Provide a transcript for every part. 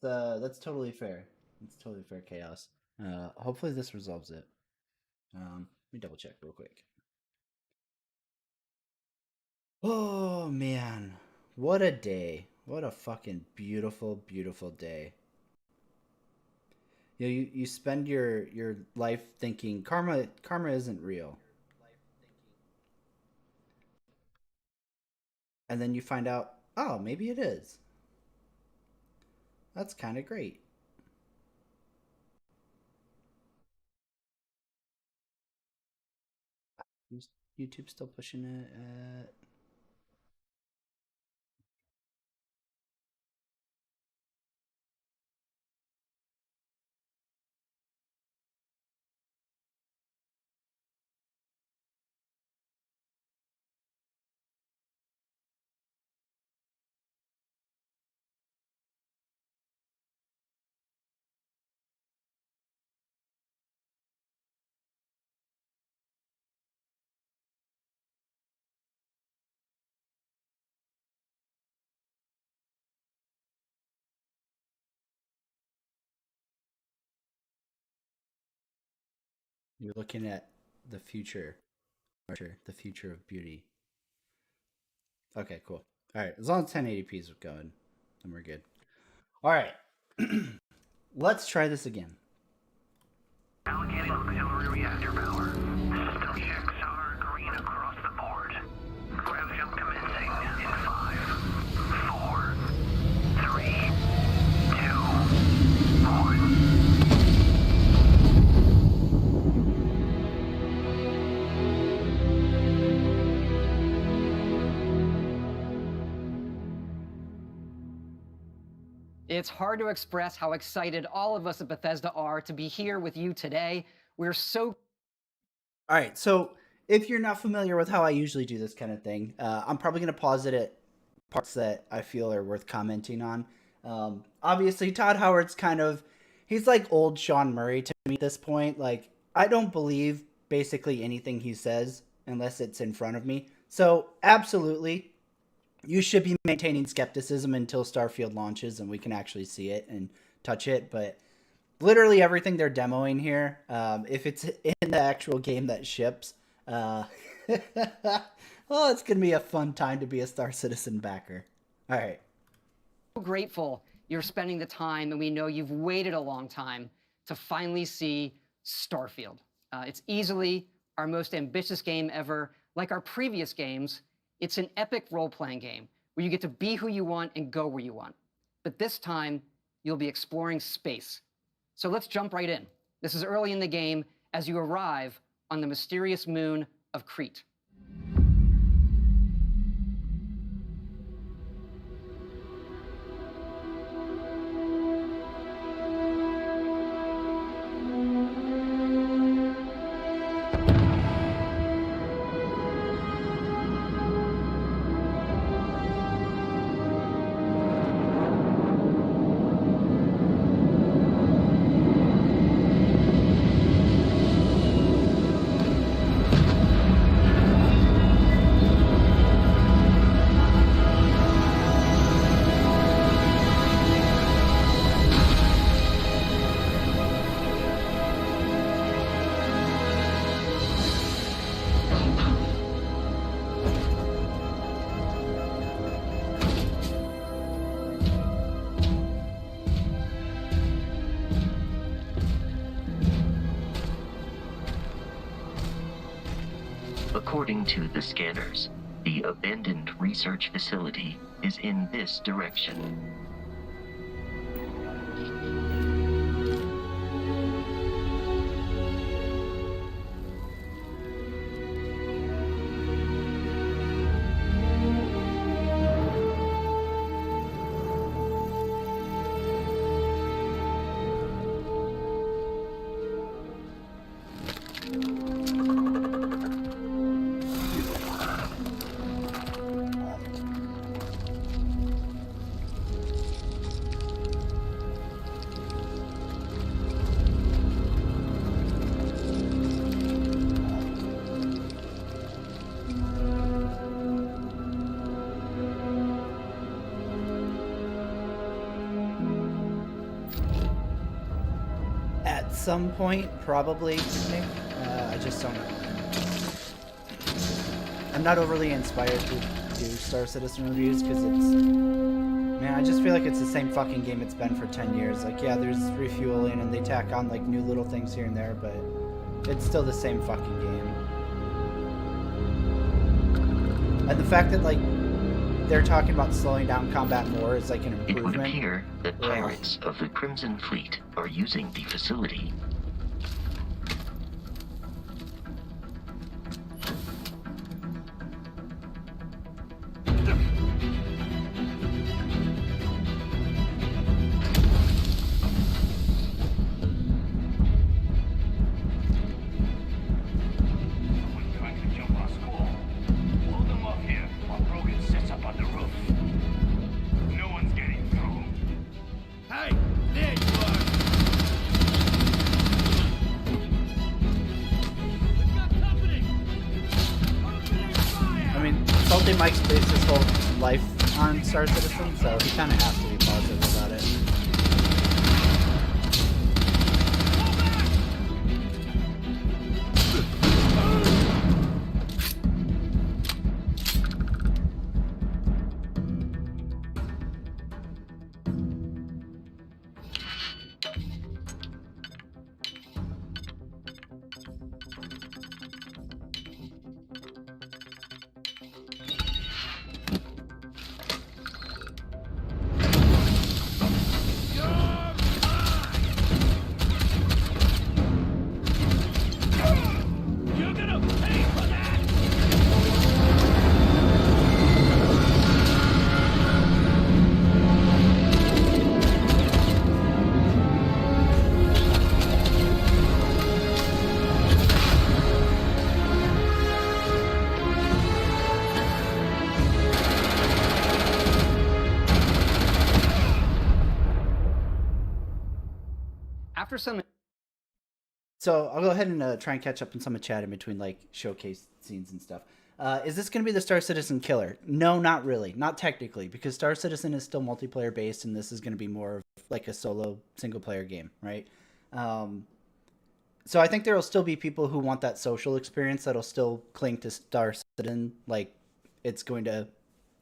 That's totally fair. It's totally fair, Chaos. Hopefully this resolves it. Let me double check real quick. Oh man, what a day! What a fucking beautiful, beautiful day. You spend your life thinking karma isn't real, and then you find out, oh, maybe it is. That's kind of great. Is YouTube still pushing it? You're looking at the future, the future of beauty. Okay, cool. All right, as long as 1080p is going, then we're good. All right, let's try this again. Allocating auxiliary reactor power. System checks are green across the board. Grav jump commencing in 5, 4, 3, 2, 1. It's hard to express how excited all of us at Bethesda are to be here with you today. We're so... All right, so if you're not familiar with how I usually do this kind of thing, I'm probably going to pause it at parts that I feel are worth commenting on. Obviously, Todd Howard's he's like old Sean Murray to me at this point. Like, I don't believe basically anything he says unless it's in front of me. So, absolutely, you should be maintaining skepticism until Starfield launches and we can actually see it and touch it. But literally everything they're demoing here, if it's in the actual game that ships, well, it's going to be a fun time to be a Star Citizen backer. All right. grateful you're spending the time, and we know you've waited a long time to finally see Starfield. It's easily our most ambitious game ever. Like our previous games, it's an epic role-playing game where you get to be who you want and go where you want. But this time, you'll be exploring space. So let's jump right in. This is early in the game as you arrive on the mysterious moon of Crete. According to the scanners, the abandoned research facility is in this direction. some point, probably. I just don't know. I'm not overly inspired to do Star Citizen reviews because it's... Man, I just feel like it's the same fucking game it's been for 10 years. Like, yeah, there's refueling and they tack on, like, new little things here and there, but it's still the same fucking game. And the fact that, like, they're talking about slowing down combat more is, like, an improvement. It would appear that pirates of the Crimson Fleet are using the facility. Mike's based his whole life on Star Citizen, so he kind of has to be positive about it. After some... So I'll go ahead and try and catch up on some of the chat in between, like, showcase scenes and stuff. Is this going to be the Star Citizen killer? No, not really. Not technically, because Star Citizen is still multiplayer based, and this is going to be more of like a solo single-player game, right? So I think there will still be people who want that social experience that'll still cling to Star Citizen. Like, it's going to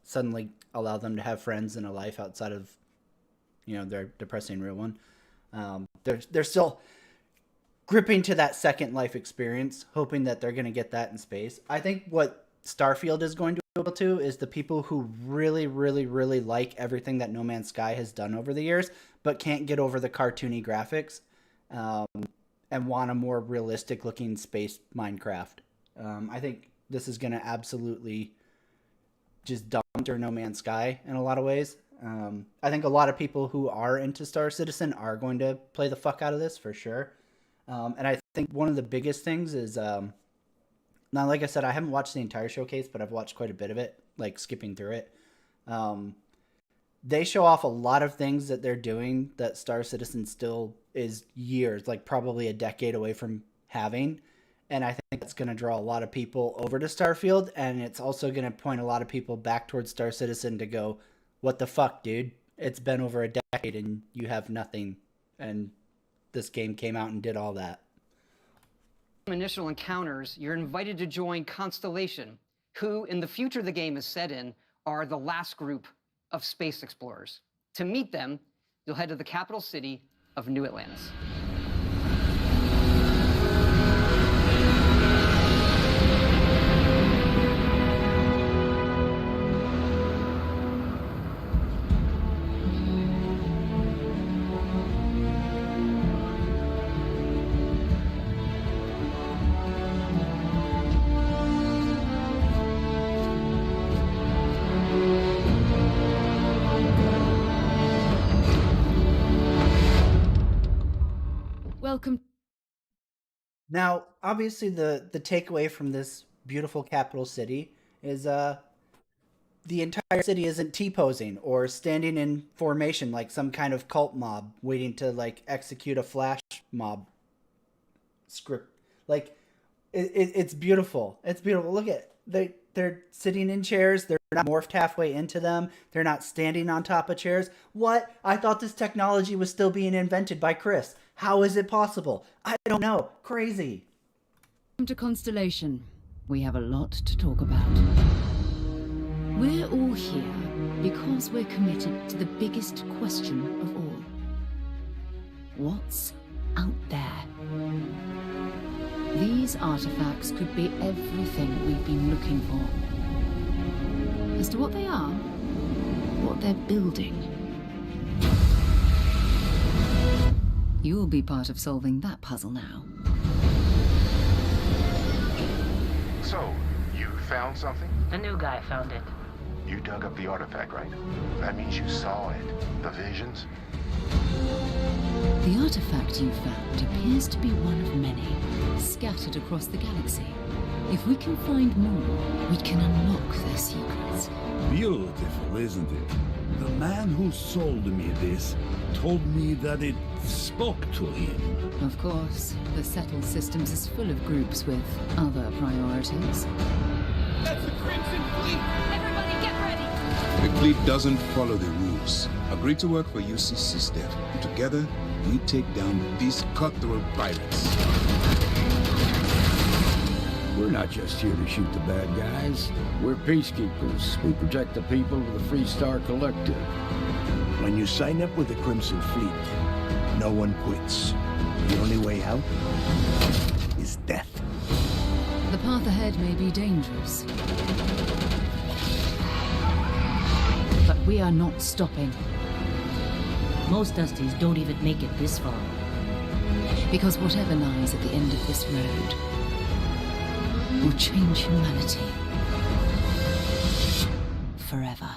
suddenly allow them to have friends and a life outside of, you know, their depressing real one. They're still gripping to that second life experience, hoping that they're going to get that in space. I think what Starfield is going to be able to is the people who really, really, really like everything that No Man's Sky has done over the years, but can't get over the cartoony graphics, and want a more realistic looking space Minecraft. I think this is going to absolutely just dump their No Man's Sky in a lot of ways. I think a lot of people who are into Star Citizen are going to play the fuck out of this for sure. And I think one of the biggest things is, now, like I said, I haven't watched the entire showcase, but I've watched quite a bit of it, like skipping through it. They show off a lot of things that they're doing that Star Citizen still is years, like probably a decade away from having. And I think it's going to draw a lot of people over to Starfield. And it's also going to point a lot of people back towards Star Citizen to go, what the fuck, dude? It's been over a decade and you have nothing. And this game came out and did all that. Initial encounters, you're invited to join Constellation, who, in the future the game is set in, are the last group of space explorers. To meet them, you'll head to the capital city of New Atlantis. Welcome. Now, obviously, the takeaway from this beautiful capital city is the entire city isn't T-posing or standing in formation like some kind of cult mob waiting to, like, execute a flash mob script. Like, It's beautiful. It's beautiful. Look at they're sitting in chairs. They're not morphed halfway into them. They're not standing on top of chairs. What? I thought this technology was still being invented by Chris. How is it possible? I don't know. Crazy. Welcome to Constellation. We have a lot to talk about. We're all here because we're committed to the biggest question of all. What's out there? These artifacts could be everything we've been looking for. As to what they are, what they're building, you'll be part of solving that puzzle now. So, you found something? The new guy found it. You dug up the artifact, right? That means you saw it. The visions? The artifact you found appears to be one of many, scattered across the galaxy. If we can find more, we can unlock their secrets. Beautiful, isn't it? The man who sold me this told me that it spoke to him. Of course, the Settled Systems is full of groups with other priorities. That's the Crimson Fleet! Everybody get ready! The fleet doesn't follow the rules. Agree to work for UCC staff. Together, we take down these cutthroat pirates. We're not just here to shoot the bad guys. We're peacekeepers. We protect the people of the Free Star Collective. When you sign up with the Crimson Fleet, no one quits. The only way out is death. The path ahead may be dangerous, but we are not stopping. Most Dusties don't even make it this far. Because whatever lies at the end of this road will change humanity forever.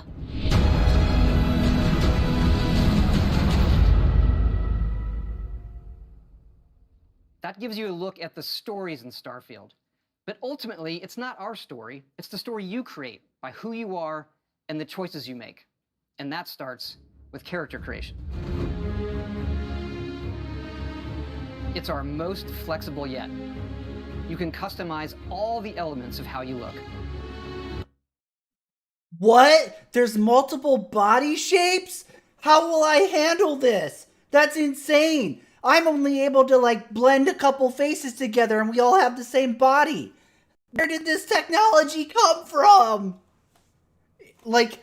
That gives you a look at the stories in Starfield. But ultimately, it's not our story. It's the story you create by who you are and the choices you make. And that starts with character creation. It's our most flexible yet. You can customize all the elements of how you look. What? There's multiple body shapes? How will I handle this? That's insane. I'm only able to like blend a couple faces together and we all have the same body. Where did this technology come from? Like,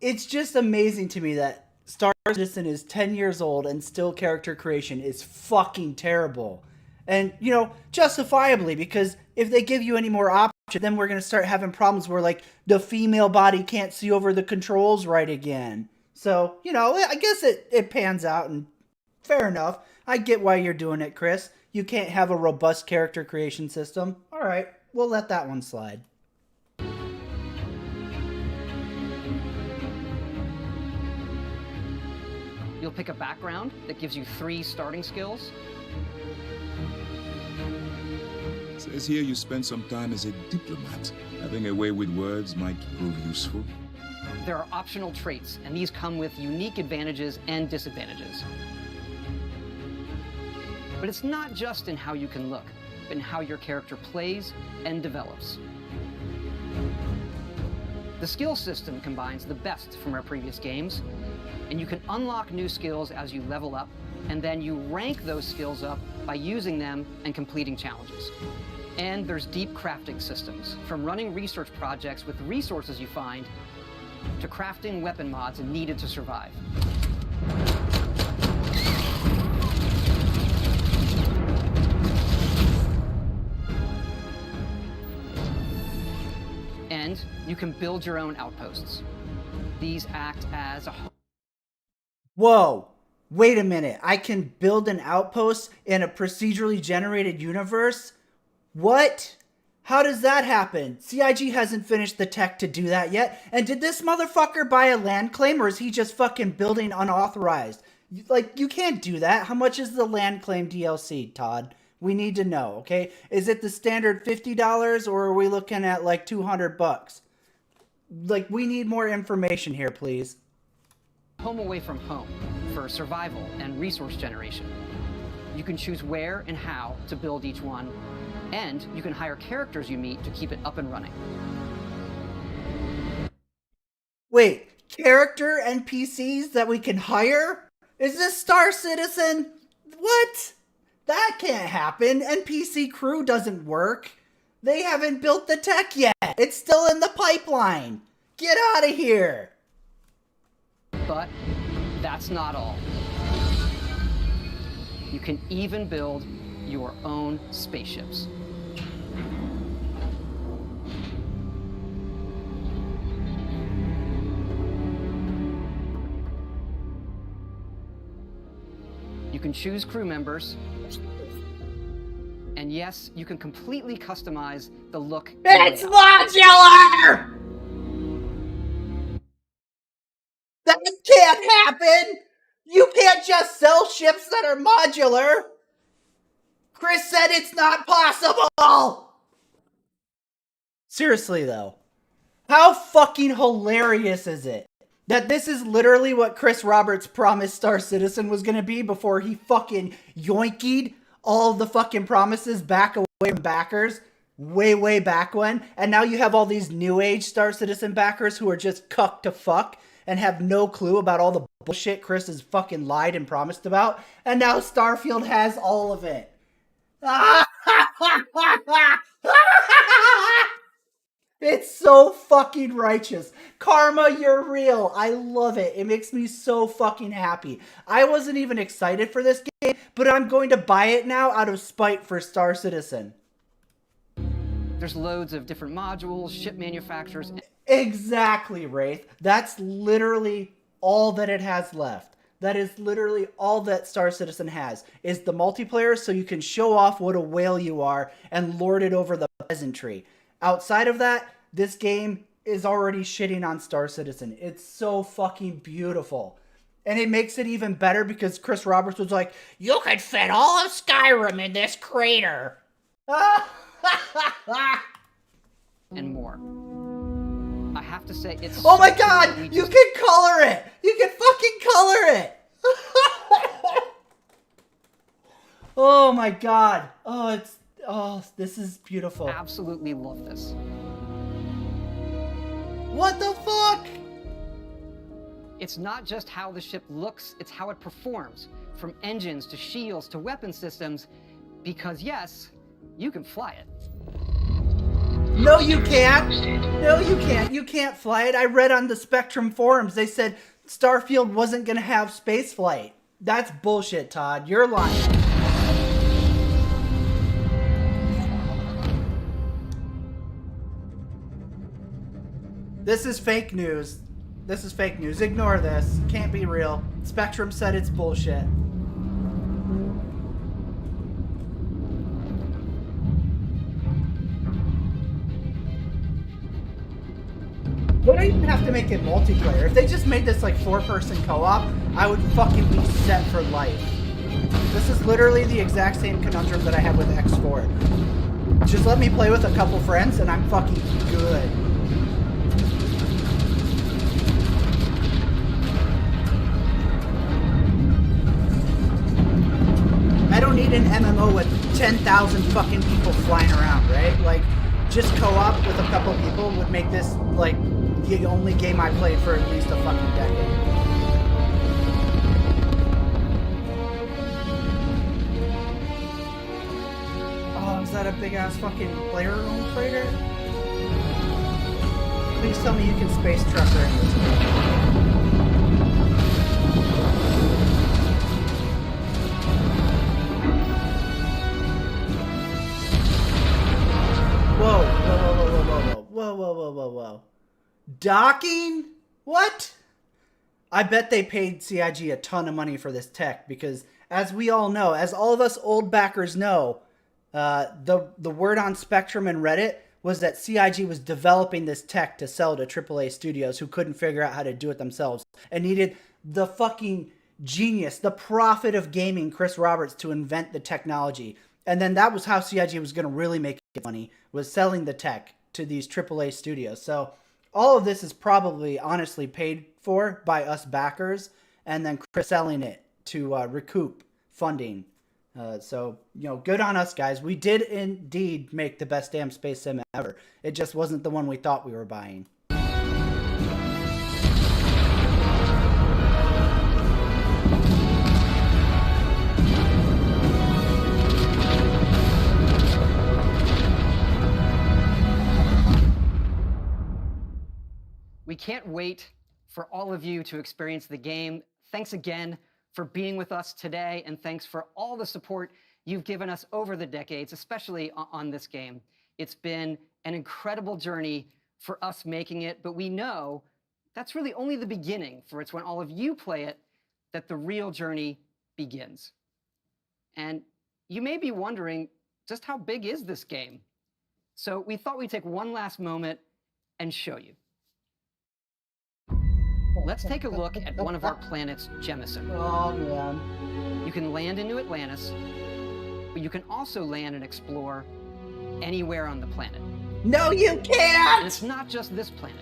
it's just amazing to me that Star Citizen is 10 years old and still character creation is fucking terrible. And, you know, justifiably, because if they give you any more options, then we're going to start having problems where, like, the female body can't see over the controls right again. So, you know, I guess it pans out, and fair enough. I get why you're doing it, Chris. You can't have a robust character creation system. All right, we'll let that one slide. You'll pick a background that gives you 3 starting skills. Says here you spend some time as a diplomat. Having a way with words might prove useful. There are optional traits, and these come with unique advantages and disadvantages. But it's not just in how you can look, but in how your character plays and develops. The skill system combines the best from our previous games, and you can unlock new skills as you level up, and then you rank those skills up by using them and completing challenges. And there's deep crafting systems, from running research projects with resources you find, to crafting weapon mods needed to survive. And you can build your own outposts. These act as a... Whoa, wait a minute. I can build an outpost in a procedurally generated universe? What? How does that happen? CIG hasn't finished the tech to do that yet. And did this motherfucker buy a land claim, or is he just fucking building unauthorized? Like, you can't do that. How much is the land claim DLC, Todd? We need to know, okay? Is it the standard $50, or are we looking at like $200? Like, we need more information here, please. Home away from home for survival and resource generation. You can choose where and how to build each one, And you can hire characters you meet to keep it up and running. Wait, character NPCs that we can hire? Is this Star Citizen? What? That can't happen. NPC crew doesn't work. They haven't built the tech yet. It's still in the pipeline. Get out of here. But that's not all. You can even build your own spaceships. You can choose crew members. And yes, you can completely customize the look. It's modular! That can't happen! You can't just sell ships that are modular! Chris said it's not possible! Seriously though, how fucking hilarious is it that this is literally what Chris Roberts promised Star Citizen was gonna be before he fucking yoinkied all the fucking promises back away from backers way back when, and now you have all these new age Star Citizen backers who are just cucked to fuck and have no clue about all the bullshit Chris has fucking lied and promised about, and now Starfield has all of it. It's so fucking righteous. Karma, you're real. I love it. It makes me so fucking happy. I wasn't even excited for this game, but I'm going to buy it now out of spite for Star Citizen. There's loads of different modules, ship manufacturers. Exactly, Wraith. That's literally all that it has left. That is literally all that Star Citizen has, is the multiplayer so you can show off what a whale you are and lord it over the peasantry. Outside of that, this game is already shitting on Star Citizen. It's so fucking beautiful. And it makes it even better because Chris Roberts was like, you could fit all of Skyrim in this crater. And more. I have to say, it's oh my god! You can color it! You can fucking color it! Oh my god. Oh, this is beautiful. Absolutely love this. What the fuck? It's not just how the ship looks, it's how it performs. From engines to shields to weapon systems. Because yes, you can fly it. No, you can't. No, you can't. You can't fly it. I read on the Spectrum forums, they said Starfield wasn't going to have space flight. That's bullshit, Todd. You're lying. This is fake news. This is fake news. Ignore this. Can't be real. Spectrum said it's bullshit. They don't even have to make it multiplayer. If they just made this like 4-person co-op, I would fucking be set for life. This is literally the exact same conundrum that I had with X4. Just let me play with a couple friends and I'm fucking good. I don't need an MMO with 10,000 fucking people flying around, right? Like, just co-op with a couple people would make this, like, the only game I played for at least a fucking decade. Oh, is that a big-ass fucking player-owned freighter? Please tell me you can space trucker in this game. Whoa. Docking? What? I bet they paid CIG a ton of money for this tech because, as we all know, as all of us old backers know, the word on Spectrum and Reddit was that CIG was developing this tech to sell to AAA studios who couldn't figure out how to do it themselves and needed the fucking genius, the prophet of gaming, Chris Roberts, to invent the technology. And then that was how CIG was going to really make money, was selling the tech to these AAA studios. So all of this is probably honestly paid for by us backers and then Chris selling it to recoup funding So, good on us, guys. We did indeed make the best damn space sim ever. It just wasn't the one we thought we were buying. We can't wait for all of you to experience the game. Thanks again for being with us today, and thanks for all the support you've given us over the decades, especially on this game. It's been an incredible journey for us making it, but we know that's really only the beginning, for it's when all of you play it that the real journey begins. And you may be wondering, just how big is this game? So we thought we'd take one last moment and show you. Let's take a look at one of our planets, Jemison. Oh, man. You can land into Atlantis, but you can also land and explore anywhere on the planet. No, you can't! And it's not just this planet.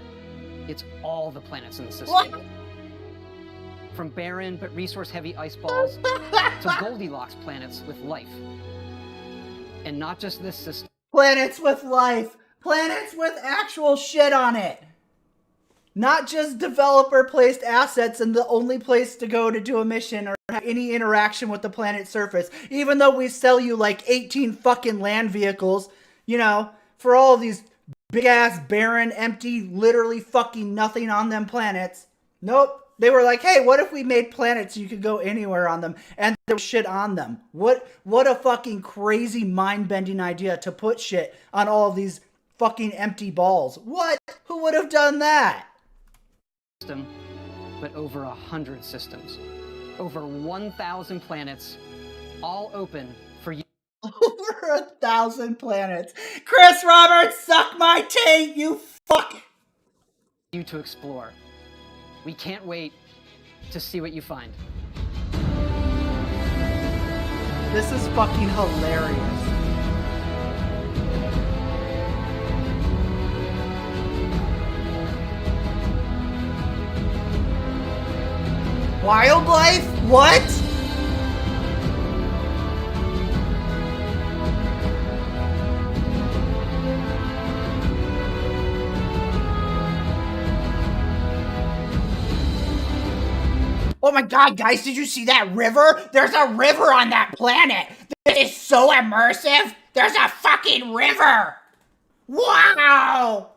It's all the planets in the system. What? From barren but resource-heavy ice balls to Goldilocks planets with life. And not just this system. Planets with life! Planets with actual shit on it! Not just developer-placed assets and the only place to go to do a mission or have any interaction with the planet's surface. Even though we sell you like 18 fucking land vehicles, for all these big-ass, barren, empty, literally fucking nothing on them planets. Nope. They were like, hey, what if we made planets you could go anywhere on them and there was shit on them? What a fucking crazy mind-bending idea to put shit on all of these fucking empty balls. What? Who would have done that? But over 100 systems, over 1,000 planets, all open for you. Over 1,000 planets. Chris Roberts, suck my taint, you fuck! You to explore. We can't wait to see what you find. This is fucking hilarious. Wildlife? What? Oh my god, guys, did you see that river? There's a river on that planet. This is so immersive. There's a fucking river. Wow.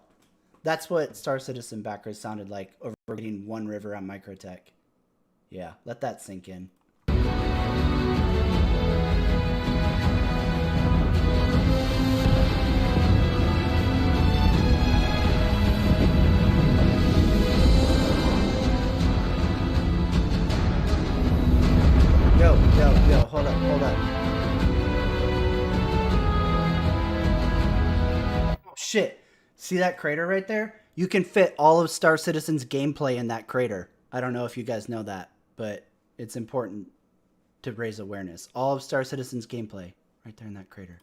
That's what Star Citizen backers sounded like over getting one river on Microtech. Yeah, let that sink in. Yo, hold up. Oh, shit. See that crater right there? You can fit all of Star Citizen's gameplay in that crater. I don't know if you guys know that, but it's important to raise awareness. All of Star Citizen's gameplay right there in that crater.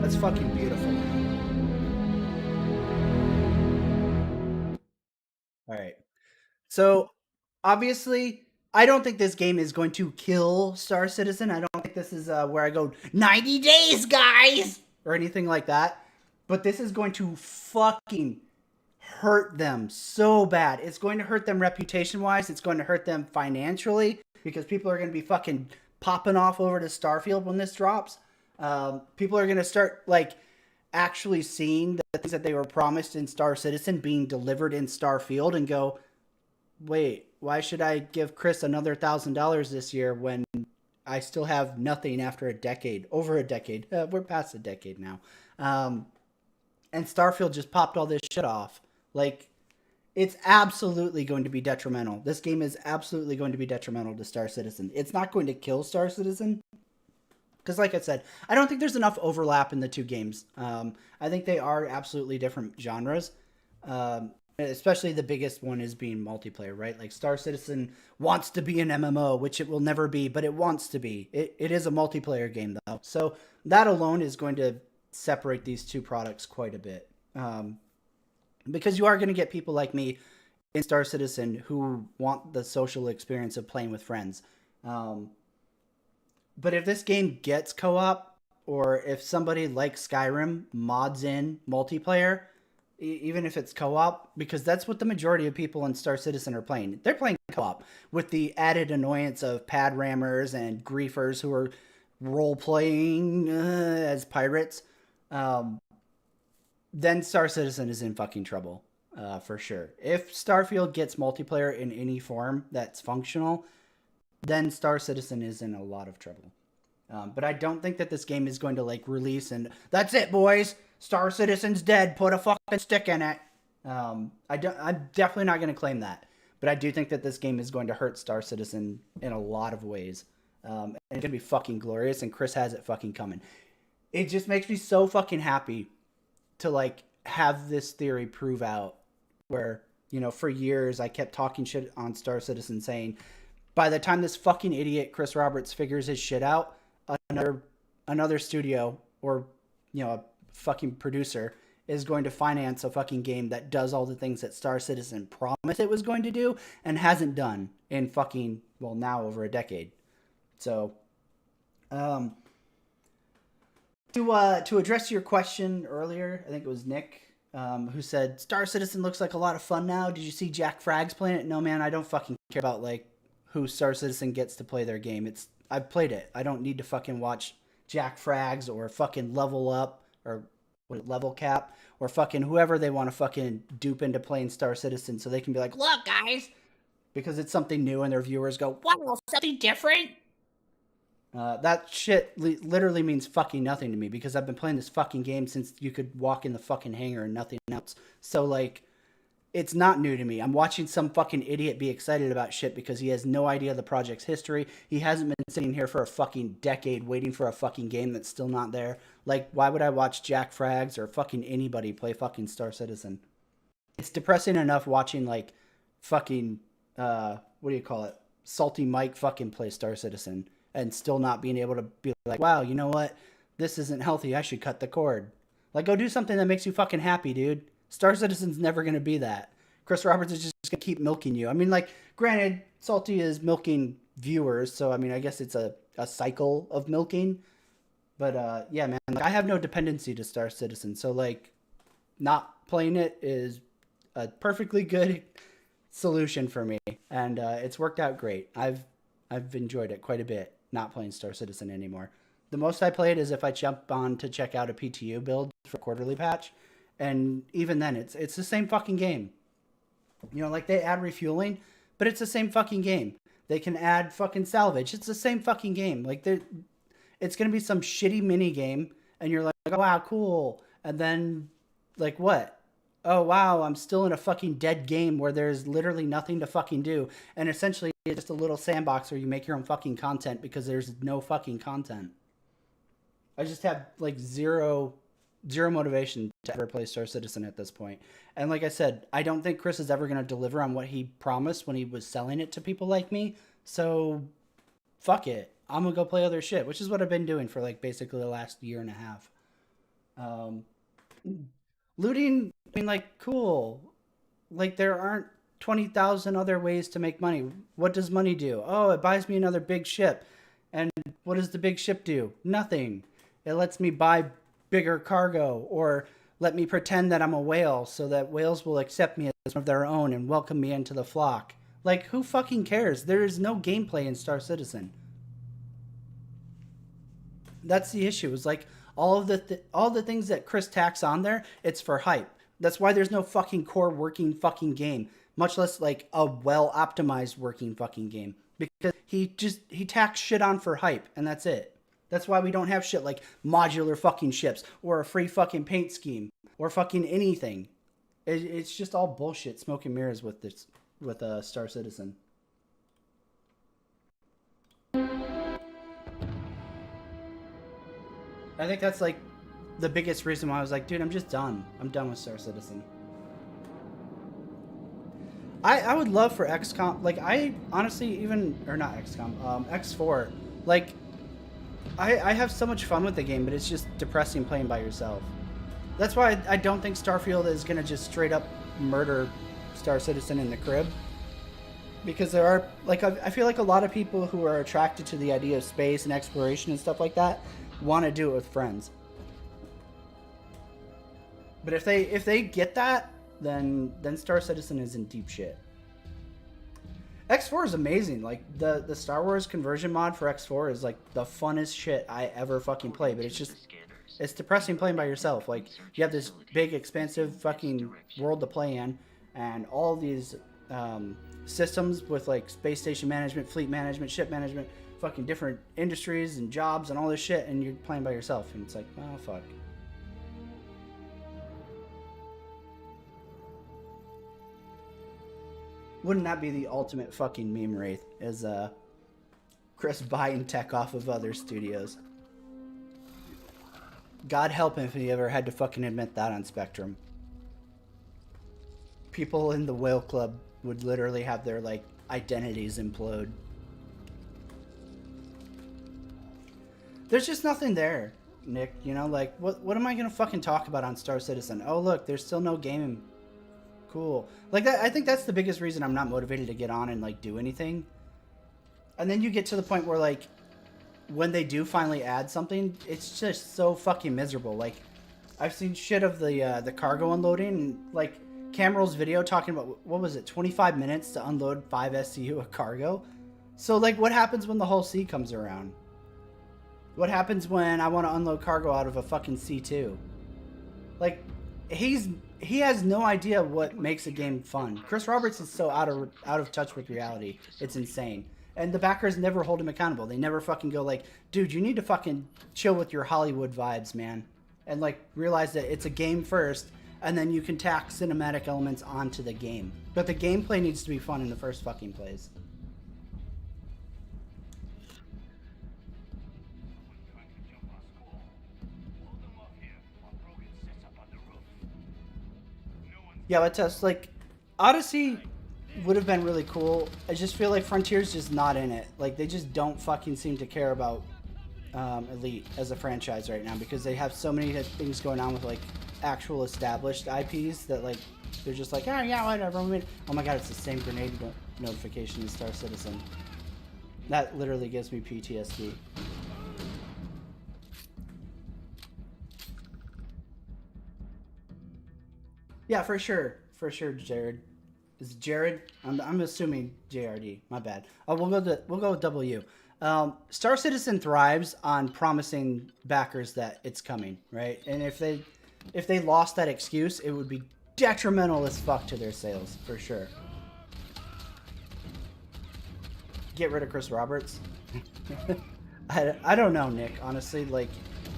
That's fucking beautiful. All right. So, obviously, I don't think this game is going to kill Star Citizen. I don't think this is where I go, 90 days, guys! Or anything like that. But this is going to fucking hurt them so bad. It's going to hurt them reputation-wise. It's going to hurt them financially. Because people are going to be fucking popping off over to Starfield when this drops. People are going to start, actually seeing the things that they were promised in Star Citizen being delivered in Starfield and go, wait, why should I give Chris another $1,000 this year when I still have nothing after a decade, over a decade? We're past a decade now. And Starfield just popped all this shit off. It's absolutely going to be detrimental. This game is absolutely going to be detrimental to Star Citizen. It's not going to kill Star Citizen. Because like I said, I don't think there's enough overlap in the two games. I think they are absolutely different genres. especially the biggest one is being multiplayer, right? Like Star Citizen wants to be an MMO, which it will never be, but it wants to be. It is a multiplayer game though. So that alone is going to separate these two products quite a bit. Because you are going to get people like me in Star Citizen who want the social experience of playing with friends. But if this game gets co-op, or if somebody like Skyrim mods in multiplayer, even if it's co-op, because that's what the majority of people in Star Citizen are playing. They're playing co-op with the added annoyance of pad rammers and griefers who are role-playing as pirates. Then Star Citizen is in fucking trouble, for sure. If Starfield gets multiplayer in any form that's functional, then Star Citizen is in a lot of trouble. But I don't think that this game is going to like release and that's it, boys. Star Citizen's dead. Put a fucking stick in it. I'm definitely not going to claim that. But I do think that this game is going to hurt Star Citizen in a lot of ways. And it's going to be fucking glorious, and Chris has it fucking coming. It just makes me so fucking happy to like have this theory prove out where, you know, for years I kept talking shit on Star Citizen saying, by the time this fucking idiot Chris Roberts figures his shit out, another studio or, you know, a fucking producer is going to finance a fucking game that does all the things that Star Citizen promised it was going to do and hasn't done in fucking, well, now over a decade. So, to address your question earlier, I think it was Nick, who said, Star Citizen looks like a lot of fun now. Did you see Jack Frags playing it? No, man, I don't fucking care about, like, who Star Citizen gets to play their game. I've played it. I don't need to fucking watch Jack Frags or fucking Level Up or Level Cap or fucking whoever they want to fucking dupe into playing Star Citizen so they can be like, look, guys, because it's something new and their viewers go, wow, something different. That shit literally means fucking nothing to me because I've been playing this fucking game since you could walk in the fucking hangar and nothing else. So, like, it's not new to me. I'm watching some fucking idiot be excited about shit because he has no idea the project's history. He hasn't been sitting here for a fucking decade waiting for a fucking game that's still not there. Like, why would I watch Jack Frags or fucking anybody play fucking Star Citizen? It's depressing enough watching, like, fucking, what do you call it? Salty Mike fucking play Star Citizen and still not being able to be like, wow, you know what? This isn't healthy. I should cut the cord. Like, go do something that makes you fucking happy, dude. Star Citizen's never going to be that. Chris Roberts is just going to keep milking you. I mean, like, granted, Salty is milking viewers, so, I mean, I guess it's a cycle of milking. But, yeah, man, like, I have no dependency to Star Citizen, so, like, not playing it is a perfectly good solution for me. And it's worked out great. I've enjoyed it quite a bit, not playing Star Citizen anymore. The most I played is if I jump on to check out a PTU build for quarterly patch. And even then, it's the same fucking game. You know, like, they add refueling, but it's the same fucking game. They can add fucking salvage. It's the same fucking game. Like, it's going to be some shitty mini game, and you're like, oh, wow, cool. And then, like, what? Oh, wow, I'm still in a fucking dead game where there's literally nothing to fucking do. And essentially, it's just a little sandbox where you make your own fucking content because there's no fucking content. I just have, like, zero motivation to ever play Star Citizen at this point. And like I said, I don't think Chris is ever going to deliver on what he promised when he was selling it to people like me. So, fuck it. I'm going to go play other shit, which is what I've been doing for, like, basically the last year and a half. Looting, I mean, like, cool. Like, there aren't 20,000 other ways to make money. What does money do? Oh, it buys me another big ship. And what does the big ship do? Nothing. It lets me buy bigger cargo, or let me pretend that I'm a whale so that whales will accept me as one of their own and welcome me into the flock. Like, who fucking cares? There is no gameplay in Star Citizen. That's the issue. It's like all the things that Chris tacks on there, it's for hype. That's why there's no fucking core working fucking game, much less like a well-optimized working fucking game, because he tacks shit on for hype, and that's it. That's why we don't have shit like modular fucking ships or a free fucking paint scheme or fucking anything. It's just all bullshit, smoke and mirrors with Star Citizen. I think that's like the biggest reason why I was like, dude, I'm just done. I'm done with Star Citizen. I would love for XCOM, like, I honestly even, or not XCOM, X4, like, I have so much fun with the game, but it's just depressing playing by yourself. That's why I don't think Starfield is going to just straight up murder Star Citizen in the crib. Because there are, like, I feel like a lot of people who are attracted to the idea of space and exploration and stuff like that want to do it with friends. But if they get that, then Star Citizen is in deep shit. X4 is amazing. Like, the Star Wars conversion mod for X4 is like the funnest shit I ever fucking play, but it's just, it's depressing playing by yourself. Like, you have this big expansive fucking world to play in, and all these systems with like space station management, fleet management, ship management, fucking different industries and jobs and all this shit, and you're playing by yourself, and it's like, oh fuck. Wouldn't that be the ultimate fucking meme wraith, is Chris buying tech off of other studios? God help him if he ever had to fucking admit that on Spectrum. People in the Whale Club would literally have their, like, identities implode. There's just nothing there, Nick, you know, like, what am I gonna fucking talk about on Star Citizen? Oh look, there's still no game. Cool. Like, that, I think that's the biggest reason I'm not motivated to get on and, like, do anything. And then you get to the point where, like, when they do finally add something, it's just so fucking miserable. Like, I've seen shit of the cargo unloading, and, like, Cameral's video talking about, what was it, 25 minutes to unload 5 SCU of cargo? So, like, what happens when the whole sea comes around? What happens when I want to unload cargo out of a fucking C2? Like, he has no idea what makes a game fun. Chris Roberts is so out of touch with reality. It's insane. And the backers never hold him accountable. They never fucking go like, dude, you need to fucking chill with your Hollywood vibes, man. And, like, realize that it's a game first, and then you can tack cinematic elements onto the game. But the gameplay needs to be fun in the first fucking place. Yeah, but just, like, Odyssey would have been really cool. I just feel like Frontier's just not in it. Like, they just don't fucking seem to care about Elite as a franchise right now, because they have so many things going on with, like, actual established IPs that, like, they're just like, oh yeah, whatever. Oh my god, it's the same grenade notification as Star Citizen. That literally gives me PTSD. Yeah, for sure, Jared. Is it Jared? I'm assuming JRD. My bad. We'll go with W. Star Citizen thrives on promising backers that it's coming, right? And if they lost that excuse, it would be detrimental as fuck to their sales, for sure. Get rid of Chris Roberts. I don't know, Nick. Honestly, like,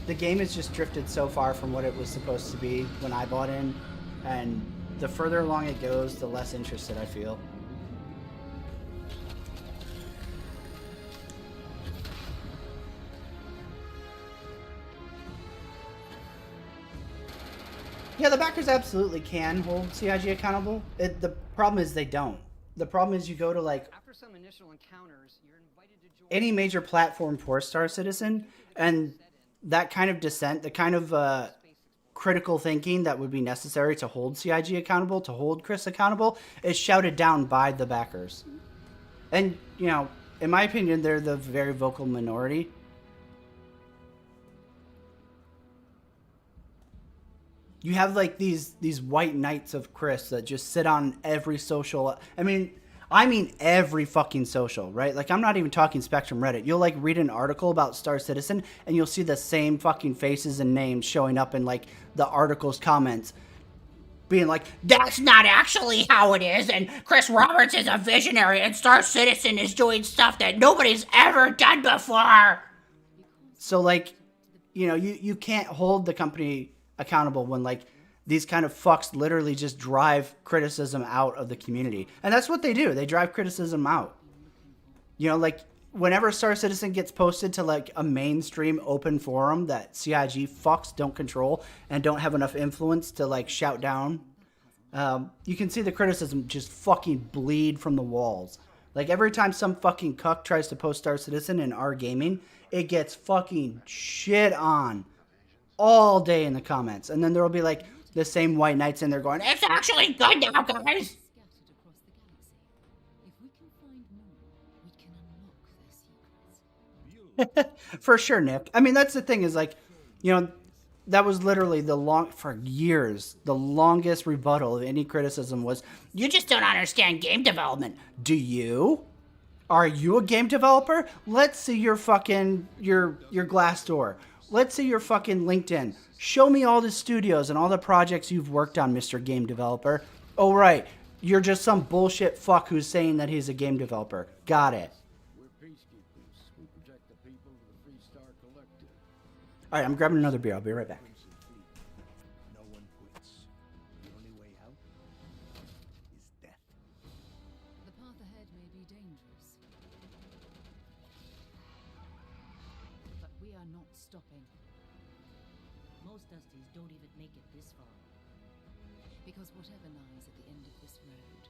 the game has just drifted so far from what it was supposed to be when I bought in. And the further along it goes, the less interested I feel. Yeah, the backers absolutely can hold CIG accountable. The problem is they don't. The problem is you go to, like, After some initial encounters, you're invited to join any major platform for Star Citizen, and that kind of dissent, the kind of critical thinking that would be necessary to hold CIG accountable, to hold Chris accountable, is shouted down by the backers. And, you know, in my opinion, they're the very vocal minority. You have, like, these white knights of Chris that just sit on every social... I mean every fucking social, right? Like, I'm not even talking Spectrum Reddit. You'll, like, read an article about Star Citizen, and you'll see the same fucking faces and names showing up in, like, the article's comments, being like, that's not actually how it is, and Chris Roberts is a visionary, and Star Citizen is doing stuff that nobody's ever done before. So, like, you know, you can't hold the company accountable when, like, these kind of fucks literally just drive criticism out of the community. And that's what they do. They drive criticism out. You know, like, whenever Star Citizen gets posted to, like, a mainstream open forum that CIG fucks don't control and don't have enough influence to, like, shout down you can see the criticism just fucking bleed from the walls. Like, every time some fucking cuck tries to post Star Citizen in our gaming, it gets fucking shit on all day in the comments. And then there will be, like, the same white knights in there going, it's actually good now, guys! For sure, Nick. I mean, that's the thing is, like, you know, that was literally for years, the longest rebuttal of any criticism was, you just don't understand game development. Do you? Are you a game developer? Let's see your fucking, your Glassdoor. Let's see your fucking LinkedIn. Show me all the studios and all the projects you've worked on, Mr. Game Developer. Oh, right. You're just some bullshit fuck who's saying that he's a game developer. Got it. All right, I'm grabbing another beer. I'll be right back. No one quits. The only way out is death. The path ahead may be dangerous, but we are not stopping. Most Dusties don't even make it this far. Because whatever lies at the end of this road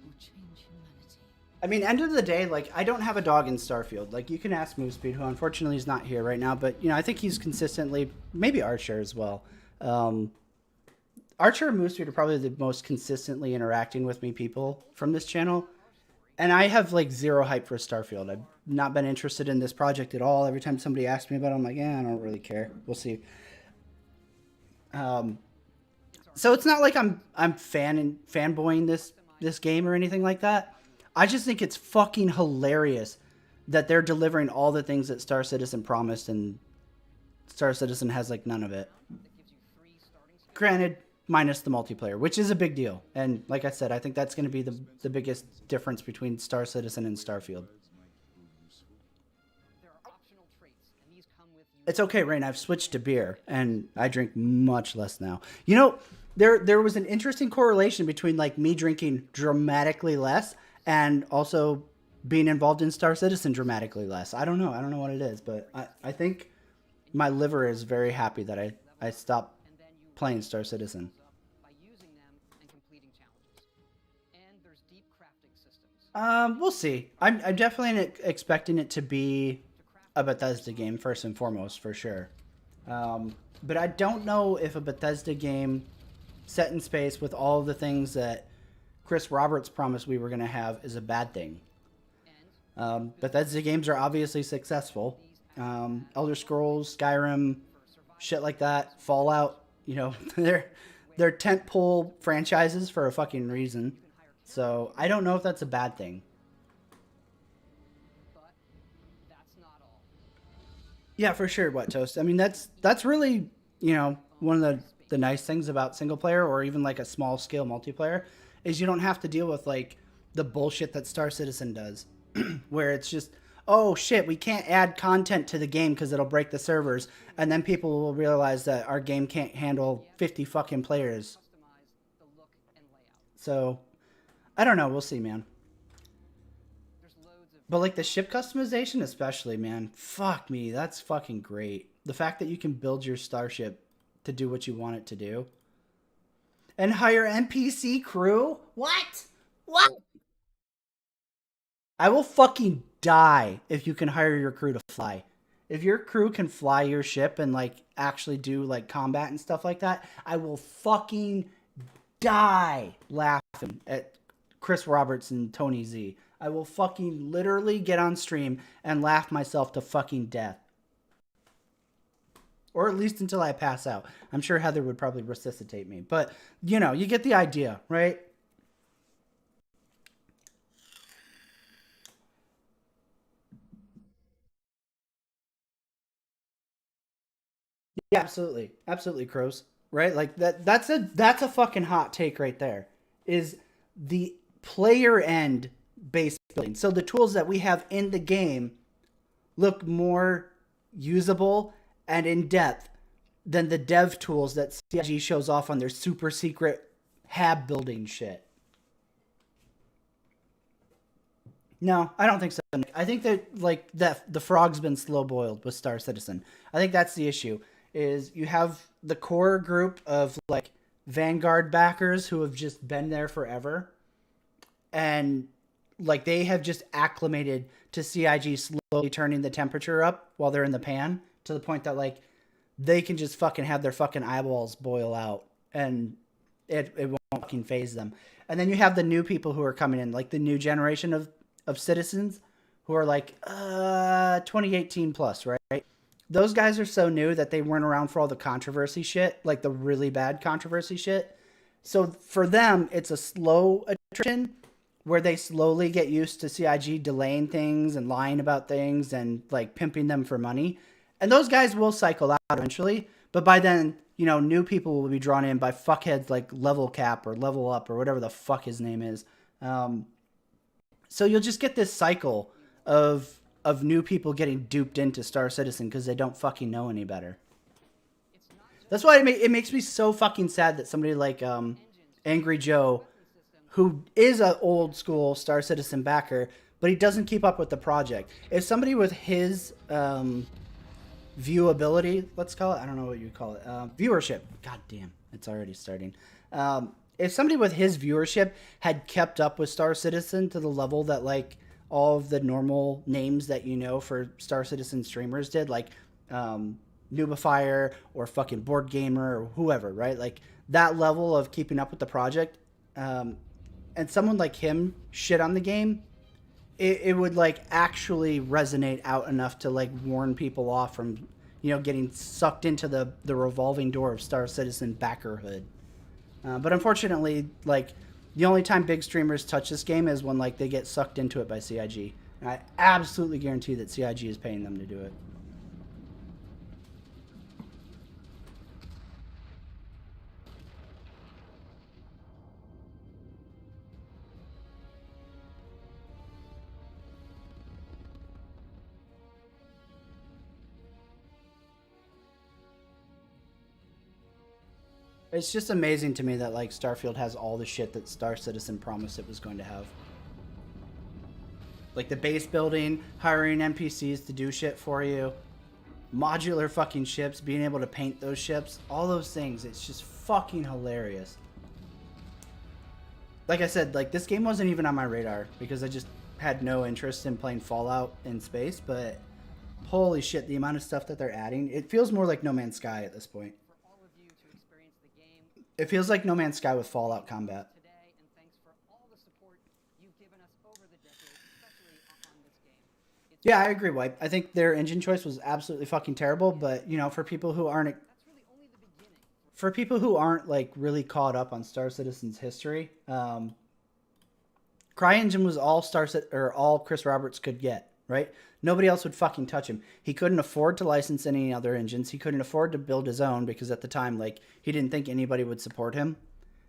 will change humanity. I mean, end of the day, like, I don't have a dog in Starfield. Like, you can ask Moospeed, who unfortunately is not here right now, but, you know, I think he's consistently, maybe Archer as well. Archer and Moospeed are probably the most consistently interacting with me people from this channel. And I have, like, zero hype for Starfield. I've not been interested in this project at all. Every time somebody asks me about it, I'm like, I don't really care. We'll see. So it's not like I'm fanboying this game or anything like that. I just think it's fucking hilarious that they're delivering all the things that Star Citizen promised, and Star Citizen has, like, none of it. Granted, minus the multiplayer, which is a big deal. And like I said, I think that's going to be the biggest difference between Star Citizen and Starfield. It's okay, Rain. I've switched to beer, and I drink much less now. You know, there was an interesting correlation between, like, me drinking dramatically less and also being involved in Star Citizen dramatically less. I don't know what it is, but I think my liver is very happy that I stopped playing Star Citizen. We'll see. I'm definitely expecting it to be a Bethesda game first and foremost, for sure. But I don't know if a Bethesda game set in space with all the things that Chris Roberts promised we were going to have is a bad thing. Bethesda games are obviously successful. Elder Scrolls, Skyrim, shit like that, Fallout, you know, they're tentpole franchises for a fucking reason. So I don't know if that's a bad thing. Yeah, for sure, Wet Toast. I mean, that's really, you know, one of the nice things about single player or even like a small scale multiplayer is you don't have to deal with, like, the bullshit that Star Citizen does, where it's just, oh shit, we can't add content to the game because it'll break the servers, and then people will realize that our game can't handle 50 fucking players. So, I don't know, we'll see, man. But, like, the ship customization especially, man, fuck me, that's fucking great. The fact that you can build your starship to do what you want it to do. And hire NPC crew? What? What? I will fucking die if you can hire your crew to fly. If your crew can fly your ship and, like, actually do, like, combat and stuff like that, I will fucking die laughing at Chris Roberts and Tony Z. I will fucking literally get on stream and laugh myself to fucking death. Or at least until I pass out. I'm sure Heather would probably resuscitate me. But, you know, you get the idea, right? Yeah, absolutely. Absolutely, Crows. Right? Like, that's a fucking hot take right there. Is the player end base building. So the tools that we have in the game look more usable and in depth than the dev tools that CIG shows off on their super secret hab building shit. No, I don't think so. I think that, like, the frog's been slow boiled with Star Citizen. I think that's the issue. Is you have the core group of, like, Vanguard backers who have just been there forever. And like they have just acclimated to CIG slowly turning the temperature up while they're in the pan to the point that like they can just fucking have their fucking eyeballs boil out and it won't fucking phase them. And then you have the new people who are coming in, like the new generation of citizens who are like 2018 plus, right? Those guys are so new that they weren't around for all the controversy shit, like the really bad controversy shit. So for them, it's a slow attrition where they slowly get used to CIG delaying things and lying about things and like pimping them for money. And those guys will cycle out eventually. But by then, you know, new people will be drawn in by fuckheads like Level Cap or Level Up or whatever the fuck his name is. So you'll just get this cycle of new people getting duped into Star Citizen because they don't fucking know any better. That's why it makes me so fucking sad that somebody like Angry Joe, who is an old school Star Citizen backer, but he doesn't keep up with the project. If somebody with his viewability, let's call it, I don't know what you call it, viewership. God damn, it's already starting. If somebody with his viewership had kept up with Star Citizen to the level that like all of the normal names that you know for Star Citizen streamers did, like Noobifier or fucking Board Gamer or whoever, right? Like that level of keeping up with the project, and someone like him shit on the game, it would like actually resonate out enough to like warn people off from, you know, getting sucked into the revolving door of Star Citizen backerhood. But unfortunately, like the only time big streamers touch this game is when like they get sucked into it by CIG. And I absolutely guarantee that CIG is paying them to do it. It's just amazing to me that like Starfield has all the shit that Star Citizen promised it was going to have. Like the base building, hiring NPCs to do shit for you, modular fucking ships, being able to paint those ships, all those things. It's just fucking hilarious. Like I said, like this game wasn't even on my radar because I just had no interest in playing Fallout in space, but holy shit, the amount of stuff that they're adding. It feels more like No Man's Sky at this point. It feels like No Man's Sky with Fallout combat. Yeah, I agree, Wipe. I think their engine choice was absolutely fucking terrible, but you know, for people who aren't like really caught up on Star Citizen's history, CryEngine was all Chris Roberts could get, right? Nobody else would fucking touch him. He couldn't afford to license any other engines. He couldn't afford to build his own because at the time, like, he didn't think anybody would support him.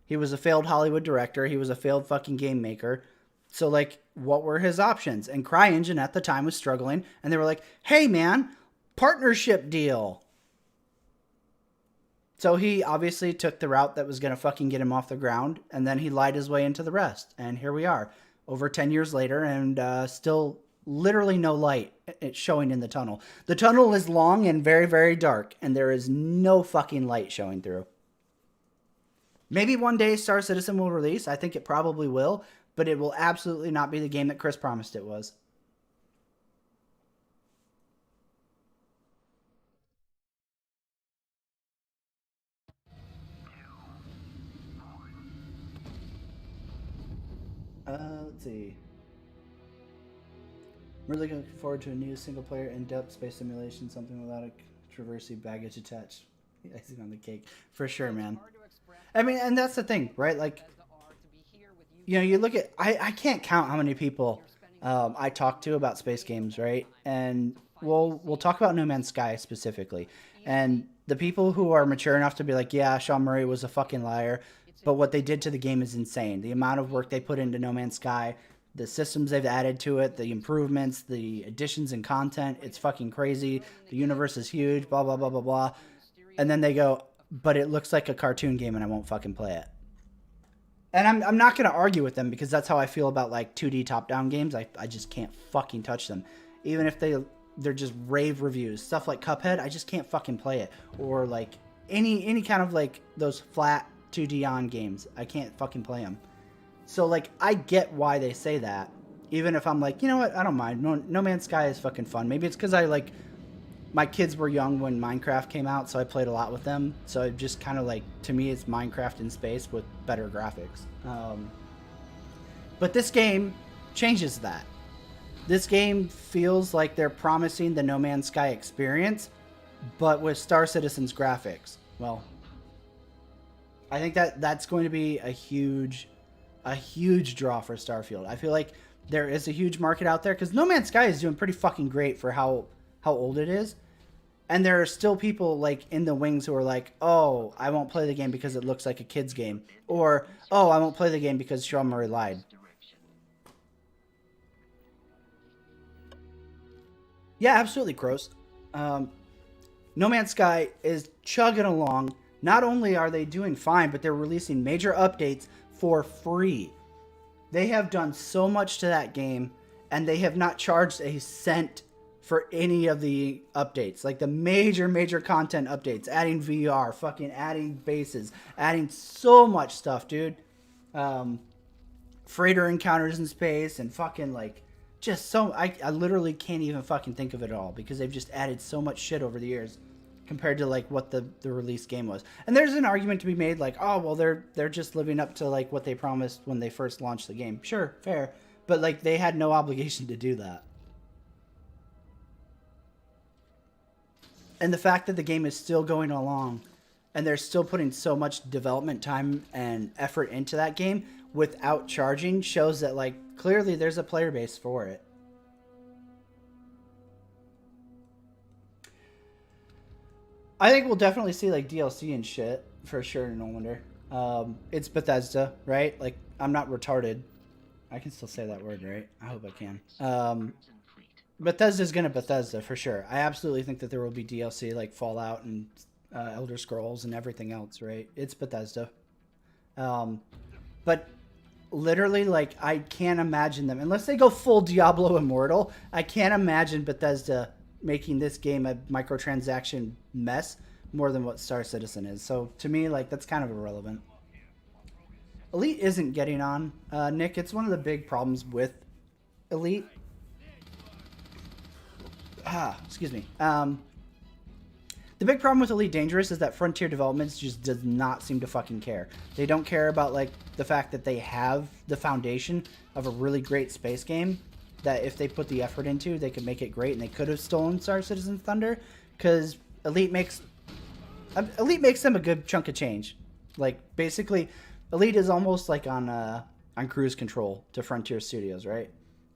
He was a failed Hollywood director. He was a failed fucking game maker. So, like, what were his options? And CryEngine at the time was struggling. And they were like, hey, man, partnership deal. So he obviously took the route that was going to fucking get him off the ground. And then he lied his way into the rest. And here we are, over 10 years later, and still literally no light showing in the tunnel. The tunnel is long and very, very dark, and there is no fucking light showing through. Maybe one day Star Citizen will release. I think it probably will, but it will absolutely not be the game that Chris promised it was. Let's see. I'm really looking forward to a new single-player in-depth space simulation, something without a traversy baggage attached. Icing on the cake, for sure, man. I mean, and that's the thing, right? Like, you know, you look at, I can't count how many people I talk to about space games, right? And we'll talk about No Man's Sky specifically. And the people who are mature enough to be like, yeah, Sean Murray was a fucking liar, but what they did to the game is insane. The amount of work they put into No Man's Sky, the systems they've added to it, the improvements, the additions and content, it's fucking crazy. The universe is huge, blah, blah, blah, blah, blah. And then they go, but it looks like a cartoon game and I won't fucking play it. And I'm not going to argue with them because that's how I feel about like 2D top-down games. I just can't fucking touch them. Even if they're just rave reviews. Stuff like Cuphead, I just can't fucking play it. Or like any kind of like those flat 2D on games. I can't fucking play them. So, like, I get why they say that. Even if I'm like, you know what, I don't mind. No Man's Sky is fucking fun. Maybe it's because I, like, my kids were young when Minecraft came out, so I played a lot with them. So it just kind of like, to me, it's Minecraft in space with better graphics. But this game changes that. This game feels like they're promising the No Man's Sky experience, but with Star Citizen's graphics. Well, I think that's going to be a huge draw for Starfield. I feel like there is a huge market out there because No Man's Sky is doing pretty fucking great for how old it is. And there are still people like in the wings who are like, oh, I won't play the game because it looks like a kid's game. Or, oh, I won't play the game because Sean Murray lied. Yeah, absolutely, Kroos. No Man's Sky is chugging along. Not only are they doing fine, but they're releasing major updates for free. They have done so much to that game, and they have not charged a cent for any of the updates. Like the major content updates, adding VR, fucking adding bases, adding so much stuff, dude. Freighter encounters in space and fucking like just so I literally can't even fucking think of it all because they've just added so much shit over the years compared to like what the release game was. And there's an argument to be made like, oh well, they're just living up to like what they promised when they first launched the game. Sure, fair, but like they had no obligation to do that. And the fact that the game is still going along and they're still putting so much development time and effort into that game without charging shows that like clearly there's a player base for it. I think we'll definitely see like DLC and shit for sure. No wonder. It's Bethesda, right? Like I'm not retarded. I can still say that word, right? I hope I can. Bethesda's gonna Bethesda for sure. I absolutely think that there will be DLC like Fallout and Elder Scrolls and everything else, right? It's Bethesda. But literally, like, I can't imagine them, unless they go full Diablo Immortal, I can't imagine Bethesda making this game a microtransaction mess more than what Star Citizen is. So to me, like, that's kind of irrelevant. Elite isn't getting on, Nick. It's one of the big problems with Elite. Excuse me. The big problem with Elite Dangerous is that Frontier Developments just does not seem to fucking care. They don't care about like the fact that they have the foundation of a really great space game that if they put the effort into, they could make it great, and they could have stolen Star Citizen's thunder because Elite makes them a good chunk of change. Like basically, Elite is almost like on cruise control to Frontier Studios, right?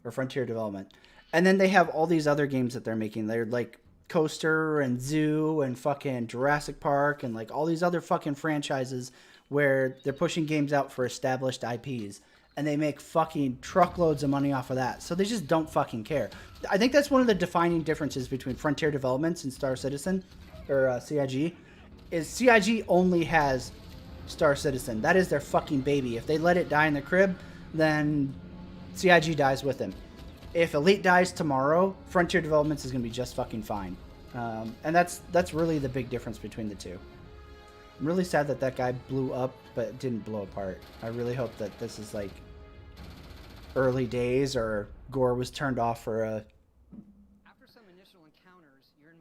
Or Frontier Development. And then they have all these other games that they're making. They're like Coaster and Zoo and fucking Jurassic Park and like all these other fucking franchises where they're pushing games out for established IPs. And they make fucking truckloads of money off of that. So they just don't fucking care. I think that's one of the defining differences between Frontier Developments and Star Citizen, or CIG, is CIG only has Star Citizen. That is their fucking baby. If they let it die in the crib, then CIG dies with him. If Elite dies tomorrow, Frontier Developments is going to be just fucking fine. And that's really the big difference between the two. I'm really sad that that guy blew up, but didn't blow apart. I really hope that this is like early days, or Gore was turned off for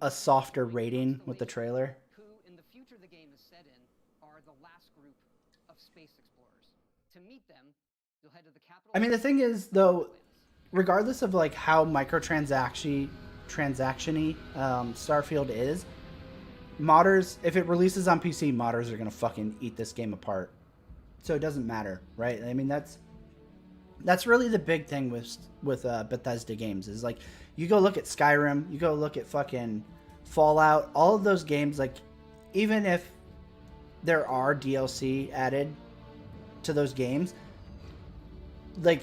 a softer rating with the trailer. Who, in the future the game is set in, are the last group of space explorers. To meet them, you'll head to the capital. I mean, the thing is, though, regardless of like how transactiony Starfield is, modders, if it releases on PC, modders are gonna fucking eat this game apart. So it doesn't matter, right? I mean, that's really the big thing with Bethesda games is like, you go look at Skyrim, you go look at fucking Fallout, all of those games, like even if there are DLC added to those games, like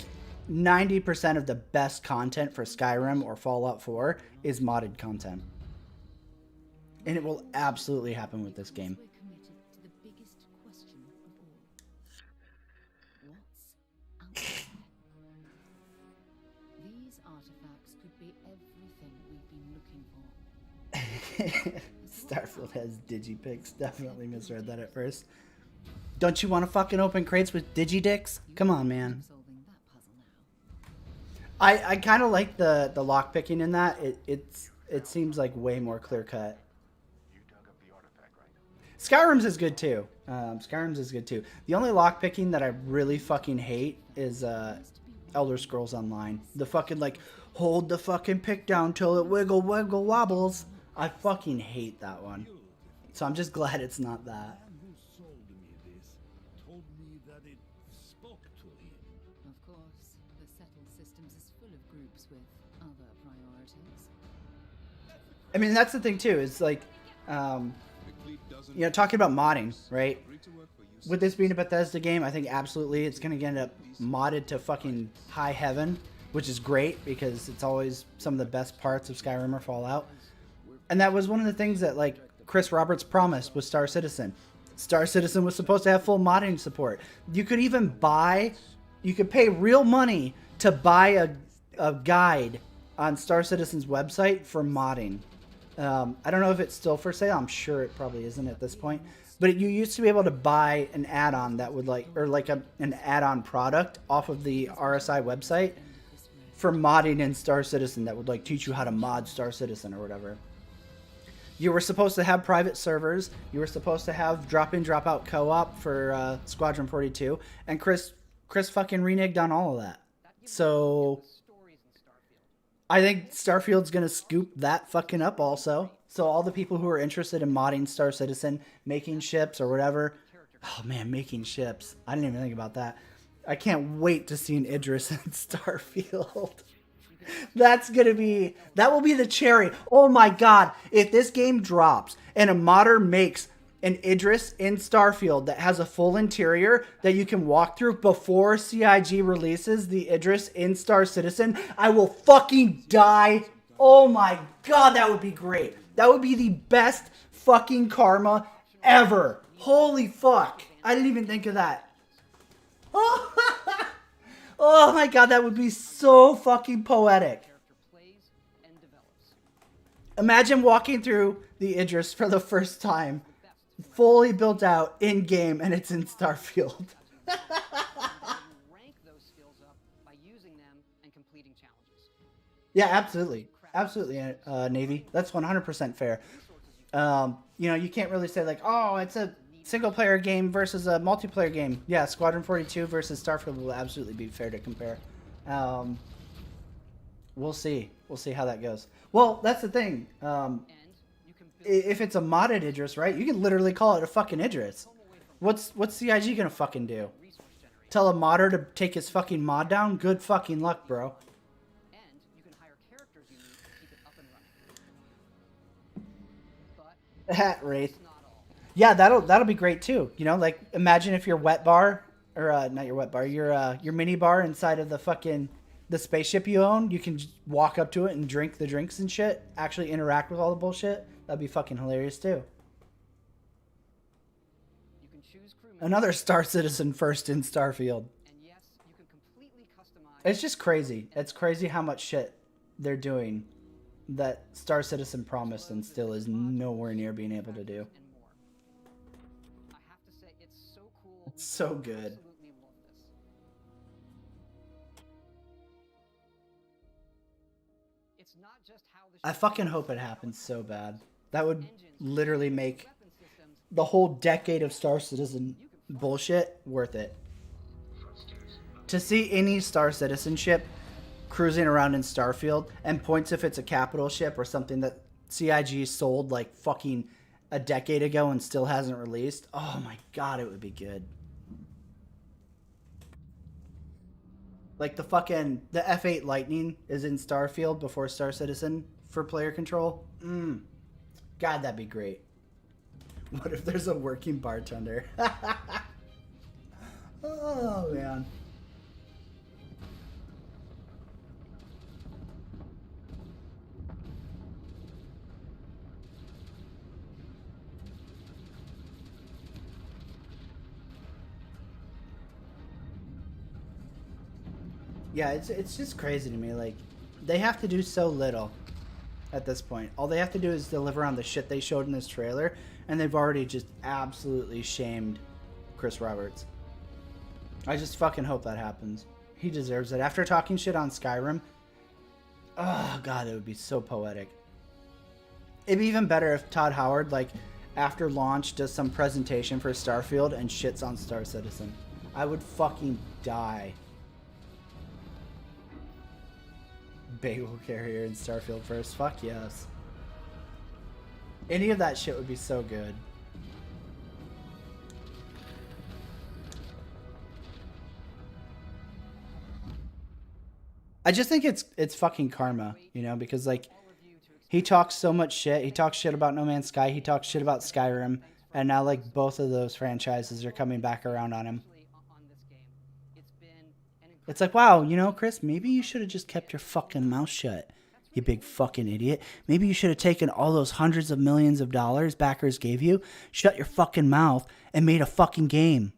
90% of the best content for Skyrim or Fallout 4 is modded content. And it will absolutely happen with this game. These artifacts could be everything we've been looking for. Starfield has Digipics. Definitely misread that at first. Don't you want to fucking open crates with digidicks? Come on, man. I kind of like the lock picking in that. It seems like way more clear cut. Skyrim's is good too. Skyrim's is good too. The only lock picking that I really fucking hate is Elder Scrolls Online. The fucking like hold the fucking pick down till it wiggle wobbles. I fucking hate that one. So I'm just glad it's not that. Of course, the settled systems is full of groups with other priorities. I mean, that's the thing too. Is like, you know, talking about modding, right? With this being a Bethesda game, I think absolutely it's going to end up modded to fucking high heaven, which is great because it's always some of the best parts of Skyrim or Fallout. And that was one of the things that like Chris Roberts promised with Star Citizen. Star Citizen was supposed to have full modding support. You could even buy, you could pay real money to buy a guide on Star Citizen's website for modding. I don't know if it's still for sale. I'm sure it probably isn't at this point. But you used to be able to buy an add-on that would like, or like an add-on product off of the RSI website for modding in Star Citizen that would like teach you how to mod Star Citizen or whatever. You were supposed to have private servers. You were supposed to have drop-in, drop-out co-op for Squadron 42. And Chris fucking reneged on all of that. So I think Starfield's going to scoop that fucking up also. So all the people who are interested in modding Star Citizen, making ships or whatever. Oh man, making ships. I didn't even think about that. I can't wait to see an Idris in Starfield. That's going to be, that will be the cherry. Oh my God. If this game drops and a modder makes an Idris in Starfield that has a full interior that you can walk through before CIG releases the Idris in Star Citizen, I will fucking die. Oh my God, that would be great. That would be the best fucking karma ever. Holy fuck. I didn't even think of that. Oh my God, that would be so fucking poetic. Imagine walking through the Idris for the first time, fully built out in game, and it's in Starfield. Yeah, absolutely. Absolutely, Navy. That's 100% fair. You know, you can't really say like, oh, it's a single-player game versus a multiplayer game. Yeah, Squadron 42 versus Starfield will absolutely be fair to compare. We'll see. We'll see how that goes. Well, that's the thing. If it's a modded Idris, right, you can literally call it a fucking Idris. What's CIG gonna fucking do? Tell a modder to take his fucking mod down? Good fucking luck, bro. Hat Wraith. Yeah, that'll be great too. You know, like imagine if your wet bar or not your wet bar, your mini bar inside of the spaceship you own, you can just walk up to it and drink the drinks and shit. Actually interact with all the bullshit. That'd be fucking hilarious too. Another Star Citizen first in Starfield. It's just crazy. It's crazy how much shit they're doing that Star Citizen promised and still is nowhere near being able to do. It's so good. I fucking hope it happens so bad. That would literally make the whole decade of Star Citizen bullshit worth it. To see any Star Citizen ship cruising around in Starfield and points if it's a capital ship or something that CIG sold like fucking a decade ago and still hasn't released. Oh my God, it would be good. Like the F8 Lightning is in Starfield before Star Citizen for player control. God, that'd be great. What if there's a working bartender? Oh man. Yeah, it's just crazy to me. Like, they have to do so little at this point. All they have to do is deliver on the shit they showed in this trailer, and they've already just absolutely shamed Chris Roberts. I just fucking hope that happens. He deserves it. After talking shit on Skyrim, oh god, it would be so poetic. It'd be even better if Todd Howard, like, after launch, does some presentation for Starfield and shits on Star Citizen. I would fucking die. Bagel carrier in Starfield first. Fuck yes. Any of that shit would be so good. I just think it's fucking karma, you know, because like he talks so much shit. He talks shit about No Man's Sky. He talks shit about Skyrim, and now like both of those franchises are coming back around on him. It's like, wow, you know, Chris, maybe you should have just kept your fucking mouth shut, you big fucking idiot. Maybe you should have taken all those hundreds of millions of dollars backers gave you, shut your fucking mouth, and made a fucking game.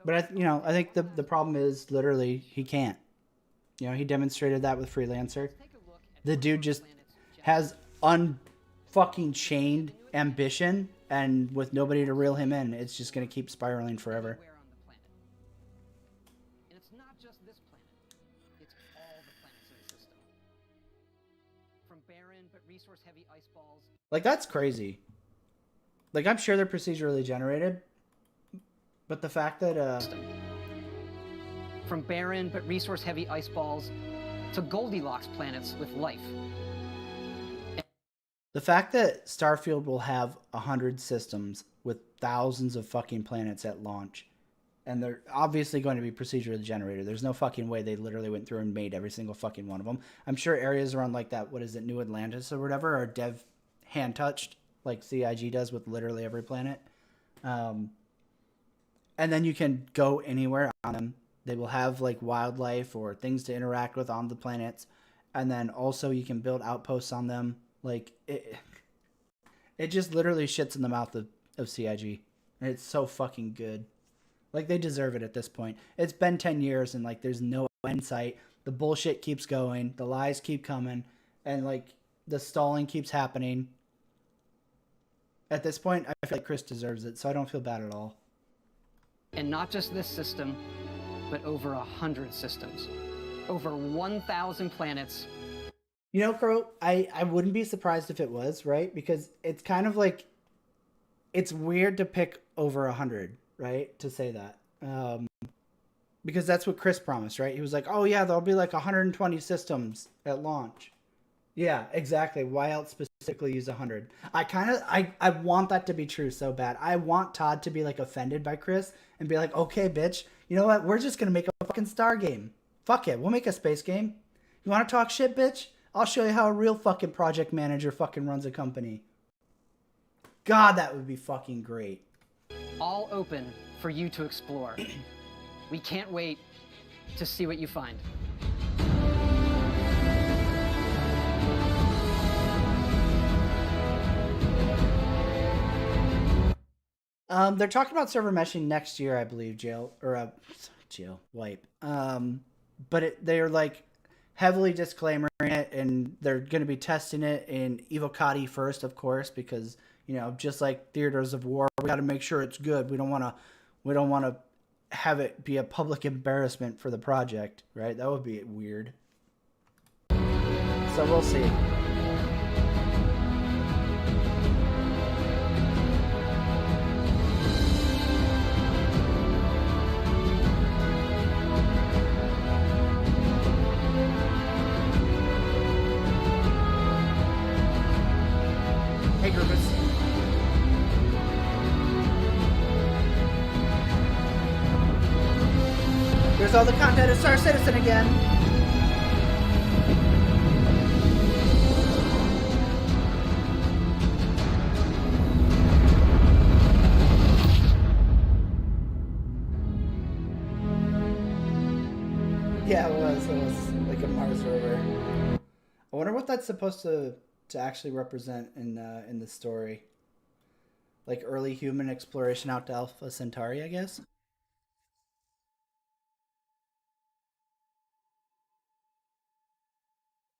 But, I think the problem is literally he can't. You know, he demonstrated that with Freelancer. The dude just has unfucking chained ambition, and with nobody to reel him in, it's just going to keep spiraling forever. And it's not just this planet. It's all the planets in the system. From barren but resource-heavy ice balls. Like, that's crazy. Like, I'm sure they're procedurally generated. But the fact that, From barren but resource-heavy ice balls to Goldilocks planets with life. The fact that Starfield will have 100 systems with thousands of fucking planets at launch, and they're obviously going to be procedurally generated. There's no fucking way they literally went through and made every single fucking one of them. I'm sure areas around like that, what is it, New Atlantis or whatever, are dev hand-touched, like CIG does with literally every planet. And then you can go anywhere on them. They will have like wildlife or things to interact with on the planets. And then also you can build outposts on them. Like it just literally shits in the mouth of CIG. And it's so fucking good. Like they deserve it at this point. It's been 10 years and like there's no end sight. The bullshit keeps going. The lies keep coming. And like the stalling keeps happening. At this point, I feel like Chris deserves it. So I don't feel bad at all. And not just this system, but over 100 systems. Over 1,000 planets. You know, Crow, I wouldn't be surprised if it was, right? Because it's kind of like, it's weird to pick over 100, right? To say that. Because that's what Chris promised, right? He was like, oh yeah, there'll be like 120 systems at launch. Yeah, exactly. Why else specifically use 100? I want that to be true so bad. I want Todd to be like offended by Chris and be like, okay, bitch, you know what? We're just going to make a fucking star game. Fuck it. We'll make a space game. You want to talk shit, bitch? I'll show you how a real fucking project manager fucking runs a company. God, that would be fucking great. All open for you to explore. We can't wait to see what you find. They're talking about server meshing next year, I believe, wipe. But they're like heavily disclaimering it, and they're going to be testing it in Evocati first, of course, because, you know, just like Theaters of War, we got to make sure it's good. We don't want to have it be a public embarrassment for the project, right? That would be weird. So we'll see. Hey, Griffiths. There's all the content of Star Citizen again. Yeah, it was like a Mars rover. I wonder what that's supposed to actually represent in the story. Like early human exploration out to Alpha Centauri, I guess.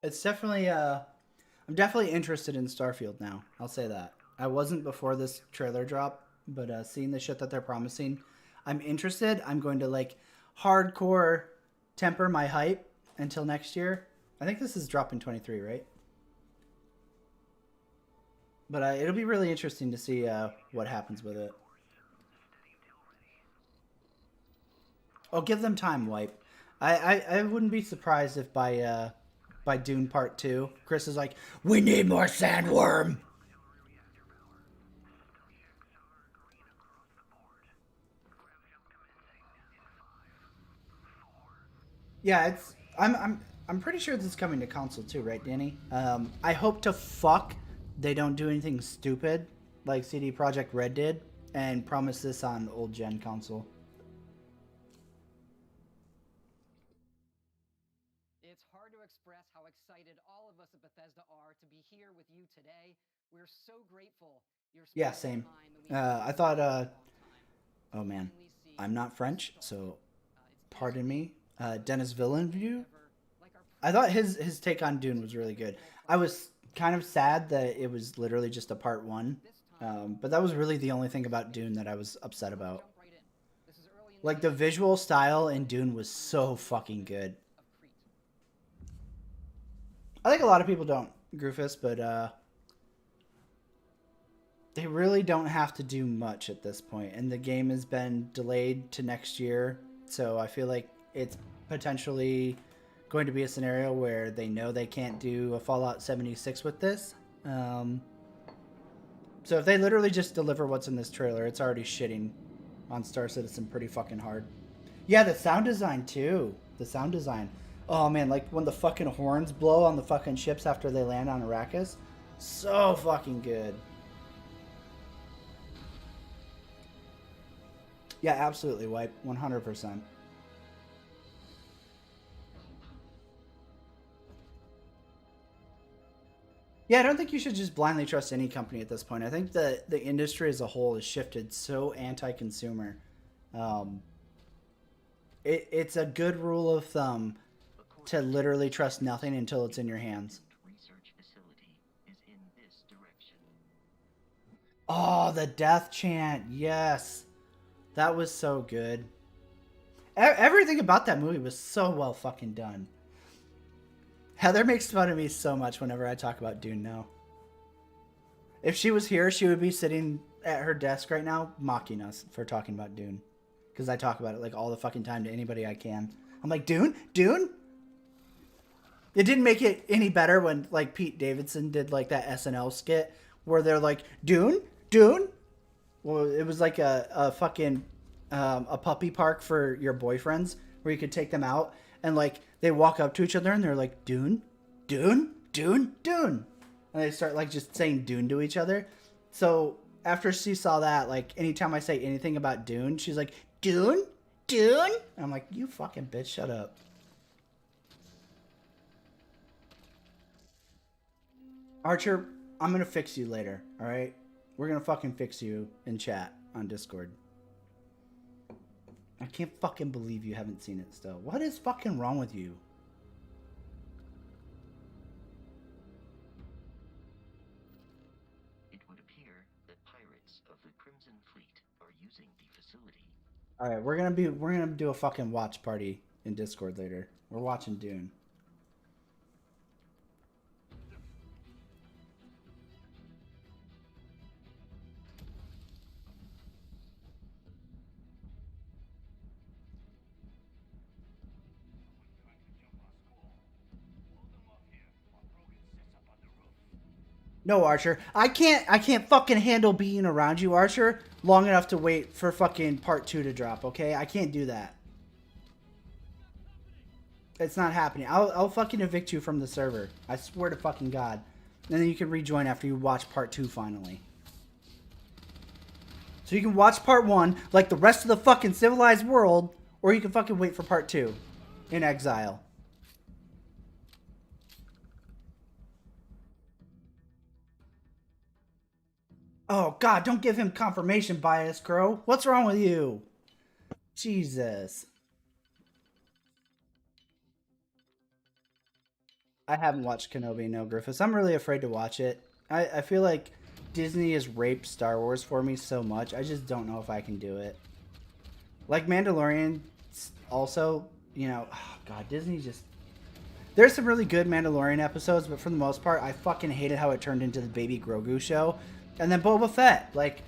It's definitely I'm definitely interested in Starfield now. I'll say that. I wasn't before this trailer drop, but seeing the shit that they're promising, I'm interested. I'm going to like hardcore temper my hype until next year. I think this is dropping 23, right? But it'll be really interesting to see what happens with it. Oh, give them time, Wipe. I wouldn't be surprised if by Dune Part 2, Chris is like, we need more sandworm. Yeah, it's I'm pretty sure this is coming to console too, right, Danny? I hope to fuck they don't do anything stupid like CD Projekt Red did and promise this on old gen console. It's hard to express how excited all of us at Bethesda are to be here with you today. We're so grateful you're Yeah, same. I thought oh man, I'm not French, so pardon me. Dennis Villeneuve. I thought his take on Dune was really good. I was kind of sad that it was literally just a part 1, but that was really the only thing about Dune that I was upset about. Like the visual style in Dune was so fucking good. I think a lot of people don't, Groofus, but they really don't have to do much at this point, and the game has been delayed to next year, so I feel like it's potentially going to be a scenario where they know they can't do a Fallout 76 with this. So if they literally just deliver what's in this trailer, it's already shitting on Star Citizen pretty fucking hard. Yeah, the sound design too. The sound design. Oh man, like when the fucking horns blow on the fucking ships after they land on Arrakis. So fucking good. Yeah, absolutely, Wipe. 100%. Yeah, I don't think you should just blindly trust any company at this point. I think the industry as a whole has shifted so anti-consumer. It's a good rule of thumb to literally trust nothing until it's in your hands. Oh, the death chant. Yes. That was so good. Everything about that movie was so well fucking done. Heather makes fun of me so much whenever I talk about Dune now. If she was here, she would be sitting at her desk right now mocking us for talking about Dune. Because I talk about it like all the fucking time to anybody I can. I'm like, Dune? Dune? It didn't make it any better when like Pete Davidson did like that SNL skit where they're like, Dune? Dune? Well, it was like a fucking a puppy park for your boyfriends where you could take them out and like they walk up to each other and they're like, Dune? Dune? Dune? Dune? And they start like just saying Dune to each other. So after she saw that, like anytime I say anything about Dune, she's like, Dune? Dune? And I'm like, you fucking bitch, shut up. Archer, I'm gonna fix you later, alright? We're gonna fucking fix you in chat on Discord. I can't fucking believe you haven't seen it still. What is fucking wrong with you? It would appear that pirates of the Crimson Fleet are using the facility. Alright, we're gonna do a fucking watch party in Discord later. We're watching Dune. No, Archer. I can't fucking handle being around you, Archer, long enough to wait for fucking part 2 to drop, okay? I can't do that. It's not happening. I'll fucking evict you from the server. I swear to fucking God. And then you can rejoin after you watch part 2 finally. So you can watch part 1 like the rest of the fucking civilized world, or you can fucking wait for part 2 in exile. Oh, God, don't give him confirmation bias, Crow. What's wrong with you? Jesus. I haven't watched Kenobi, no, Griffiths. I'm really afraid to watch it. I feel like Disney has raped Star Wars for me so much. I just don't know if I can do it. Like Mandalorian, also, you know, oh God, Disney just. There's some really good Mandalorian episodes, but for the most part, I fucking hated how it turned into the Baby Grogu show. And then Boba Fett, like,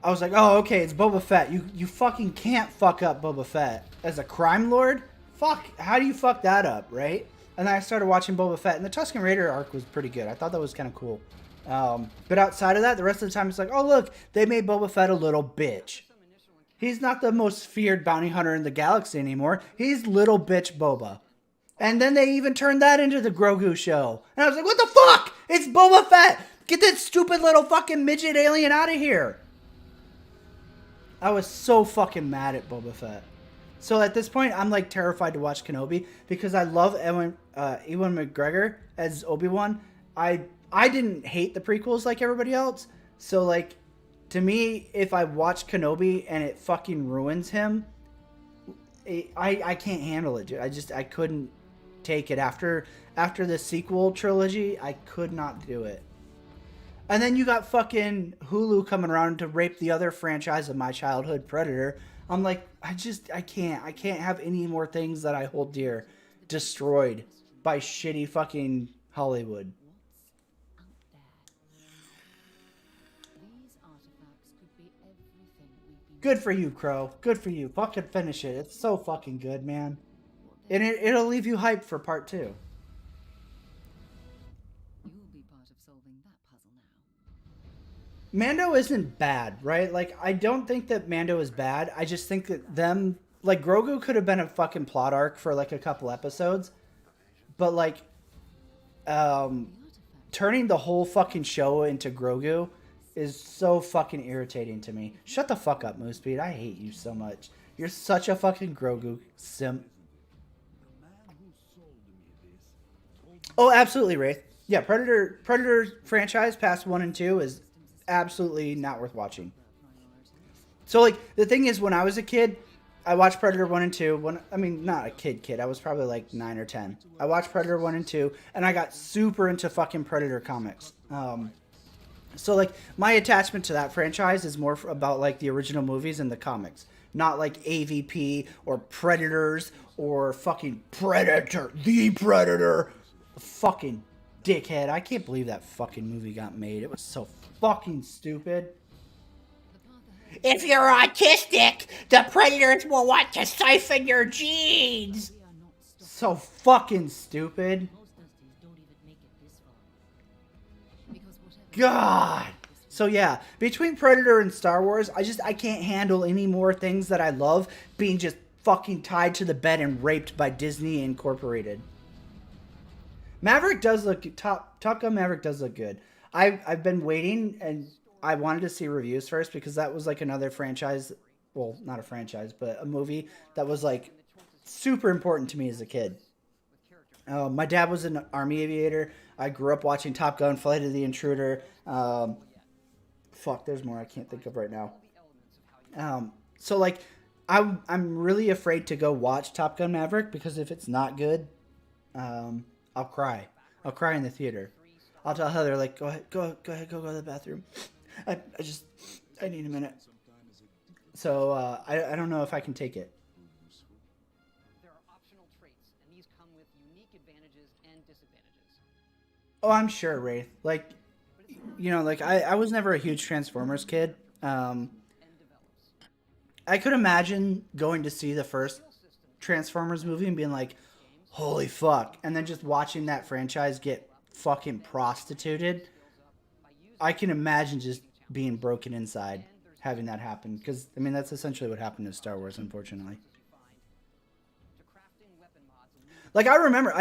I was like, oh, okay, it's Boba Fett. You fucking can't fuck up Boba Fett as a crime lord. Fuck, how do you fuck that up, right? And then I started watching Boba Fett, and the Tusken Raider arc was pretty good. I thought that was kind of cool. But outside of that, the rest of the time, it's like, oh, look, they made Boba Fett a little bitch. He's not the most feared bounty hunter in the galaxy anymore. He's little bitch Boba. And then they even turned that into the Grogu show. And I was like, what the fuck? It's Boba Fett. Get that stupid little fucking midget alien out of here. I was so fucking mad at Boba Fett. So at this point, I'm like terrified to watch Kenobi because I love Ewan McGregor as Obi-Wan. I didn't hate the prequels like everybody else. So like, to me, if I watch Kenobi and it fucking ruins him, I can't handle it, dude. I couldn't take it after the sequel trilogy. I could not do it. And then you got fucking Hulu coming around to rape the other franchise of my childhood, Predator. I'm like, I can't have any more things that I hold dear destroyed by shitty fucking Hollywood. Good for you, Crow. Good for you. Fucking finish it. It's so fucking good, man. And it'll leave you hyped for part 2. Mando isn't bad, right? Like, I don't think that Mando is bad. I just think that them... Like, Grogu could have been a fucking plot arc for, like, a couple episodes. But, like, turning the whole fucking show into Grogu is so fucking irritating to me. Shut the fuck up, Moospeed. I hate you so much. You're such a fucking Grogu simp. Oh, absolutely, Wraith. Yeah, Predator franchise past 1 and 2 is absolutely not worth watching. So, like, the thing is, when I was a kid, I watched Predator 1 and 2. I mean, not a kid. I was probably like 9 or 10. I watched Predator 1 and 2, and I got super into fucking Predator comics. So, like, my attachment to that franchise is more about, like, the original movies and the comics. Not, like, AVP or Predators or fucking Predator. The Predator. Fucking dickhead. I can't believe that fucking movie got made. It was so fucking stupid. If you're autistic, the predators will want to siphon your genes. So fucking stupid. God. So yeah, between Predator and Star Wars, I can't handle any more things that I love being just fucking tied to the bed and raped by Disney Incorporated. Maverick does look... Top Gun Maverick does look good. I've been waiting, and I wanted to see reviews first because that was like another franchise... Well, not a franchise, but a movie that was like super important to me as a kid. My dad was an Army aviator. I grew up watching Top Gun, Flight of the Intruder. Fuck, there's more I can't think of right now. So like, I'm really afraid to go watch Top Gun Maverick because if it's not good, I'll cry. I'll cry in the theater. I'll tell Heather, like, go to the bathroom. I need a minute. So I don't know if I can take it. There are optional traits, and these come with unique advantages and disadvantages. Oh, I'm sure, Wraith. Like, you know, like I was never a huge Transformers kid. I could imagine going to see the first Transformers movie and being like, holy fuck, and then just watching that franchise get fucking prostituted. I can imagine just being broken inside having that happen, because I mean that's essentially what happened to Star Wars, unfortunately. Like, I remember,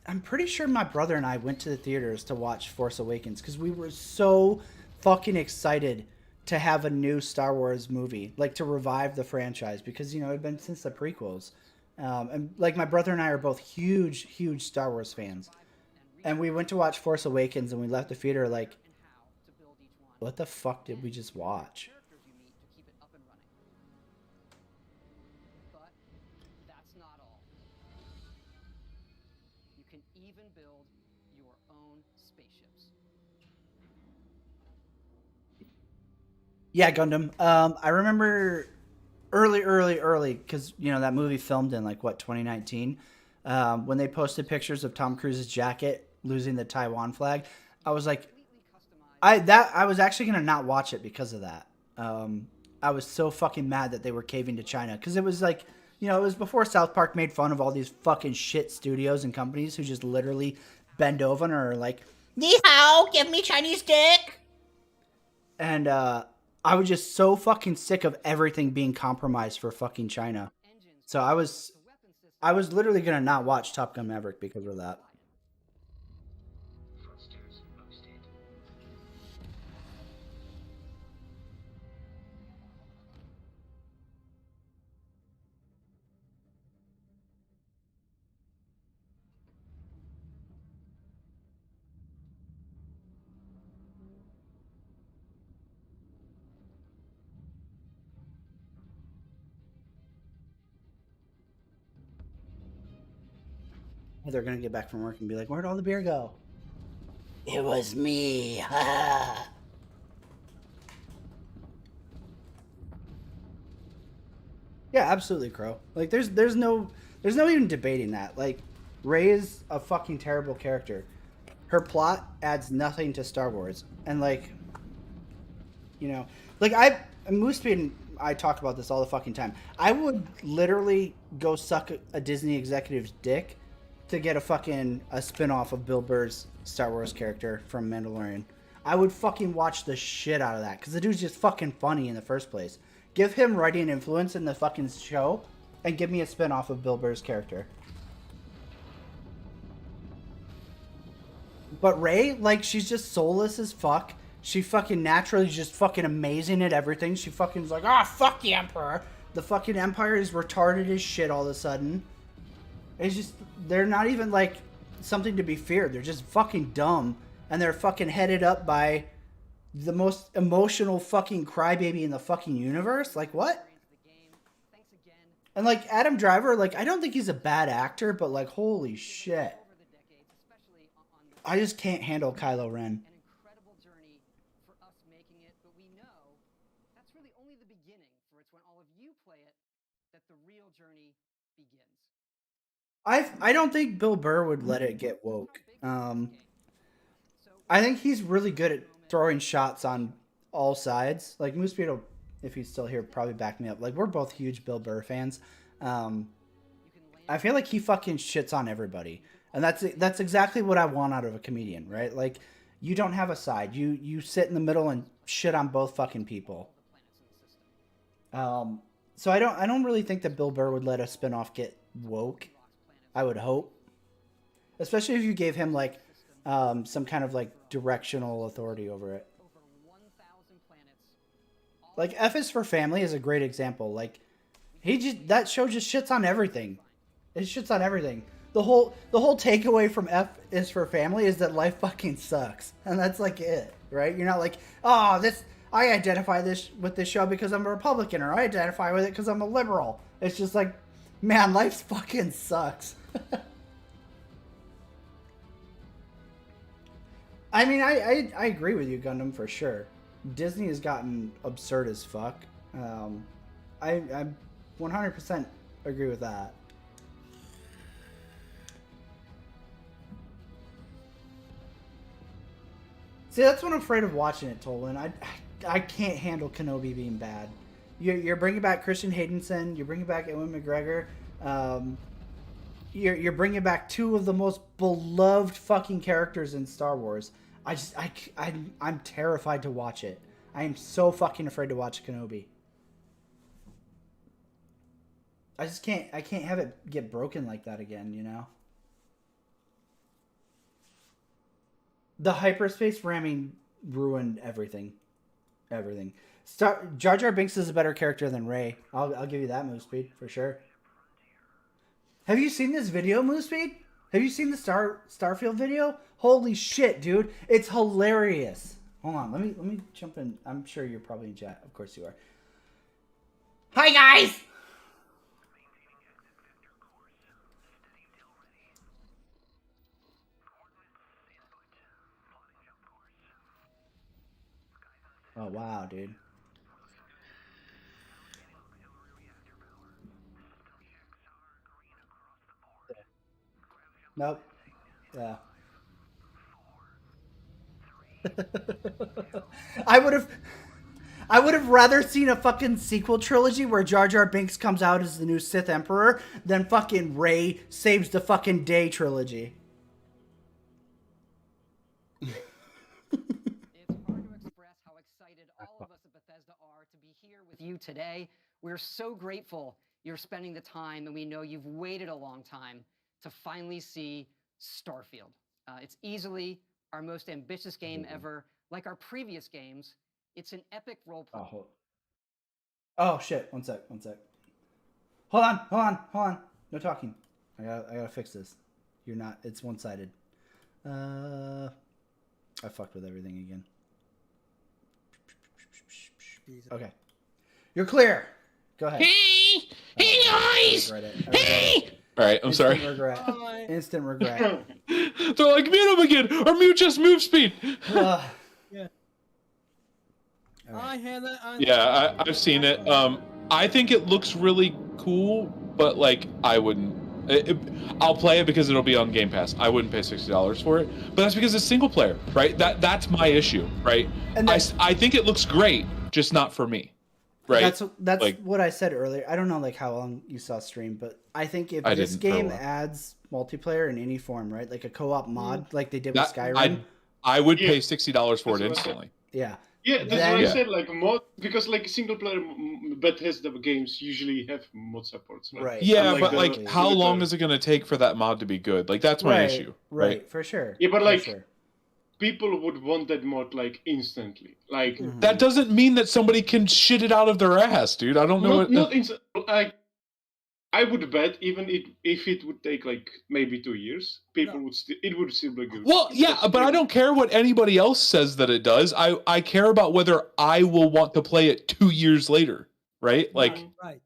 I'm pretty sure my brother and I went to the theaters to watch Force Awakens because we were so fucking excited to have a new Star Wars movie, like to revive the franchise, because, you know, it had been since the prequels. And like, my brother and I are both huge Star Wars fans. And we went to watch Force Awakens and we left the theater like, what the fuck did we just watch? Yeah, Gundam. I remember early, because you know that movie filmed in like what 2019, when they posted pictures of Tom Cruise's jacket losing the Taiwan flag. I was like, I was actually gonna not watch it because of that. I was so fucking mad that they were caving to China because it was like, you know, it was before South Park made fun of all these fucking shit studios and companies who just literally bend over and are like, Ni hao, give me Chinese dick. and I was just so fucking sick of everything being compromised for fucking China. So I was literally gonna not watch Top Gun Maverick because of that. They're gonna get back from work and be like, "Where'd all the beer go?" It was me. Yeah, absolutely, Crow. Like, there's no even debating that. Like, Rey is a fucking terrible character. Her plot adds nothing to Star Wars, and like, you know, like Moospeed and I talk about this all the fucking time. I would literally go suck a Disney executive's dick to get a spin-off of Bill Burr's Star Wars character from Mandalorian. I would fucking watch the shit out of that because the dude's just fucking funny in the first place. Give him writing influence in the fucking show and give me a spin-off of Bill Burr's character. But Rey, like, she's just soulless as fuck. She fucking naturally just fucking amazing at everything. She fucking's like, ah, fuck the Emperor. The fucking Empire is retarded as shit all of a sudden. It's just, they're not even like something to be feared. They're just fucking dumb. And they're fucking headed up by the most emotional fucking crybaby in the fucking universe. Like, what? And like, Adam Driver, like, I don't think he's a bad actor, but like, holy shit. I just can't handle Kylo Ren. I don't think Bill Burr would let it get woke. I think he's really good at throwing shots on all sides. Like Moose Beetle, if he's still here, probably back me up. Like we're both huge Bill Burr fans. I feel like he fucking shits on everybody, and that's exactly what I want out of a comedian, right? Like you don't have a side. You sit in the middle and shit on both fucking people. So I don't really think that Bill Burr would let a spinoff get woke. I would hope, especially if you gave him like some kind of like directional authority over it. Like F is for Family is a great example. Like that show just shits on everything. It shits on everything. The whole takeaway from F is for Family is that life fucking sucks, and that's like it, right? You're not like, oh, I identify with this show because I'm a Republican, or I identify with it because I'm a liberal. It's just like, man, life fucking sucks. I mean, I agree with you, Gundam, for sure. Disney has gotten absurd as fuck. I 100% agree with that. See, that's what I'm afraid of watching it, Tolan. I can't handle Kenobi being bad. You're bringing back Christian Haydenson. You're bringing back Ewan McGregor. You're bringing back two of the most beloved fucking characters in Star Wars. I'm terrified to watch it. I am so fucking afraid to watch Kenobi. I can't have it get broken like that again, you know? The hyperspace ramming ruined everything. Everything. Jar Jar Binks is a better character than Rey. I'll give you that, Moospeed, for sure. Have you seen this video, Moospeed? Have you seen the Starfield video? Holy shit, dude. It's hilarious. Hold on, let me jump in. I'm sure you're probably in chat. Of course you are. Hi, guys! Oh, wow, dude. Nope. Yeah. I would have rather seen a fucking sequel trilogy where Jar Jar Binks comes out as the new Sith Emperor than fucking Rey saves the fucking day trilogy. It's hard to express how excited all of us at Bethesda are to be here with you today. We're so grateful you're spending the time, and we know you've waited a long time to finally see Starfield. It's easily our most ambitious game ever. Like our previous games, it's an epic roleplay. Oh shit! One sec. Hold on. No talking. I gotta fix this. You're not. It's one-sided. I fucked with everything again. Okay. You're clear. Go ahead. Hey guys! Hey! All right, I'm sorry. Instant regret. They're like, mute him again, or mute just move speed. Yeah. Right. Yeah, I've seen it. I think it looks really cool, but like I wouldn't. I'll play it because it'll be on Game Pass. I wouldn't pay $60 for it, but that's because it's single player, right? That's my issue, right? And I think it looks great, just not for me, right? That's like, what I said earlier. I don't know like how long you saw stream, but I think if this game adds multiplayer in any form, right, like a co-op mod, like they did with Skyrim, I would pay $60 for it instantly. Yeah. Yeah, that's what I said. Like mod, because like single player Bethesda games usually have mod supports. Right. Yeah, but like, how long is it going to take for that mod to be good? Like, that's my issue. Right. For sure. Yeah, but like, people would want that mod like instantly. Like that doesn't mean that somebody can shit it out of their ass, dude. I don't know. Not instant. I would bet even if it would take like maybe 2 years, people would still be good. Well, yeah, but I don't care what anybody else says that it does. I care about whether I will want to play it 2 years later, right? Like, right.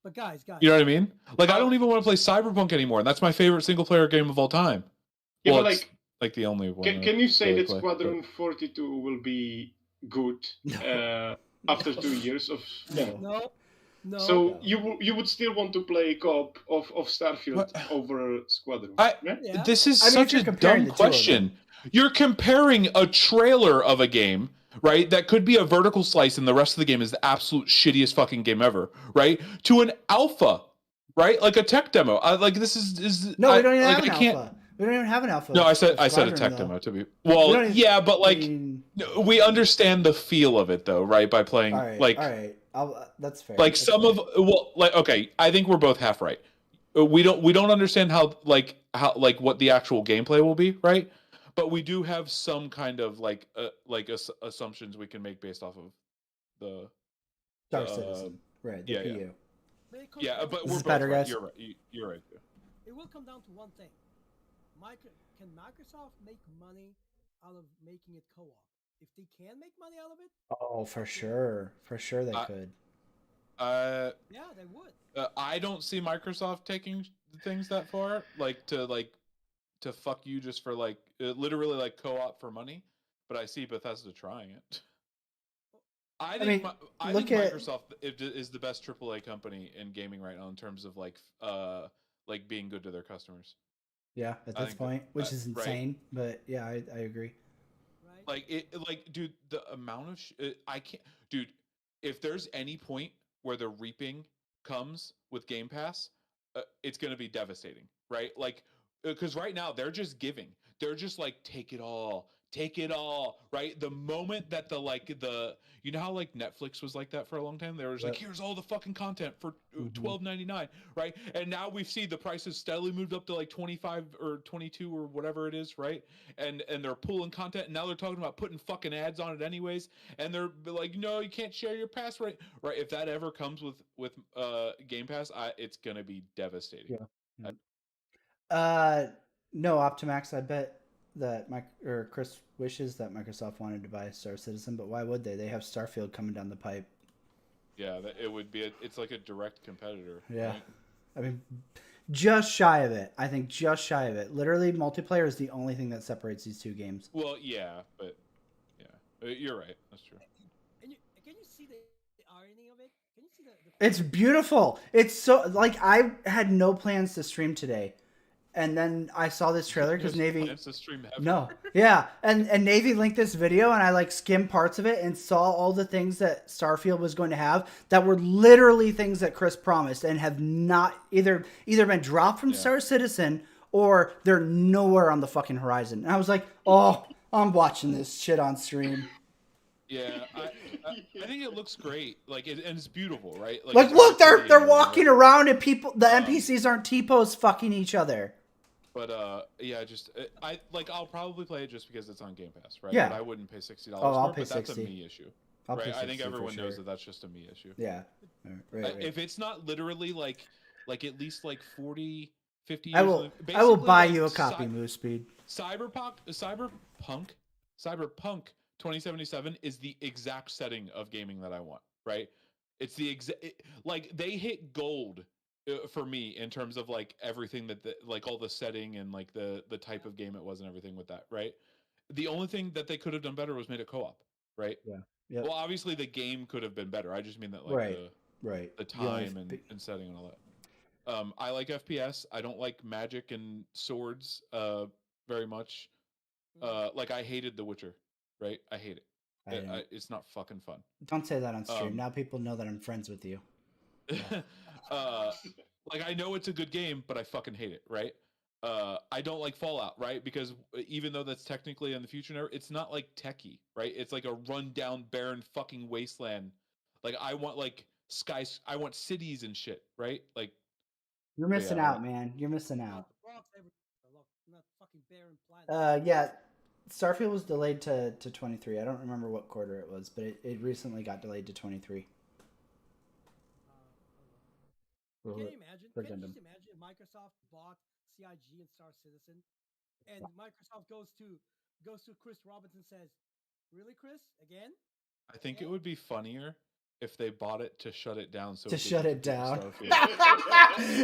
But guys, you know what I mean? Like, I don't even want to play Cyberpunk anymore, and that's my favorite single player game of all time. Yeah, well, but it's like the only one. Can you say that Squadron 42 will be good after 2 years of? No. No, so you would still want to play co-op of Starfield over Squadron? This is such a dumb question. You're comparing a trailer of a game, right, that could be a vertical slice and the rest of the game is the absolute shittiest fucking game ever, right, to an alpha, right, like a tech demo. Like this is no, we don't even have an alpha. We don't even have an alpha. No, I said a tech demo to be. Well, yeah, but like we understand the feel of it though, right, by playing all right. That's fair. Like okay, I think we're both half right. We don't understand how what the actual gameplay will be, right? But we do have some kind of assumptions we can make based off of the Star Citizen, right? The PU. Yeah, but we're better, guys. You're right. You're right. It will come down to one thing: can Microsoft make money out of making it co-op? If they can make money out of it, oh, for sure they could. Yeah, they would. I don't see Microsoft taking things that far, to fuck you just for literally like co-op for money. But I see Bethesda trying it. I think Microsoft is the best AAA company in gaming right now in terms of being good to their customers. Yeah, at this point, which is insane, but yeah, I agree. Dude, the amount of I can't, dude. If there's any point where the reaping comes with Game Pass, it's gonna be devastating, right? Like, because right now they're just giving. They're just like take it all, right? The moment that you know how like Netflix was like that for a long time. They were just like, here's all the fucking content for $12.99, right? And now we've seen the prices steadily moved up to like 25 or 22 or whatever it is, right? And they're pulling content, and now they're talking about putting fucking ads on it anyways. And they're like, no, you can't share your password, right? If that ever comes with Game Pass, it's gonna be devastating. Yeah. No, Optimax. I bet that Chris wishes that Microsoft wanted to buy Star Citizen, but why would they? They have Starfield coming down the pipe. Yeah, it would be. It's like a direct competitor. Yeah, right? I mean, just shy of it. I think just shy of it. Literally, multiplayer is the only thing that separates these two games. Well, yeah, but yeah, you're right. That's true. Can you see the irony of it? Can you see the... It's beautiful. It's so I had no plans to stream today. and then I saw this trailer because Navy. Plans to stream ever. No, yeah, and Navy linked this video, and I like skimmed parts of it and saw all the things that Starfield was going to have that were literally things that Chris promised and have not either been dropped from Star Citizen or they're nowhere on the fucking horizon. And I was like, oh, I'm watching this shit on stream. Yeah, I think it looks great. Like, and it's beautiful, right? Like look, they're walking around and the NPCs aren't T-pose fucking each other. But yeah, just I'll probably play it just because it's on Game Pass, right? Yeah. But I wouldn't pay $60 Oh, for I'll it. pay But that's $60. a me issue, I'll pay right? I think $60 everyone for knows sure. that that's just a me issue. Yeah. Right. If it's not literally like at least like 40, 50 years. I will buy you a copy, Moose Speed. Cyberpunk 2077 is the exact setting of gaming that I want, right? It's the like they hit gold for me in terms of like everything like all the setting and like the type of game it was and everything with that, right? The only thing that they could have done better was made a co-op, right? Yeah. Yep. Well, obviously the game could have been better. I just mean that like the time and setting and all that. I like FPS. I don't like magic and swords very much. Like I hated The Witcher, right? I hate it. It's not fucking fun. Don't say that on stream. Now people know that I'm friends with you. Like I know it's a good game, but I fucking hate it, right? I don't like Fallout, right? Because even though that's technically in the future, it's not like techie, right? It's like a rundown, barren fucking wasteland. Like I want like I want cities and shit, right? Like you're missing out, man. You're missing out. Yeah. Starfield was delayed to 23. I don't remember what quarter it was, but it recently got delayed to 23. Can you imagine? Can you just imagine if Microsoft bought CIG and Star Citizen, and Microsoft goes to Chris Robinson and says, "Really, Chris? Again?" I think it would be funnier if they bought it to shut it down. So to shut it down.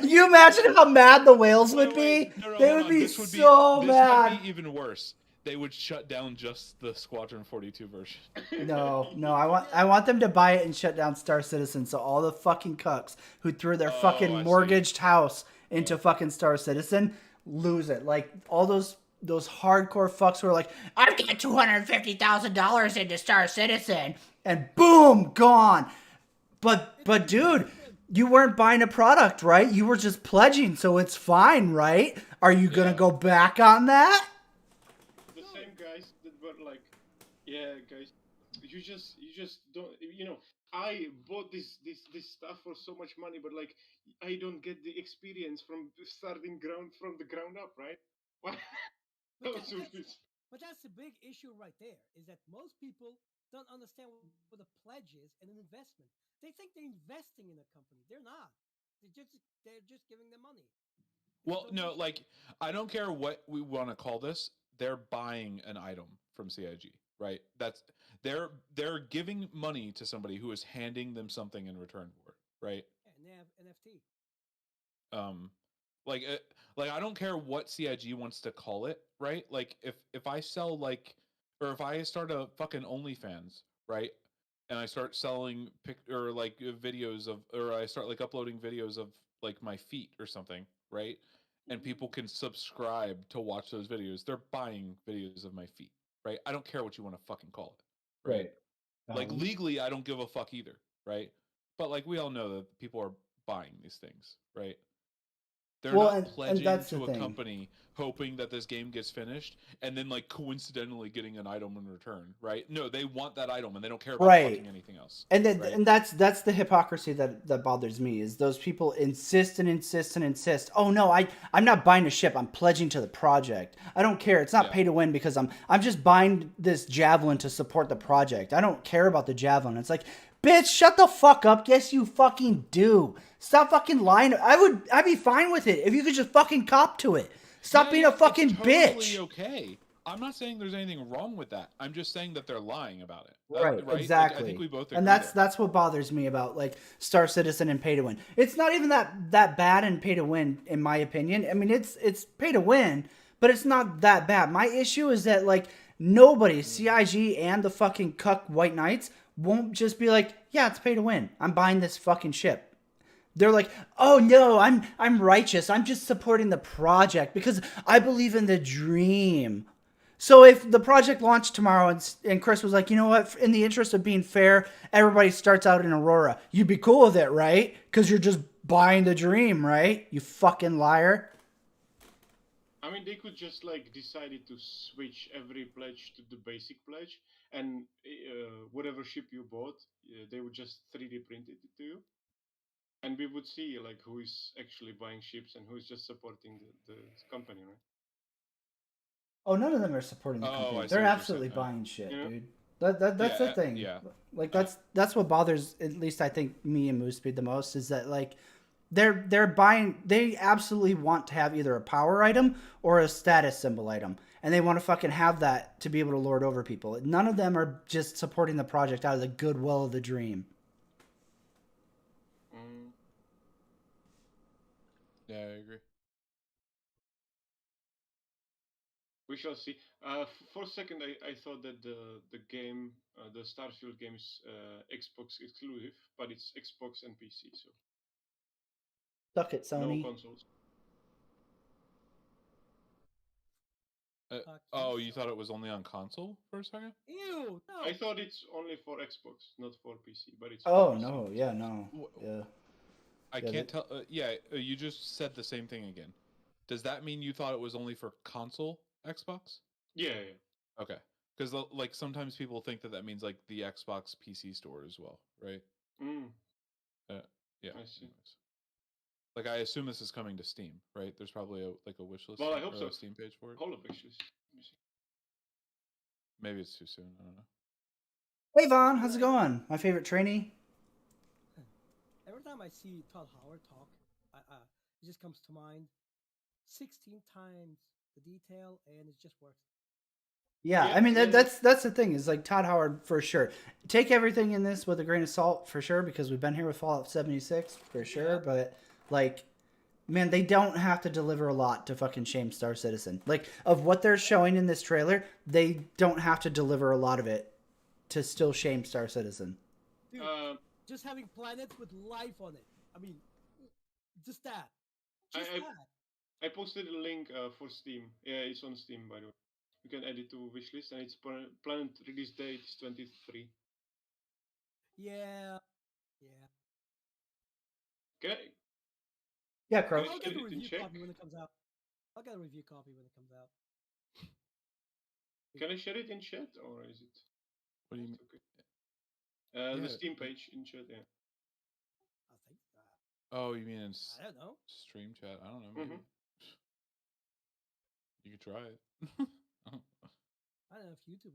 You imagine how mad the whales would be? They would be so mad. This might be even worse. They would shut down just the Squadron 42 version. No, I want them to buy it and shut down Star Citizen, so all the fucking cucks who threw their fucking mortgaged house into fucking Star Citizen lose it. Like all those hardcore fucks who are like, I've got $250,000 into Star Citizen, and boom, gone. But dude, you weren't buying a product, right? You were just pledging, so it's fine, right? Are you gonna go back on that? Yeah, guys, you just don't. I bought this stuff for so much money, but like, I don't get the experience from starting from the ground up, right? But that's the big issue right there. Is that most people don't understand what a pledge is and an investment. They think they're investing in a company. They're not. They're just giving them money. Well, no, like I don't care what we want to call this. They're buying an item from CIG. Right, that's they're giving money to somebody who is handing them something in return for it, right? Yeah, and they have NFT. Like I don't care what CIG wants to call it, right? Like if I sell like, or if I start a fucking OnlyFans, right, and I start selling videos of, or I start like uploading videos of like my feet or something, right? And people can subscribe to watch those videos. They're buying videos of my feet. Right, I don't care what you want to fucking call it. Right, like legally, I don't give a fuck either. Right, but like we all know that people are buying these things. Right, they're not pledging to a company hoping that this game gets finished and then like coincidentally getting an item in return. Right, no, they want that item and they don't care about fucking anything else. And then, and that's the hypocrisy that bothers me is those people insist. Oh no, I'm not buying a ship. I'm pledging to the project. I don't care. It's not pay to win because I'm just buying this javelin to support the project. I don't care about the javelin. It's like, bitch, shut the fuck up. Yes, you fucking do. Stop fucking lying. I'd be fine with it if you could just fucking cop to it. Stop being a fucking bitch. Okay. I'm not saying there's anything wrong with that. I'm just saying that they're lying about it. Right, exactly. Like, I think we both agree and that's what bothers me about like Star Citizen and pay to win. It's not even that bad in pay to win, in my opinion. I mean, it's pay to win, but it's not that bad. My issue is that like nobody, CIG and the fucking cuck White Knights, won't just be like, yeah, it's pay to win. I'm buying this fucking ship. They're like, oh no, I'm righteous. I'm just supporting the project because I believe in the dream. So if the project launched tomorrow and Chris was like, you know what, in the interest of being fair, everybody starts out in Aurora, you'd be cool with it, right? Because you're just buying the dream, right? You fucking liar. I mean, they could just like decided to switch every pledge to the basic pledge, and whatever ship you bought, they would just 3D print it to you, and we would see like who is actually buying ships and who is just supporting the company, right? Oh, none of them are supporting the company. They're absolutely buying shit, dude. That's the thing. Yeah. Like that's what bothers, at least I think, me and Moospeed the most, is that like they're buying. They absolutely want to have either a power item or a status symbol item, and they want to fucking have that to be able to lord over people. None of them are just supporting the project out of the goodwill of the dream. Yeah, I agree. We shall see. For a second, I thought that the game, the Starfield game is Xbox exclusive, but it's Xbox and PC, so Suck it, Sony. no consoles. Oh, you thought it was only on console for a second? Ew, no. I thought it's only for Xbox, not for PC, but it's. Oh for PC. no, yeah, no, yeah. I can't tell. You just said the same thing again. Does that mean you thought it was only for console Xbox? Yeah. Okay, because like sometimes people think that means like the Xbox PC store as well, right? Yeah. I see. Anyways. Like I assume this is coming to Steam, right? There's probably a wish list. Well, I hope so. A Steam page for it. Hold up, wish list. Maybe it's too soon. I don't know. Hey Vaughn, how's it going? My favorite trainee. Every time I see Todd Howard talk, it just comes to mind 16 times the detail, and it just works. Yeah, I mean that's the thing, is like Todd Howard for sure. Take everything in this with a grain of salt for sure, because we've been here with Fallout 76 for sure, but like, man, they don't have to deliver a lot to fucking shame Star Citizen. Like, of what they're showing in this trailer, they don't have to deliver a lot of it to still shame Star Citizen. Dude, just having planets with life on it. I mean, just that. I posted a link for Steam. Yeah, it's on Steam, by the way. You can add it to wishlist, and it's planned release date is 23. Yeah. Okay. Yeah, Crow. I'll get a review copy when it comes out. Can I share it in chat, or is it? What do you mean? Okay. The Steam page in chat, yeah. I think that. Oh, you mean in I don't know. Stream chat? I don't know. Maybe. You could try it. I don't know if YouTube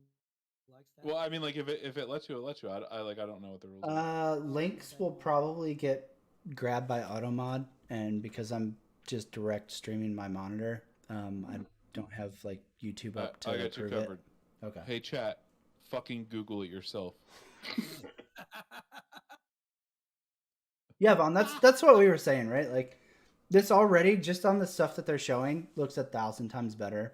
likes that. Well, I mean, like if it lets you, it lets you. I don't know what the rules are. Links will probably get grabbed by Automod, and because I'm just direct streaming my monitor, I don't have like YouTube up to I got you covered. It. Okay. Hey chat, fucking Google it yourself. Yeah, Vaughn, that's what we were saying, right? Like, this already, just on the stuff that they're showing, looks 1,000 times better.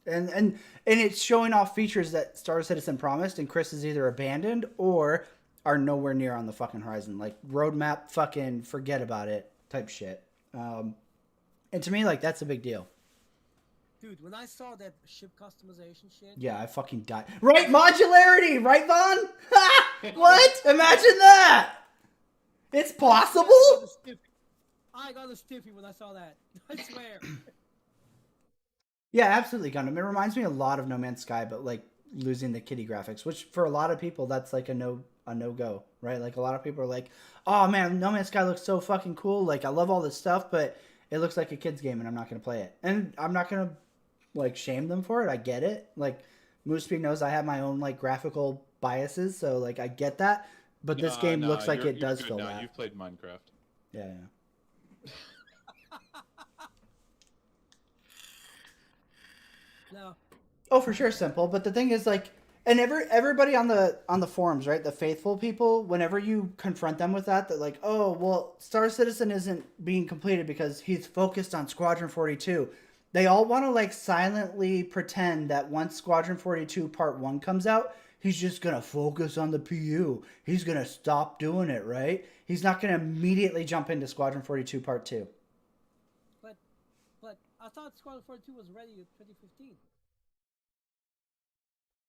And it's showing off features that Star Citizen promised, and Chris is either abandoned or are nowhere near on the fucking horizon. Like, roadmap, fucking forget about it type shit. And to me, like, that's a big deal. Dude, when I saw that ship customization shit... Yeah, I fucking died. Right, modularity! Right, Vaughn? What? Imagine that! It's possible? I got a stiffy when I saw that. I swear. Yeah, absolutely, Gundam. It reminds me a lot of No Man's Sky, but like losing the kitty graphics, which for a lot of people, that's like a no go, right? Like a lot of people are like, oh man, No Man's Sky looks so fucking cool. Like I love all this stuff, but it looks like a kid's game and I'm not going to play it. And I'm not going to like shame them for it. I get it. Like Moospeed knows I have my own like graphical biases, so like I get that. But this game looks like it does fill that. You've played Minecraft. Yeah. No. Oh, for sure, simple. But the thing is, like, and everybody on the forums, right? The faithful people, whenever you confront them with that, like, oh, well, Star Citizen isn't being completed because he's focused on Squadron 42. They all want to like silently pretend that once Squadron 42 Part 1 comes out, he's just going to focus on the PU. He's going to stop doing it, right? He's not going to immediately jump into Squadron 42 Part 2. But I thought Squadron 42 was ready in 2015.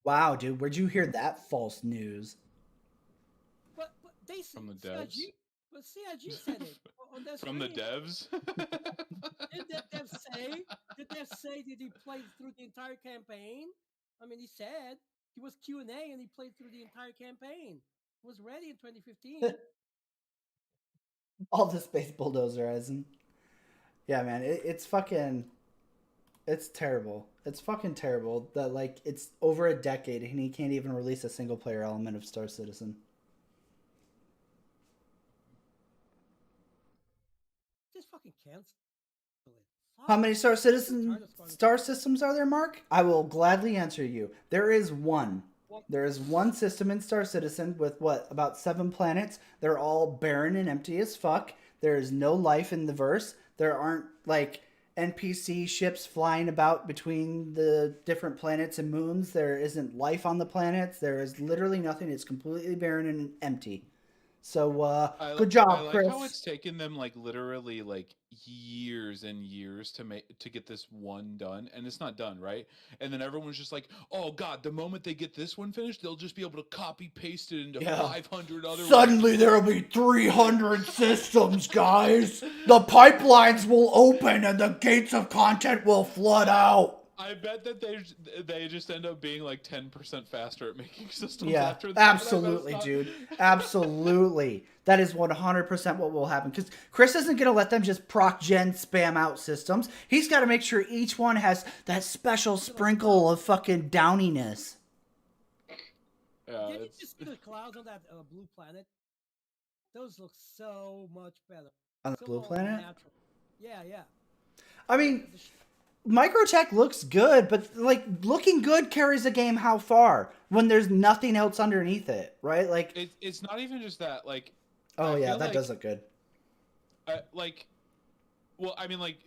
Wow, dude, where'd you hear that false news? But they from the devs. CIG said it on their From the devs. Did the devs say? Did the devs say that he played through the entire campaign? I mean, he said he was Q&A and he played through the entire campaign. It was ready in 2015. All the space bulldozerizing. Yeah, man, it's fucking. It's terrible. It's fucking terrible that like it's over a decade and he can't even release a single player element of Star Citizen. Just fucking cancel it. How many Star Systems are there, Mark? I will gladly answer you. There is one. There is one system in Star Citizen with what, about 7 planets. They're all barren and empty as fuck. There is no life in the verse. There aren't like NPC ships flying about between the different planets and moons. There isn't life on the planets. There is literally nothing. It's completely barren and empty. So good job, I like Chris. how it's taken them like literally like years and years to get this one done, and it's not done, right? And then everyone's just like, "Oh God, the moment they get this one finished, they'll just be able to copy paste it into 500 other." Suddenly there'll be 300 systems, guys. The pipelines will open and the gates of content will flood out. I bet that they just end up being like 10% faster at making systems Yeah, after that. absolutely, dude. Absolutely. That is 100% what will happen. Because Chris isn't going to let them just proc gen spam out systems. He's got to make sure each one has that special sprinkle of fucking downiness. Did you just see the clouds on that blue planet? Those look so much better. On the blue planet? Natural. Yeah, yeah. I mean, Microtech looks good, but like looking good carries a game how far when there's nothing else underneath it, right? Like it's not even just that. Like, oh yeah, that does look good. Well, I mean, like,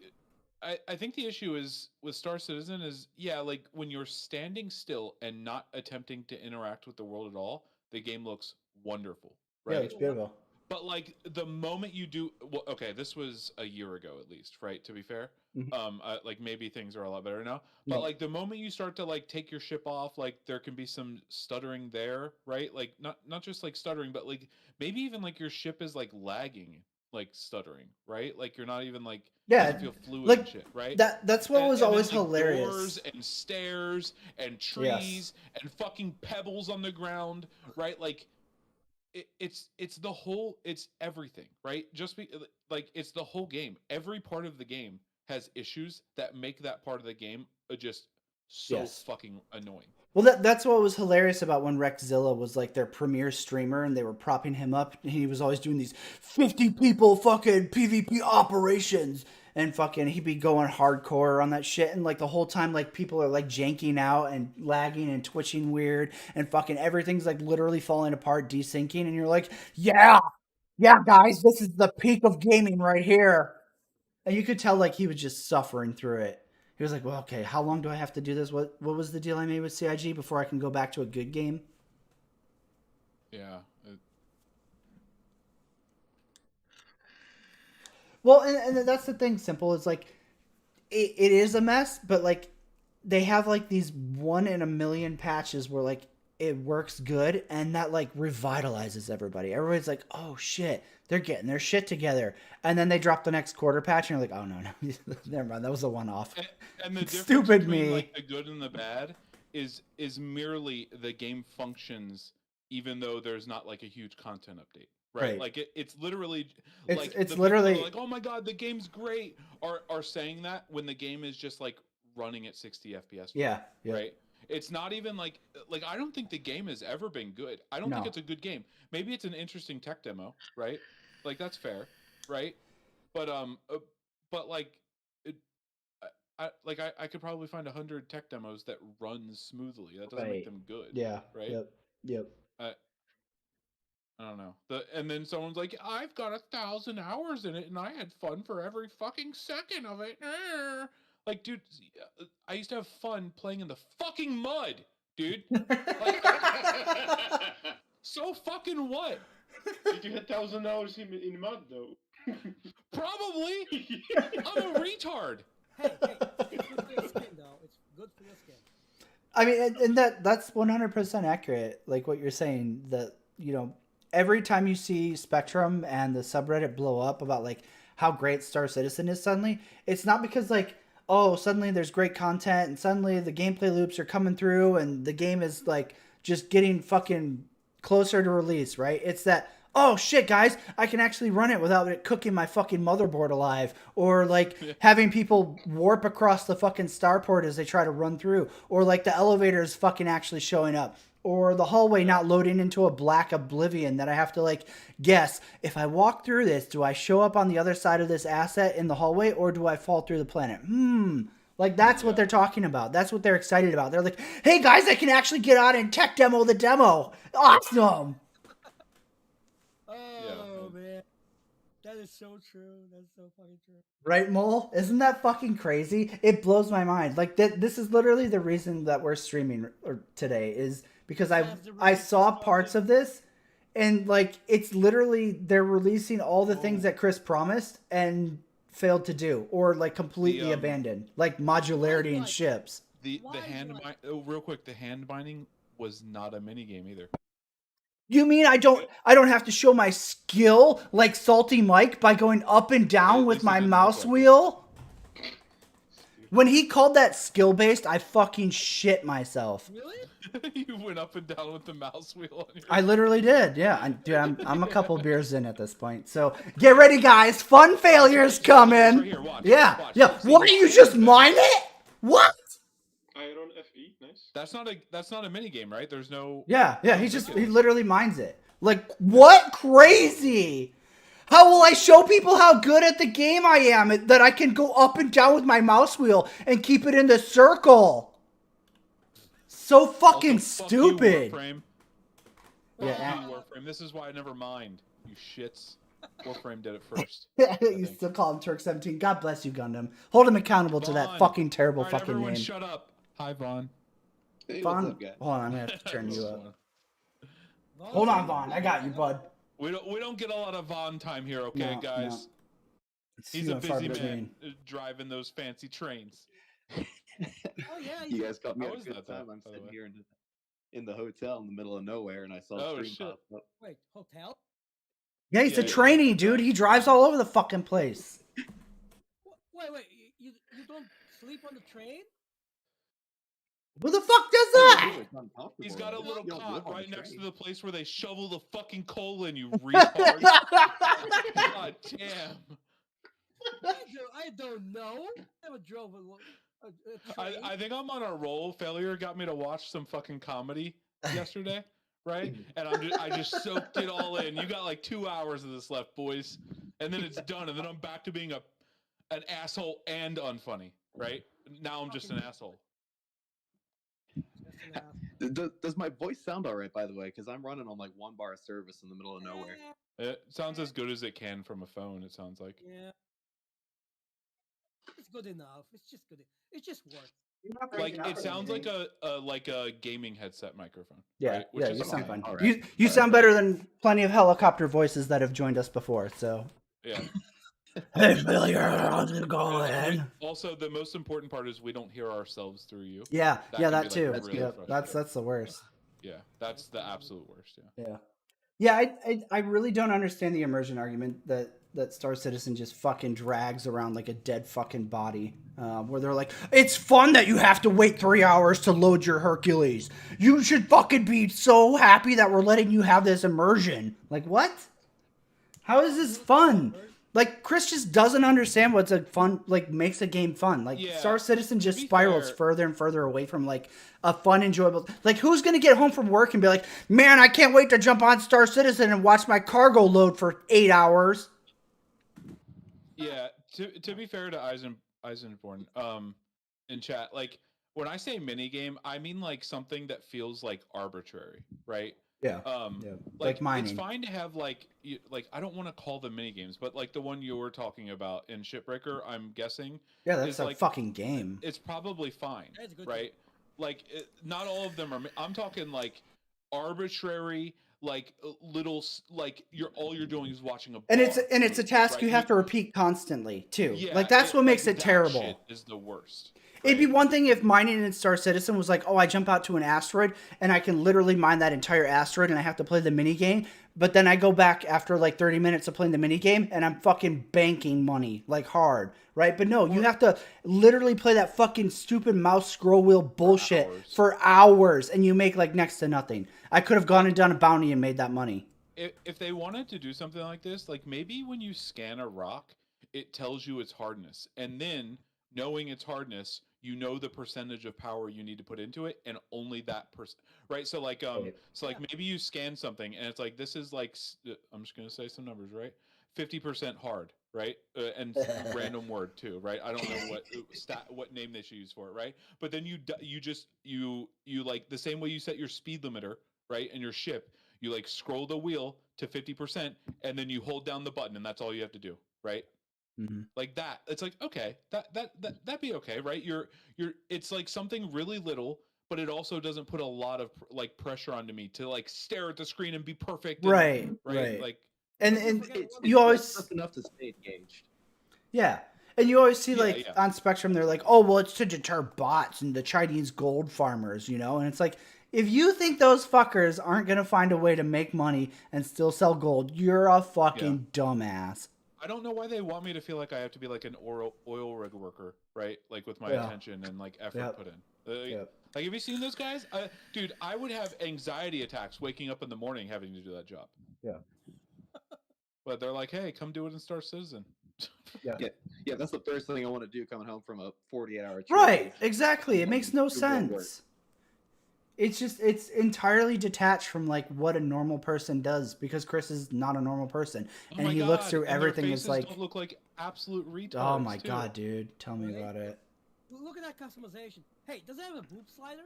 I think the issue is with Star Citizen is like when you're standing still and not attempting to interact with the world at all, the game looks wonderful, right? Yeah, it's beautiful. But like the moment you do, well, okay, this was a year ago at least, right? To be fair, like maybe things are a lot better now. But like the moment you start to like take your ship off, like there can be some stuttering there, right? Like not just like stuttering, but like maybe even like your ship is like lagging, like stuttering, right? Like you're not even like doesn't feel fluid like and shit, right? That's what was always then, like, hilarious. Doors and stairs and trees and fucking pebbles on the ground, right? Like. It's the whole, it's everything, right? Like it's the whole game. Every part of the game has issues that make that part of the game just so fucking annoying. Well, that's what was hilarious about when Rexzilla was like their premier streamer and they were propping him up and he was always doing these 50 people fucking PvP operations and fucking he'd be going hardcore on that shit and like the whole time like people are like janking out and lagging and twitching weird and fucking everything's like literally falling apart, desyncing, and you're like, yeah guys, this is the peak of gaming right here. And you could tell like he was just suffering through it. He was like, well, okay, how long do I have to do this? What was the deal I made with CIG before I can go back to a good game? Yeah. Well, and that's the thing, Simple. It's like, it is a mess, but like, they have like these 1 in a million patches where like, it works good and that like revitalizes everybody. Everybody's like, oh shit, they're getting their shit together. And then they drop the next quarter patch and you're like, oh no, never mind. That was a one-off. And the difference Stupid between me. like the good and the bad is merely the game functions even though there's not like a huge content update. Right? Like it's literally like it's literally like, oh my god, the game's great are saying that when the game is just like running at 60 FPS. Yeah. Right? It's not even like I don't think the game has ever been good. I don't think it's a good game. Maybe it's an interesting tech demo, right? Like that's fair, right? But like I could probably find 100 tech demos that run smoothly. That doesn't make them good. Yeah. Right. Yep. I don't know. And then someone's like, I've got 1,000 hours in it and I had fun for every fucking second of it. Like, dude, I used to have fun playing in the fucking mud, dude. So fucking what? Did you have 1,000 hours in mud though? Probably. I'm a retard. Hey, it's good for your skin though. It's good for your skin. I mean, and that's 100% accurate. Like what you're saying, that every time you see Spectrum and the subreddit blow up about like how great Star Citizen is suddenly, it's not because like, oh, suddenly there's great content and suddenly the gameplay loops are coming through and the game is like just getting fucking closer to release, right? It's that, oh shit, guys, I can actually run it without it cooking my fucking motherboard alive, or like having people warp across the fucking starport as they try to run through, or like the elevators fucking actually showing up, or the hallway not loading into a black oblivion that I have to like guess, if I walk through this, do I show up on the other side of this asset in the hallway, or do I fall through the planet? Like, that's what they're talking about. That's what they're excited about. They're like, hey, guys, I can actually get out and tech demo the demo. Awesome. Oh, man. That is so true. That's so fucking true. Right, Mole? Isn't that fucking crazy? It blows my mind. Like, this is literally the reason that we're streaming today, is because I saw parts of this, and, like, it's literally, they're releasing all the things that Chris promised and failed to do, or like completely abandoned, like modularity in ships. The real quick, the hand binding was not a mini game either. You mean I don't have to show my skill like Salty Mike by going up and down with my mouse wheel? When he called that skill based, I fucking shit myself. Really? You went up and down with the mouse wheel on your I literally did. Yeah, dude, I'm a couple beers in at this point. So get ready, guys. Fun failures coming. Right here, watch, yeah, watch. yeah. What, do you just mine it? What? Iron FE, nice. That's not a mini game, right? There's no. Yeah. He literally mines it. Like, what? Crazy. How will I show people how good at the game I am, that I can go up and down with my mouse wheel and keep it in the circle? So fucking stupid. Fuck you, Warframe. This is why I never mind. You shits. Warframe did it first. You still call him Turk 17. God bless you, Gundam. Hold him accountable to that fucking terrible fucking everyone name. Shut up. Hi, Vaughn. Hey, Vaughn, what's up, guys? hold on, I'm gonna have to turn you up. Hold on, Vaughn. I got you, bud. We don't get a lot of Vaughn time here, okay, guys? No. He's a busy man driving those fancy trains. Oh yeah, You guys got me How at a is good that, time. though, I'm by the sitting way? here in the hotel in the middle of nowhere, and I saw Oh, the stream shit. pop up. Wait, hotel? Yeah, he's a trainee, dude. He drives all over the fucking place. Wait, you don't sleep on the train? Who the fuck does that? He's got a little You don't live cot on right the next to train. the place where they shovel the fucking coal in, you retard. God damn. I don't know. Never drove a train. I think I'm on a roll. Failure got me to watch some fucking comedy yesterday, right? And I just soaked it all in. You got like 2 hours of this left, boys, and then it's done. And then I'm back to being an asshole and unfunny, right? Now I'm just an asshole. Does my voice sound all right, by the way? Because I'm running on like 1 bar of service in the middle of nowhere. It sounds as good as it can from a phone. It sounds like. Yeah. It's good enough. It's just good. It just works. Like it sounds like a gaming headset microphone. Yeah, right? Which yeah, is you sound fine. fine. You sound better than plenty of helicopter voices that have joined us before. So. Yeah. Hey, failure, how's it going? Also, the most important part is we don't hear ourselves through you. Yeah, that can be, too. like, really Yep, that's the worst. Yeah, that's the absolute worst. Yeah. Yeah, I really don't understand the immersion argument that Star Citizen just fucking drags around like a dead fucking body. Where they're like, it's fun that you have to wait 3 hours to load your Hercules. You should fucking be so happy that we're letting you have this immersion. Like, what? How is this fun? Like, Chris just doesn't understand what's a fun, like, makes a game fun. Like, Yeah, Star Citizen to just be spirals fair- further and further away from, like, a fun, enjoyable... Like, who's going to get home from work and be like, man, I can't wait to jump on Star Citizen and watch my cargo load for 8 hours? Yeah, to be fair to Eisenborn, in chat, like when I say mini game, I mean like something that feels like arbitrary, right? Yeah. Um, Yeah. like Like it's mining. fine to have like like I don't want to call them mini games, but like the one you were talking about in Shipbreaker, I'm guessing Yeah, that's is a like fucking game. it's probably fine, That's a good right? Like not all of them are. I'm talking like arbitrary, like like all you're doing is watching a bar And it's a move, task right? you have to repeat constantly too. Yeah, Like that's what makes it that terrible. shit is the worst. It'd be one thing if mining in Star Citizen was like, oh, I jump out to an asteroid and I can literally mine that entire asteroid and I have to play the mini game. But then I go back after like 30 minutes of playing the mini game and I'm fucking banking money like hard, right? But no, you have to literally play that fucking stupid mouse scroll wheel bullshit for hours and you make like next to nothing. I could have gone and done a bounty and made that money. If they wanted to do something like this, like maybe when you scan a rock, it tells you its hardness, and then knowing its hardness, you know the percentage of power you need to put into it, and only that percent, right? So like maybe you scan something, and it's like this is like I'm just gonna say some numbers, right? 50% hard, right? And random word too, right? I don't know what name they should use for it, right? But then you like the same way you set your speed limiter, right, in your ship, you like scroll the wheel to 50% and then you hold down the button and that's all you have to do, right? Mm-hmm. Like that. It's like, okay, that'd be okay, right? It's like something really little, but it also doesn't put a lot of like pressure onto me to like stare at the screen and be perfect. Right. Like, and it's you always just enough to stay engaged. Yeah. And you always see Yeah, like yeah. on Spectrum they're like, "Oh, well, it's to deter bots and the Chinese gold farmers," you know? And it's like if you think those fuckers aren't going to find a way to make money and still sell gold, you're a fucking dumbass. I don't know why they want me to feel like I have to be like an oil rig worker, right? Like with my Yeah. attention and like effort Yep. put in. Yep. Like, have you seen those guys? Dude, I would have anxiety attacks waking up in the morning having to do that job. Yeah. But they're like, hey, come do it in Star Citizen. Yeah. Yeah, that's the first thing I want to do coming home from a 48-hour trip. Right. Exactly. It makes no do real work. sense. It's entirely detached from like what a normal person does because Chris is not a normal person and he looks through everything as like don't look like absolute retards. oh my too. god, dude, tell me about it. Look at that customization. Hey, does it have a boob slider?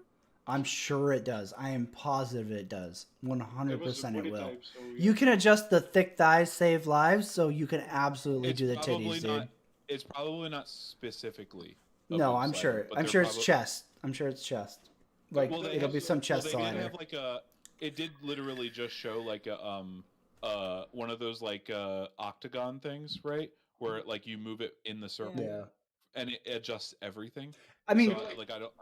I'm sure it does. I am positive it does. 100% it will. Type, so, yeah. You can adjust the thick thighs save lives, so you can absolutely do the titties, dude. It's probably not specifically. No, I'm sure. I'm sure it's chest. I'm sure it's chest. Like it'll be some chest slider. They did have like it did literally just show like a one of those like octagon things, right? Where like you move it in the circle, and it adjusts everything. I mean, so, like I don't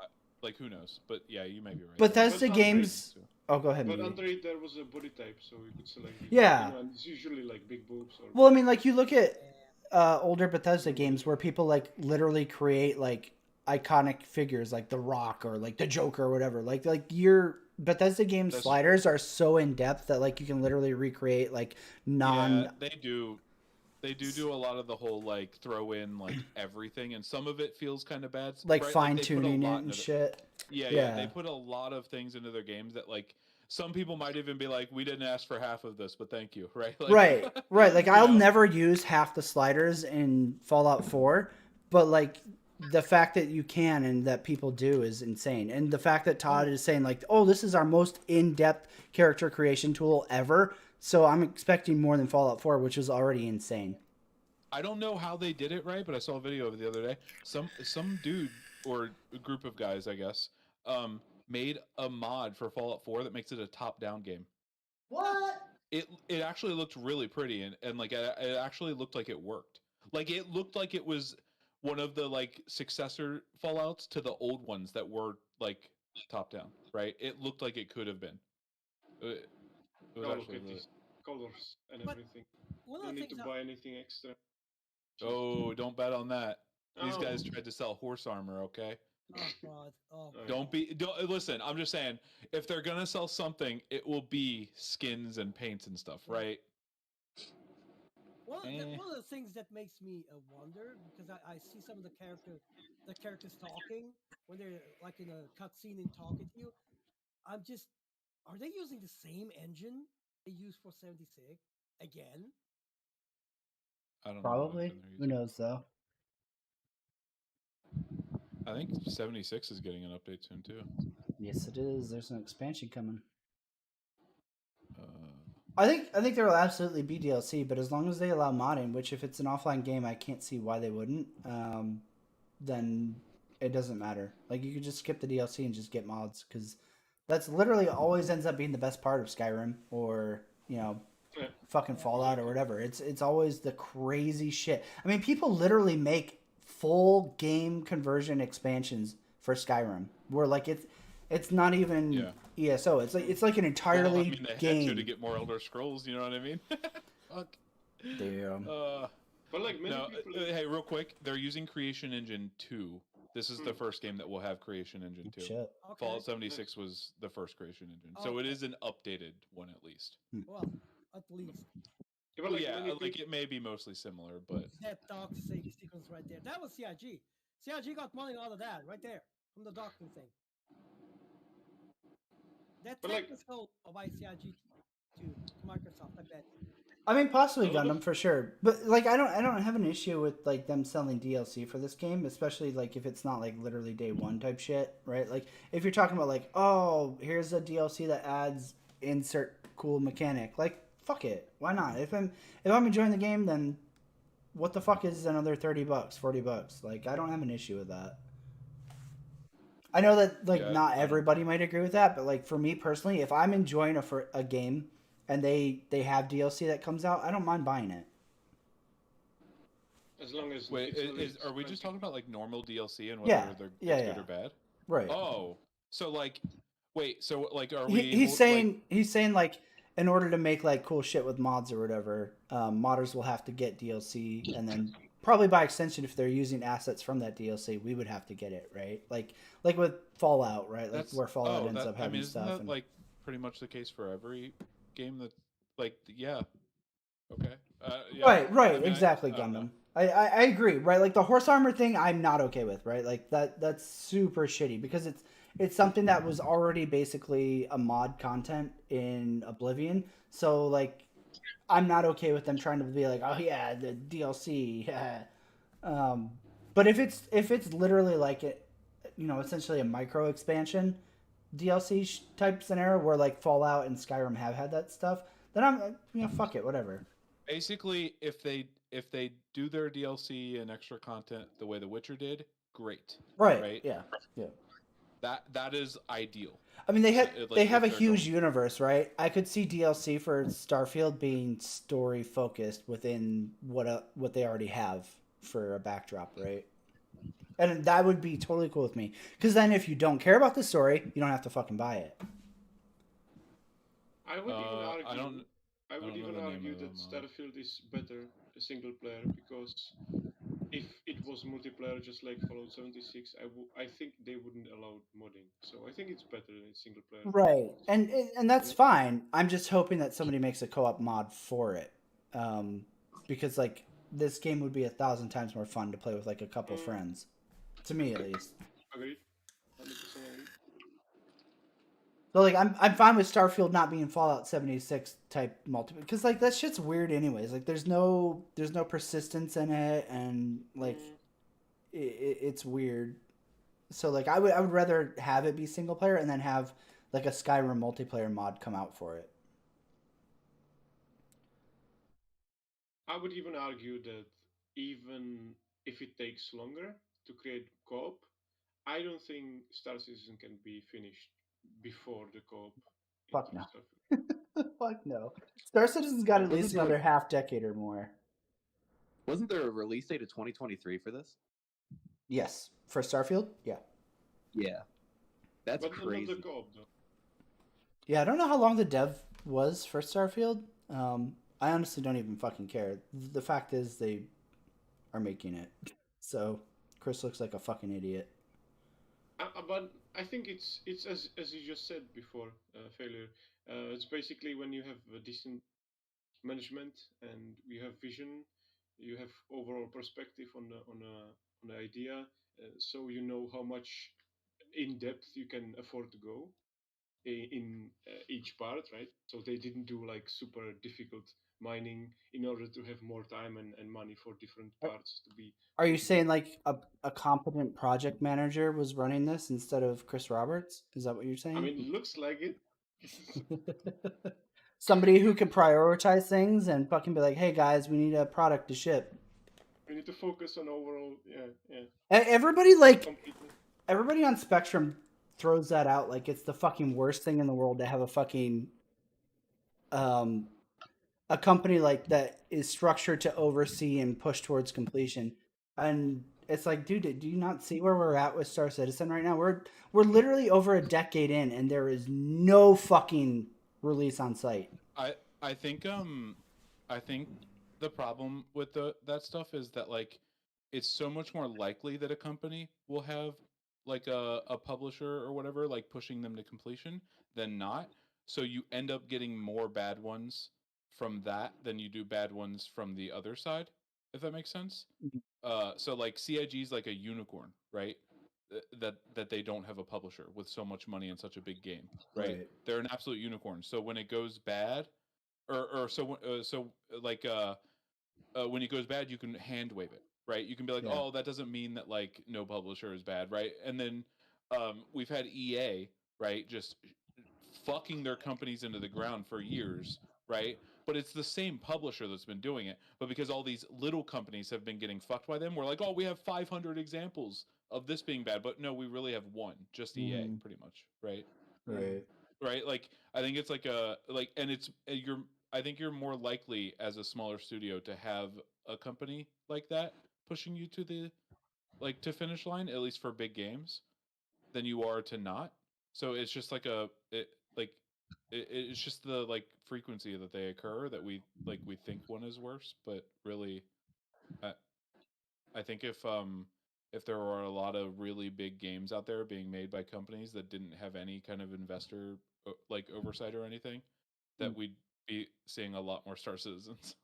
like who knows, but yeah, you may be right. Bethesda games. Oh, go ahead. But Maybe. Android there was a body type, so you could select. Yeah. And it's usually like big boobs. Or well, I mean, like you look at older Bethesda games where people like literally create like iconic figures like The Rock or like the Joker or whatever. Like your Bethesda game sliders are so in depth that like you can literally recreate like non. Yeah, they do. They do a lot of the whole like throw in like everything, and some of it feels kind of bad. Like right? fine tuning it and shit. Yeah, they put a lot of things into their games that like some people might even be like, we didn't ask for half of this, but thank you, right? Like, right. Like I'll never use half the sliders in Fallout 4, but like the fact that you can and that people do is insane. And the fact that Todd is saying like, oh, this is our most in-depth character creation tool ever. So I'm expecting more than Fallout 4, which is already insane. I don't know how they did it right, but I saw a video of it the other day. Some dude or a group of guys, I guess, made a mod for Fallout 4 that makes it a top-down game. What? It actually looked really pretty and like it actually looked like it worked. Like it looked like it was one of the like successor Fallouts to the old ones that were like top-down, right? It looked like it could have been. It was actually really... colors and everything. One You of don't the need to things buy anything extra. Oh, don't bet on that. These Oh. guys tried to sell horse armor, okay? Oh god. Oh. Don't listen, I'm just saying, if they're gonna sell something, it will be skins and paints and stuff, right? One of the things that makes me wonder, because I see some of the characters talking when they're like in a cutscene and talking to you. Are they using the same engine they used for 76 again? I don't know. Probably. Who knows though? I think 76 is getting an update soon too. Yes, it is. There's an expansion coming. I think there will absolutely be DLC, but as long as they allow modding, which if it's an offline game, I can't see why they wouldn't. Then it doesn't matter. Like you could just skip the DLC and just get mods because that's literally always ends up being the best part of Skyrim or fucking Fallout or whatever. It's always the crazy shit. I mean, people literally make full game conversion expansions for Skyrim where like it's not even ESO. It's like an entirely Well, I mean, they game. had to get more Elder Scrolls. You know what I mean? Fuck. Damn. But like many people. Hey, real quick, they're using Creation Engine 2. This is the first game that will have Creation Engine 2. Shit. Fallout 76 was the first Creation Engine, so it is an updated one at least. Well, at least. But like yeah, like it may be mostly similar, but that dock sequence right there. That was CIG. CIG got money out of that right there from the docking thing. That tech was sold by CIG to Microsoft, I bet. I mean, possibly Gundam for sure, but like I don't have an issue with like them selling DLC for this game, especially like if it's not like literally day one type shit, right? Like if you're talking about like, oh, here's a DLC that adds insert cool mechanic, like fuck it, why not? If I'm enjoying the game, then what the fuck is another $30, $40? Like I don't have an issue with that. I know that like not everybody might agree with that, but like for me personally, if I'm enjoying a game and they have DLC that comes out, I don't mind buying it. As long as are we just talking about like normal DLC and whether they're good or bad? Right. Oh, so like, wait, so like, are we? He's saying like in order to make like cool shit with mods or whatever, modders will have to get DLC, and then probably by extension, if they're using assets from that DLC, we would have to get it, right? Like with Fallout, right? Like where Fallout ends up having isn't stuff. That, like pretty much the case for every game that, like, okay. Right, exactly, Gundam. I agree, right? Like the horse armor thing, I'm not okay with, right? Like that's super shitty because it's something that was already basically a mod content in Oblivion. So like, I'm not okay with them trying to be like, oh yeah, the DLC. But if it's literally like it, essentially a micro expansion DLC type scenario where like Fallout and Skyrim have had that stuff, then I'm fuck it, whatever. Basically, if they do their DLC and extra content the way The Witcher did, great. Right? Yeah. That is ideal. I mean, they have a huge universe, right? I could see DLC for Starfield being story focused within what they already have for a backdrop, right? And that would be totally cool with me. Because then if you don't care about the story, you don't have to fucking buy it. I would even argue that Starfield is better single player because if it was multiplayer just like Fallout 76, I think they wouldn't allow modding. So I think it's better than single player. Right, and that's fine. I'm just hoping that somebody makes a co-op mod for it, because like this game would be 1,000 times more fun to play with like a couple friends, to me at least. Agreed. 100% agreed. So like I'm fine with Starfield not being Fallout 76 type multiplayer because like that shit's weird anyways. Like there's no persistence in it and like it's weird. So like I would rather have it be single player and then have like a Skyrim multiplayer mod come out for it. I would even argue that even if it takes longer to create co-op, I don't think Star Citizen can be finished before the co-op. Fuck no. Fuck no. Star Citizen's got at least another half decade or more. Wasn't there a release date of 2023 for this? Yes. For Starfield? Yeah. Yeah. That's crazy. Not the co-op, though. Yeah, I don't know how long the dev was for Starfield. I honestly don't even fucking care. The fact is they are making it. So Chris looks like a fucking idiot. But I think it's as you just said before, failure. It's basically when you have a decent management and you have vision, you have overall perspective on the idea, so you know how much in depth you can afford to go in each part, right? So they didn't do like super difficult mining in order to have more time and money for different parts to be. Are you saying like a competent project manager was running this instead of Chris Roberts? Is that what you're saying? I mean, it looks like it. somebody who can prioritize things and fucking be like, hey guys, we need a product to ship. We need to focus on overall. Yeah. Everybody on Spectrum throws that out like it's the fucking worst thing in the world to have a fucking a company like that is structured to oversee and push towards completion. And it's like, dude, do you not see where we're at with Star Citizen right now? We're literally over a decade in, and there is no fucking release on site. I think the problem with that stuff is that like it's so much more likely that a company will have like a publisher or whatever like pushing them to completion than not. So you end up getting more bad ones from that than you do bad ones from the other side, if that makes sense. So like CIG is like a unicorn, right? That they don't have a publisher with so much money in such a big game, right? They're an absolute unicorn. So when it goes bad, when it goes bad, you can hand wave it, right? You can be like, oh, that doesn't mean that like no publisher is bad, right? And then we've had EA, right, just fucking their companies into the ground for years, right? But it's the same publisher that's been doing it. But because all these little companies have been getting fucked by them, we're like, oh, we have 500 examples of this being bad. But no, we really have one, just EA, pretty much, right? Right. Like I think it's like and it's I think you're more likely as a smaller studio to have a company like that pushing you to the to finish line, at least for big games, than you are to not. So it's just like it's just the like frequency that they occur that we think one is worse, but really, I think if there were a lot of really big games out there being made by companies that didn't have any kind of investor oversight or anything, that we'd be seeing a lot more Star Citizens.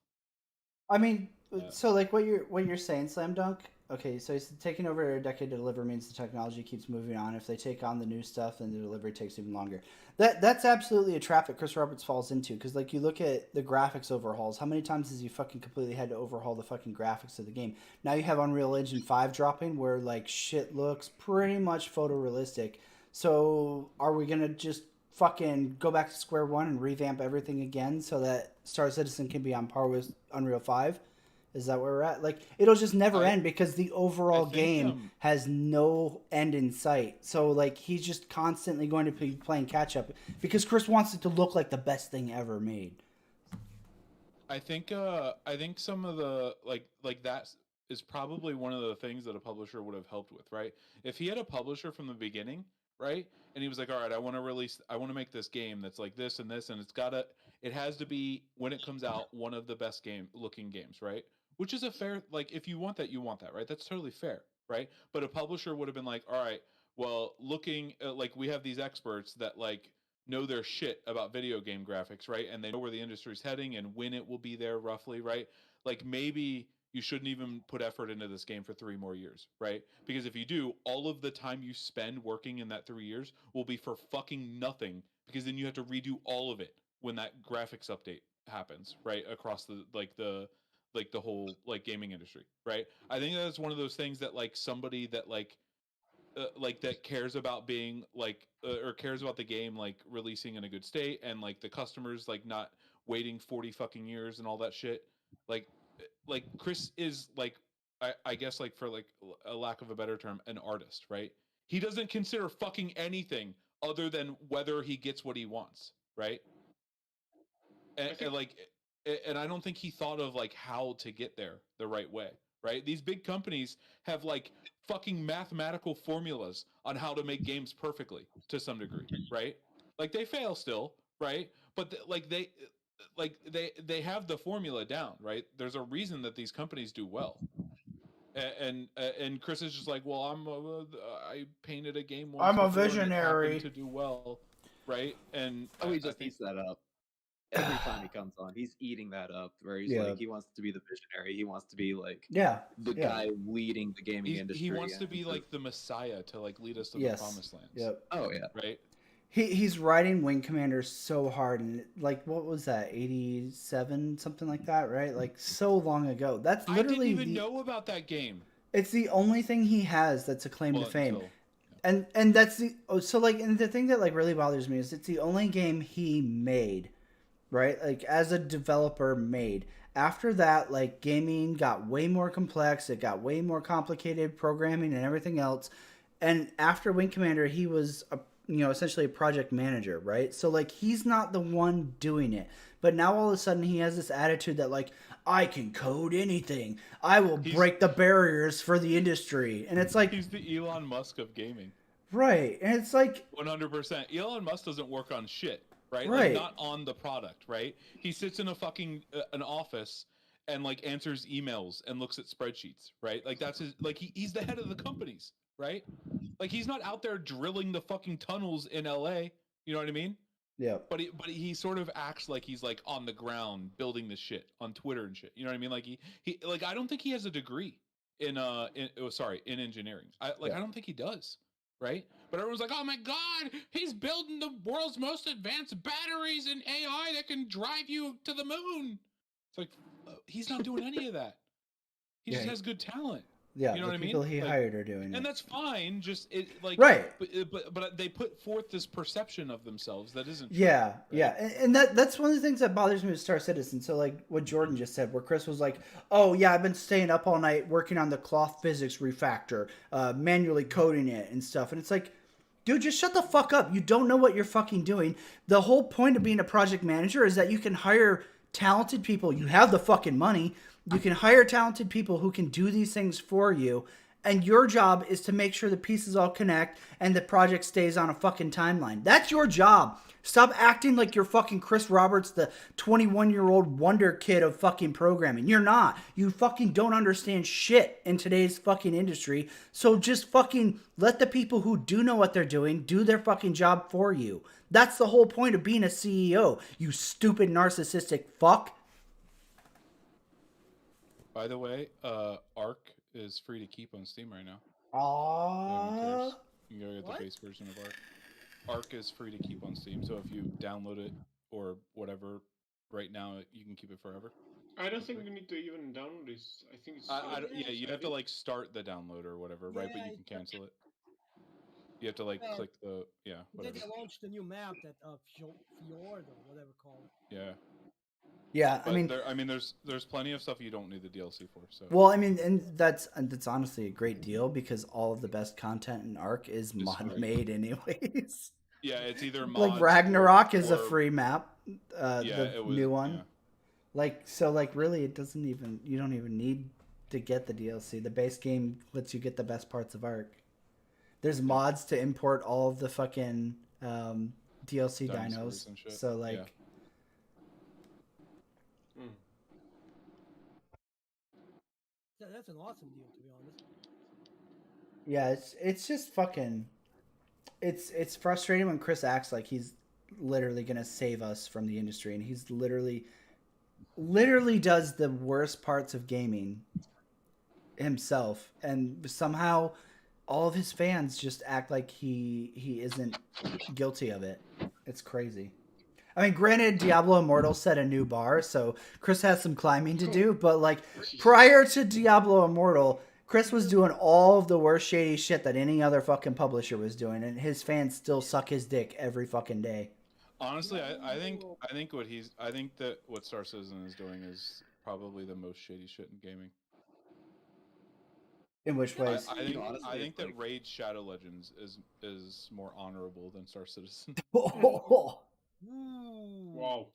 I mean, so like what you're saying, Slam Dunk. Okay, so it's taking over a decade to deliver means the technology keeps moving on. If they take on the new stuff, then the delivery takes even longer. That's absolutely a trap that Chris Roberts falls into because like you look at the graphics overhauls. How many times has he fucking completely had to overhaul the fucking graphics of the game? Now you have Unreal Engine 5 dropping where like shit looks pretty much photorealistic. So are we gonna just fucking go back to square one and revamp everything again so that Star Citizen can be on par with Unreal 5? Is that where we're at? Like, it'll just never end because the overall game has no end in sight. So, like, he's just constantly going to be playing catch up because Chris wants it to look like the best thing ever made. I think some of the like that is probably one of the things that a publisher would have helped with, right? If he had a publisher from the beginning, right? And he was like, all right, I want to make this game that's like this and this, and it has to be when it comes out one of the best looking games, right? Which is a fair, like, if you want that, you want that, right? That's totally fair, right? But a publisher would have been like, all right, well, looking like we have these experts that like know their shit about video game graphics, right? And they know where the industry's heading and when it will be there roughly, right? Like maybe you shouldn't even put effort into this game for 3 more years, right? Because if you do, all of the time you spend working in that 3 years will be for fucking nothing because then you have to redo all of it when that graphics update happens, right? Across the whole like gaming industry, right? I think that's one of those things that like somebody that like that cares about being or cares about the game like releasing in a good state and like the customers like not waiting 40 fucking years and all that shit. Like Chris is like I guess like for like a lack of a better term, an artist, right? He doesn't consider fucking anything other than whether he gets what he wants, right? And I don't think he thought of like how to get there the right way, right? These big companies have like fucking mathematical formulas on how to make games perfectly to some degree, right? Like they fail still, right? But they have the formula down, right? There's a reason that these companies do well. And Chris is just like, well, I painted a game once. I'm a before visionary and it happened to do well, right? And he just eats that up. Every time he comes on, he's eating that up. Where he's like, he wants to be the visionary. He wants to be like, the guy leading the gaming industry. He wants to be like the messiah to like lead us to the promised lands. Yep. Oh yeah. Right. He's writing Wing Commander so hard, and like what was that, 87, something like that, right? Like so long ago. That's literally I didn't even know about that game. It's the only thing he has that's a claim to fame. And that's and the thing that like really bothers me is it's the only game he made right? Like as a developer made. After that, like gaming got way more complex. It got way more complicated, programming and everything else. And after Wing Commander, he was essentially a project manager, right? So like he's not the one doing it. But now all of a sudden he has this attitude that like I can code anything. I will break the barriers for the industry. And it's like he's the Elon Musk of gaming. Right. And it's like 100%. Elon Musk doesn't work on shit, right? Right. Like not on the product, right? He sits in a fucking an office and like answers emails and looks at spreadsheets, right? Like that's his like he's the head of the companies, right? Like he's not out there drilling the fucking tunnels in LA, you know what I mean? Yeah. But he sort of acts like he's like on the ground building this shit on Twitter and shit. You know what I mean? Like he like I don't think he has a degree in in engineering. I don't think he does. Right? But everyone's like, "Oh my god, he's building the world's most advanced batteries and AI that can drive you to the moon." It's like he's not doing any of that. He just has good talent. Yeah, you know the what I mean? people he hired are doing and it. that's fine. Just right. But they put forth this perception of themselves that isn't. Yeah, true, right? yeah, and that's one of the things that bothers me with Star Citizen. So like what Jordan just said, where Chris was like, "Oh yeah, I've been staying up all night working on the cloth physics refactor, manually coding it and stuff," and it's like, dude, just shut the fuck up. You don't know what you're fucking doing. The whole point of being a project manager is that you can hire talented people. You have the fucking money. You can hire talented people who can do these things for you. And your job is to make sure the pieces all connect and the project stays on a fucking timeline. That's your job. Stop acting like you're fucking Chris Roberts, the 21-year-old wonder kid of fucking programming. You're not. You fucking don't understand shit in today's fucking industry. So just fucking let the people who do know what they're doing do their fucking job for you. That's the whole point of being a CEO, you stupid narcissistic fuck. By the way, Arc is free to keep on Steam right now. Aww. You can go get the base version of Arc. Arc is free to keep on Steam, so if you download it or whatever right now, you can keep it forever. I don't think you need to even download this. I think it's. Yeah, you have to like start the download or whatever, right? But you can cancel it. You have to like click the whatever. They launched the new map that Fjord or whatever called. Yeah. Yeah, but I mean, there's plenty of stuff you don't need the DLC for. So. Well, I mean, and that's honestly a great deal because all of the best content in Arc is mod made anyways. Yeah, it's either mods like Ragnarok is a free map, the new one. Yeah. Like so, like really, it doesn't even you don't even need to get the DLC. The base game lets you get the best parts of Arc. There's mods to import all of the fucking DLC dinos. So like. Yeah. That's an awesome deal, to be honest. Yeah, it's just fucking. It's frustrating when Chris acts like he's literally gonna save us from the industry, and he's literally does the worst parts of gaming himself, and somehow all of his fans just act like he isn't guilty of it. It's crazy. I mean, granted, Diablo Immortal set a new bar, so Chris has some climbing to do, but like prior to Diablo Immortal, Chris was doing all of the worst shady shit that any other fucking publisher was doing, and his fans still suck his dick every fucking day. Honestly, I think that what Star Citizen is doing is probably the most shady shit in gaming. In which ways? I think that Raid Shadow Legends is more honorable than Star Citizen. Wow.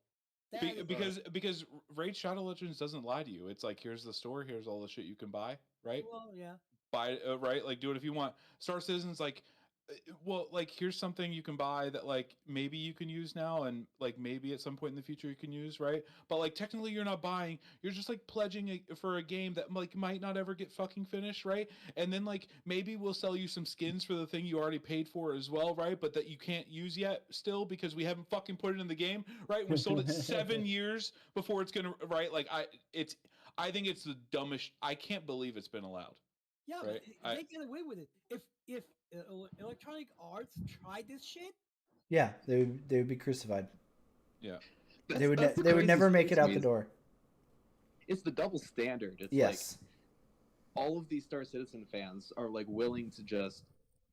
Because Raid Shadow Legends doesn't lie to you. It's like, here's the store, here's all the shit you can buy, right? Well, yeah. Buy it, right? Like, do it if you want. Star Citizen's like, well, like, here's something you can buy that like maybe you can use now, and like maybe at some point in the future you can use, right? But like technically you're not buying, you're just like pledging for a game that like might not ever get fucking finished, right? And then like maybe we'll sell you some skins for the thing you already paid for as well, right? But that you can't use yet still because we haven't fucking put it in the game, right? We sold it 7 years before it's gonna, right? Like I think it's the dumbest. I can't believe it's been allowed. Yeah, right? But they get away with it. If Electronic Arts tried this shit, yeah, they would be crucified. Yeah, they would never make it out the door. It's the double standard. It's yes. Like all of these Star Citizen fans are like willing to just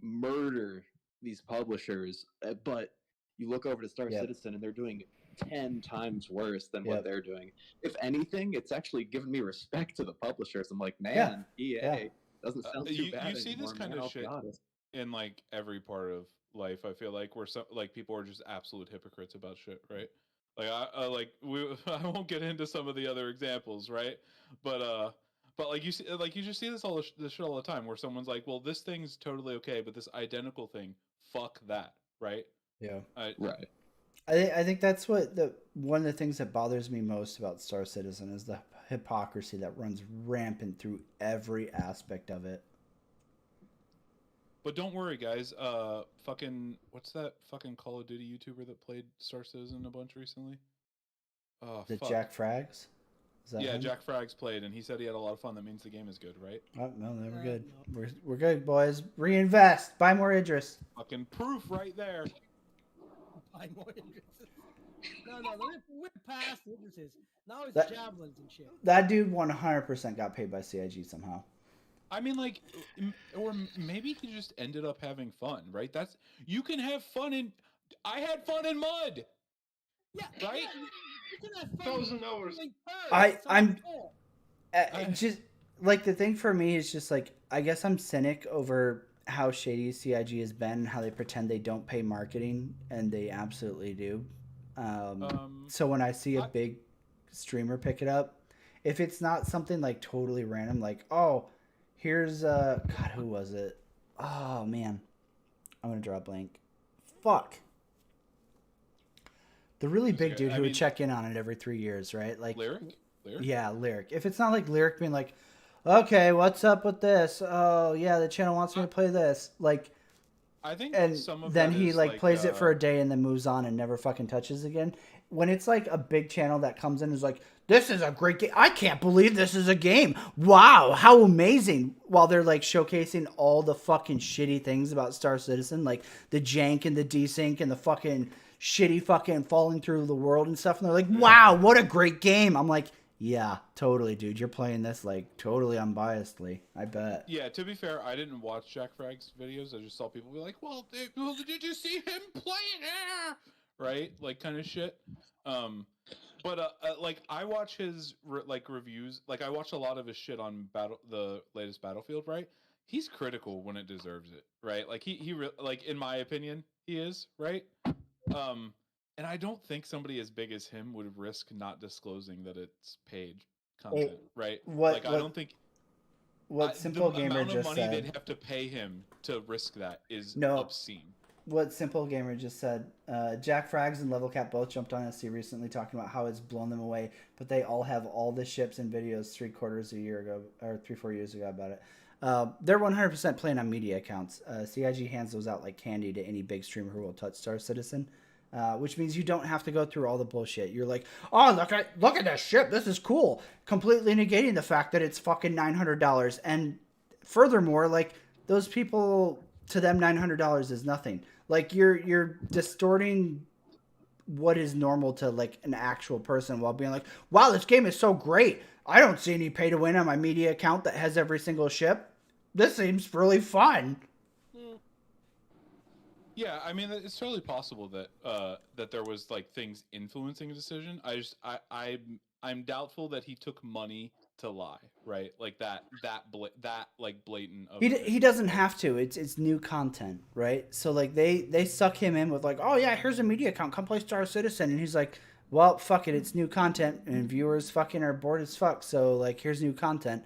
murder these publishers, but you look over to Star Citizen and they're doing 10 times worse than what they're doing. If anything, it's actually given me respect to the publishers. I'm like, man, EA doesn't sound too bad You see anymore, this kind man, of I'll be shit honest. in like every part of life. I feel like where some like people are just absolute hypocrites about shit, right? Like I won't get into some of the other examples, right? But like you see, like you just see this this shit all the time, where someone's like, "Well, this thing's totally okay, but this identical thing, fuck that," right? Yeah. Right. I think that's what one of the things that bothers me most about Star Citizen is the hypocrisy that runs rampant through every aspect of it. But don't worry, guys. Fucking what's that fucking Call of Duty YouTuber that played Star Citizen a bunch recently? Oh, The fuck. Jack Frags? Is that him? Jack Frags played, and he said he had a lot of fun. That means the game is good, right? Oh, no, we're good. We're good, boys. Reinvest. Buy more Idris. Fucking proof right there. Buy more Idris. No, we're past Idrises. Now it's javelins and shit. That dude 100% got paid by CIG somehow. I mean, like, or maybe he just ended up having fun, right? You can have fun in. I had fun in mud. Yeah, right. Yeah, you can have fun 1,000 hours. I'm just like, the thing for me is just like, I guess I'm cynic over how shady CIG has been and how they pretend they don't pay marketing, and they absolutely do. So when I see a big streamer pick it up, if it's not something like totally random, like, oh, here's God, who was it? Oh man, I'm gonna draw a blank. Fuck. The really big dude who would check in on it every 3 years, right? Like Lyric? Yeah, Lyric. If it's not like Lyric being like, okay, what's up with this? Oh yeah, the channel wants me to play this. Like, I think and some of then that he is like plays it for a day and then moves on and never fucking touches again. When it's like a big channel that comes in and is like, this is a great game. I can't believe this is a game. Wow, how amazing. While they're like showcasing all the fucking shitty things about Star Citizen, like the jank and the desync and the fucking shitty fucking falling through the world and stuff. And they're like, wow, what a great game. I'm like, yeah, totally, dude. You're playing this like totally unbiasedly. I bet. Yeah, to be fair, I didn't watch Jack Frag's videos. I just saw people be like, well, did you see him play it? Right? Like, kind of shit. Like, I watch his like reviews. Like, I watch a lot of his shit on the latest Battlefield. Right? He's critical when it deserves it. Right? Like like, in my opinion, he is. Right? And I don't think somebody as big as him would risk not disclosing that it's paid content. Right? I don't think. What Simple the Gamer amount of just money said. they'd have to pay him to risk that is obscene. What Simple Gamer just said, Jack Frags and Level Cap both jumped on SC recently talking about how it's blown them away, but they all have all the ships and videos 3/4 year ago, or 3-4 years ago about it. They're 100% playing on media accounts. CIG hands those out like candy to any big streamer who will touch Star Citizen, which means you don't have to go through all the bullshit. You're like, oh, look at this ship. This is cool. Completely negating the fact that it's fucking $900. And furthermore, like, those people, to them, $900 is nothing. Like, you're distorting what is normal to like an actual person while being like, wow, this game is so great. I don't see any pay to win on my media account that has every single ship. This seems really fun. Yeah, I mean, it's totally possible that that there was like things influencing a decision. I'm doubtful that he took money to lie, right? Like that like blatant. He doesn't have to. It's new content, right? So like they suck him in with like, oh yeah, here's a media account, come play Star Citizen, and he's like, well, fuck it, it's new content, and viewers fucking are bored as fuck. So like, here's new content.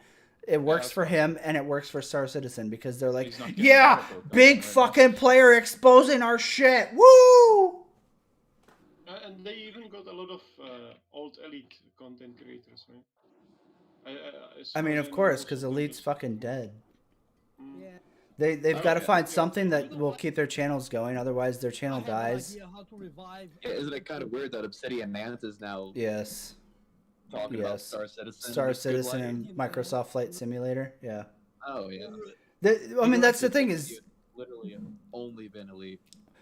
It works for him and it works for Star Citizen because they're like, yeah, big fucking player exposing our shit. Woo! And they even got a lot of old Elite content creators, right? I mean, of course, because Elite's fucking dead. Yeah. They've got to find something that will keep their channels going, otherwise their channel dies. Yeah, isn't it kind of weird that Obsidian Nance is now talking about Star Citizen? Star Citizen and Microsoft Flight Simulator, yeah. Oh, yeah. I mean, that's the thing is... literally only been Elite.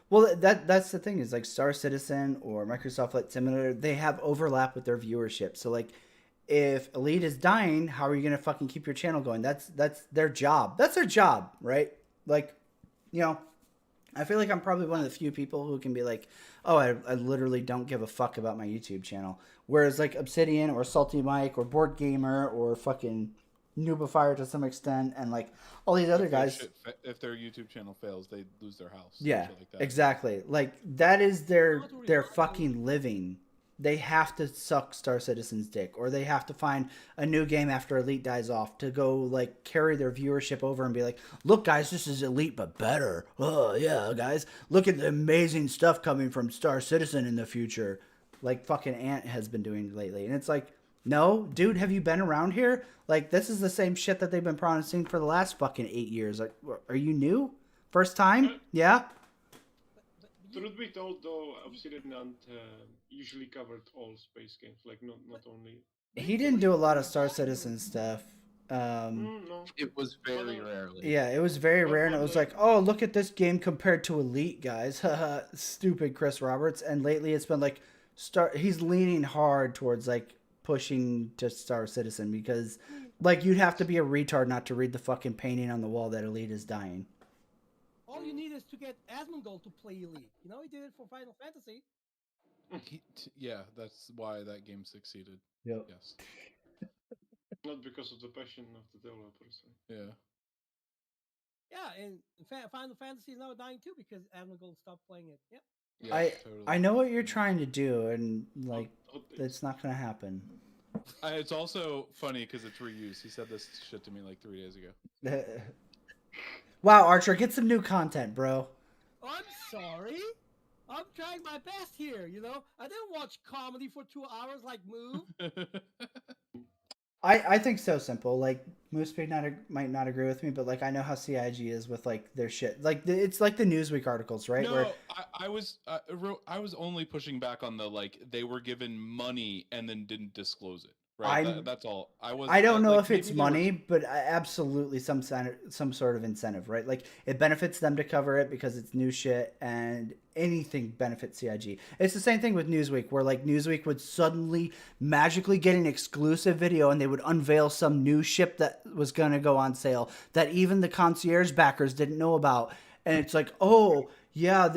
Well, that's the thing is like Star Citizen or Microsoft Flight Simulator, they have overlap with their viewership. So like, if Elite is dying, how are you gonna fucking keep your channel going? That's their job. That's their job, right? Like, you know, I feel like I'm probably one of the few people who can be like, oh, I literally don't give a fuck about my YouTube channel. Whereas like Obsidian or Salty Mike or Board Gamer or fucking Noobifier to some extent and like all these other guys. If their YouTube channel fails, they lose their house. Yeah, like that. exactly. Like that is their fucking living. They have to suck Star Citizen's dick, or they have to find a new game after Elite dies off to go like carry their viewership over and be like, look guys, this is Elite but better. Oh yeah, guys, look at the amazing stuff coming from Star Citizen in the future, like fucking Ant has been doing lately. And it's like, no, dude, have you been around here? Like this is the same shit that they've been promising for the last fucking 8 years. Like, are you new? First time? Yeah. Truth be told, though, Obsidian usually covered all space games, like not only. He didn't do a lot of Star Citizen stuff. No. It was very rarely. Yeah, it was very rare, and it was like, oh, look at this game compared to Elite, guys. Stupid Chris Roberts. And lately, it's been like, he's leaning hard towards like pushing to Star Citizen because, like, you'd have to be a retard not to read the fucking painting on the wall that Elite is dying. All you need is to get Asmongold to play Elite. You know, he did it for Final Fantasy. Yeah, that's why that game succeeded. Yep. Yes. Not because of the passion of the developers. Yeah. Yeah, and Final Fantasy is now dying too because Asmongold stopped playing it. Yep. Yeah, I know what you're trying to do, and like, it's not gonna happen. It's also funny because it's reused. He said this shit to me like 3 days ago. Wow, Archer, get some new content, bro. I'm sorry. I'm trying my best here, you know? I didn't watch comedy for 2 hours like Move. I think so simple. Like, Moosepig might not agree with me, but like I know how CIG is with like their shit. Like it's like the Newsweek articles, right? No, Where I was only pushing back on the like they were given money and then didn't disclose it. Right, that's all. I don't know if it's money, but absolutely some sort of incentive, right? Like it benefits them to cover it because it's new shit, and anything benefits CIG. It's the same thing with Newsweek, where like Newsweek would suddenly magically get an exclusive video, and they would unveil some new ship that was gonna go on sale that even the concierge backers didn't know about, and it's like, oh yeah,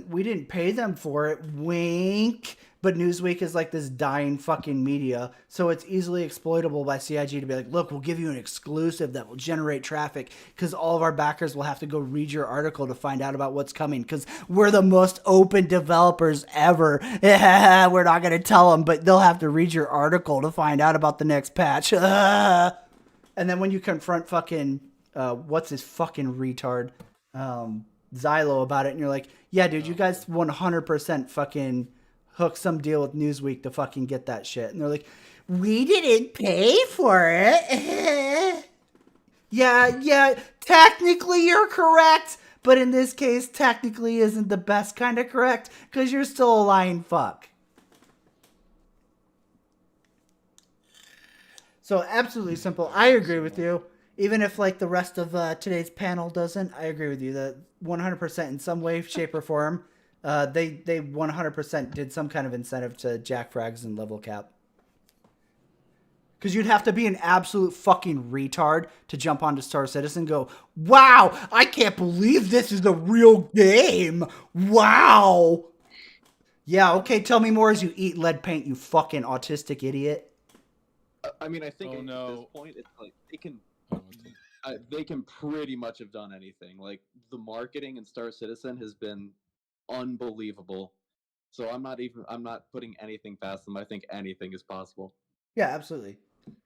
we didn't pay them for it. Wink. But Newsweek is like this dying fucking media, so it's easily exploitable by CIG to be like, look, we'll give you an exclusive that will generate traffic because all of our backers will have to go read your article to find out about what's coming because we're the most open developers ever. We're not going to tell them, but they'll have to read your article to find out about the next patch. And then when you confront fucking, what's his fucking retard, Xylo about it, and you're like, yeah, dude, you guys 100% fucking hook some deal with Newsweek to fucking get that shit. And they're like, we didn't pay for it. Yeah, technically you're correct, but in this case, technically isn't the best kind of correct because you're still a lying fuck. So absolutely simple. I agree with you. Even if like the rest of today's panel doesn't, I agree with you that 100% in some way, shape, or form, they 100% did some kind of incentive to jack frags and level cap. Because you'd have to be an absolute fucking retard to jump onto Star Citizen and go, wow, I can't believe this is the real game. Wow. Yeah, okay, tell me more as you eat lead paint, you fucking autistic idiot. I mean, I think at this point, it's like they can pretty much have done anything. Like the marketing in Star Citizen has been unbelievable. So I'm not putting anything past them. I think anything is possible. Yeah, absolutely.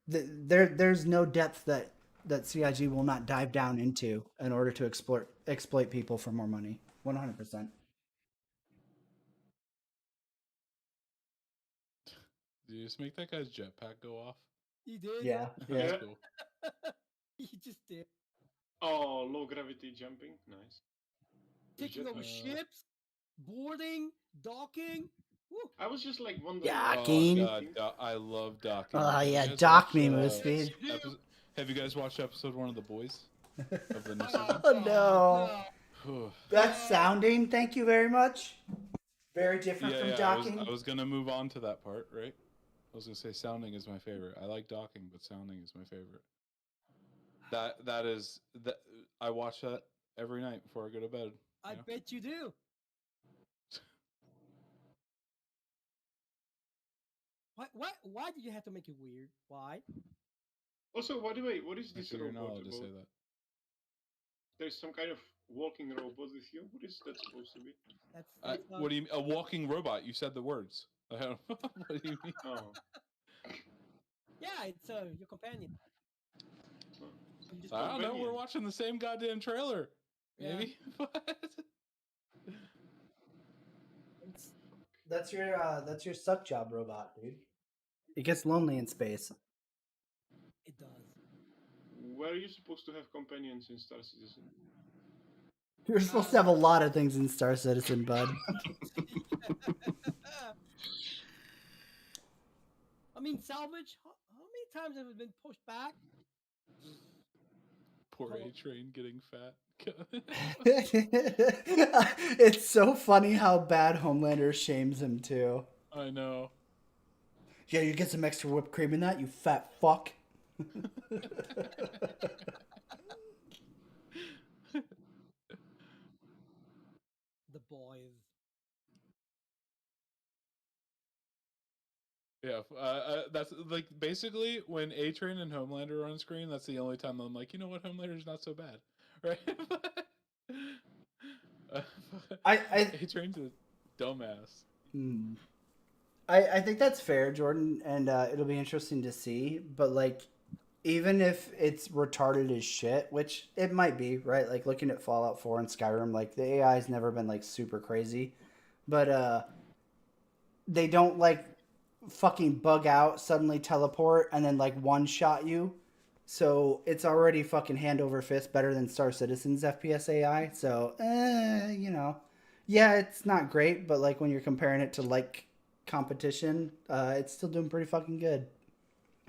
There's no depth that CIG will not dive down into in order to exploit people for more money. 100%. Did you just make that guy's jetpack go off? He did. Yeah. That's cool. He just did. Oh, low gravity jumping, nice. Taking over ships, boarding, docking. Woo. I was just like wondering. Docking. Oh god, I love docking. Oh yeah, dock me, Moosepig. Have you guys watched episode 1 of The Boys? Of the new season? Oh no. That's sounding. Thank you very much. Very different from docking. I was gonna move on to that part, right? I was gonna say sounding is my favorite. I like docking, but sounding is my favorite. I watch that every night before I go to bed. I bet you do. Why did you have to make it weird? Why? Also, by the way, what is this You're not robot allowed to say about? that. There's some kind of walking robot with you. What is that supposed to be? That's what do you mean? A walking robot? You said the words. What do you mean? Oh. Yeah, it's your companion. I don't know. We're watching the same goddamn trailer. Maybe. That's your suck job robot, dude. It gets lonely in space. It does. Where are you supposed to have companions in Star Citizen? You're supposed to have a lot of things in Star Citizen, bud. I mean, salvage. How many times have it been pushed back? Poor A-Train getting fat. It's so funny how bad Homelander shames him too. I know. Yeah, you get some extra whipped cream in that, you fat fuck. The boys. Yeah, that's like basically when A-Train and Homelander are on screen. That's the only time I'm like, you know what, Homelander's not so bad, right? A-Train's a dumbass. I think that's fair, Jordan, and it'll be interesting to see. But like, even if it's retarded as shit, which it might be, right? Like looking at Fallout 4 and Skyrim, like the AI has never been like super crazy, but they don't like fucking bug out, suddenly teleport, and then like one shot you. So it's already fucking hand over fist better than Star Citizen's FPS AI. So, you know, yeah, it's not great, but like when you're comparing it to like competition, it's still doing pretty fucking good.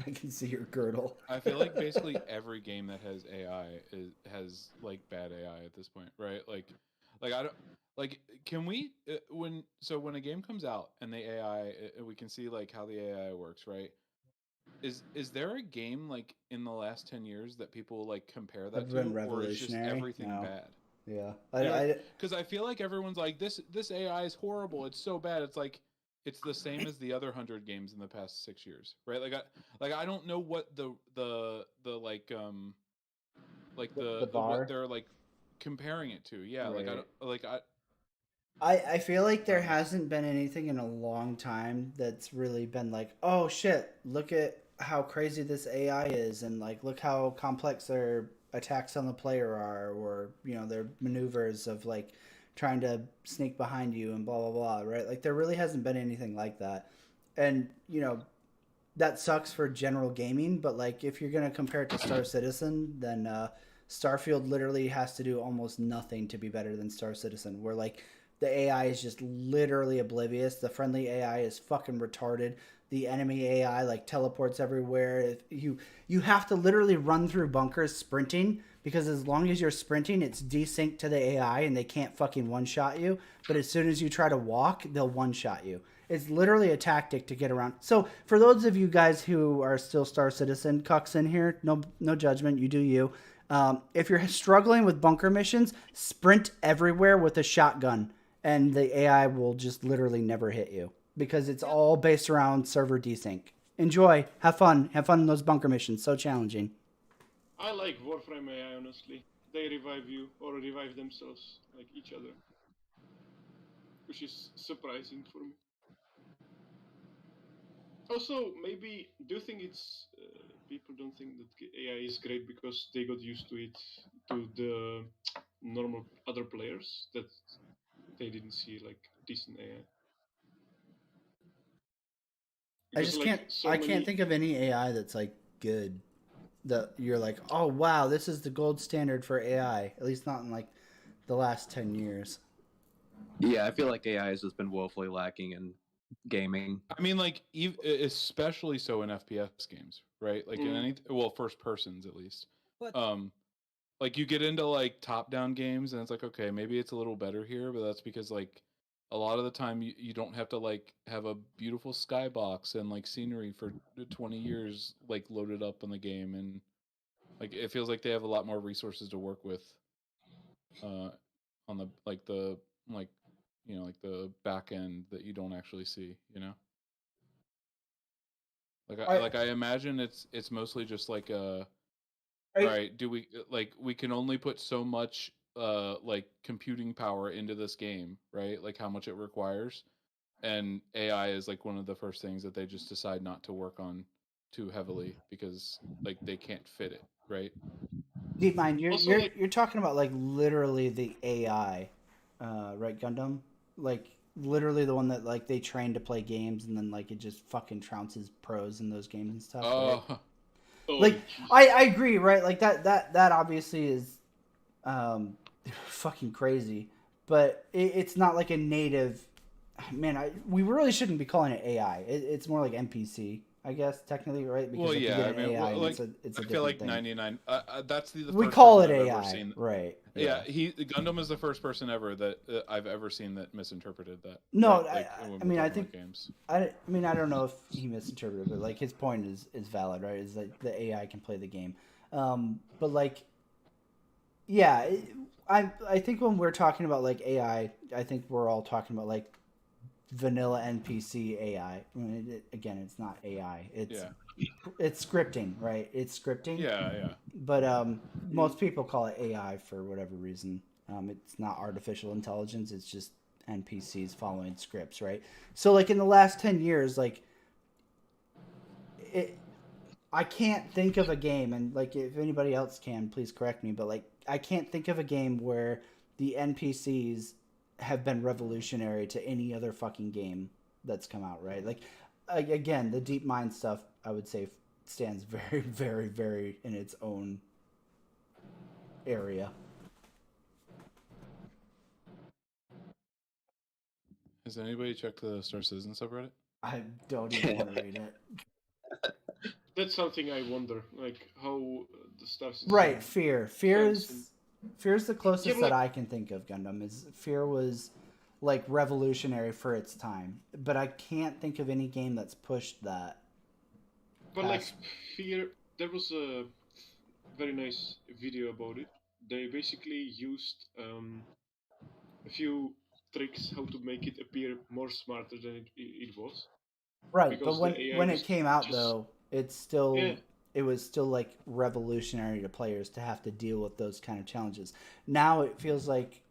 I can see your girdle. I feel like basically every game that has AI has like bad AI at this point, right? Like I don't like. Can we when a game comes out and the AI, we can see like how the AI works, right? Is there a game like in the last 10 years that people like compare that Have to, been or is just revolutionary. everything No. bad? Yeah, Because I feel like everyone's like this AI is horrible. It's so bad. It's like it's the same as the other 100 games in the past 6 years, right? Like I don't know what the what bar? they're like comparing it to. Yeah, Right. I feel like there hasn't been anything in a long time that's really been like, oh shit, look at how crazy this AI is, and like look how complex their attacks on the player are, or you know their maneuvers of like trying to sneak behind you and blah blah blah, right? Like there really hasn't been anything like that, and you know that sucks for general gaming. But like if you're gonna compare it to Star Citizen, then Starfield literally has to do almost nothing to be better than Star Citizen. Where like the AI is just literally oblivious. The friendly AI is fucking retarded. The enemy AI like teleports everywhere. You have to literally run through bunkers sprinting, because as long as you're sprinting, it's desynced to the AI and they can't fucking one-shot you. But as soon as you try to walk, they'll one-shot you. It's literally a tactic to get around. So for those of you guys who are still Star Citizen cucks in here, no judgment. You do you. If you're struggling with bunker missions, sprint everywhere with a shotgun, and the AI will just literally never hit you, because it's all based around server desync. Enjoy. Have fun in those bunker missions. So challenging. I like Warframe AI, honestly. They revive you, or revive themselves, like each other. Which is surprising for me. Also, maybe, do you think it's... people don't think that AI is great because they got used to it, to the normal other players, that they didn't see, like, decent AI? Because, I can't think of any AI that's like good, that you're like, oh wow, this is the gold standard for AI. At least not in like the last 10 years. Yeah, I feel like AI has just been woefully lacking in gaming. I mean, like especially so in FPS games, right? Like in any first persons at least. But like you get into like top-down games and it's like, okay, maybe it's a little better here, but that's because like a lot of the time you don't have to like have a beautiful skybox and like scenery for 20 years like loaded up in the game, and like it feels like they have a lot more resources to work with on the like the like like the back end that you don't actually see. Like I imagine it's mostly just like all right, do we like we can only put so much like computing power into this game, right? Like how much it requires. And AI is like one of the first things that they just decide not to work on too heavily because like they can't fit it, right? DeepMind, you're Also, you're like, you're talking about like literally the AI, right, Gundam? Like literally the one that like they train to play games and then like it just fucking trounces pros in those games and stuff, right? Like I agree, right? Like that obviously is fucking crazy, but it's not like a native. Man, we really shouldn't be calling it AI. It's more like NPC, I guess, technically, right? Because Well, if you yeah, get I an mean, AI, like it's a I feel different like thing. 99. That's the We first call person it I've ever AI, seen. right? Yeah, Gundam is the first person ever that I've ever seen that misinterpreted that. No, right? Like when I we're mean, I talking think about games. I mean, I don't know if he misinterpreted, but like his point is valid, right? Is like the AI can play the game, but like, yeah, I think when we're talking about like AI, I think we're all talking about like vanilla NPC AI. I mean, again, it's not AI. It's scripting, right? It's scripting. Yeah. But most people call it AI for whatever reason. It's not artificial intelligence. It's just NPCs following scripts, right? So like in the last 10 years, like I can't think of a game, and like if anybody else can, please correct me, but like I can't think of a game where the NPCs have been revolutionary to any other fucking game that's come out, right? Like again, the DeepMind stuff I would say stands very, very, very in its own area. Has anybody checked the Star Citizen subreddit? I don't even want to read it. That's something I wonder, like how the Star Citizen. Right, Fear is the closest that I can think of. Gundam is Fear was like revolutionary for its time, but I can't think of any game that's pushed that. But like Fear, there was a very nice video about it. They basically used a few tricks how to make it appear more smarter than it was. Right, because but the AI when was it came out just, though, it was still like revolutionary to players to have to deal with those kind of challenges. Now it feels like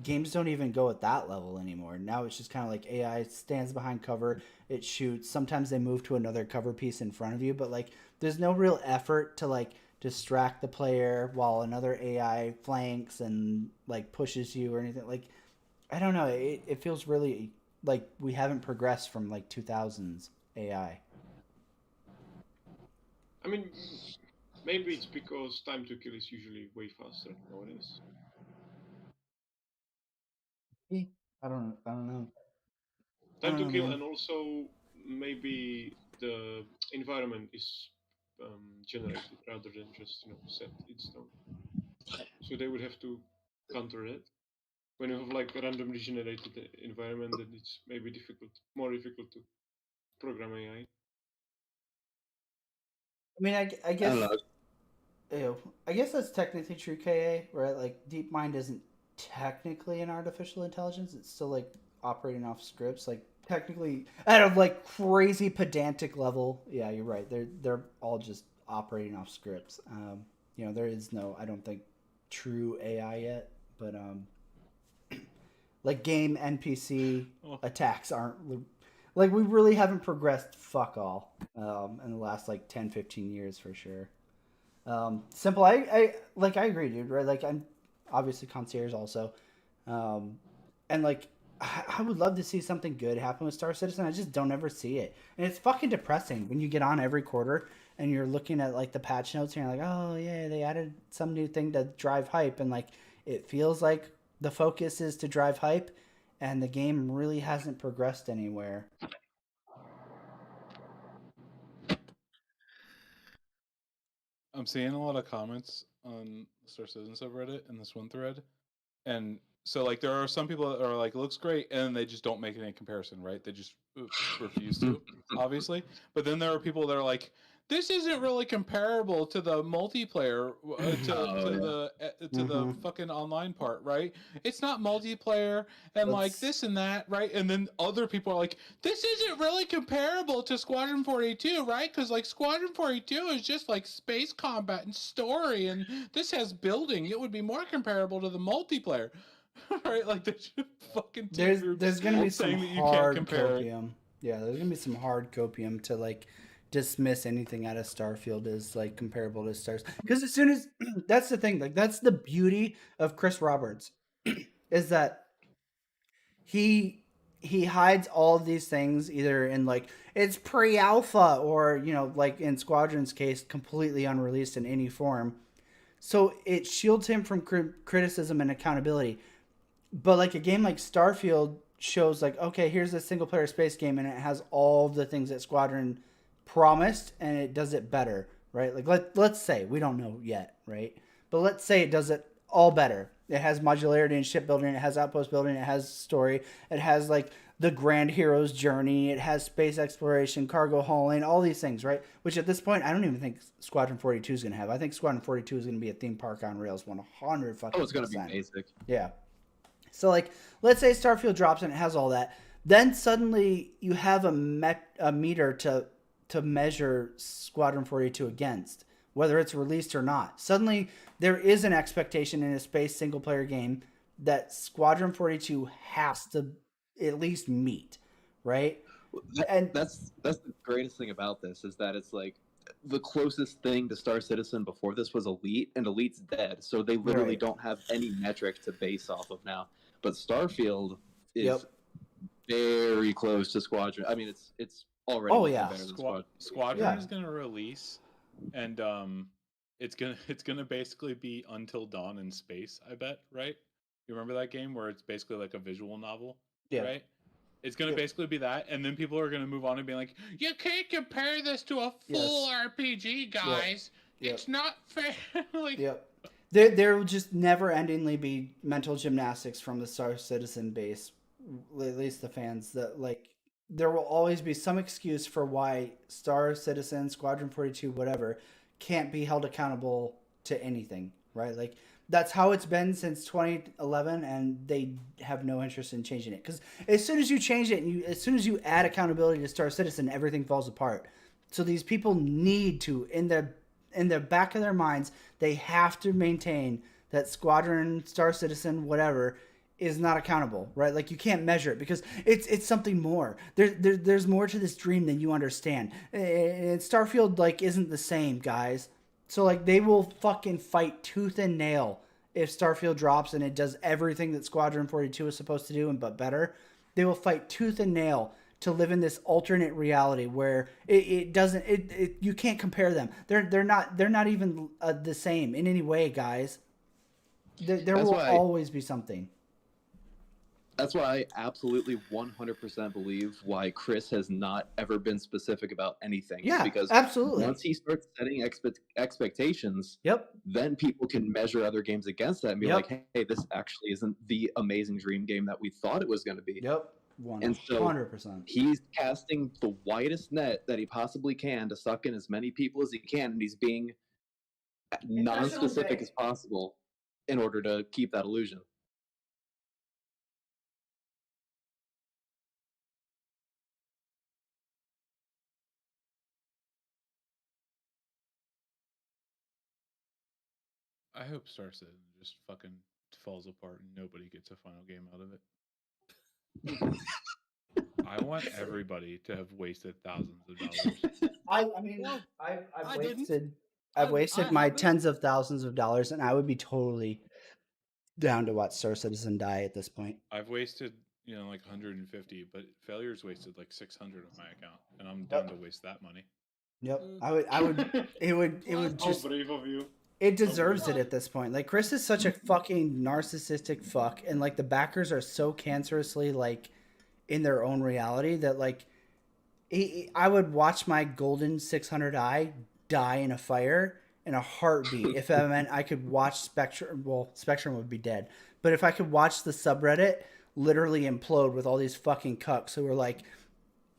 games don't even go at that level anymore. Now it's just kind of like AI stands behind cover, it shoots. Sometimes they move to another cover piece in front of you, but like there's no real effort to like distract the player while another AI flanks and like pushes you or anything. Like I don't know, it feels really like we haven't progressed from like 2000s AI. I mean, maybe it's because time to kill is usually way faster nowadays. I don't know. Time to kill, man. and also maybe the environment is generated rather than just set in stone. So they would have to counter it. When you have like a randomly generated environment, then it's maybe more difficult to program AI. I mean, I guess I guess that's technically true, KA, right? Like DeepMind isn't technically an artificial intelligence. It's still like operating off scripts. Like technically at a like crazy pedantic level, yeah, you're right. They're all just operating off scripts. There is no, I don't think, true AI yet, but like game NPC attacks aren't like we really haven't progressed fuck all in the last like 10, 15 years for sure. Simple. I agree, dude. Right? Like I'm obviously concierge also, and like I would love to see something good happen with Star Citizen. I just don't ever see it, and it's fucking depressing when you get on every quarter and you're looking at like the patch notes and you're like, oh yeah, they added some new thing to drive hype, and like it feels like the focus is to drive hype, and the game really hasn't progressed anywhere. I'm seeing a lot of comments on the Star Citizen subreddit in this one thread, and so like there are some people that are like, it looks great, and they just don't make any comparison, right? They just refuse to, obviously. But then there are people that are like, this isn't really comparable to the multiplayer to the fucking online part, right? It's not multiplayer and like this and that, right? And then other people are like, this isn't really comparable to Squadron 42, right? Because like Squadron 42 is just like space combat and story, and this has building. It would be more comparable to the multiplayer. Right, like there's fucking there's gonna be some hard compare copium. Yeah, there's gonna be some hard copium to like dismiss anything out of Starfield as like comparable to Stars. Because as soon as that's the thing, like that's the beauty of Chris Roberts, is that he hides all of these things either in like it's pre-alpha or like in Squadron's case completely unreleased in any form. So it shields him from criticism and accountability. But like a game like Starfield shows like, okay, here's a single player space game and it has all the things that Squadron promised and it does it better, right? Like let's say, we don't know yet, right? But let's say it does it all better. It has modularity and shipbuilding, it has outpost building, it has story, it has like the grand hero's journey, it has space exploration, cargo hauling, all these things, right? Which at this point, I don't even think Squadron 42 is going to have. I think Squadron 42 is going to be a theme park on rails 100 fucking. Oh, it's going to be basic. Yeah. So like, let's say Starfield drops and it has all that. Then suddenly you have a meter to measure Squadron 42 against, whether it's released or not. Suddenly there is an expectation in a space single player game that Squadron 42 has to at least meet, right? And that's the greatest thing about this is that it's like the closest thing to Star Citizen before this was Elite, and Elite's dead, so they literally don't have any metric to base off of now. But Starfield is very close to Squadron. I mean, it's already better than Squadron is going to release, and it's gonna basically be Until Dawn in space. I bet, right? You remember that game where it's basically like a visual novel, right? It's going to basically be that, and then people are going to move on and be like, you can't compare this to a full RPG, guys. It's not fair. Like, There will just never-endingly be mental gymnastics from the Star Citizen base, at least the fans, that like there will always be some excuse for why Star Citizen, Squadron 42, whatever, can't be held accountable to anything, right? Like, that's how it's been since 2011, and they have no interest in changing it. Because as soon as you change it, and as soon as you add accountability to Star Citizen, everything falls apart. So these people need to, in the back of their minds, they have to maintain that Squadron, Star Citizen, whatever, is not accountable, right? Like, you can't measure it because it's something more. There's more to this dream than you understand. And Starfield, like, isn't the same, guys. So, like, they will fucking fight tooth and nail if Starfield drops and it does everything that Squadron 42 is supposed to do, but better. They will fight tooth and nail to live in this alternate reality where it doesn't. You can't compare them. They're not even the same in any way, guys. There will always be something. That's why I absolutely 100% believe why Chris has not ever been specific about anything. Yeah, because absolutely. Once he starts setting expectations, then people can measure other games against that and be like, hey, this actually isn't the amazing dream game that we thought it was going to be. 100%. And so he's casting the widest net that he possibly can to suck in as many people as he can, and he's being non-specific as possible in order to keep that illusion. I hope Star Citizen just fucking falls apart and nobody gets a final game out of it. I want everybody to have wasted thousands of dollars. I've wasted my tens of thousands of dollars, and I would be totally down to watch Star Citizen die at this point. I've wasted, like 150, but Failure's wasted like 600 on my account, and I'm down to waste that money. I would. It would just. How brave of you. It deserves it at this point. Like, Chris is such a fucking narcissistic fuck, and like the backers are so cancerously like in their own reality that like I would watch my golden 600i die in a fire in a heartbeat if that meant I could watch Spectrum. Well, Spectrum would be dead, but if I could watch the subreddit literally implode with all these fucking cucks who are like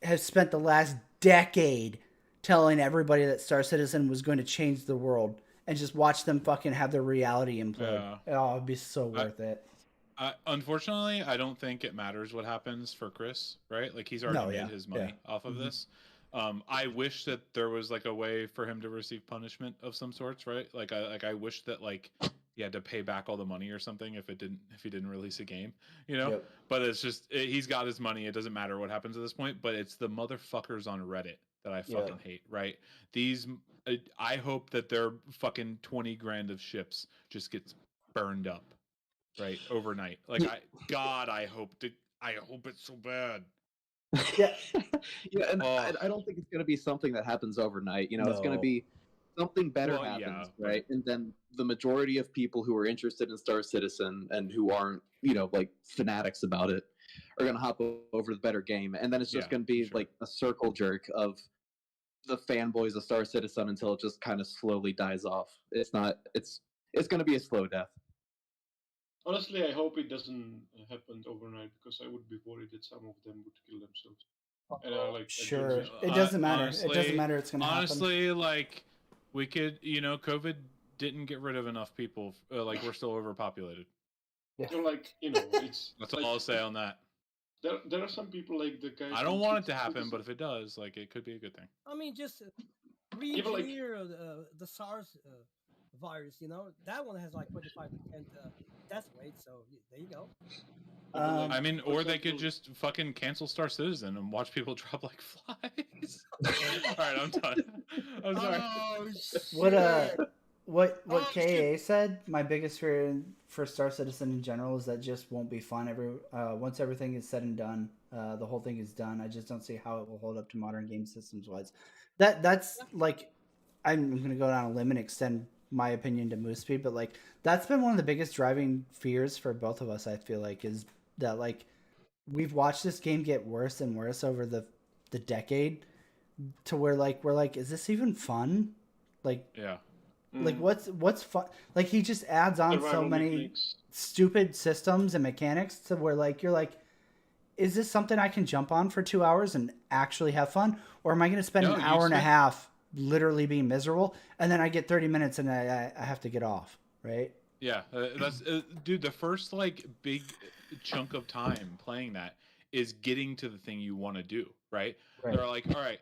have spent the last decade telling everybody that Star Citizen was going to change the world, and just watch them fucking have their reality implode. Oh, it'd be so worth it. Unfortunately, I don't think it matters what happens for Chris, right? Like he's already made his money off of this. I wish that there was like a way for him to receive punishment of some sorts, right? Like I wish that like he had to pay back all the money or something if he didn't release a game, you know. Yep. But it's just he's got his money. It doesn't matter what happens at this point. But it's the motherfuckers on Reddit that I fucking hate, right? These I hope that their fucking 20 grand of ships just gets burned up, right, overnight. Like I hope it's so bad. Yeah. Yeah, and I don't think it's going to be something that happens overnight. You know, it's going to be something better happens, right? And then the majority of people who are interested in Star Citizen and who aren't, you know, like fanatics about it, are going to hop over the better game, and then it's just going to be like a circle jerk of the fanboys of Star Citizen until it just kind of slowly dies off. It's not. It's going to be a slow death. Honestly, I hope it doesn't happen overnight because I would be worried that some of them would kill themselves. And sure, it doesn't matter. Honestly, it doesn't matter. It's gonna honestly, like we could, you know, COVID didn't get rid of enough people. Like we're still overpopulated. Yeah. So, like, you know, it's that's all I'll say on that. There are some people like the guys. I don't want it to happen, but if it does, like, it could be a good thing. I mean, just re-engineer the SARS virus. You know, that one has like 25% death rate. So there you go. I mean, or they could just fucking cancel Star Citizen and watch people drop like flies. All right, I'm done. I'm sorry. Oh, What KA said? My biggest fear for Star Citizen in general is that just won't be fun. Once everything is said and done, the whole thing is done. I just don't see how it will hold up to modern game systems wise. That's like, I'm gonna go down a limb and extend my opinion to Moose Speed, but like that's been one of the biggest driving fears for both of us. I feel like is that like we've watched this game get worse and worse over the decade to where like we're like, is this even fun? Like like what's fun? Like he just adds on so many stupid systems and mechanics to where like you're like, is this something I can jump on for 2 hours and actually have fun, or am I going to spend an hour and a half literally being miserable, and then I get 30 minutes and I have to get off, right? Yeah, that's dude. The first like big chunk of time playing that is getting to the thing you want to do, right? They're like, all right,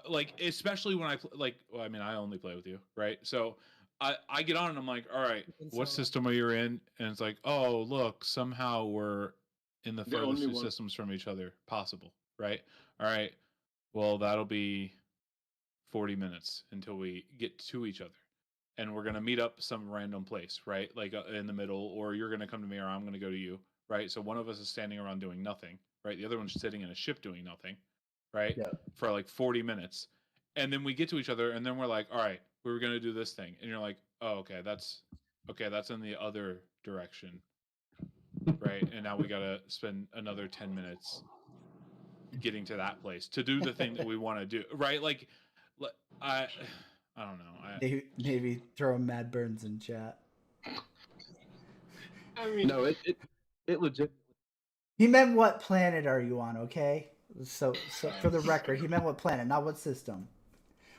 like especially when well, I mean, I only play with you, right? So I get on and I'm like, all right, what system are you in? And it's like, oh look, somehow we're in the furthest two systems from each other possible, right? All right, well that'll be 40 minutes until we get to each other. And we're going to meet up some random place, right? Like in the middle, or you're going to come to me or I'm going to go to you, right? So one of us is standing around doing nothing, right? The other one's sitting in a ship doing nothing, right? Yeah. For like 40 minutes. And then we get to each other and then we're like, all right, we were going to do this thing. And you're like, oh, okay, that's in the other direction, right? And now we got to spend another 10 minutes getting to that place to do the thing that we want to do, right? Like, I don't know. Maybe throw Mad Burns in chat. I mean, no, it legit. He meant what planet are you on? Okay, so for the record, he meant what planet, not what system.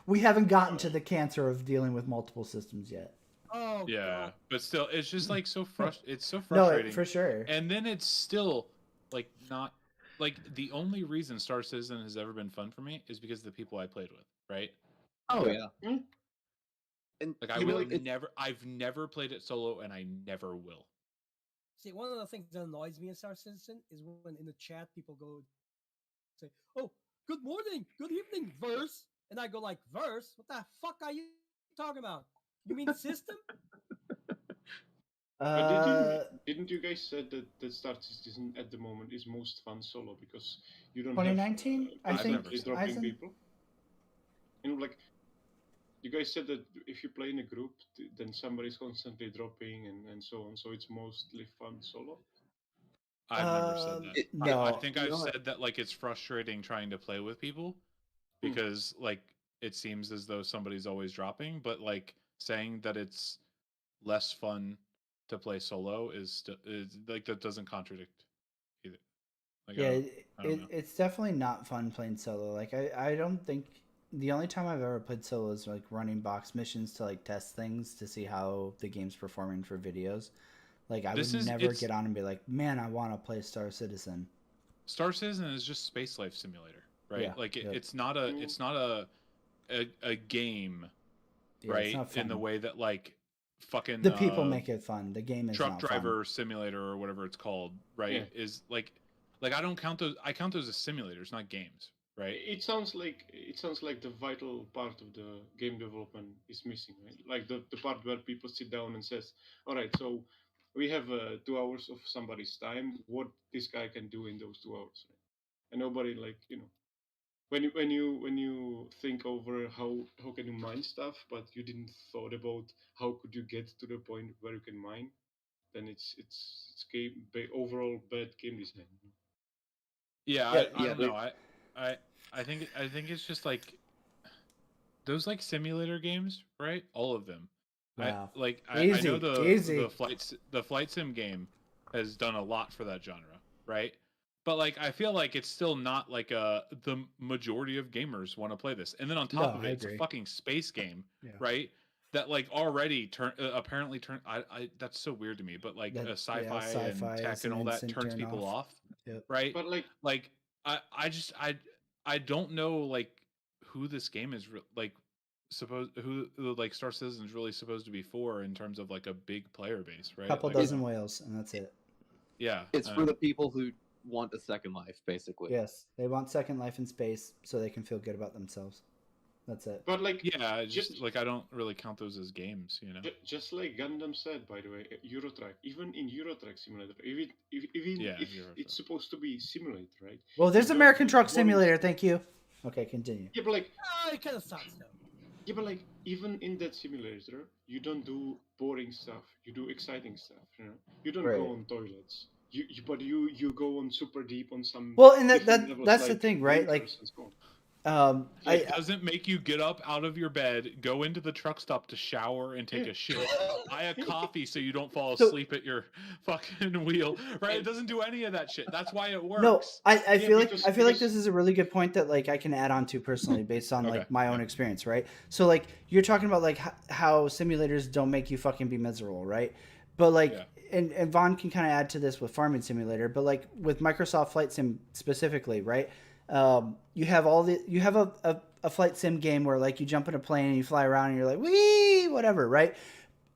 We haven't gotten to the cancer of dealing with multiple systems yet. Oh yeah, God. But still, it's just like so it's so frustrating. No, for sure. And then it's still like not like the only reason Star Citizen has ever been fun for me is because of the people I played with, right? Oh yeah. And like I've never played it solo, and I never will. See, one of the things that annoys me in Star Citizen is when in the chat people go say, "Oh, good morning, good evening, verse," and I go like, "Verse? What the fuck are you talking about? You mean system?" But didn't you guys said that Star Citizen at the moment is most fun solo because you don't 2019? have I think dropping people. You know, like you guys said that if you play in a group, then somebody's constantly dropping and so on. So it's mostly fun solo. I've never said that. No, I think I've said that like it's frustrating trying to play with people because like it seems as though somebody's always dropping, but like saying that it's less fun to play solo is like that doesn't contradict either. Like, yeah, it's definitely not fun playing solo. Like I don't think the only time I've ever played solo is like running box missions to like test things to see how the game's performing for videos. Like I would never get on and be like, man, I want to play Star Citizen. Star Citizen is just space life simulator, right? Yeah, like it's not a game, yeah, right? In the way that like fucking the people make it fun. The game is truck not driver fun. simulator or whatever it's called, right? Yeah. Is like I don't count those. I count those as simulators, not games, right? It sounds like the vital part of the game development is missing, right? Like the part where people sit down and says, all right, so we have 2 hours of somebody's time. What this guy can do in those 2 hours, right? And nobody when you think over how can you mine stuff, but you didn't thought about how could you get to the point where you can mine, then it's overall bad game design. Yeah, I don't know. I think it's just like those like simulator games, right? All of them. Wow. I know the flight sim game has done a lot for that genre, right? But like I feel like it's still not like the majority of gamers want to play this. And then on top of it, it's a fucking space game, right? That like already apparently that's so weird to me, but like sci-fi and tech and all that turns people off. Yep. Right? But like I don't know like who this game is like who like Star Citizen is really supposed to be for in terms of like a big player base, right? Couple like, dozen whales and that's it. Yeah. It's for the people who want a second life, basically. Yes, they want second life in space so they can feel good about themselves. That's it. But like, yeah, just like I don't really count those as games, you know. Just like Gundam said, by the way, Eurotrack. Even in Eurotrack Simulator, if it's supposed to be simulated, right? Well, there's American Truck Simulator. Thank you. Okay, continue. Yeah, but like, it kind of sucks though. Yeah, but like, even in that simulator, you don't do boring stuff. You do exciting stuff. You know, you don't go on toilets. You go on super deep on some. Well, and that's the thing, right? Like, it doesn't make you get up out of your bed, go into the truck stop to shower and take a shit, buy a coffee so you don't fall asleep at your fucking wheel, right? It doesn't do any of that shit. That's why it works. No, I feel like this is a really good point that like I can add on to personally based on like my own experience, right? So like you're talking about like how simulators don't make you fucking be miserable, right? But like and Vaughn can kind of add to this with Farming Simulator, but like with Microsoft Flight Sim specifically, right? You have a flight sim game where like you jump in a plane and you fly around and you're like, wee, whatever, right?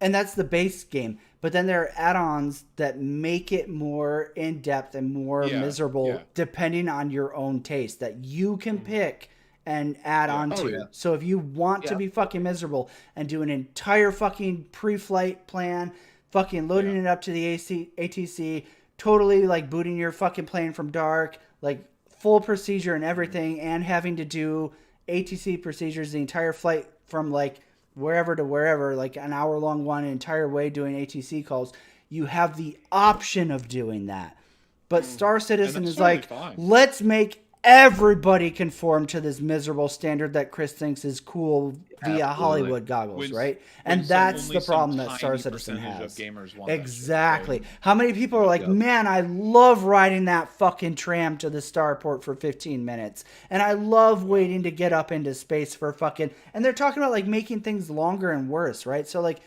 And that's the base game. But then there are add-ons that make it more in-depth and more miserable depending on your own taste that you can pick and add on to. So if you want to be fucking miserable and do an entire fucking pre-flight plan, fucking loading it up to the ATC, totally like booting your fucking plane from dark, like full procedure and everything, and having to do ATC procedures the entire flight from like wherever to wherever, like an hour-long one, entire way doing ATC calls, you have the option of doing that. But Star Citizen is like, let's make everybody conform to this miserable standard that Chris thinks is cool via Hollywood goggles, right? And that's the problem that Star Citizen has. Exactly. Shit, right? How many people are like, man, I love riding that fucking tram to the starport for 15 minutes. And I love waiting to get up into space for fucking... And they're talking about like making things longer and worse, right? So like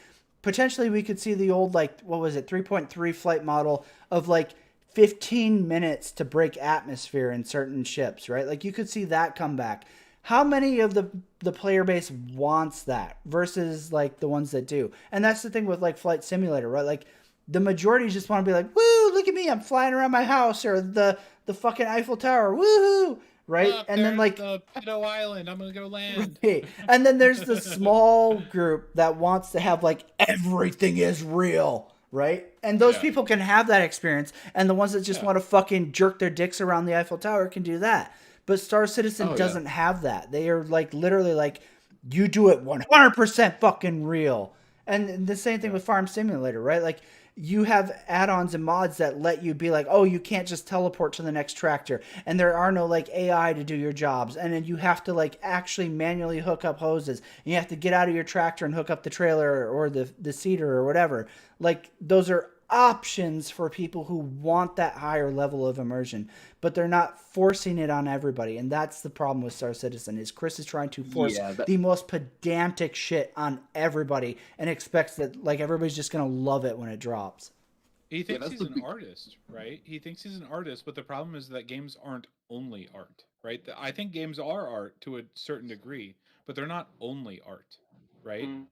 potentially we could see the old like, what was it, 3.3 flight model of like 15 minutes to break atmosphere in certain ships, right? Like you could see that come back. How many of the player base wants that versus like the ones that do? And that's the thing with like Flight Simulator, right? Like the majority just want to be like, woo, look at me, I'm flying around my house or the fucking Eiffel Tower, woohoo, right? Look, and then like the Pedo Island, I'm gonna go land. Right. And then there's the small group that wants to have like everything is real. Right? And those people can have that experience. And the ones that just want to fucking jerk their dicks around the Eiffel Tower can do that. But Star Citizen doesn't have that. They are like literally like, you do it 100% fucking real. And the same thing with Farm Simulator, right? Like you have add-ons and mods that let you be like, oh, you can't just teleport to the next tractor. And there are no like AI to do your jobs. And then you have to like actually manually hook up hoses. And you have to get out of your tractor and hook up the trailer or the seater or whatever. Like those are options for people who want that higher level of immersion, but they're not forcing it on everybody. And that's the problem with Star Citizen is Chris is trying to force the most pedantic shit on everybody and expects that like everybody's just going to love it when it drops. He thinks he's an artist, right? He thinks he's an artist, but the problem is that games aren't only art, right? I think games are art to a certain degree, but they're not only art, right? And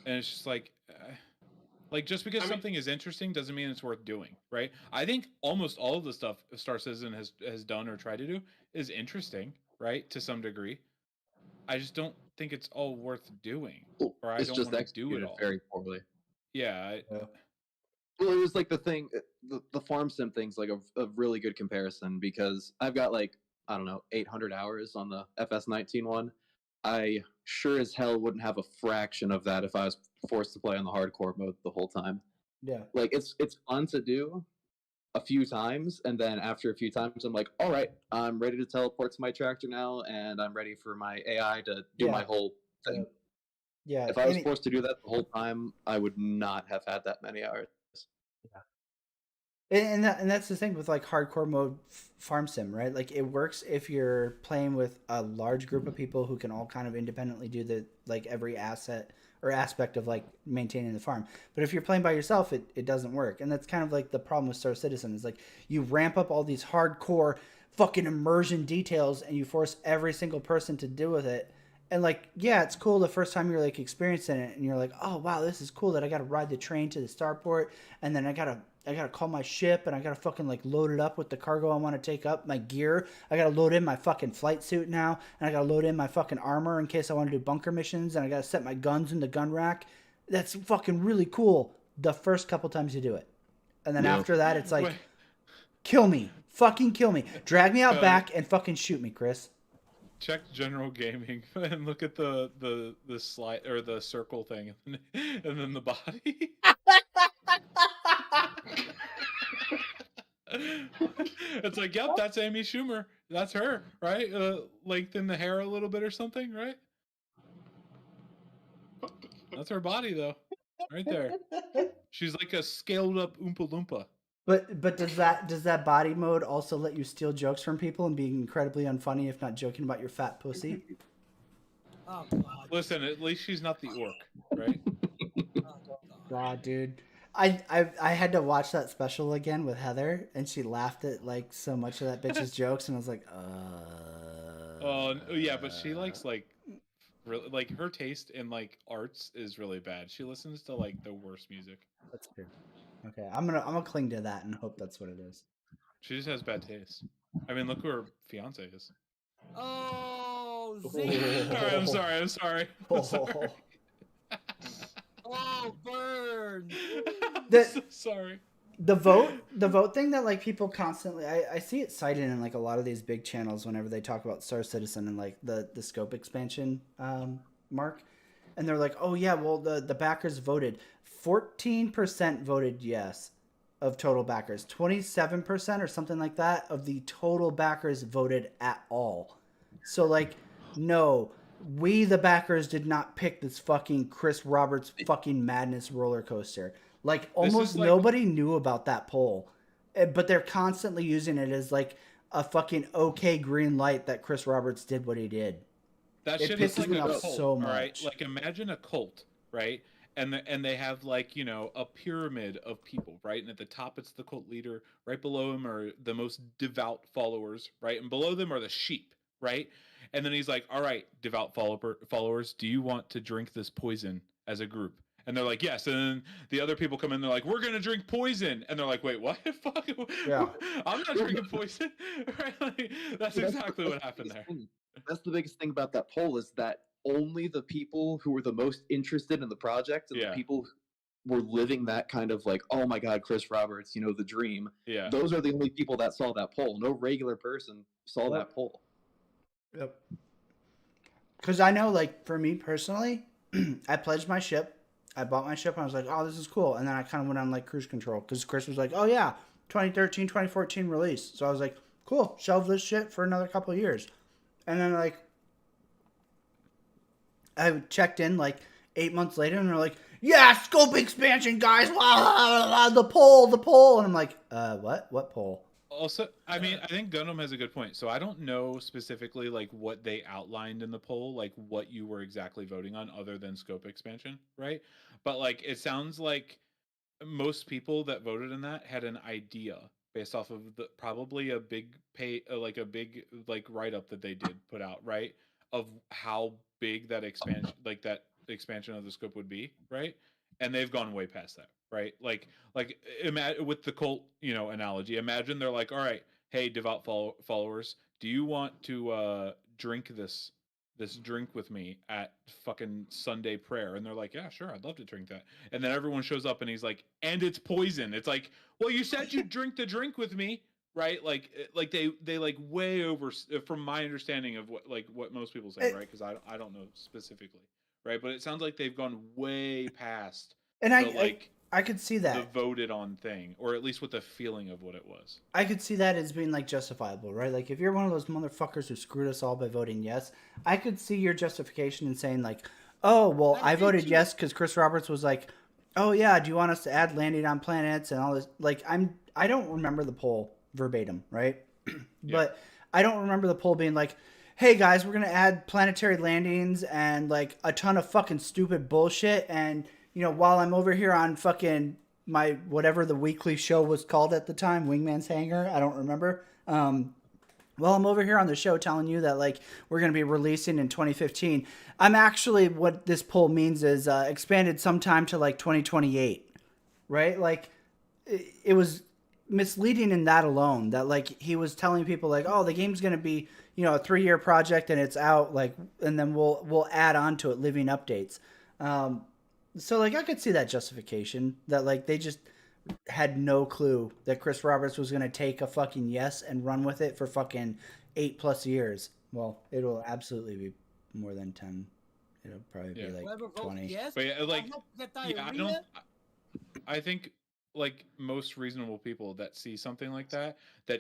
it's just like just because something is interesting doesn't mean it's worth doing, right? I think almost all of the stuff Star Citizen has done or tried to do is interesting, right, to some degree. I just don't think it's all worth doing, or I don't want to do it all. Very poorly. Yeah. Well, it was like the thing, the farm sim thing's like a really good comparison because I've got like, I don't know, 800 hours on the FS19 one. I sure as hell wouldn't have a fraction of that if I was forced to play on the hardcore mode the whole time. Yeah. Like, it's fun to do a few times, and then after a few times, I'm like, all right, I'm ready to teleport to my tractor now, and I'm ready for my AI to do my whole thing. Yeah. If I was forced to do that the whole time, I would not have had that many hours. And that's the thing with like hardcore mode farm sim, right? Like it works if you're playing with a large group of people who can all kind of independently do the like every asset or aspect of like maintaining the farm. But if you're playing by yourself, it doesn't work. And that's kind of like the problem with Star Citizen is like you ramp up all these hardcore fucking immersion details and you force every single person to deal with it. And like, yeah, it's cool the first time you're like experiencing it and you're like, oh wow, this is cool that I got to ride the train to the starport and then I gotta call my ship and I gotta fucking like load it up with the cargo I want to take up, my gear. I gotta load in my fucking flight suit now and I gotta load in my fucking armor in case I want to do bunker missions and I gotta set my guns in the gun rack. That's fucking really cool the first couple times you do it. And then after that, it's like, kill me. Fucking kill me. Drag me out back and fucking shoot me, Chris. Check general gaming and look at the slide or the circle thing and then the body. It's like, yep, that's Amy Schumer. That's her, right? Lengthen the hair a little bit or something, right? That's her body, though, right there. She's like a scaled up Oompa Loompa. But does that body mode also let you steal jokes from people and be incredibly unfunny if not joking about your fat pussy? Oh God! Listen, at least she's not the orc, right? God, dude. I had to watch that special again with Heather, and she laughed at like so much of that bitch's jokes, and I was like, Oh yeah, but she likes like really like her taste in like arts is really bad. She listens to like the worst music. That's true. Okay, I'm gonna cling to that and hope that's what it is. She just has bad taste. I mean, look who her fiance is. Oh, Right, I'm sorry. Oh, burn! So sorry. The vote thing that like people constantly, I see it cited in like a lot of these big channels whenever they talk about Star Citizen and like the scope expansion mark, and they're like, oh yeah, well the backers voted. 14% voted yes of total backers. 27% or something like that of the total backers voted at all. So like, no, we the backers did not pick this fucking Chris Roberts fucking madness roller coaster. Like almost nobody knew about that poll, but they're constantly using it as like a fucking okay green light that Chris Roberts did what he did. That shit is like a cult, so much. Right? Like imagine a cult, right? And they have like, you know, a pyramid of people, right? And at the top it's the cult leader. Right below him are the most devout followers, right? And below them are the sheep, right? And then he's like, all right, devout followers, do you want to drink this poison as a group? And they're like, yes. And then the other people come in, they're like, we're going to drink poison. And they're like, wait, what? Fuck. Yeah. I'm not drinking poison. Right? Like, that's exactly what happened there. That's the biggest thing about that poll is that only the people who were the most interested in the project and the people who were living that kind of like, oh my God, Chris Roberts, you know, the dream. Yeah. Those are the only people that saw that poll. No regular person saw that poll. Yep. Because I know, like, for me personally, I pledged my ship. I bought my ship and I was like, oh, this is cool. And then I kind of went on like cruise control because Chris was like, oh yeah, 2013, 2014 release. So I was like, cool, shelve this shit for another couple of years. And then like, I checked in like 8 months later and they're like, yeah, scope expansion, guys. The pole. And I'm like, what pole? Also, I mean, I think Gundam has a good point. So I don't know specifically like what they outlined in the poll, like what you were exactly voting on, other than scope expansion, right? But like, it sounds like most people that voted in that had an idea based off of probably a big like a big like write up that they did put out, right? Of how big that expansion of the scope would be, right? And they've gone way past that, right? Like imagine with the cult, analogy. Imagine they're like, all right, hey, devout followers, do you want to drink this drink with me at fucking Sunday prayer? And they're like, yeah, sure, I'd love to drink that. And then everyone shows up and he's like, and it's poison. It's like, well, you said you'd drink the drink with me, right? Like they like way over, from my understanding of what most people say, right? Because I don't know specifically, right? But it sounds like they've gone way past And I could see that the voted on thing, or at least with the feeling of what it was. I could see that as being like justifiable, right? Like if you're one of those motherfuckers who screwed us all by voting yes, I could see your justification in saying like, oh, well, I voted yes because Chris Roberts was like, oh yeah, do you want us to add landing on planets and all this? Like I don't remember the poll verbatim, right? But I don't remember the poll being like, hey guys, we're gonna add planetary landings and like a ton of fucking stupid bullshit. And while I'm over here on fucking my whatever the weekly show was called at the time, Wingman's Hangar, I don't remember. Well, I'm over here on the show telling you that like we're going to be releasing in 2015. I'm actually, what this poll means is expanded sometime to like 2028, right? Like it was misleading in that alone, that like he was telling people like, oh, the game's going to be, a 3-year project and it's out, like, and then we'll add on to it living updates. So like I could see that justification, that like they just had no clue that Chris Roberts was going to take a fucking yes and run with it for fucking 8+ years. Well, it'll absolutely be more than 10. It'll probably be like 20. Yes, but yeah, like, yeah, I think like most reasonable people that see something like that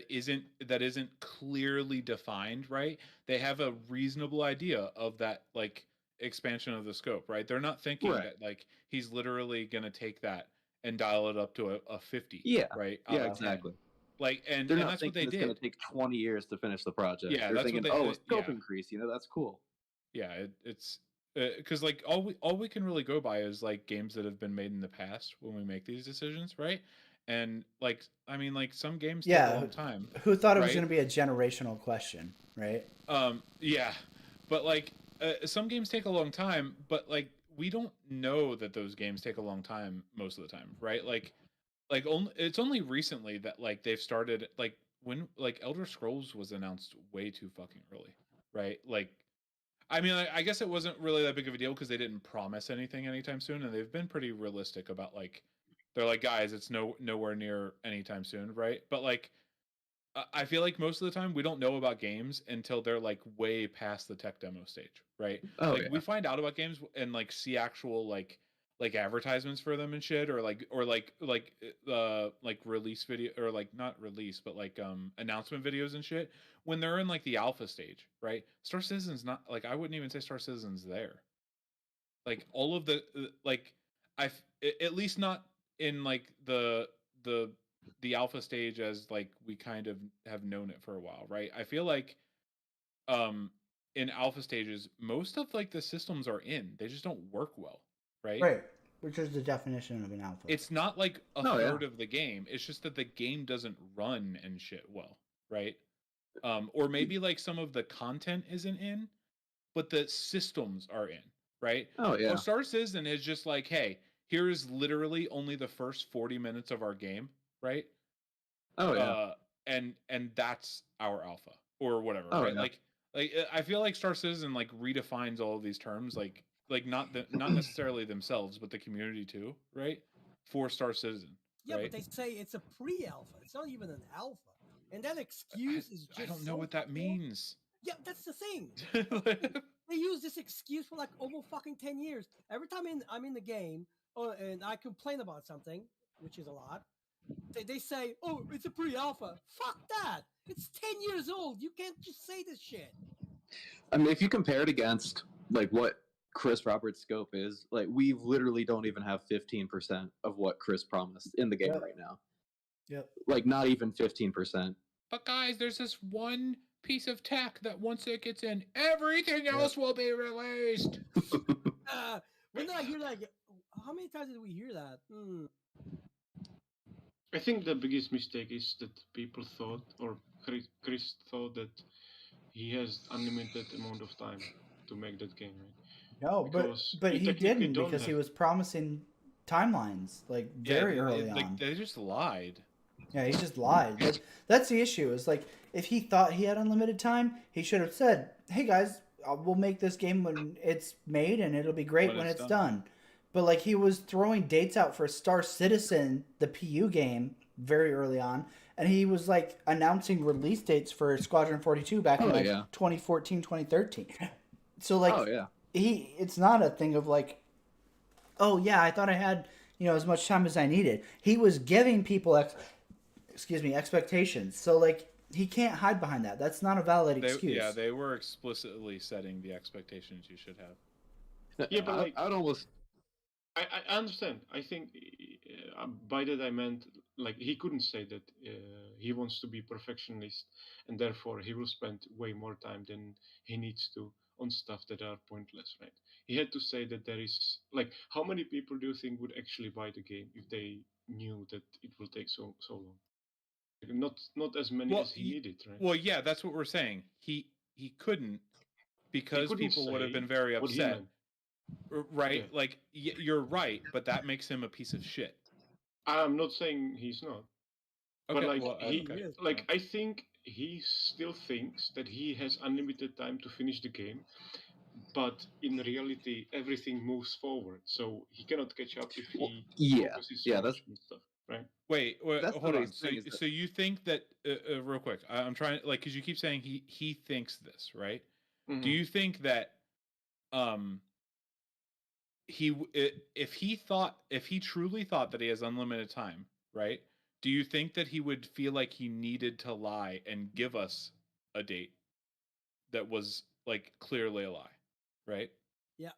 isn't clearly defined, right? They have a reasonable idea of that like expansion of the scope, right? They're not thinking that like he's literally gonna take that and dial it up to a 50. Yeah. Right. Yeah, exactly. Like, and they're not that's what they thinking it's did. going to take 20 years to finish the project. Yeah, they're that's thinking, what they, a scope increase. That's cool. Yeah, it's because like all we can really go by is like games that have been made in the past when we make these decisions, right? And like, I mean, like some games take a long time. Who thought it was going to be a generational question, right? Yeah, but like some games take a long time, but like we don't know that those games take a long time most of the time, right? Like it's only recently that like they've started, like when like Elder Scrolls was announced way too fucking early, right? Like, I mean, I guess it wasn't really that big of a deal because they didn't promise anything anytime soon, and they've been pretty realistic about like, they're like, guys, it's nowhere near anytime soon, right? But like, I feel like most of the time we don't know about games until they're like way past the tech demo stage, right? We find out about games and like see actual like advertisements for them and shit, or like release video, or like not release but like announcement videos and shit when they're in like the alpha stage, right? Star Citizen's not like, I wouldn't even say Star Citizen's there. Like all of the like at least not in like the alpha stage as like we kind of have known it for a while, right? I feel like in alpha stages most of like the systems are in, they just don't work well, right? Which is the definition of an alpha. It's not like a third of the game, it's just that the game doesn't run and shit well, right? Or maybe like some of the content isn't in, but the systems are in, right? Well, Star Citizen is just like, hey, here's literally only the first 40 minutes of our game, right? And that's our alpha or whatever, right? Like I feel like Star Citizen like redefines all of these terms, like not necessarily themselves, but the community too, right? For Star Citizen. Yeah, right? but they say it's a pre-alpha. It's not even an alpha, and that excuse is just. I don't know what that means. Yeah, that's the thing. They use this excuse for like over fucking 10 years. Every time I'm in the game, and I complain about something, which is a lot, they say, "Oh, it's a pre-alpha." Fuck that! It's 10 years old. You can't just say this shit. I mean, if you compare it against like what Chris Roberts' scope is. Like, we literally don't even have 15% of what Chris promised in the game Yep. right now. Yep. Like, not even 15%. But guys, there's this one piece of tech that once it gets in, everything else will be released. When did I hear that? How many times did we hear that? I think the biggest mistake is that people thought, or Chris thought, that he has unlimited amount of time to make that game, right? No, Because but you he technically didn't don't because he have- was promising timelines like very early on. They just lied. Yeah, he just lied. That's the issue. Is like if he thought he had unlimited time, he should have said, "Hey guys, we'll make this game when it's made, and it'll be great when it's done." But like he was throwing dates out for Star Citizen, the PU game, very early on, and he was like announcing release dates for Squadron 42 back in 2014, 2013. So like, it's not a thing of like, oh yeah, I thought I had as much time as I needed. He was giving people expectations. So like he can't hide behind that. That's not a valid excuse. Yeah, they were explicitly setting the expectations you should have. Yeah, but like I'd almost. I understand. I think by that I meant like he couldn't say that he wants to be perfectionist and therefore he will spend way more time than he needs to on stuff that are pointless, right? He had to say that there is like how many people do you think would actually buy the game if they knew that it will take so long? Not as many as he needed, right? Well, yeah, that's what we're saying. He couldn't because people would have been very upset. Right? Yeah. Like you're right, but that makes him a piece of shit. I'm not saying he's not. Okay, But like well, I think he still thinks that he has unlimited time to finish the game, but in reality everything moves forward, so he cannot catch up if he focuses so much on stuff, right? Wait, hold on. So you think that real quick? I'm trying like because you keep saying he thinks this, right? Mm-hmm. Do you think that if he truly thought that he has unlimited time, right? Do you think that he would feel like he needed to lie and give us a date that was like clearly a lie, right? Yeah.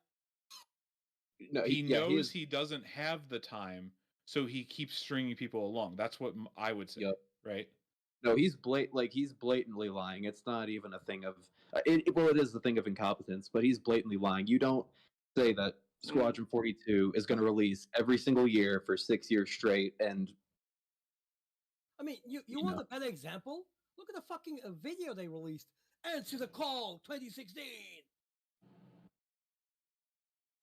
No, he knows he doesn't have the time, so he keeps stringing people along. That's what I would say, right? No, he's blatantly lying. It's not even a thing of it is the thing of incompetence, but he's blatantly lying. You don't say that Squadron 42 is going to release every single year for 6 years straight, and I mean, you want a better example? Look at the fucking video they released. Answer the Call 2016.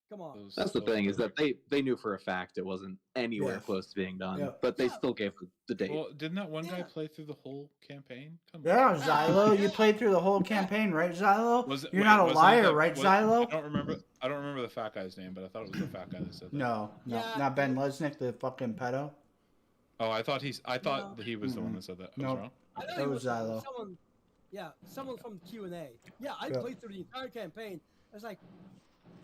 Come on. That's the thing is that they knew for a fact it wasn't anywhere close to being done, but they still gave the date. Well, didn't that one guy play through the whole campaign? Yeah, Xylo, you played through the whole campaign, right, Xylo? You're not a liar, right, Xylo? I don't remember the fat guy's name, but I thought it was the fat guy that said that. No, not Ben Lesnick, the fucking pedo. Oh, I thought that he was the one that said that. I was wrong. That was Xylo. Someone from Q&A. Yeah, I played through the entire campaign. I was like,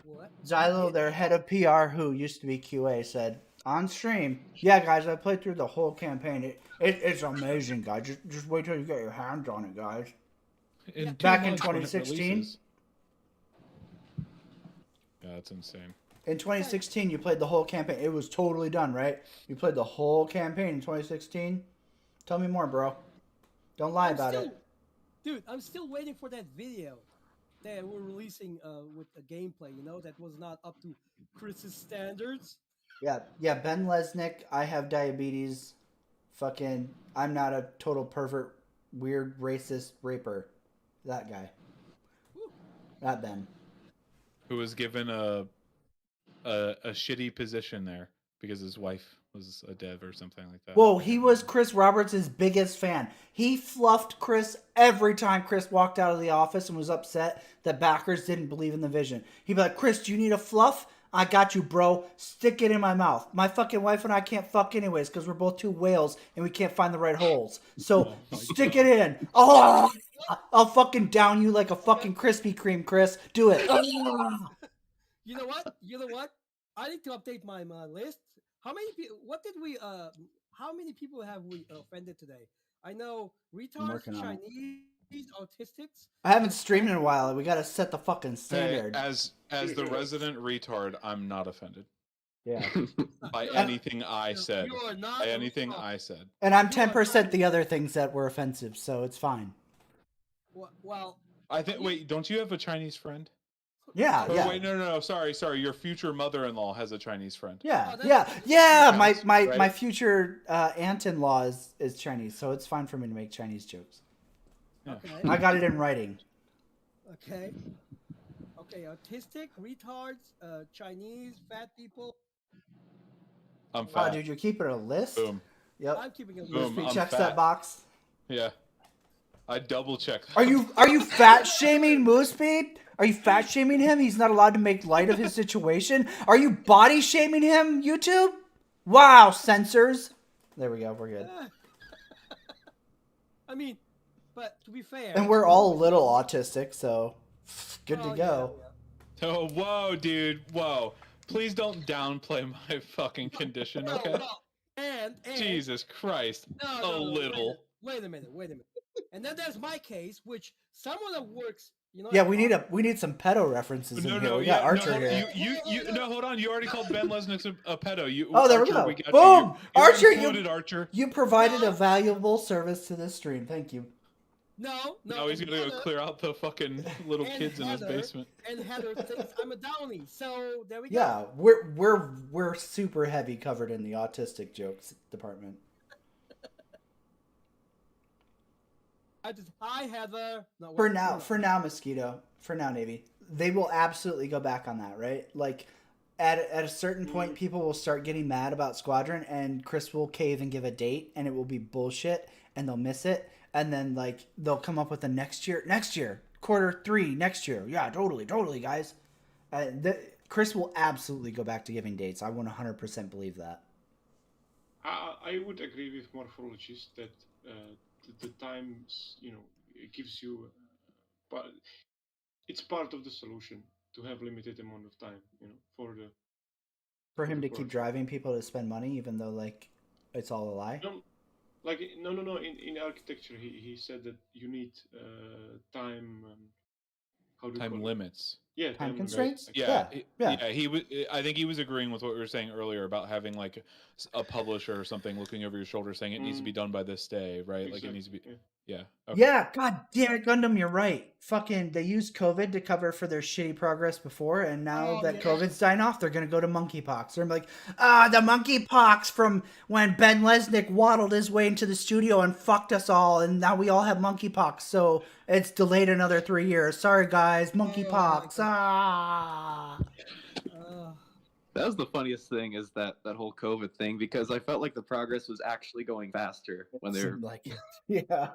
what? Xylo, their head of PR, who used to be QA, said on stream, "Yeah, guys, I played through the whole campaign. It's amazing, guys. Just wait till you get your hands on it, guys." Back in 2016. Yeah, that's insane. In 2016, you played the whole campaign. It was totally done, right? You played the whole campaign in 2016. Tell me more, bro. Don't lie about it. Dude, I'm still waiting for that video that we're releasing with the gameplay, that was not up to Chris's standards. Yeah, Ben Lesnick, I have diabetes. Fucking, I'm not a total pervert, weird, racist raper. That guy. That Ben. Who was given a shitty position there because his wife was a dev or something like that. Whoa, he was Chris Roberts' biggest fan. He fluffed Chris every time Chris walked out of the office and was upset that backers didn't believe in the vision. He'd be like, "Chris, do you need a fluff? I got you, bro. Stick it in my mouth. My fucking wife and I can't fuck anyways because we're both two whales and we can't find the right holes. So stick it in. Oh, I'll fucking down you like a fucking Krispy Kreme, Chris. Do it." You know what? I need to update my list. How many people? How many people have we offended today? I know retards, Chinese, these autistics. I haven't streamed in a while. We got to set the fucking Hey, standard. as the resident retard, I'm not offended. Yeah. By anything I said. You are not By anything I said. And I'm 10% the other things that were offensive, so it's fine. Well, I think. Wait, don't you have a Chinese friend? Yeah, Oh, yeah. wait, no. Sorry. Your future mother-in-law has a Chinese friend. Yeah, Oh, yeah. Counts, My right? future aunt-in-law is Chinese, so it's fine for me to make Chinese jokes. Yeah. Okay. I got it in writing. Okay. Okay, autistic, retards, Chinese, fat people. I'm Oh, fat. dude, you're keeping a list? Boom. Yep. I'm keeping a Boom. list. I'm Checks fat. that box. Yeah. I double checked. Are you fat shaming Moosefeed? Are you fat shaming him? He's not allowed to make light of his situation. Are you body shaming him, YouTube? Wow, censors. There we go. We're good. I mean, but to be fair, And we're all a little autistic, so good to go. Yeah. Oh, whoa, dude. Whoa. Please don't downplay my fucking condition, okay? And Jesus Christ. No, little. Wait a minute. And then there's my case, which someone that works, Yeah, we need some pedo references in here. We got Archer here. No, hold on. You already called Ben Lesnick a pedo. There Archer, we go. got Boom! You're Archer, included, Archer. you provided a valuable service to this stream. Thank you. No. Now he's gonna go clear out the fucking little kids in his basement. And Heather thinks I'm a downy, so there we go. Yeah, we're super heavy covered in the autistic jokes department. Hi Heather. No, For now, Mosquito. For now, Navy. They will absolutely go back on that, right? Like, at a certain point, people will start getting mad about Squadron, and Chris will cave and give a date, and it will be bullshit, and they'll miss it, and then like they'll come up with the next year, Q3 next year. Yeah, totally, guys. Chris will absolutely go back to giving dates. I 100% believe that. I would agree with morphologists that the times, it gives you, but it's part of the solution to have limited amount of time, For him to keep driving people to spend money, even though like it's all a lie. No. In architecture, he said that you need time. How do you Time call it? limits. Yeah, Time constraints. Yeah. He was. I think he was agreeing with what we were saying earlier about having like a publisher or something looking over your shoulder saying it needs to be done by this day, right? Like it needs to be. Yeah. Okay. Yeah, god damn it, Gundam, you're right. Fucking, they used COVID to cover for their shitty progress before, and now that COVID's dying off, they're gonna go to monkeypox. They're like, the monkeypox from when Ben Lesnick waddled his way into the studio and fucked us all, and now we all have monkeypox, so it's delayed another 3 years. Sorry guys, monkeypox. That was the funniest thing, is that whole COVID thing, because I felt like the progress was actually going faster when they were like it. Yeah.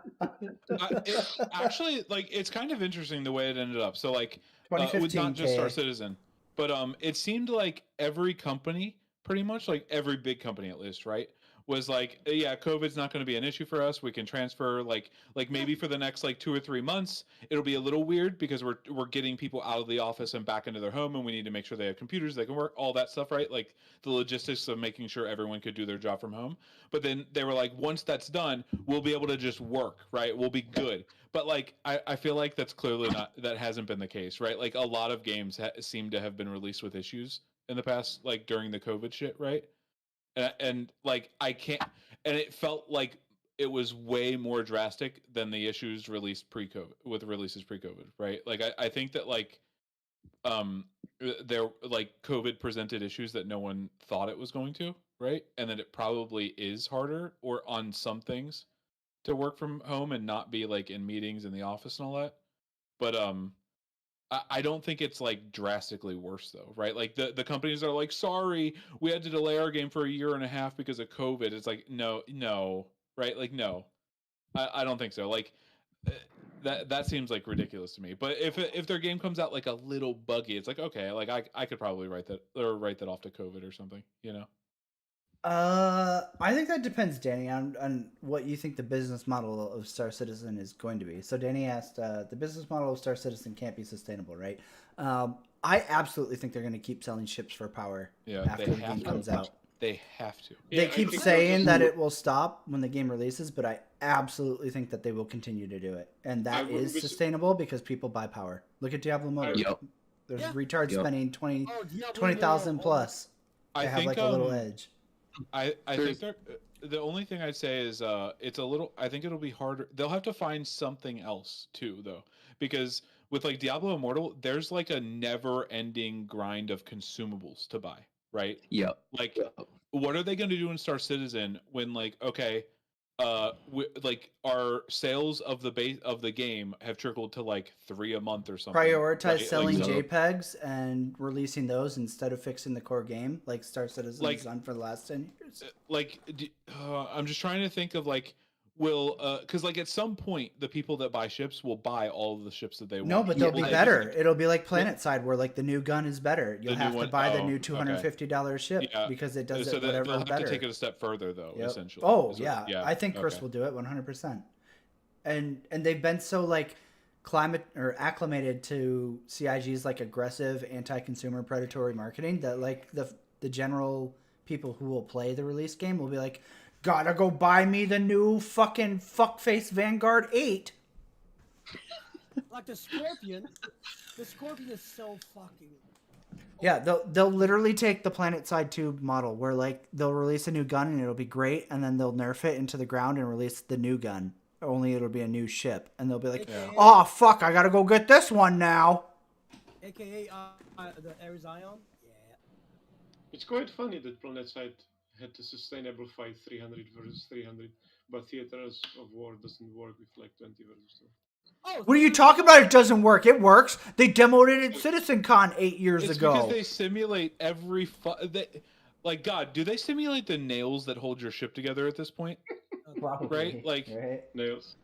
Actually, like, it's kind of interesting the way it ended up. So like, with 2015 not just Star Citizen, but it seemed like every company, pretty much like every big company at least, right, was like, yeah, COVID's not going to be an issue for us. We can transfer like maybe for the next like 2 or 3 months. It'll be a little weird because we're getting people out of the office and back into their home, and we need to make sure they have computers, they can work, all that stuff, right? Like the logistics of making sure everyone could do their job from home. But then they were like, once that's done, we'll be able to just work, right? We'll be good. But like, I feel like that's clearly that hasn't been the case, right? Like a lot of games seem to have been released with issues in the past, like during the COVID shit, right? And like I can't, and it felt like it was way more drastic than the issues released pre-COVID, with releases pre-COVID, right? Like I think that like there, like, COVID presented issues that no one thought it was going to, right? And that it probably is harder, or on some things, to work from home and not be like in meetings in the office and all that. But I don't think it's like drastically worse though, right? Like the companies are like, sorry, we had to delay our game for 1.5 years because of COVID. It's like, no, right? Like, no, I don't think so. Like that seems like ridiculous to me. But if their game comes out like a little buggy, it's like, okay, like I could probably write that off to COVID or something, you know? I think that depends, Danny, on what you think the business model of Star Citizen is going to be. So Danny asked, the business model of Star Citizen can't be sustainable, right? I absolutely think they're going to keep selling ships for power after the game comes out. They have to. They Yeah, I keep think saying they'll that just- it will stop when the game releases, but I absolutely think that they will continue to do it, and I that wouldn't is be su- sustainable because people buy power. Look at Diablo Immortal. Yep. There's Yeah. retards Yep. spending Oh, Diablo 20,000 Immortal, plus. I They have think like a little edge. I think they're the only thing I'd say is it's a little. I think it'll be harder. They'll have to find something else too, though, because with like Diablo Immortal, there's like a never-ending grind of consumables to buy, right? Yep. Like, what are they going to do in Star Citizen when like okay, like our sales of the base of the game have trickled to like 3 a month or something. Prioritize right? selling Like, so- JPEGs and releasing those instead of fixing the core game, like Star Citizen has done for the last 10 years. like I'm just trying to think of like will because like at some point the people that buy ships will buy all of the ships that they want. No, but they'll be Like, better. It'll be like Planet Side, where like the new gun is better. You'll The new have to one- buy the oh, new okay. $250 ship Yeah. because it does so it that whatever they'll have better. to take it a step further though, Yep. essentially. Oh is what- yeah. I think Chris okay. will do it 100%. And they've been so like climate or acclimated to CIG's like aggressive anti-consumer predatory marketing that like the general people who will play the release game will be like, gotta go buy me the new fucking fuckface Vanguard 8. Like the Scorpion. The Scorpion is so fucking. Yeah, they'll literally take the Planet Side 2 model where like they'll release a new gun and it'll be great, and then they'll nerf it into the ground and release the new gun. Only it'll be a new ship, and they'll be like, "Oh fuck, I gotta go get this one now." AKA the Arizion. Yeah. It's quite funny that Planet Side had a sustainable fight 300 versus 300, but Theaters of War doesn't work with like 20 versus 2. Oh, What are you talking about? It doesn't work. It works. They demoed it at CitizenCon 8 years It's ago. because they simulate every like God, do they simulate the nails that hold your ship together at this point? Probably. Right? Like nails.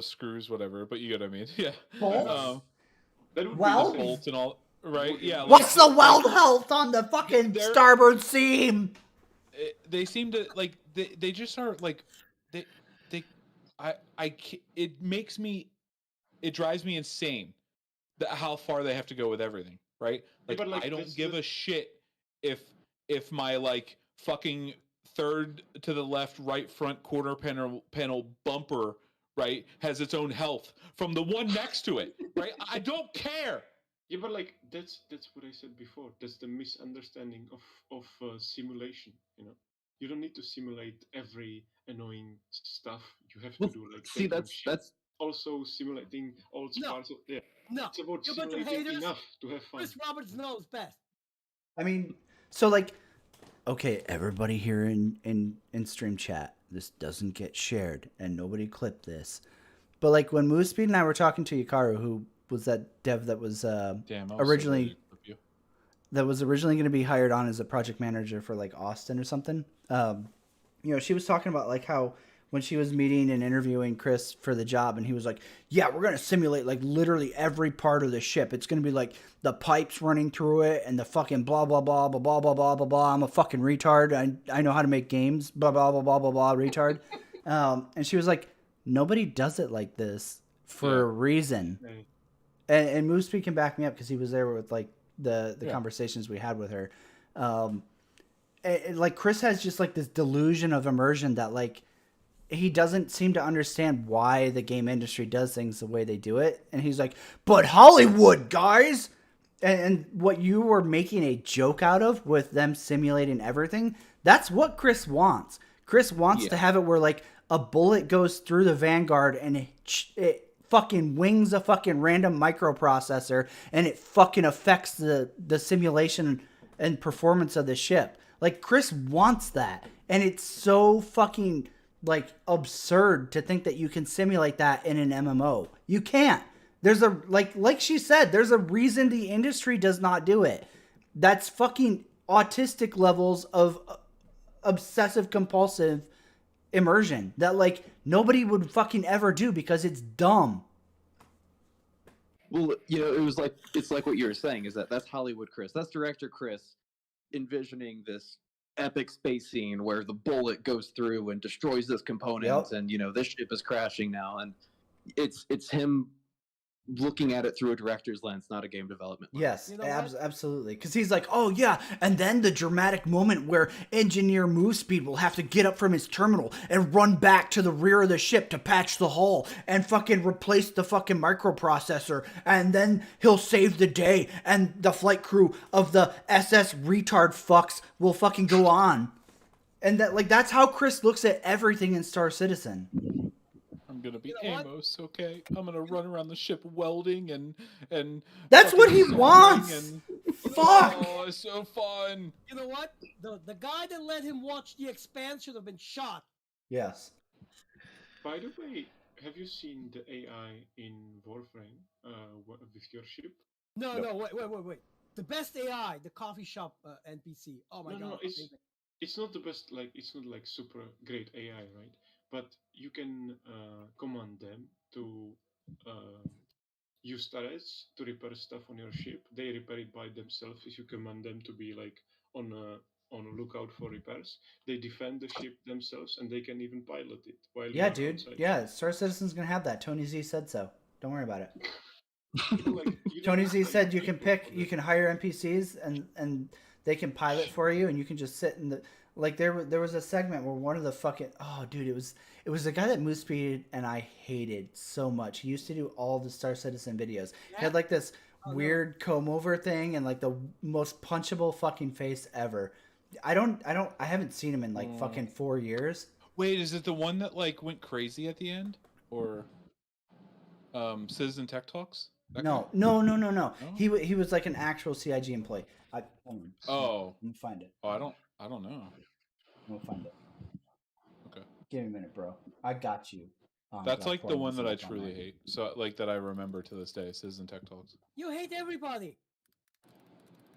Screws, whatever. But you get what I mean? Yeah. Bolts? That would Weld? be the bolts and all. Right? Yeah. What's the weld health on the fucking starboard seam? They seem to like they just are like they it makes me it drives me insane how far they have to go with everything, right? Like, but, like, I don't this- give a shit if my like fucking third to the left right front quarter panel bumper, right, has its own health from the one next to it, right? I don't care. Yeah, but like that's what I said before. That's the misunderstanding of simulation. You know, you don't need to simulate every annoying stuff. You have to do like see, taking that's- shit, that's- also simulating all parts of No, It's about you bunch of simulating haters. enough to have fun. Chris Roberts knows best. I mean, so like, okay, everybody here in stream chat, this doesn't get shared and nobody clipped this. But like when Moospeed and I were talking to Yakaru, who was that dev that was originally going to be hired on as a project manager for like Austin or something. You know, she was talking about like how when she was meeting and interviewing Chris for the job, and he was like, yeah, we're going to simulate like literally every part of the ship. It's going to be like the pipes running through it and the fucking blah, blah, blah, blah, blah, blah, blah, blah, blah. I'm a fucking retard. I know how to make games, blah, blah, blah, blah, blah, blah, retard. And she was like, nobody does it like this for a reason. Right. And Moospeed can back me up because he was there with like the conversations we had with her. Like Chris has just like this delusion of immersion that like he doesn't seem to understand why the game industry does things the way they do it. And he's like, but Hollywood, guys! And what you were making a joke out of with them simulating everything, that's what Chris wants. Chris wants to have it where like a bullet goes through the Vanguard and it fucking wings a fucking random microprocessor and it fucking affects the simulation and performance of the ship. Like Chris wants that. And it's so fucking like absurd to think that you can simulate that in an MMO. You can't. There's a like she said, there's a reason the industry does not do it. That's fucking autistic levels of obsessive compulsive immersion that like nobody would fucking ever do because it's dumb. Well, you know, it's like what you were saying is that's Hollywood Chris. That's director Chris envisioning this epic space scene where the bullet goes through and destroys this component and you know this ship is crashing now, and it's him looking at it through a director's lens, not a game development lens. Yes, absolutely. Because he's like, oh yeah, and then the dramatic moment where Engineer Moospeed will have to get up from his terminal and run back to the rear of the ship to patch the hull and fucking replace the fucking microprocessor, and then he'll save the day, and the flight crew of the SS retard fucks will fucking go on. And that's how Chris looks at everything in Star Citizen. I'm gonna be Amos, okay? I'm gonna run around the ship welding and that's what he wants. And fuck! Oh, it's so fun. You know what? The guy that let him watch The Expanse should have been shot. Yes. By the way, have you seen the AI in Warframe with your ship? No, wait. The best AI, the coffee shop NPC. Oh my god. No, it's not the best. Like, it's not like super great AI, right? But you can command them to use turrets to repair stuff on your ship. They repair it by themselves if you command them to be like on a lookout for repairs. They defend the ship themselves, and they can even pilot it while Yeah, you're dude. outside. Yeah, Star Citizen's gonna have that. Tony Z said so. Don't worry about it. You Tony Z said you can hire NPCs and they can pilot for you, and you can just sit in the there was a segment where one of the fucking it was the guy that Moospeed and I hated so much. He used to do all the Star Citizen videos. Yeah. He had like this weird comb over thing and like the most punchable fucking face ever. I haven't seen him in like fucking 4 years. Wait, is it the one that like went crazy at the end, or Citizen Tech Talks? No. He was like an actual CIG employee. Let me find it. Oh, I don't know. We'll find it. Okay. Give me a minute, bro. I got you. That's like the one that I truly hate. So like that I remember to this day. Citizen Tech Talks. You hate everybody.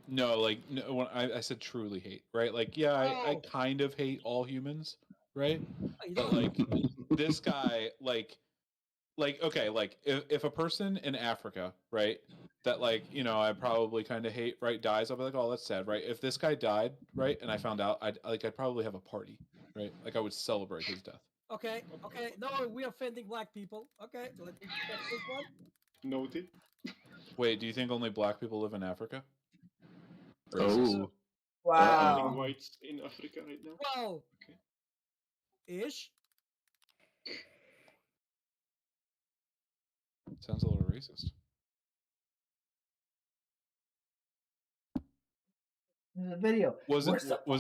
No, like no, when I said truly hate, right? Like yeah, I kind of hate all humans, right? But like this guy, like okay, like if a person in Africa, right, that like I probably kind of hate, right, dies, I'll be like, oh, that's sad, right? If this guy died, right, and I found out, I'd probably have a party, right? Like I would celebrate his death. Okay. No, we're offending black people. Okay, so let's check this one. Noted. Wait, do you think only black people live in Africa? Oh. Wow. Whites in Africa right now. Wow. Okay. Ish. Sounds a little racist. The video. Was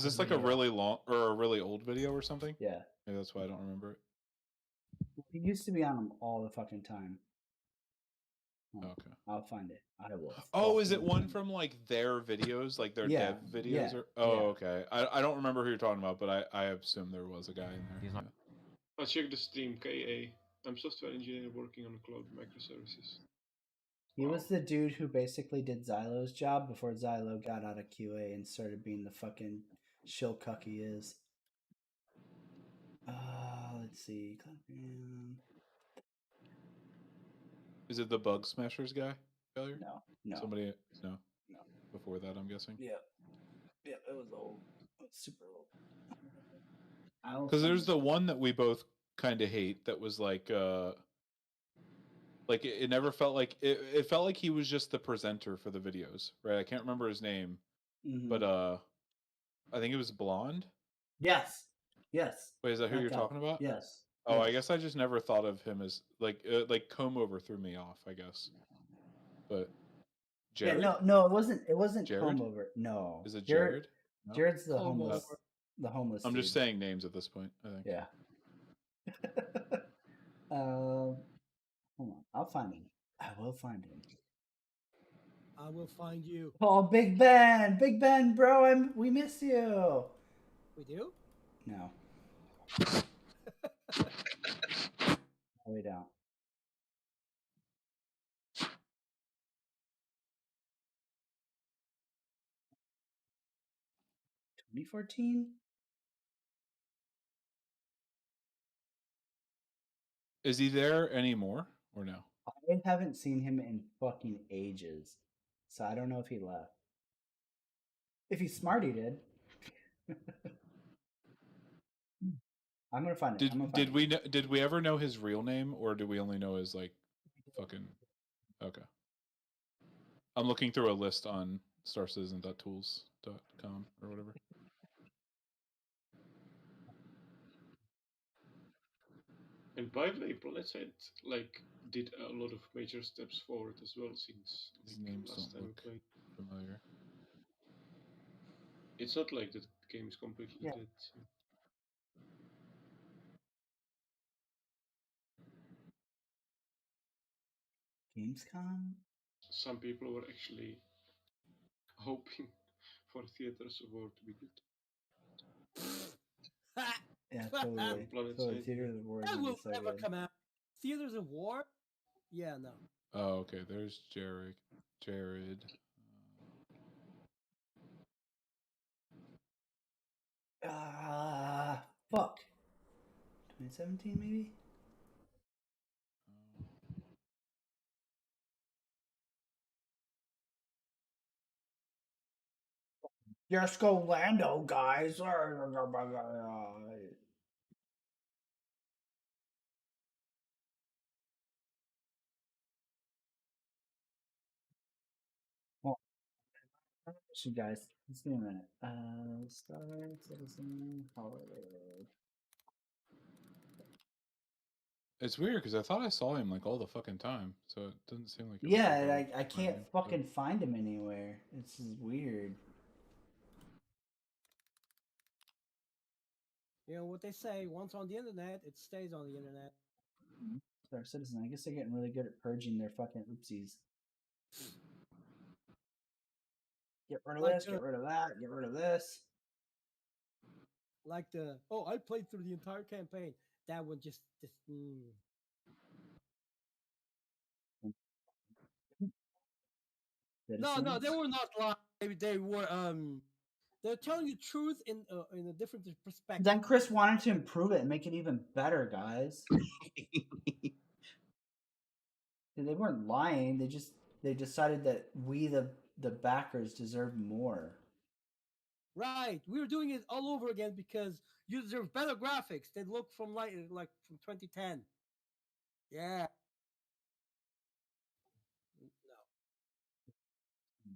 this like a really long or a really old video or something? Yeah. Maybe that's why I don't remember it. He used to be on them all the fucking time. Okay. I'll find it. I will. Oh, is it one from like their videos, like their dev videos? Yeah. Okay. I don't remember who you're talking about, but I assume there was a guy in there. I'll check the stream. KA. I'm software engineer working on cloud microservices. He was the dude who basically did Xylo's job before Xylo got out of QA and started being the fucking shill cuck he is. Let's see. Is it the Bug Smashers guy? Failure? No. Somebody? No. Before that, I'm guessing. Yeah. It was old. It was super old. Because there's the one that we both kind of hate that was like it never felt like it felt like he was just the presenter for the videos, right? I can't remember his name, but I think it was Blonde. Yes. Wait, is that who you're talking about? Yes. Oh, I guess I just never thought of him as like comb over threw me off, I guess. But Jared? Yeah, no, it wasn't Jared? comb over. No. Is it Jared? No? Jared's the homeless. The homeless. I'm dude. just saying names at this point, I think. Yeah. Hold on. I'll find him. I will find him. I will find you. Oh, Big Ben, bro, we miss you. We do? No. No, we don't. $2014? Is he there anymore or no? I haven't seen him in fucking ages, so I don't know if he left. If he's smart, he did. I'm gonna find it. Did we ever know his real name, or do we only know his like fucking Okay. I'm looking through a list on starcitizen.tools.com or whatever. And by the way, PlanetSide like did a lot of major steps forward as well since These like, names last don't time we look played. familiar. It's not like the game is completely dead. So. Gamescom? Some people were actually hoping for Theaters of War to be good. Yeah, totally. Totally. Theaters of War is That gonna be will so never good. come out. Theaters of War? Yeah, no. Oh, okay. There's Jared. Fuck. 2017 maybe? Yes, go Lando, guys. Oh, so guys, let's give me a minute. Star Citizen Holiday. It's weird because I thought I saw him like all the fucking time, so it doesn't seem like. Yeah, I can't fucking find him anywhere. It's weird. You know what they say, once on the internet, it stays on the internet. Star Citizen. I guess they're getting really good at purging their fucking oopsies. Get rid of this, get rid of that, get rid of this. Like I played through the entire campaign. That one just No, they were not lying. They were they're telling the truth in a different perspective. Then Chris wanted to improve it and make it even better, guys. They weren't lying. They decided that we the backers deserve more. Right. We were doing it all over again because you deserve better graphics. They look from like from 2010. Yeah. No.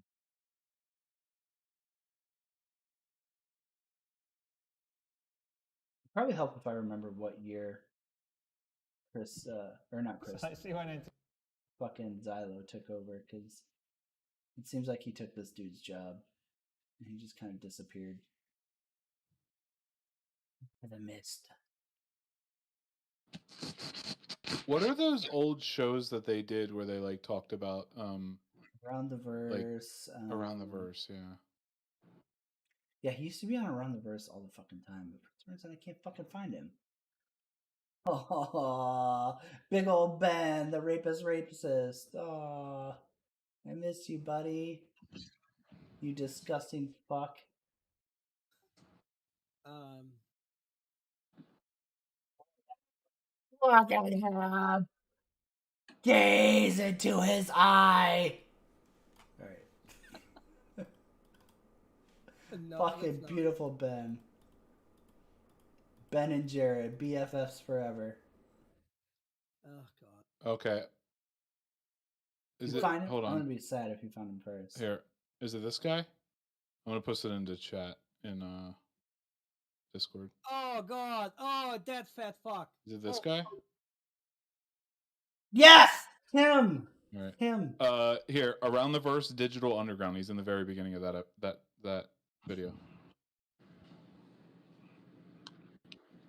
Probably help if I remember what year Chris or not Chris. I see what fucking Xylo took over, because it seems like he took this dude's job and he just kind of disappeared in the mist. What are those old shows that they did where they like talked about Around the Verse? Like, Around the Verse, yeah. Yeah, he used to be on Around the Verse all the fucking time, but for some reason I can't fucking find him. Oh, big old Ben, the rapist. Oh, I miss you, buddy. You disgusting fuck. Look at him. Gaze into his eye. All right. No, fucking beautiful Ben. Ben and Jared, BFFs forever. Oh god. Okay. Is you it? Find him? Hold on. I'm gonna be sad if you found him first. Here, is it this guy? I'm gonna post it into chat in Discord. Oh god. Oh, that fat fuck. Is it this guy? Yes, him. All right. Him. Here, Around the Verse Digital Underground. He's in the very beginning of that video.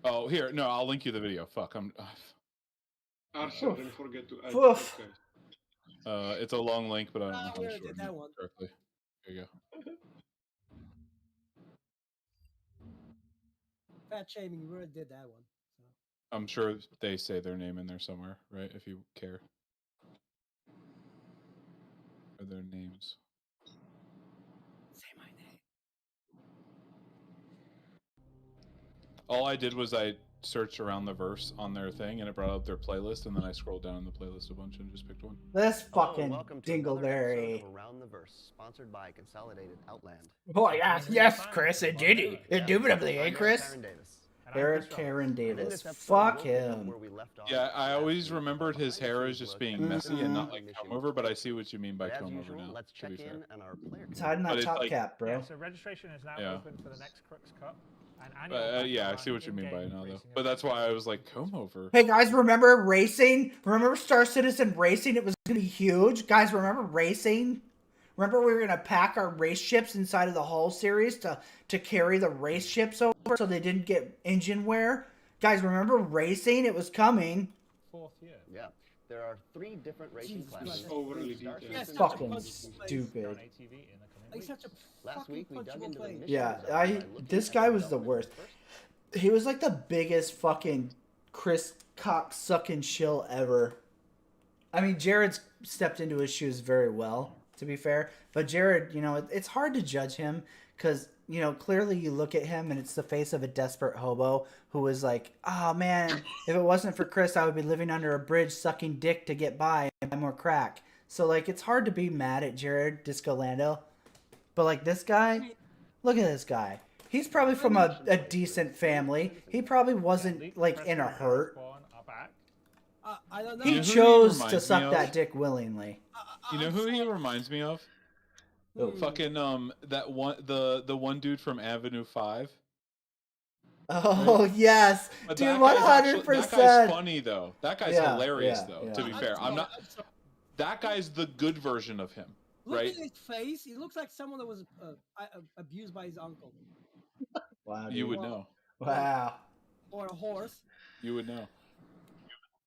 Oh, here. No, I'll link you the video. Fuck, I'm. Arthur, don't forget to add Oof. this guy. It's a long link, but I don't know how to did that one. correctly. There you go. Fat shaming, you already did that one. So. I'm sure they say their name in there somewhere, right? If you care. Or their names. Say my name. All I did was I searched Around the Verse on their thing, and it brought up their playlist, and then I scrolled down the playlist a bunch and just picked one. This fucking welcome to another dingleberry. episode of Around the Verse, sponsored by Consolidated Outland. Oh, yes, Chris, indeed. Indubitably, eh, Chris? Karen Davis. Eric Karen And in Davis. this episode, Fuck we'll pick up him. where we left off Yeah, I last always week remembered with a his hair as behind-the-scenes just look being at messy and not like mission comb over, but I see what you mean by But as comb over usual, now. let's To check be fair. in on our player It's hiding that But it's top like- cap, bro. Yeah, so registration is now Yeah. open for the next Crux Cup. And annual Yeah, I background see what you mean by it in-game now, though. racing But that's why I events. was like, comb over. Hey guys, remember racing? Remember Star Citizen Racing? It was gonna be huge. Guys, remember racing? Remember we were gonna pack our race ships inside of the hull series to carry the race ships over so they didn't get engine wear? Guys, remember racing? It was coming. 4th year. Yeah. There are 3 different racing Jesus classes. Christ. Overly Star detailed. Citizen Fucking Racing. stupid. He's such a Last week we dug punchable into the place. mission Yeah, design by looking this at guy was the development worst. first. He was like the biggest fucking Chris cock sucking shill ever. I mean, Jared's stepped into his shoes very well, to be fair. But Jared, you know, it's hard to judge him because, you know, clearly you look at him and it's the face of a desperate hobo who was like, oh man, if it wasn't for Chris, I would be living under a bridge sucking dick to get by and buy more crack. So, like, it's hard to be mad at Jared Disco Lando. But, like, this guy, look at this guy. He's probably from a decent family. He probably wasn't, like, in a hurt. I don't know. He You know who he chose to reminds me suck of? that dick willingly. You know who he reminds me of? Fucking that one the one dude from Avenue 5. Oh yes, But dude, that 100%. That guy's funny though. That guy's Yeah, hilarious yeah, though. yeah. To be fair, I'm not. That guy's the good version of him, Look right? at his face. He looks like someone that was abused by his uncle. Wow, You dude. would know. Wow. Or a horse. You would know.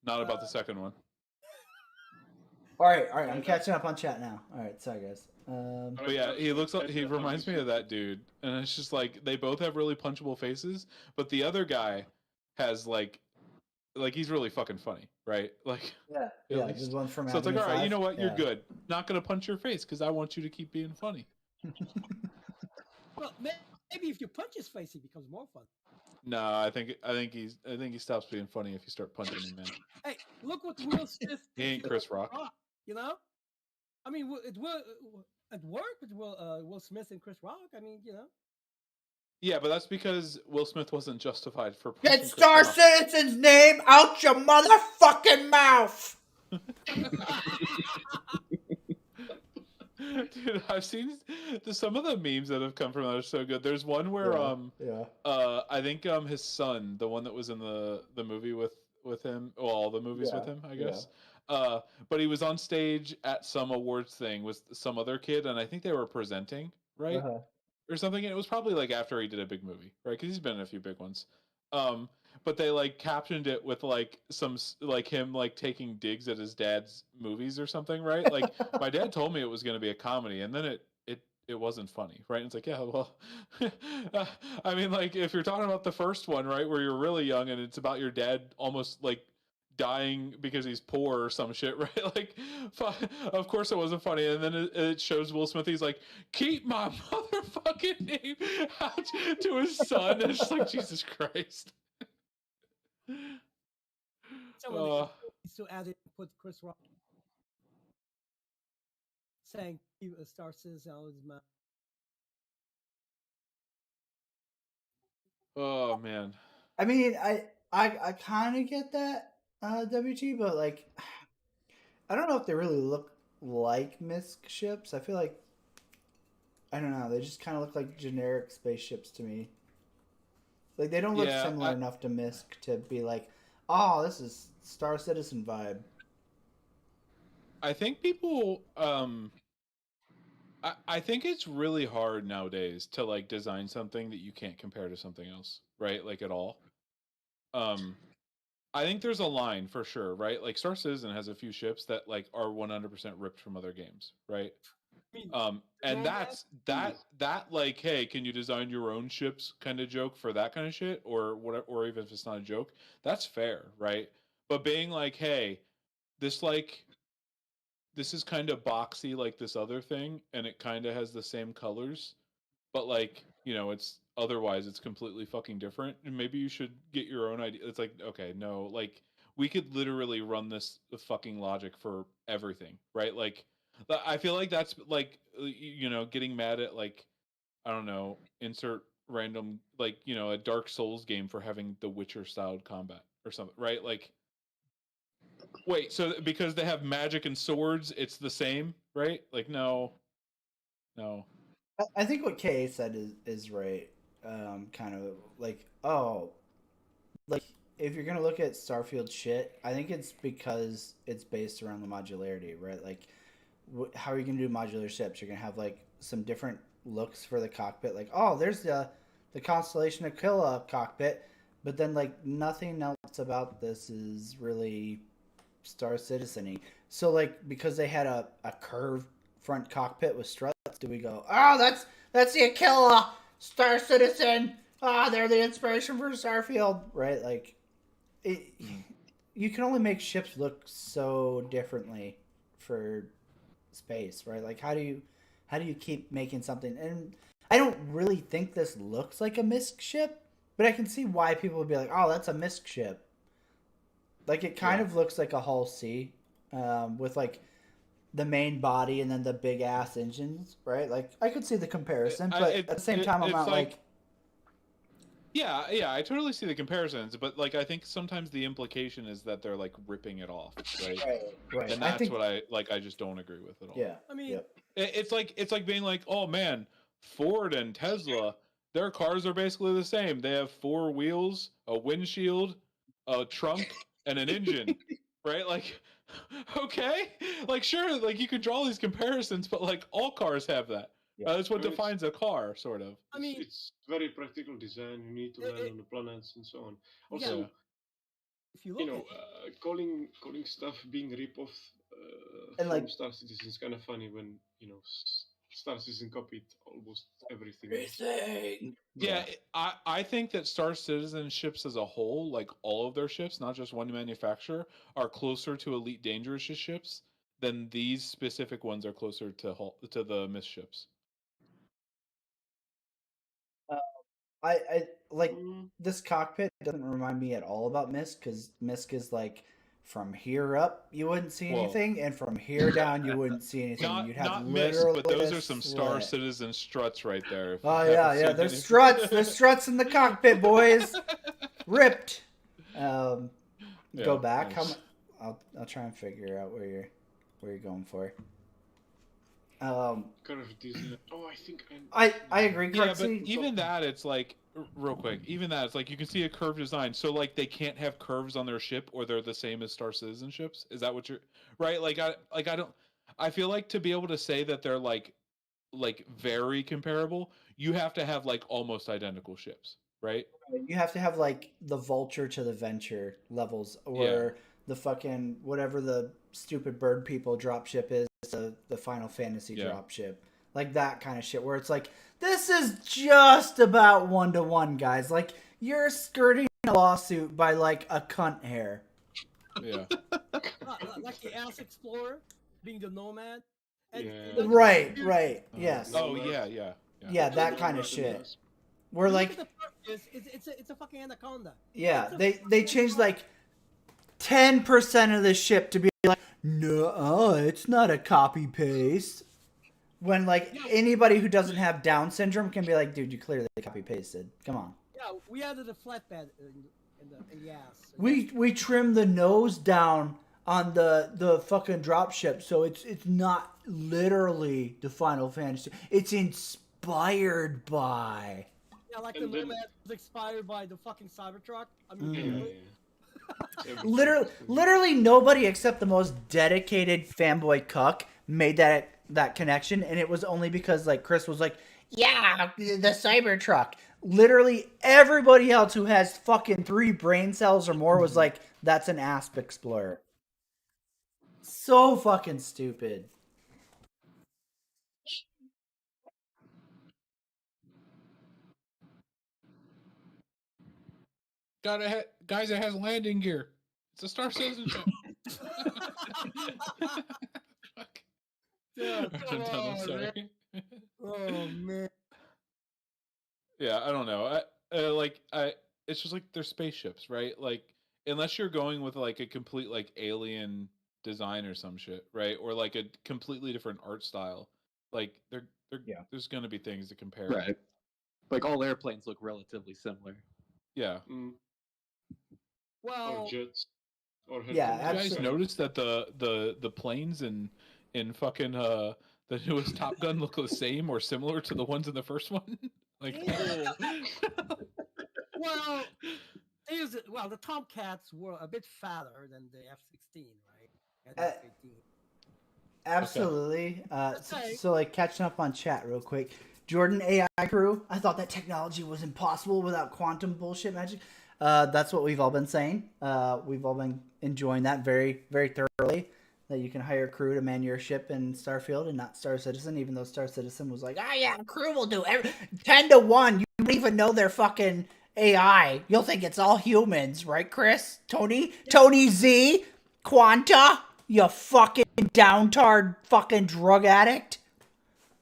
Not about the second one. All right. I'm catching up on chat now. All right, sorry guys. But yeah, he looks like he reminds me of that dude, and it's just like they both have really punchable faces, but the other guy has like he's really fucking funny, right? Like Yeah, at yeah. least. This one's from So it's like, Avenue all right, 5. you know what? You're Yeah. good. Not gonna punch your face because I want you to keep being funny. Well, maybe if you punch his face, he becomes more fun. No, I think he stops being funny if you start punching him, man. Hey, look what Will Smith. He ain't did to Chris Rock. You know, I mean, it will at work with Will Smith and Chris Rock. I mean, you know. Yeah, but that's because Will Smith wasn't justified for Get punching Chris Star Rock. Citizen's name out your motherfucking mouth! Dude, I've seen some of the memes that have come from that are so good. There's one where I think his son, the one that was in the movie with him, well, all the movies with him, I guess. But he was on stage at some awards thing with some other kid, and I think they were presenting, right? Uh-huh. Or something. And it was probably like after he did a big movie, right? Because he's been in a few big ones. But they like captioned it with like some like him like taking digs at his dad's movies or something, right? Like my dad told me it was going to be a comedy, and then it wasn't funny, right? And it's like, yeah, well, I mean, like if you're talking about the first one, right, where you're really young and it's about your dad almost like dying because he's poor or some shit, right? Like, of course it wasn't funny. And then it shows Will Smith. He's like, "Keep my motherfucking name out," to his son. And it's just like, Jesus Christ. Someone needs to add it, put Chris Rock saying Star Citizen out of his mouth. Oh man. I mean, I kind of get that, WT, but like, I don't know if they really look like MISC ships. I feel like, I don't know, they just kind of look like generic spaceships to me. Like, they don't look similar enough to MISC to be like, oh, this is Star Citizen vibe. I think people, I think it's really hard nowadays to like design something that you can't compare to something else, right? Like at all. I think there's a line for sure, right? Like Star Citizen has a few ships that like are 100% ripped from other games, right? And that's that like, hey, can you design your own ships kind of joke for that kind of shit, or whatever, or even if it's not a joke, that's fair, right? But being like, hey, this is kind of boxy like this other thing, and it kind of has the same colors, but like, you know, it's otherwise it's completely fucking different, and maybe you should get your own idea. It's like, okay, no, like we could literally run this fucking logic for everything, right? Like I feel like that's like, you know, getting mad at like, I don't know, insert random, like, you know, a Dark Souls game for having the Witcher styled combat or something, right? Like, wait, so because they have magic and swords, it's the same, right? Like, no. I think what Kay said is right. Kind of like, oh, like if you're gonna look at Starfield shit, I think it's because it's based around the modularity, right? Like, how are you gonna do modular ships? You're gonna have like some different looks for the cockpit. Like, oh, there's the Constellation Aquila cockpit, but then like nothing else about this is really Star Citizen-y. So like because they had a curved front cockpit with struts, do we go, oh, that's the Aquila Star Citizen? Ah, they're the inspiration for Starfield, right? Like, you can only make ships look so differently for space, right? Like, how do you keep making something? And I don't really think this looks like a MISC ship, but I can see why people would be like, oh, that's a MISC ship. Like, it kind of looks like a Hull C, with like the main body and then the big ass engines, right? Like, I could see the comparison, but at the same time, I'm not like. Yeah, I totally see the comparisons, but like I think sometimes the implication is that they're like ripping it off, right? Right. And that's what I just don't agree with at all. Yeah, I mean, it's like being like, oh man, Ford and Tesla, their cars are basically the same. They have 4 wheels, a windshield, a trunk, and an engine, right? Like, okay, like sure, like you could draw these comparisons, but like all cars have that. That's what defines a car, sort of. I mean, it's very practical design. You need to land on the planets and so on. Also, if you look calling stuff being rip-off and from like, Star Citizen is kind of funny when Star Citizen copied almost everything. Yeah, I think that Star Citizen ships as a whole, like all of their ships, not just one manufacturer, are closer to Elite Dangerous ships than these specific ones are closer to the MISC ships. I like this cockpit doesn't remind me at all about MISC, because MISC is like from here up you wouldn't see anything, and from here down you wouldn't see anything. You'd have not literally MISC, but those are some Star slit. Citizen struts right there. Oh yeah, there's struts. There's struts in the cockpit, boys. Ripped. Go back. Nice. I'll try and figure out where you're going for. Kind of design. Oh, I think I agree. Yeah, but even that, it's like real quick. Even that, it's like you can see a curved design. So like they can't have curves on their ship, or they're the same as Star Citizen ships. Is that what you're right? Like I don't. I feel like to be able to say that they're like very comparable, you have to have like almost identical ships, right? You have to have like the Vulture to the Venture levels, or the fucking whatever the stupid bird people dropship is, the Final Fantasy dropship, like that kind of shit, where it's like, this is just about 1-to-1, guys. Like, you're skirting a lawsuit by like a cunt hair. Yeah. Like the Ass Explorer being the Nomad. Right. Yes. Oh yeah. Yeah, that kind of shit. We're like, it's a fucking anaconda. Yeah, they changed like 10% of the ship to be like, no, it's not a copy paste. When like anybody who doesn't have Down syndrome can be like, dude, you clearly copy pasted. Come on. Yeah, we added a flatbed in the ass. We trimmed the nose down on the fucking dropship, so it's not literally the Final Fantasy. It's inspired by. Yeah, like the Nomad was inspired by the fucking Cybertruck. I mean, literally nobody except the most dedicated fanboy cuck made that connection, and it was only because like Chris was like, yeah, the Cybertruck. Literally everybody else who has fucking 3 brain cells or more was like, that's an Asp Explorer. So fucking stupid. Guys, it has landing gear. It's a Star Citizen ship. Sorry. Oh man. Yeah, I don't know. It's just like they're spaceships, right? Like, unless you're going with like a complete like alien design or some shit, right? Or like a completely different art style. Like, there's gonna be things to compare. Right. Like all airplanes look relatively similar. Yeah. Well, or jets. Or Yeah, you guys notice that the planes in fucking the newest Top Gun look the same or similar to the ones in the first one? Like, oh. Well, the Tomcats were a bit fatter than the F-16, right? And the F-18. Absolutely. Okay. So like catching up on chat real quick. Jordan AI crew. I thought that technology was impossible without quantum bullshit magic. That's what we've all been saying. We've all been enjoying that very, very thoroughly. That you can hire a crew to man your ship in Starfield and not Star Citizen, even though Star Citizen was like, Oh yeah, crew will do 10 to 1. You don't even know their fucking AI. You'll think it's all humans, right, Chris? Tony? Tony Z? Quanta? You fucking downtard fucking drug addict?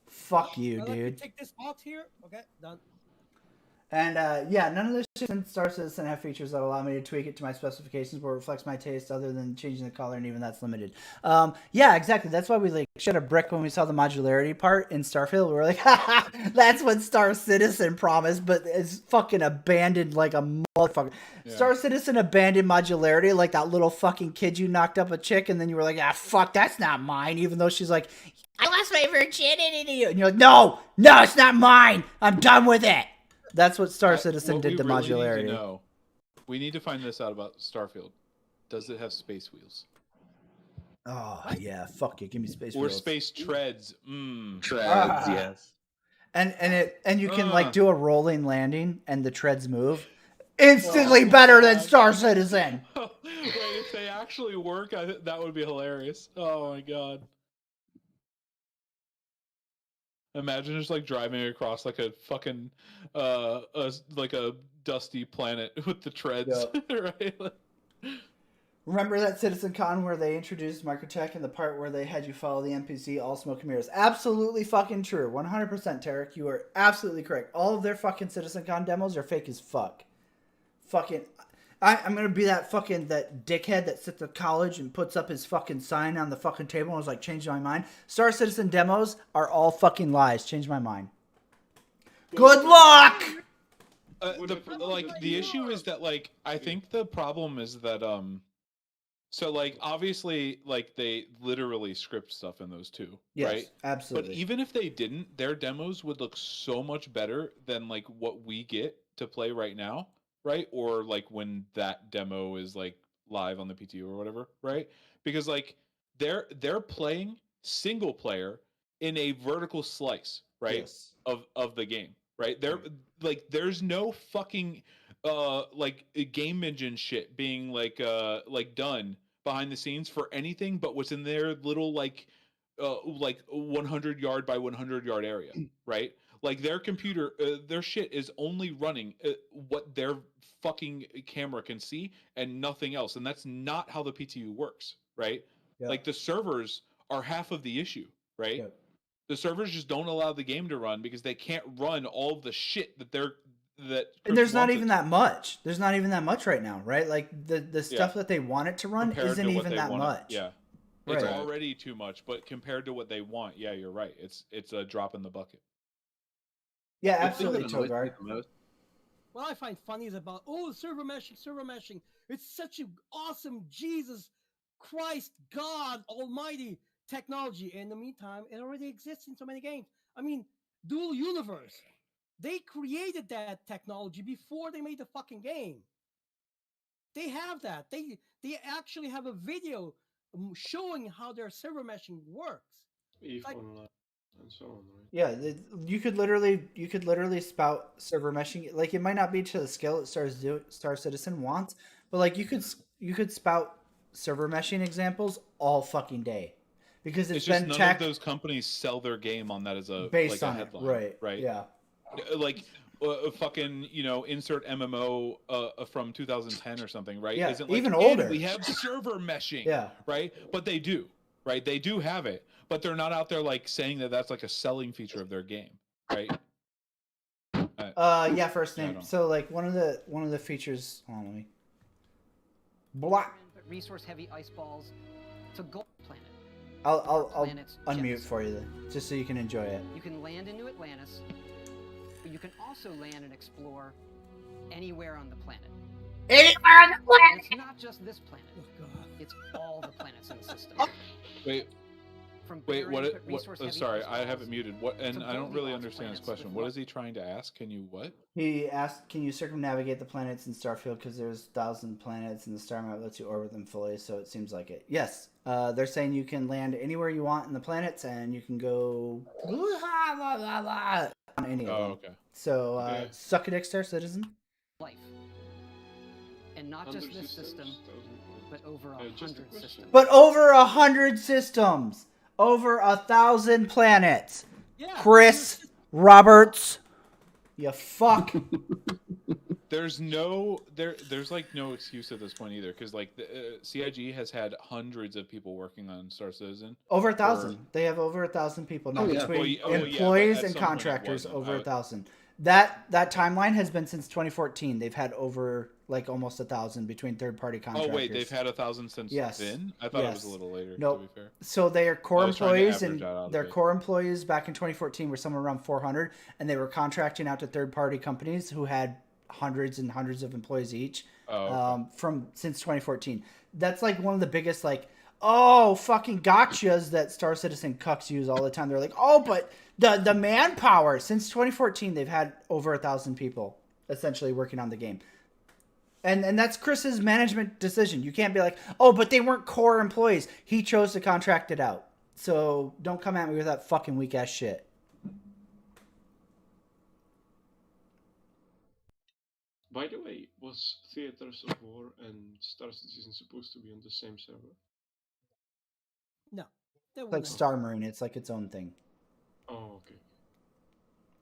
Fuck you, Let me dude. take this out here. Okay, done. And yeah, none of the shit in Star Citizen have features that allow me to tweak it to my specifications where it reflects my taste other than changing the color, and even that's limited. Yeah, exactly. That's why we like shut a brick when we saw the modularity part in Starfield. We were like, haha, that's what Star Citizen promised, but it's fucking abandoned like a motherfucker. Yeah. Star Citizen abandoned modularity like that little fucking kid you knocked up a chick, and then you were like, ah, fuck, that's not mine, even though she's like, I lost my virginity. and you're like, no, it's not mine. I'm done with it. That's what Star Citizen did to modularity. Need to know, we need to find this out about Starfield. Does it have space wheels? Oh, yeah. Fuck it. Give me space or wheels. Or space treads. Treads, yes. And you can like do a rolling landing and the treads move. Instantly better than Star Citizen. Wait, if they actually work, that would be hilarious. Oh my god. Imagine just like driving across like a fucking like a dusty planet with the treads, right? Remember that CitizenCon where they introduced Microtech and the part where they had you follow the NPC, all smoke and mirrors? Absolutely fucking true. 100% Tarek, you are absolutely correct. All of their fucking CitizenCon demos are fake as fuck. Fucking, I'm gonna be that dickhead that sits at college and puts up his fucking sign on the fucking table and was like, change my mind. Star Citizen demos are all fucking lies. Change my mind. Good luck! The issue is that, like, I think the problem is that, so, like, obviously, like, they literally script stuff in those too, yes, right? Absolutely. But even if they didn't, their demos would look so much better than, like, what we get to play right now. Right? Or like when that demo is like live on the PTU or whatever, right? Because like they're playing single player in a vertical slice, right? Yes. Of the game, right? They're like there's no fucking like game engine shit being like done behind the scenes for anything but what's in their little like 100 yard by 100 yard area, right? Like their computer, their shit is only running what their fucking camera can see and nothing else. And that's not how the PTU works, right? Yep. Like the servers are half of the issue, right? Yep. The servers just don't allow the game to run because they can't run all of the shit and there's not even that much. There's not even that much right now, right? Like the stuff that they want it to run isn't even that much. Yeah. It's already too much, but compared to what they want, yeah, you're right. It's a drop in the bucket. Yeah, absolutely, Togar. What I find funny is about, server meshing. It's such an awesome Jesus Christ, God Almighty technology. In the meantime, it already exists in so many games. I mean, Dual Universe. They created that technology before they made the fucking game. They have that. They actually have a video showing how their server meshing works. Like, online. And so on, right? Yeah, you could literally spout server meshing. Like it might not be to the scale that Star Citizen wants, but like you could spout server meshing examples all fucking day, because it's been just none of those companies sell their game on that as a based like on a headline, right? Yeah, like fucking insert MMO from 2010 or something, right? Yeah, Isn't like, even older. We have server meshing, yeah, right? But they do, right? They do have it. But they're not out there like saying that that's like a selling feature of their game, right? Yeah, first name. So like one of the features. Hold on, let me. Blah. Resource heavy ice balls to Gold Planet. I'll unmute for you then, just so you can enjoy it. You can land into Atlantis, but you can also land and explore anywhere on the planet. Anywhere on the planet. And it's not just this planet. It's all the planets in the system. Wait. From Wait, what? barren but resource-heavy Sorry, I have it crystals muted. What? And to I don't really Goldilocks understand his planets question. with What what- is he trying to ask? Can you what? He asked, can you circumnavigate the planets in Starfield because there's 1,000 planets and the star map lets you orbit them fully, so it seems like it. Yes, they're saying you can land anywhere you want in the planets and you can go on any of them. Okay. So, suck a dick, Star Citizen. Life. And not just this system, but over 100 systems. But over 100 systems, over 1,000 planets. Yeah, Chris Roberts, you fuck. There's like no excuse at this point either, because like the CIG has had hundreds of people working on Star Citizen. Over 1,000. They have over 1,000 people now between employees and contractors. Over 1,000. That timeline has been since 2014. They've had over like almost 1,000 between third-party contractors. Oh wait, they've had 1,000 since then? I thought it was a little later. Nope. To be fair. So they are core employees, and their bit. core employees back in 2014 were somewhere around 400, and they were contracting out to third-party companies who had hundreds and hundreds of employees each. From since 2014. That's like one of the biggest like fucking gotchas that Star Citizen cucks use all the time. They're like, oh, but the manpower. Since 2014, they've had over 1,000 people essentially working on the game. And that's Chris's management decision. You can't be like, oh, but they weren't core employees. He chose to contract it out. So don't come at me with that fucking weak ass shit. By the way, was Theaters of War and Star Citizen supposed to be on the same server? No. It's like Star Marine. It's like its own thing. Oh, okay.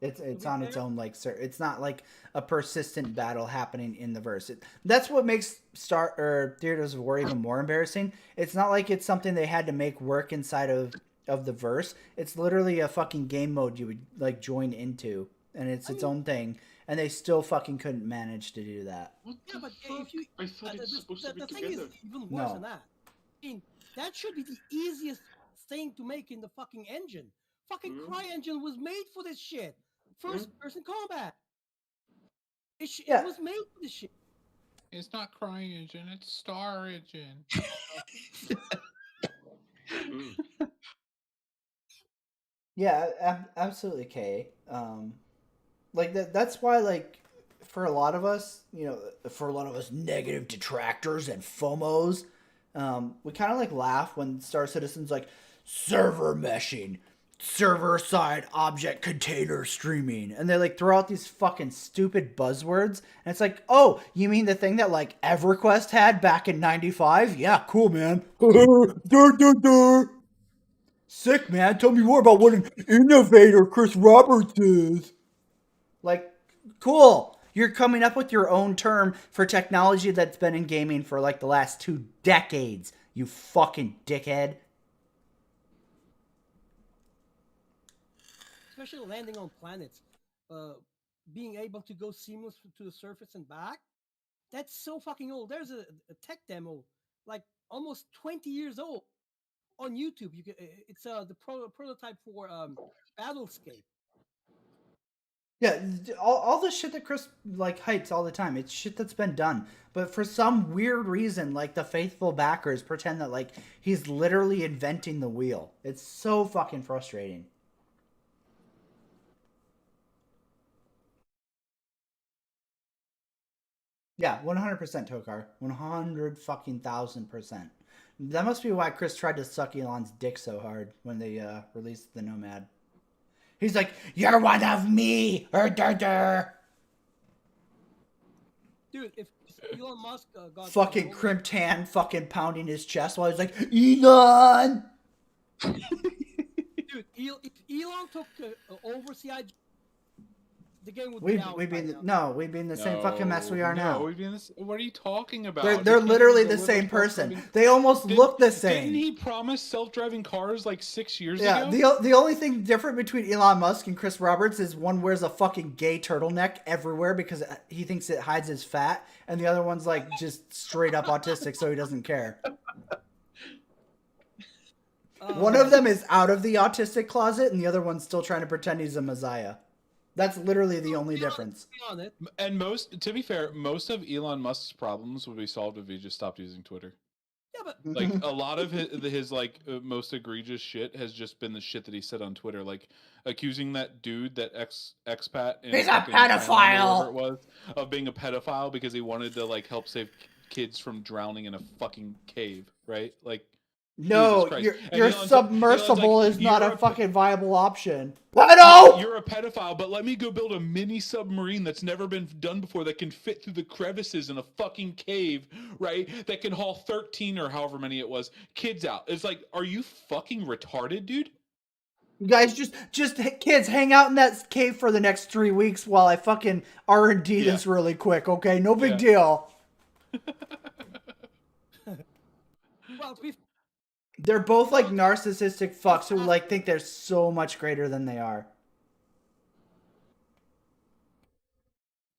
It's on its own like it's not like a persistent battle happening in the verse. That's what makes Theaters of War even more embarrassing. It's not like it's something they had to make work inside of the verse. It's literally a fucking game mode you would like join into, and it's its own thing. And they still fucking couldn't manage to do that. What Yeah, but fuck? if you, I thought it's supposed to be the thing together. is even worse than that. I mean, that should be the easiest thing to make in the fucking engine. Fucking CryEngine was made for this shit. First-person combat. It was made for this shit. It's not CryEngine, it's Star Engine. Yeah, absolutely, Kay. Like that's why, like, for a lot of us, negative detractors and FOMOs, we kind of like laugh when Star Citizen's like server meshing, server side object container streaming, and they like throw out these fucking stupid buzzwords, and it's like, oh, you mean the thing that like EverQuest had back in '95? Yeah, cool, man. Sick, man. Tell me more about what an innovator Chris Roberts is. Like, cool. You're coming up with your own term for technology that's been in gaming for like the last 2 decades. You fucking dickhead. Especially landing on planets. Being able to go seamless to the surface and back. That's so fucking old. There's a tech demo, like almost 20 years old, on YouTube. It's the prototype for Battlescape. Yeah, all the shit that Chris like hypes all the time. It's shit that's been done. But for some weird reason, like the faithful backers pretend that like he's literally inventing the wheel. It's so fucking frustrating. Yeah, 100% Tokar. 100 fucking 1,000%. That must be why Chris tried to suck Elon's dick so hard when they released the Nomad. He's like, you're one of me! Dude, if Elon Musk got... Fucking crimped hand fucking pounding his chest while he's like, Elon! Dude, if Elon took over CIG, the game would be out. We'd be in the same fucking mess we are now. We'd be in this. What are you talking about? They're literally the same person. They almost look the same. Didn't he promise self-driving cars like 6 years ago? Yeah, the only thing different between Elon Musk and Chris Roberts is one wears a fucking gay turtleneck everywhere because he thinks it hides his fat, and the other one's like just straight up autistic, so he doesn't care. One of them is out of the autistic closet, and the other one's still trying to pretend he's a messiah. That's literally the only difference. And to be fair, most of Elon Musk's problems would be solved if he just stopped using Twitter. Yeah, but like a lot of his like most egregious shit has just been the shit that he said on Twitter, like accusing that dude, that expat in He's a fucking Thailand or pedophile! wherever it was, of being a pedophile because he wanted to like help save kids from drowning in a fucking cave, right? Like, No, Jesus Christ. your submersible like, is not a fucking viable option. You're a pedophile, but let me go build a mini submarine that's never been done before that can fit through the crevices in a fucking cave, right? That can haul 13 or however many it was kids out. It's like, are you fucking retarded, dude? You guys just kids hang out in that cave for the next 3 weeks while I fucking R&D this really quick, okay? No big deal. Well, They're both like narcissistic fucks who like think they're so much greater than they are.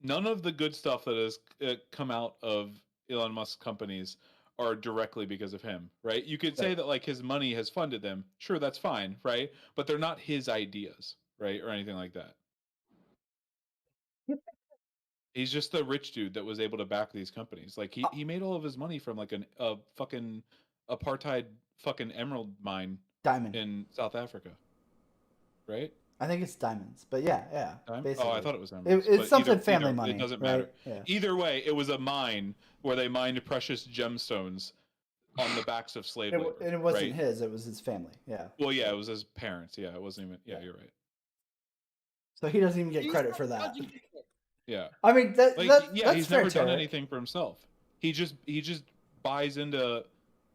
None of the good stuff that has come out of Elon Musk's companies are directly because of him, right? You could say that like his money has funded them. Sure, that's fine, right? But they're not his ideas, right? Or anything like that. He's just the rich dude that was able to back these companies. Like he made all of his money from like a fucking apartheid fucking emerald mine diamond in South Africa. Right? I think it's diamonds, but yeah. Basically. Oh, I thought it was emeralds. It's something family money. It doesn't right? matter. Yeah. Either way, it was a mine where they mined precious gemstones on the backs of slave labor. And it wasn't right? his; it was his family. Yeah. Well, yeah, it was his parents. Yeah, it wasn't even. Yeah, you're right. So he doesn't even get credit for that. Yeah. I mean, he's never done anything for himself. He just buys into.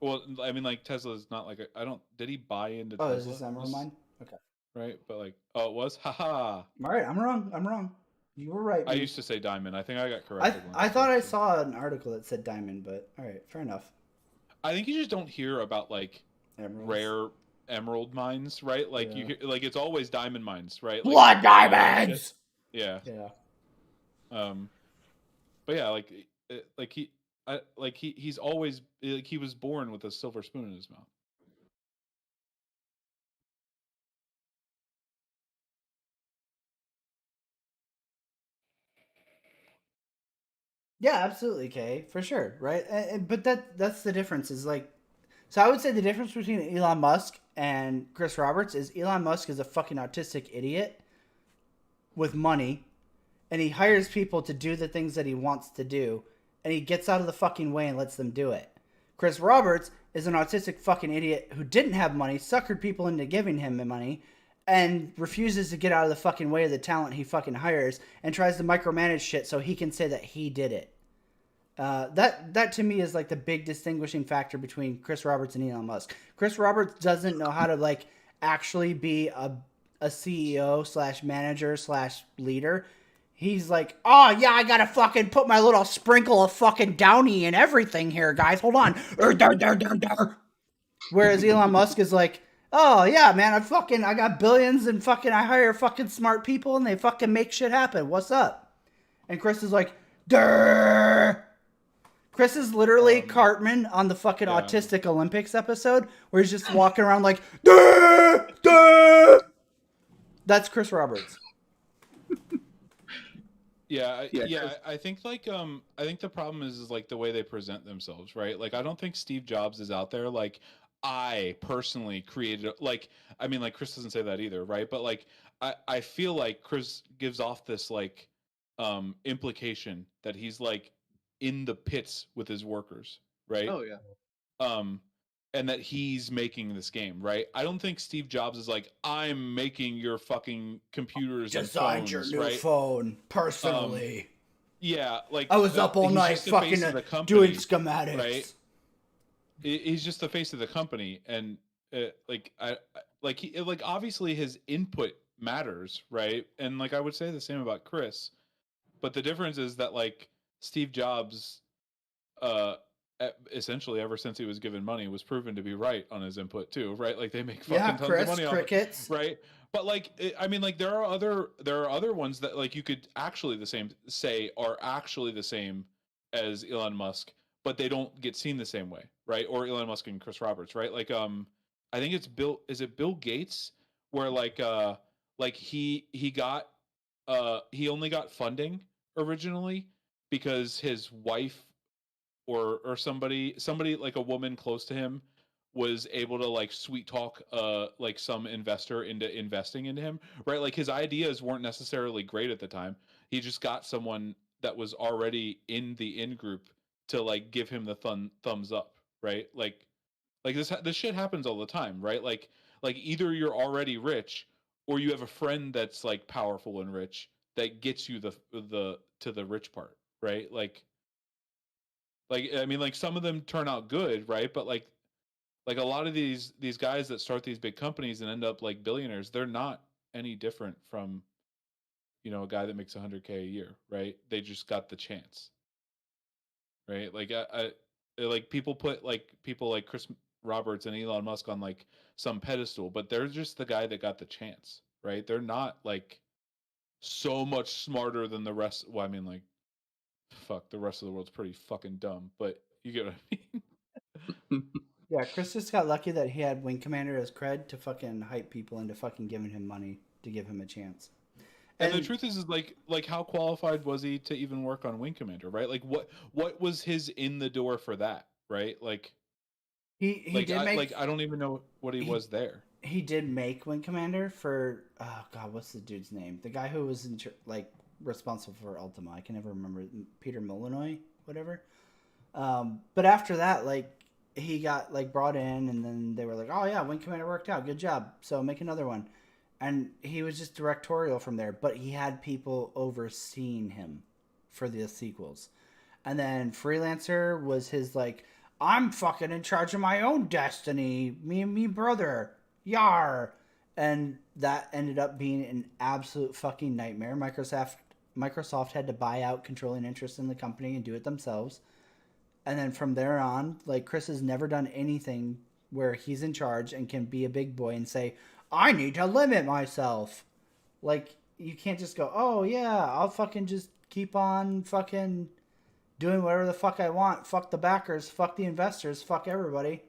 Well, I mean, like Tesla's not like did he buy into Tesla? Oh, is this emerald mine? Okay. Right, but like, oh, it was. Haha. All right, I'm wrong. You were right. I used to say diamond. I think I got corrected. I thought I saw an article that said diamond, but all right, fair enough. I think you just don't hear about like rare emerald mines, right? Like you hear, like it's always diamond mines, right? Like, blood diamonds. Yeah. Yeah. But yeah, he's always like he was born with a silver spoon in his mouth. Yeah, absolutely, Kay, for sure, right? But that's the difference. Is like, so I would say the difference between Elon Musk and Chris Roberts is Elon Musk is a fucking autistic idiot with money, and he hires people to do the things that he wants to do, and he gets out of the fucking way and lets them do it. Chris Roberts is an autistic fucking idiot who didn't have money, suckered people into giving him money, and refuses to get out of the fucking way of the talent he fucking hires and tries to micromanage shit so he can say that he did it. That to me is like the big distinguishing factor between Chris Roberts and Elon Musk. Chris Roberts doesn't know how to like actually be a CEO / manager / leader. He's like, oh yeah, I gotta fucking put my little sprinkle of fucking Downy in everything here, guys. Hold on. Whereas Elon Musk is like, oh yeah, man, I got billions and fucking I hire fucking smart people and they fucking make shit happen. What's up? And Chris is like, durr. Chris is literally Cartman on the fucking Autistic Olympics episode where he's just walking around like, durr, durr. That's Chris Roberts. Yeah. I think like I think the problem is like the way they present themselves, right? Like I don't think Steve Jobs is out there like I personally created like I mean like Chris doesn't say that either, right? But like I feel like Chris gives off this like implication that he's like in the pits with his workers, right? Oh yeah. And that he's making this game, right? I don't think Steve Jobs is like, I'm making your fucking computers designed and phones, your new right? phone personally. Yeah, like I was up all night fucking doing schematics. Right? He's just the face of the company, and obviously his input matters, right? And like I would say the same about Chris, but the difference is that like Steve Jobs, essentially ever since he was given money, was proven to be right on his input too, right? Like they make fucking tons of money crickets. off it, right? But like, I mean, like there are other ones that like you could actually are actually the same as Elon Musk, but they don't get seen the same way, right? Or Elon Musk and Chris Roberts, right? Like, I think it's Bill Gates, where like he got he only got funding originally because his wife or somebody like a woman close to him was able to like sweet talk like some investor into investing into him, right? Like his ideas weren't necessarily great at the time. He just got someone that was already in the in group to like give him the thumbs up, right? Like this shit happens all the time, right? Like either you're already rich or you have a friend that's like powerful and rich that gets you the to the rich part, right? Like I mean, like some of them turn out good, right? But like a lot of these guys that start these big companies and end up like billionaires, they're not any different from a guy that makes 100K a year, right? They just got the chance, right? Like like people put like people like Chris Roberts and Elon Musk on like some pedestal, but they're just the guy that got the chance, right? They're not like so much smarter than the rest. Well, I mean, like, fuck, the rest of the world's pretty fucking dumb, but you get what I mean. Yeah, Chris just got lucky that he had Wing Commander as cred to fucking hype people into fucking giving him money to give him a chance. And the truth is like how qualified was he to even work on Wing Commander, right? Like what was his in the door for that, right? Like he like did make like I don't even know what he was there. He did make Wing Commander for oh god, what's the dude's name? The guy who was like responsible for Ultima. I can never remember. Peter Molyneux, whatever. But after that, like he got like brought in, and then they were like, "Oh yeah, Wing Commander worked out, good job. So make another one." And he was just directorial from there, but he had people overseeing him for the sequels. And then Freelancer was his like, "I'm fucking in charge of my own destiny, me and me brother, yar." And that ended up being an absolute fucking nightmare. Microsoft had to buy out controlling interest in the company and do it themselves. And then from there on, like Chris has never done anything where he's in charge and can be a big boy and say, "I need to limit myself." Like you can't just go, "Oh yeah, I'll fucking just keep on fucking doing whatever the fuck I want. Fuck the backers, fuck the investors, fuck everybody."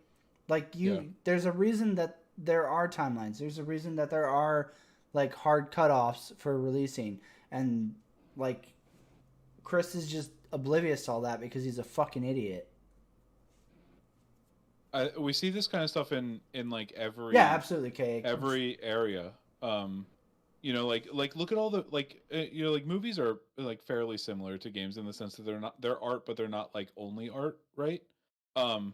Like there's a reason that there are timelines. There's a reason that there are like hard cutoffs for releasing. And like Chris is just oblivious to all that because he's a fucking idiot. We see this kind of stuff in like every absolutely, Kay. Every area. Like look at all the like like movies are like fairly similar to games in the sense that they're art, but they're not like only art, right? And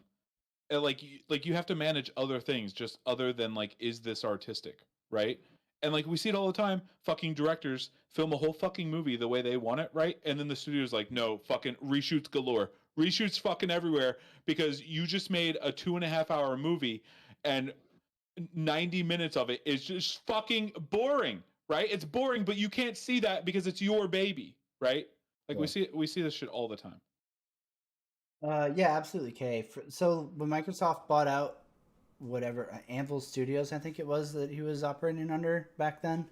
like you have to manage other things just other than like, is this artistic, right? And like we see it all the time. Fucking directors film a whole fucking movie the way they want it, right? And then the studio's like, no, fucking reshoots galore, reshoots fucking everywhere because you just made a 2.5-hour movie, and 90 minutes of it is just fucking boring, right? It's boring, but you can't see that because it's your baby, right? Like we see this shit all the time. Yeah, absolutely, Kay. So when Microsoft bought out whatever Anvil Studios, I think it was that he was operating under back then,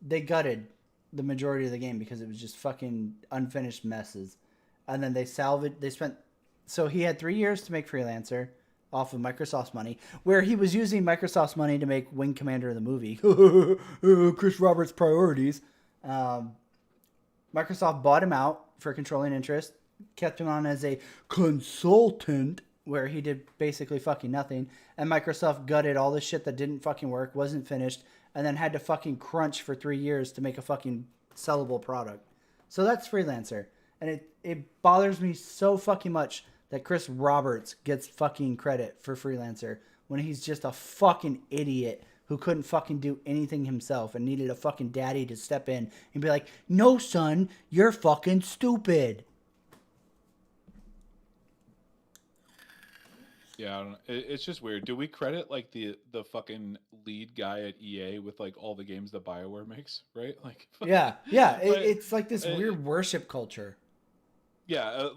they gutted the majority of the game because it was just fucking unfinished messes. And then they spent, so he had 3 years to make Freelancer off of Microsoft's money, where he was using Microsoft's money to make Wing Commander the movie. Chris Roberts' priorities. Microsoft bought him out for controlling interest, kept him on as a consultant, where he did basically fucking nothing, and Microsoft gutted all the shit that didn't fucking work, wasn't finished, and then had to fucking crunch for 3 years to make a fucking sellable product. So that's Freelancer. And it bothers me so fucking much that Chris Roberts gets fucking credit for Freelancer when he's just a fucking idiot who couldn't fucking do anything himself and needed a fucking daddy to step in and be like, "No, son, you're fucking stupid." Yeah, I don't know. It's just weird. Do we credit like the fucking lead guy at EA with like all the games that BioWare makes, right? Like yeah, it's like this weird worship culture. Yeah,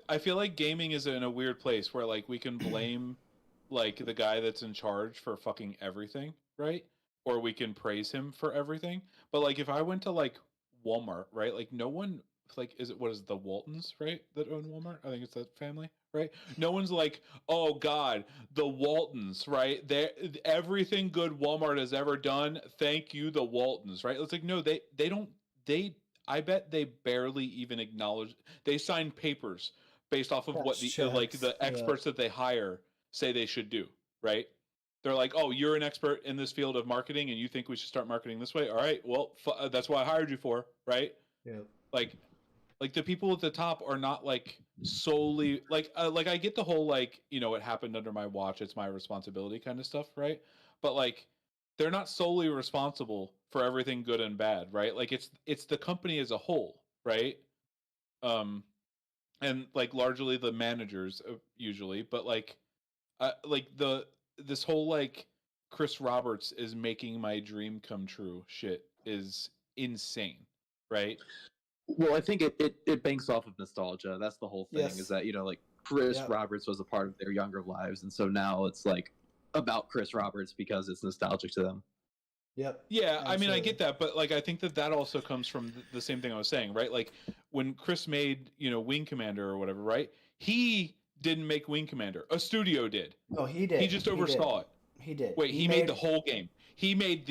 I feel like gaming is in a weird place where like we can blame like the guy that's in charge for fucking everything, right? Or we can praise him for everything. But like if I went to like Walmart, right? Like no one like, is it, what is it, the Waltons, right, that own Walmart? I think it's that family, right? No one's like, oh God, the Waltons, right? They, everything good Walmart has ever done, thank you, the Waltons, right? It's like, no, they don't, they, I bet they barely even acknowledge, they sign papers based off of what the like the experts that they hire say they should do, right? They're like, oh, you're an expert in this field of marketing and you think we should start marketing this way? All right, well, that's what I hired you for, right? Yeah. Like the people at the top are not like solely like I get the whole like, you know, it happened under my watch, it's my responsibility kind of stuff, right? But like they're not solely responsible for everything good and bad, right? Like it's the company as a whole, right? Um and like largely the managers usually, but like this whole like Chris Roberts is making my dream come true shit is insane, right? Well, I think it banks off of nostalgia. That's the whole thing. Yes. Is that, you know, like Chris Roberts was a part of their younger lives, and so now it's like about Chris Roberts because it's nostalgic to them. Yep. Yeah, Absolutely. I mean, I get that, but like I think that also comes from the same thing I was saying, right? Like when Chris made, you know, Wing Commander or whatever, right? He didn't make Wing Commander. A studio did. Oh, he did. He just oversaw it. He did. Wait, he made the whole game. He made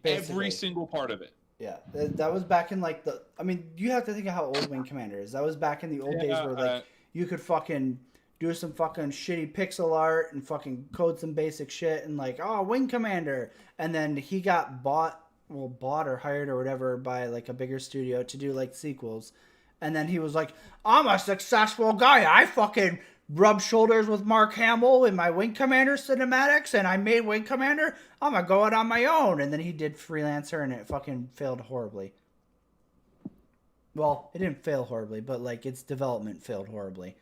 every single part of it. Yeah, that was back in like the. I mean, you have to think of how old Wing Commander is. That was back in the old days where like you could fucking do some fucking shitty pixel art and fucking code some basic shit and like, oh, Wing Commander, and then he got bought or hired or whatever by like a bigger studio to do like sequels, and then he was like, I'm a successful guy. I fucking rubbed shoulders with Mark Hamill in my Wing Commander cinematics, and I made Wing Commander. I'm gonna go out on my own. And then he did Freelancer, and it fucking failed horribly. Well, it didn't fail horribly, but like its development failed horribly.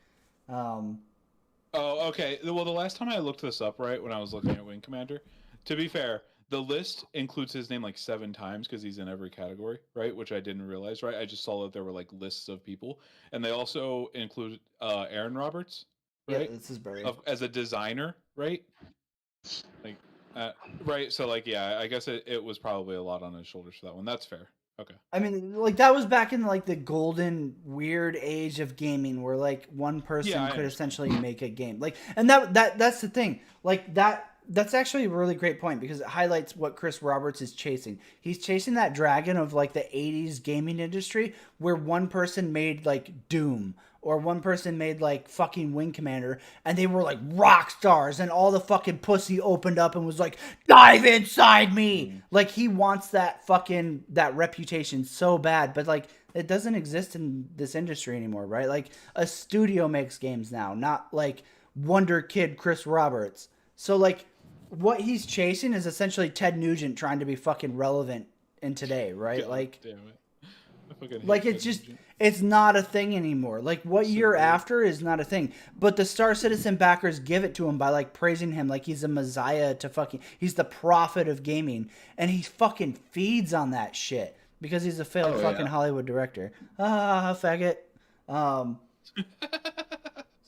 Oh, okay. Well, the last time I looked this up, right, when I was looking at Wing Commander, to be fair, the list includes his name like 7 times because he's in every category, right? Which I didn't realize, right? I just saw that there were like lists of people, and they also include Aaron Roberts, right? Yeah, this is Barry. As a designer, right? Like, right. So like, yeah, I guess it was probably a lot on his shoulders for that one. That's fair. Okay. I mean, like that was back in like the golden weird age of gaming, where like one person could essentially make a game. Like, and that's the thing. Like that's actually a really great point because it highlights what Chris Roberts is chasing. He's chasing that dragon of like the 80s gaming industry where one person made like Doom or one person made like fucking Wing Commander and they were like rock stars and all the fucking pussy opened up and was like, dive inside me. Like he wants that fucking, that reputation so bad, but like it doesn't exist in this industry anymore, right? Like a studio makes games now, not like Wonder Kid Chris Roberts. So like what he's chasing is essentially Ted Nugent trying to be fucking relevant in today, right? God, like, damn it. I fucking hate like Ted it's just, Nugent. it's not a thing anymore. Like what you're after is not a thing. But the Star Citizen backers give it to him by like praising him like he's a messiah to fucking, he's the prophet of gaming, and he fucking feeds on that shit because he's a failed fucking Hollywood director. Faggot.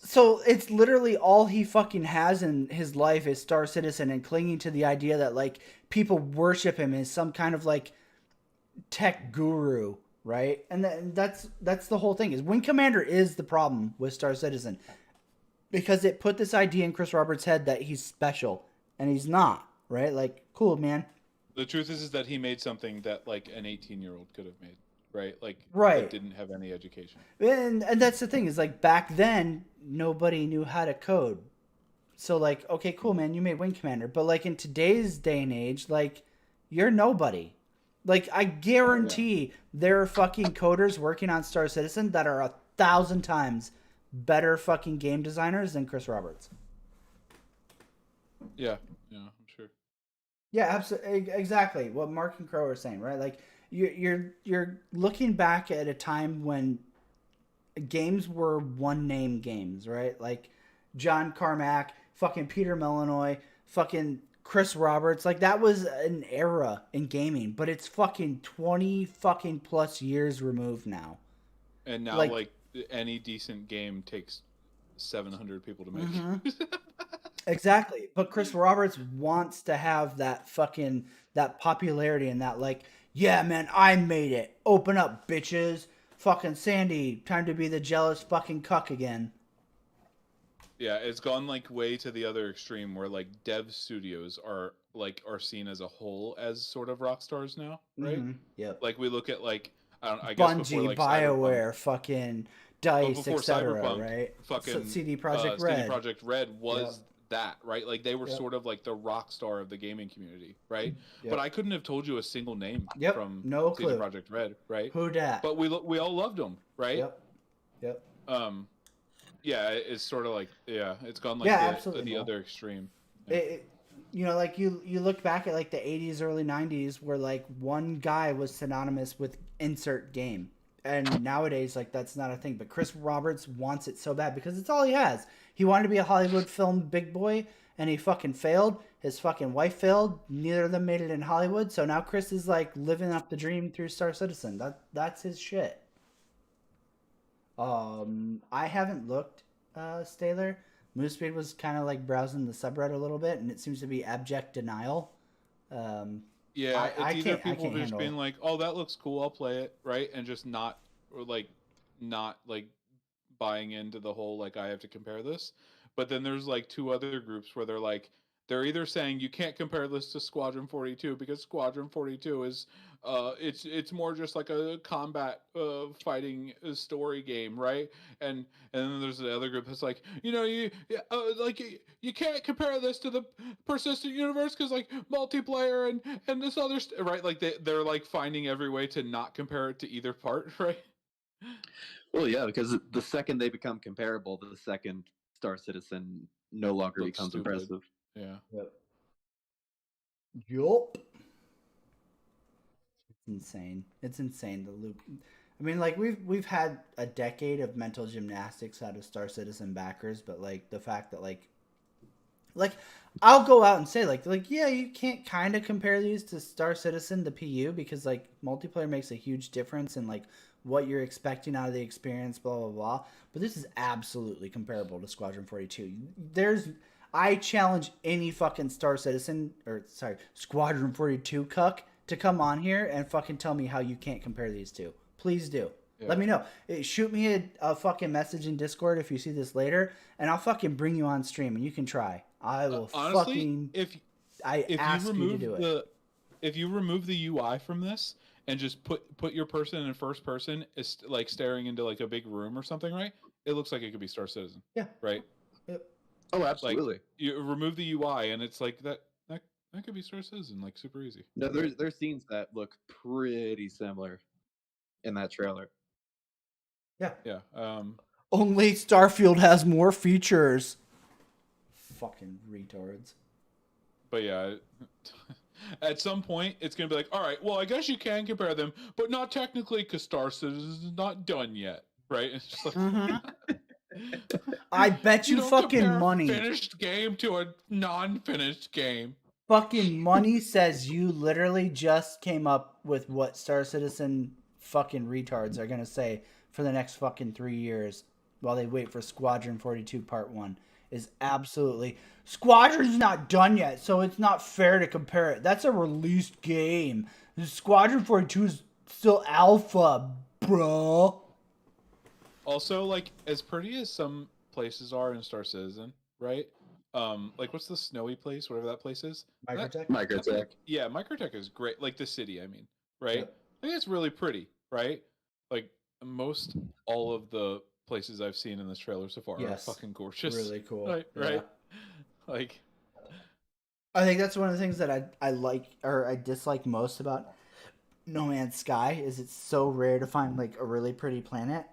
So it's literally all he fucking has in his life is Star Citizen and clinging to the idea that like people worship him as some kind of like tech guru, right? And that's the whole thing. Is Wing Commander is the problem with Star Citizen because it put this idea in Chris Roberts' head that he's special and he's not, right? Like, cool, man. The truth is that he made something that like an 18-year-old could have made. Right, like right. That didn't have any education, and that's the thing is like back then nobody knew how to code, so like okay, cool, man, you made Wing Commander, but like in today's day and age, like you're nobody. Like I guarantee there are fucking coders working on Star Citizen that are 1,000 times better fucking game designers than Chris Roberts. Yeah, I'm sure. Yeah, absolutely, exactly what Mark and Crow are saying, right? Like. You're looking back at a time when games were one name games, right? Like John Carmack, fucking Peter Molyneux, fucking Chris Roberts. Like that was an era in gaming, but it's fucking 20 fucking plus years removed now. And now like any decent game takes 700 people to make. Mm-hmm. Exactly. But Chris Roberts wants to have that fucking, that popularity and that like, yeah, man, I made it. Open up, bitches. fucking Sandy, time to be the jealous fucking cuck again. Yeah, it's gone like way to the other extreme where like dev studios are seen as a whole as sort of rock stars now, right? Mhm, yep. Like we look at like I guess before Bungie, like BioWare, fucking Dice, before etc. Cyberpunk, Right? fucking CD Projekt Red. CD Projekt Red was Yep. that, right? Like they were Yep. sort of like the rock star of the gaming community, right? Yep. But I couldn't have told you a single name Yep. from No CD clue. Projekt Red, right? Who dat? But we all loved them, right? Yep. Yeah, it's sort of like it's gone like absolutely, the Noel. other extreme. You know, like you look back at like the 80s, early 90s, where like one guy was synonymous with insert game. And nowadays, like, that's not a thing. But Chris Roberts wants it so bad because it's all he has. He wanted to be a Hollywood film big boy, and he fucking failed. His fucking wife failed. Neither of them made it in Hollywood. So now Chris is, like, living up the dream through Star Citizen. That's his shit. I haven't looked, Staler. Moospeed was kind of, like, browsing the subreddit a little bit, and it seems to be abject denial. Yeah, it's either people just handle being like, "Oh, that looks cool, I'll play it," right, and just not buying into the whole like I have to compare this. But then there's like two other groups where they're either saying you can't compare this to Squadron 42 because Squadron 42 is it's more just like a combat fighting story game, right? And then there's the other group that's like, you can't compare this to the persistent universe because like multiplayer and this other right, like they're like finding every way to not compare it to either part, right? Well, yeah, because the second they become comparable, the second Star Citizen no longer Looks becomes stupid. impressive. Yeah. Yup. It's insane. It's insane, the loop. I mean, like, we've had a decade of mental gymnastics out of Star Citizen backers, but like the fact that like I'll go out and say like yeah, you can't kind of compare these to Star Citizen, the PU, because like multiplayer makes a huge difference in like what you're expecting out of the experience, blah blah blah. But this is absolutely comparable to Squadron 42. I challenge any fucking Squadron 42 cuck to come on here and fucking tell me how you can't compare these two. Please do. Yeah. Let me know. Shoot me a fucking message in Discord if you see this later, and I'll fucking bring you on stream and you can try. I will honestly, if you you to do it. If you remove the UI from this and just put your person in first person is like staring into like a big room or something, right? It looks like it could be Star Citizen. Yeah. Right. Yep. Oh, absolutely. Like, you remove the UI and it's like that could be Star Citizen, like super easy. No, there's scenes that look pretty similar in that trailer. Yeah. Yeah. Only Starfield has more features. Fucking retards. But yeah, at some point it's gonna be like, all right, well, I guess you can compare them, but not technically because Star Citizen is not done yet, right? It's just like, I bet you fucking money. A finished game to a non-finished game. Fucking money says you literally just came up with what Star Citizen fucking retards are gonna say for the next fucking 3 years while they wait for Squadron 42 Part 1 is absolutely Squadron's not done yet, so it's not fair to compare it. That's a released game. Squadron 42 is still alpha, bro. Also, like, as pretty as some places are in Star Citizen, right? Like, what's the snowy place, whatever that place is? Microtech. Yeah, Microtech is great. Like, the city, I mean, right? Yep. I think it's really pretty, right? Like, most all of the places I've seen in this trailer so far are fucking gorgeous. Really cool. Right? Yeah. Right? Like, I think that's one of the things that I like or I dislike most about No Man's Sky is it's so rare to find like a really pretty planet.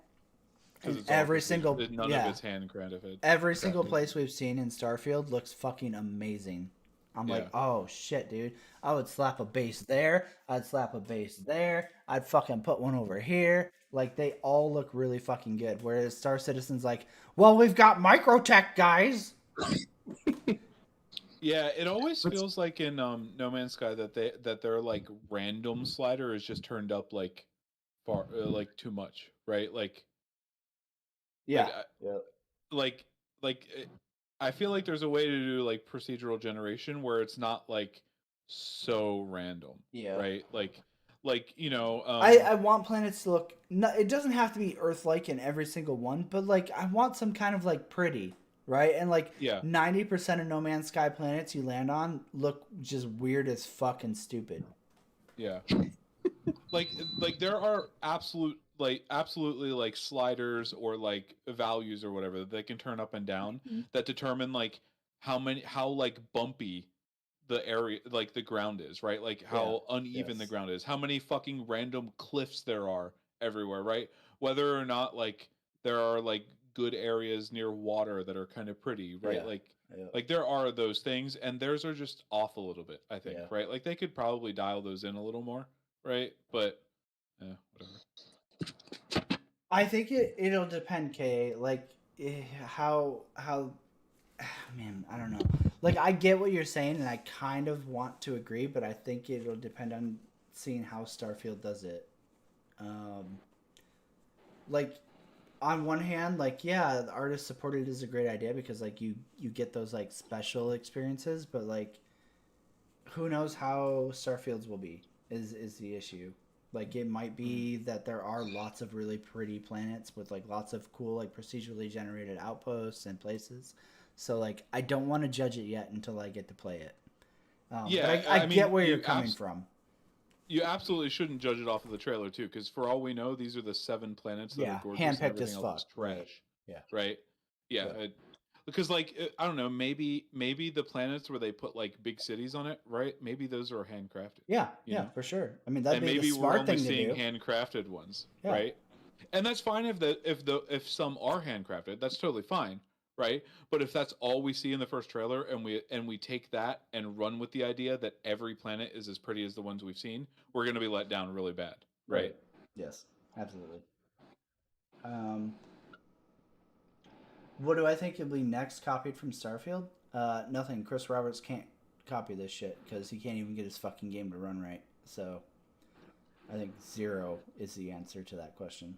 And every single of it's handcrafted. Every single place we've seen in Starfield looks fucking amazing. I'm like, oh shit, dude. I would slap a base there. I'd slap a base there. I'd fucking put one over here. Like, they all look really fucking good. Whereas Star Citizen's like, well, we've got Microtech, guys. Yeah, it always feels like in No Man's Sky that their like random slider is just turned up like far like too much, right? Like, like I feel like there's a way to do like procedural generation where it's not like so random, right? Like like I want planets to look. No, it doesn't have to be Earth-like in every single one, but like I want some kind of like pretty, right? And like 90% of No Man's Sky planets you land on look just weird as fucking stupid. Yeah. like there are absolutely like sliders or like values or whatever that they can turn up and down that determine like how like bumpy the area, like the ground is, right? Like how uneven the ground is, how many fucking random cliffs there are everywhere, right? Whether or not like there are like good areas near water that are kind of pretty, right? Like there are those things, and theirs are just off a little bit, I think, right? Like they could probably dial those in a little more, right? But whatever. I think it'll depend, Kay. Like how man, I don't know. Like I get what you're saying, and I kind of want to agree, but I think it'll depend on seeing how Starfield does it. Like on one hand, like the artist supported is a great idea because like you get those like special experiences, but like who knows how Starfields will be is the issue. Like it might be that there are lots of really pretty planets with like lots of cool like procedurally generated outposts and places. So like I don't want to judge it yet until I get to play it. But I mean, get where you're coming from. You absolutely shouldn't judge it off of the trailer too, because for all we know, these are the 7 planets that are gorgeous and everything else is trash. Right. Because like I don't know, maybe the planets where they put like big cities on it, right? Maybe those are handcrafted. Yeah, for sure. I mean, that'd be the smart thing to do. Maybe we're only seeing handcrafted ones, right? And that's fine if some are handcrafted, that's totally fine, right? But if that's all we see in the first trailer, and we take that and run with the idea that every planet is as pretty as the ones we've seen, we're going to be let down really bad, right? Yes, absolutely. What do I think will be next copied from Starfield? Nothing. Chris Roberts can't copy this shit because he can't even get his fucking game to run right. So I think 0 is the answer to that question.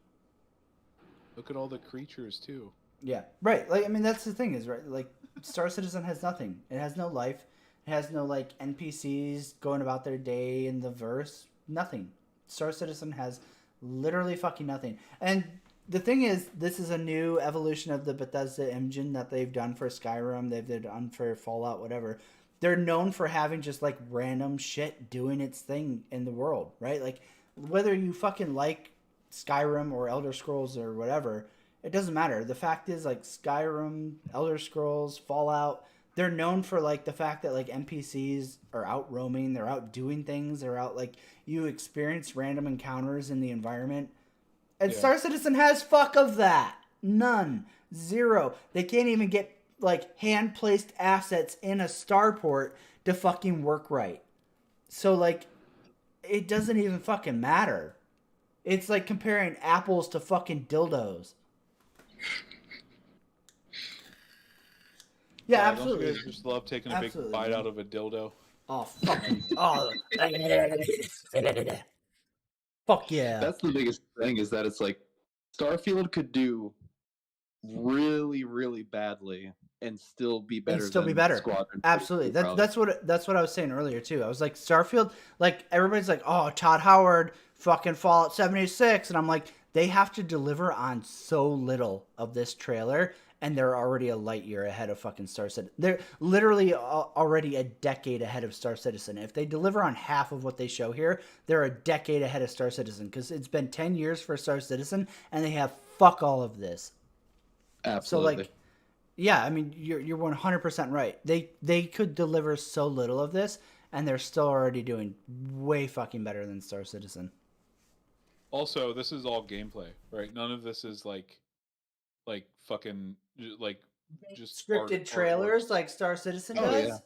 Look at all the creatures too. Yeah, right. Like I mean, that's the thing is right. Like Star Citizen has nothing. It has no life. It has no like NPCs going about their day in the verse. Nothing. Star Citizen has literally fucking nothing. And the thing is, this is a new evolution of the Bethesda engine that they've done for Skyrim. They've done for Fallout, whatever. They're known for having just like random shit doing its thing in the world, right? Like whether you fucking like Skyrim or Elder Scrolls or whatever, it doesn't matter. The fact is like Skyrim, Elder Scrolls, Fallout, they're known for like the fact that like NPCs are out roaming, they're out doing things, they're out like you experience random encounters in the environment. And Star Citizen has fuck of that. None. 0. They can't even get like hand placed assets in a starport to fucking work right. So like it doesn't even fucking matter. It's like comparing apples to fucking dildos. Yeah, absolutely. Don't you guys just love taking a big bite out of a dildo? Oh, fucking. Oh. Fuck yeah. That's the biggest thing is that it's like Starfield could do really, really badly and still be better. And still be better. Squadron. Absolutely. That's what I was saying earlier too. I was like Starfield, like everybody's like, oh, Todd Howard, fucking Fallout 76, and I'm like, they have to deliver on so little of this trailer, and they're already a light year ahead of fucking Star Citizen. They're literally already a decade ahead of Star Citizen. If they deliver on half of what they show here, they're a decade ahead of Star Citizen because it's been 10 years for Star Citizen, and they have fuck all of this. Absolutely. So like, yeah, I mean, you're 100% right. They could deliver so little of this, and they're still already doing way fucking better than Star Citizen. Also, this is all gameplay, right? None of this is like fucking like just scripted trailers like Star Citizen does. Yeah.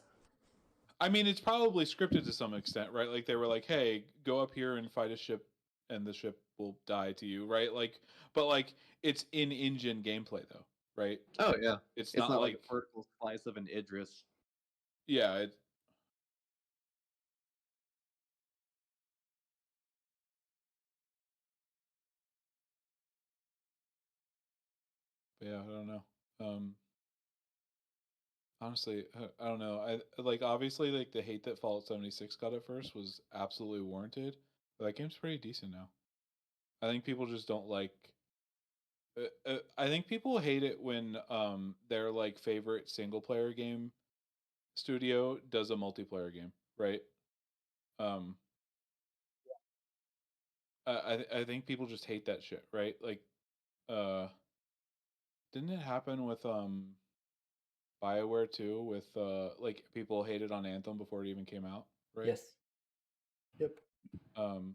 I mean, it's probably scripted to some extent, right? Like they were like, "Hey, go up here and fight a ship, and the ship will die to you," right? Like, but like it's in-engine gameplay though, right? Oh yeah, it's not like a vertical slice of an Idris. Yeah. Yeah, I don't know. Honestly, I don't know. I like obviously like the hate that Fallout 76 got at first was absolutely warranted, That game's pretty decent now. I think people just don't like. I think people hate it when their like favorite single player game studio does a multiplayer game, right? Um, I think people just hate that shit, right? Like, uh, didn't it happen with BioWare too? With like people hated on Anthem before it even came out, right? Yes. Yep. Um,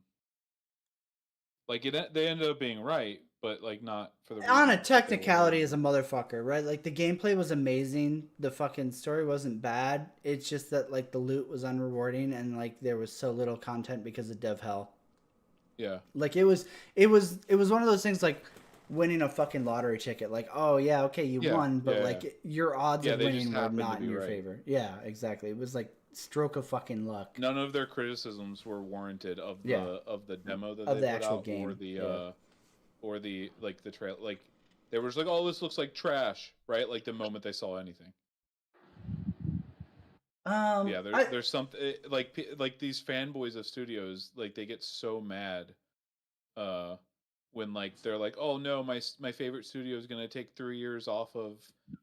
like they ended up being right, but like not for the On a reasons technicality as a motherfucker, right? Like the gameplay was amazing, the fucking story wasn't bad. It's just that like the loot was unrewarding and like there was so little content because of dev hell. Yeah. Like it was one of those things like winning a fucking lottery ticket. Like, oh yeah, okay, you won, but like your odds of winning were not in your favor. Yeah, exactly. It was like stroke of fucking luck. None of their criticisms were warranted of the demo that of they the put actual out game or the like the trail. Like they were just like, oh, this looks like trash, right? Like the moment they saw anything. Yeah, there's something like these fanboys of studios, like they get so mad when like they're like, oh no, my favorite studio is gonna take 3 years off of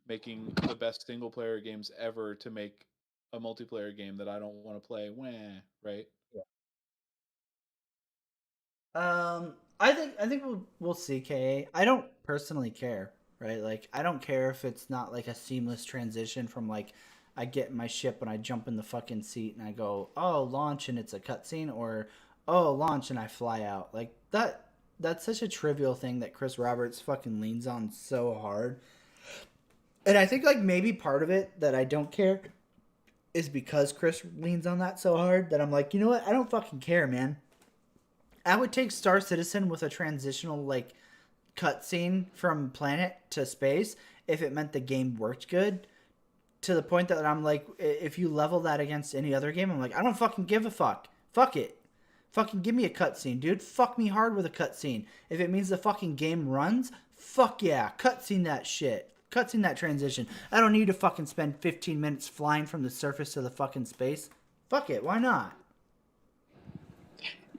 making the best single player games ever to make a multiplayer game that I don't want to play. Wah, right? I think we'll see, KA. I don't personally care, right? Like I don't care if it's not like a seamless transition from like I get my ship and I jump in the fucking seat and I go, oh, launch and it's a cutscene, or oh, launch and I fly out. Like that's such a trivial thing that Chris Roberts fucking leans on so hard. And I think like maybe part of it that I don't care is because Chris leans on that so hard that I'm like, you know what? I don't fucking care, man. I would take Star Citizen with a transitional like cutscene from planet to space if it meant the game worked good. To the point that I'm like, if you level that against any other game, I'm like, I don't fucking give a fuck. Fuck it. Fucking give me a cutscene, dude. Fuck me hard with a cutscene. If it means the fucking game runs, fuck yeah. Cutscene that shit. Cutscene that transition. I don't need to fucking spend 15 minutes flying from the surface to the fucking space. Fuck it. Why not?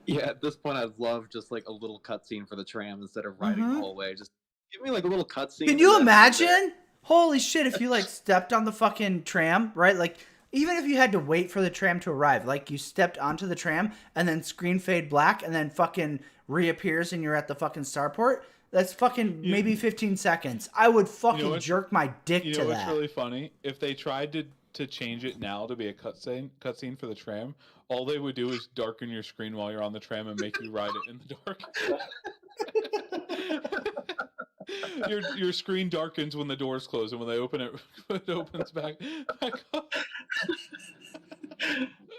Yeah, at this point, I'd love just like a little cutscene for the tram instead of riding the whole way. Just give me like a little cutscene. Can you imagine? Holy shit, if you like stepped on the fucking tram, right? Like even if you had to wait for the tram to arrive, like you stepped onto the tram and then screen fade black and then fucking reappears and you're at the fucking starport, that's fucking maybe 15 seconds. I would fucking jerk my dick to that. You know what's really funny? If they tried to change it now to be a cutscene for the tram, all they would do is darken your screen while you're on the tram and make you ride it in the dark. Your screen darkens when the doors close, and when they open it, it opens back up.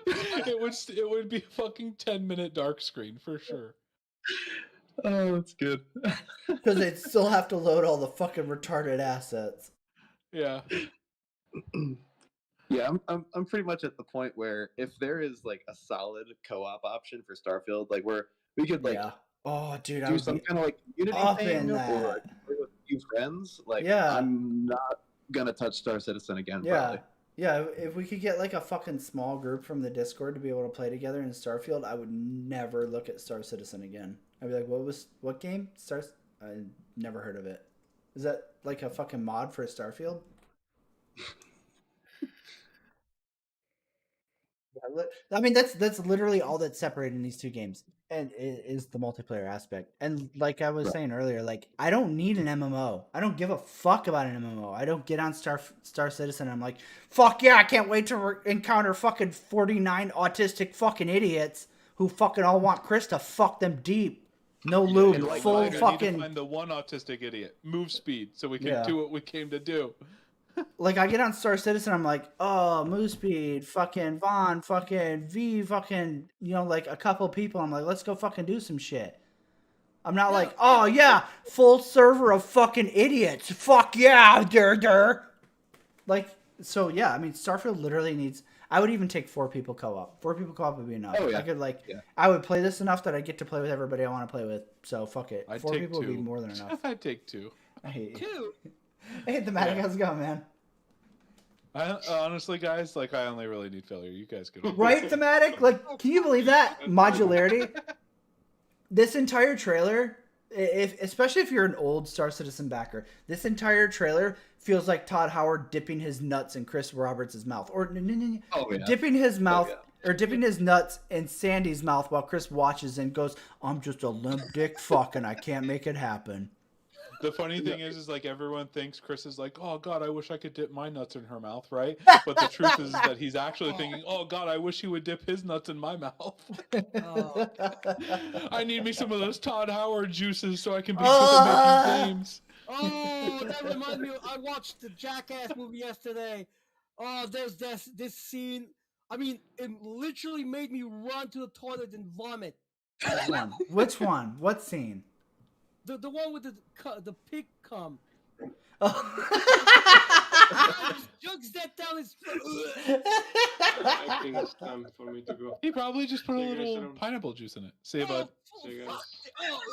It would be a fucking 10-minute dark screen for sure. Oh, that's good. Because they'd still have to load all the fucking retarded assets. Yeah. Yeah, I'm pretty much at the point where if there is like a solid co-op option for Starfield, like where we could like oh dude, do some kind of like community thing or like play with a few friends, like I'm not gonna touch Star Citizen again. Probably. Yeah, if we could get like a fucking small group from the Discord to be able to play together in Starfield, I would never look at Star Citizen again. I'd be like, what game? I never heard of it. Is that like a fucking mod for Starfield? I mean, that's literally all that's separating these two games, and it is the multiplayer aspect. And like I was saying earlier, like I don't need an MMO. I don't give a fuck about an MMO. I don't get on Star Citizen. And I'm like, fuck yeah, I can't wait to encounter fucking 49 autistic fucking idiots who fucking all want Chris to fuck them deep. No lube, full fucking. I need to find the one autistic idiot. Move speed, so we can do what we came to do. Like I get on Star Citizen, I'm like, oh, move speed, fucking Vaughn, fucking V, fucking, you know, like a couple people. I'm like, let's go fucking do some shit. I'm not like, oh yeah, full server of fucking idiots. Fuck yeah, der. Like, so yeah, I mean, Starfield literally needs. I would even take 4 people co-op. 4 people co-op would be enough. Oh, yeah. I could I would play this enough that I get to play with everybody I want to play with. So fuck it. I'd 4 take people 2. would be more than enough. I'd take 2. I hate you. Hey, Thematic, how's it going, man? Honestly, guys, like I only really need failure. You guys could right, Thematic? Like, can you believe that modularity? this entire trailer, especially if you're an old Star Citizen backer, this entire trailer feels like Todd Howard dipping his nuts in Chris Roberts' mouth, or dipping his mouth or dipping his nuts in Sandy's mouth while Chris watches and goes, "I'm just a limp dick fuck and I can't make it happen." The funny thing is like everyone thinks Chris is like, oh God, I wish I could dip my nuts in her mouth, right? But the truth is that he's actually thinking, oh God, I wish he would dip his nuts in my mouth. I need me some of those Todd Howard juices so I can be good at making games. Oh, that reminds me. I watched the Jackass movie yesterday. Oh, there's this scene. I mean, it literally made me run to the toilet and vomit. Which one? What scene? The one with the pig cum. Jugs that down his. I think it's time for me to go. He probably just put a little pineapple juice in it. See you, bud. See you guys.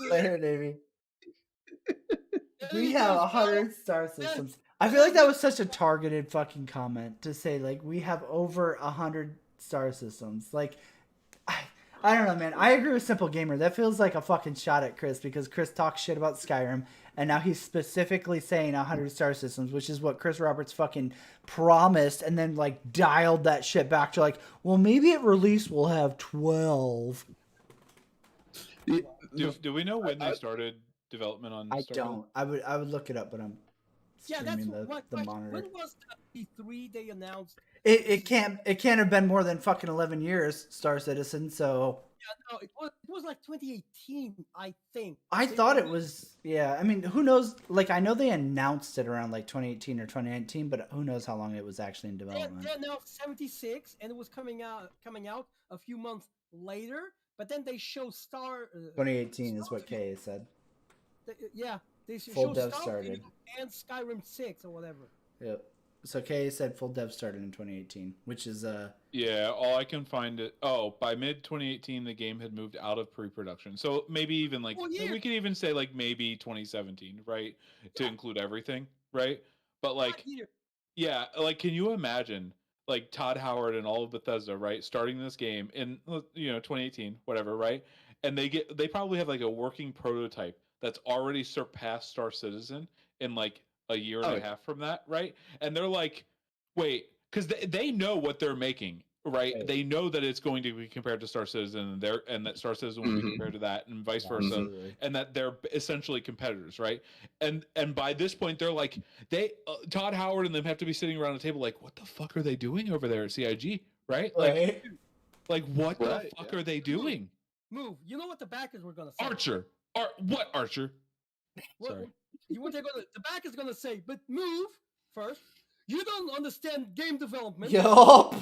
Later, Davey. We have 100 star systems. I feel like that was such a targeted fucking comment to say, like, we have over 100 star systems. Like, I don't know, man. I agree with Simple Gamer. That feels like a fucking shot at Chris because Chris talks shit about Skyrim, and now he's specifically saying 100 star systems, which is what Chris Roberts fucking promised, and then, like, dialed that shit back to, like, well, maybe at release we'll have 12. Do we know when they started development on I Starfield? don't. I would look it up, but I'm streaming the monitor. When was the E3 they announced? It can't have been more than fucking 11 years, Star Citizen. So yeah, no, it was like 2018, I think. I thought it was. Yeah, I mean, who knows? Like, I know they announced it around like 2018 or 2019, but who knows how long it was actually in development? They announced 76, and it was coming out a few months later. But then they show 2018 is what Kay said. Yeah, they full show dev Starfield started and Skyrim 6 or whatever. Yep. So Kay said full dev started in 2018, which is Yeah, all I can find it. Oh, by mid 2018, the game had moved out of pre-production. So maybe even like we could even say like maybe 2017, right? To include everything, right? But like, yeah, like can you imagine like Todd Howard and all of Bethesda, right, starting this game in 2018, whatever, right? And they probably have like a working prototype that's already surpassed Star Citizen in like a year and a half from that, right? And they're like, wait, because they know what they're making, right? They know that it's going to be compared to Star Citizen, and that Star Citizen will be compared to that, and vice versa, and that they're essentially competitors, right? And by this point, they're like, Todd Howard and them have to be sitting around a table like, what the fuck are they doing over there at CIG, right? Like what the fuck are they doing? Move. You know what the backers were gonna say? Archer. What Archer? Sorry. The backers gonna say, but move first. You don't understand game development. Yup.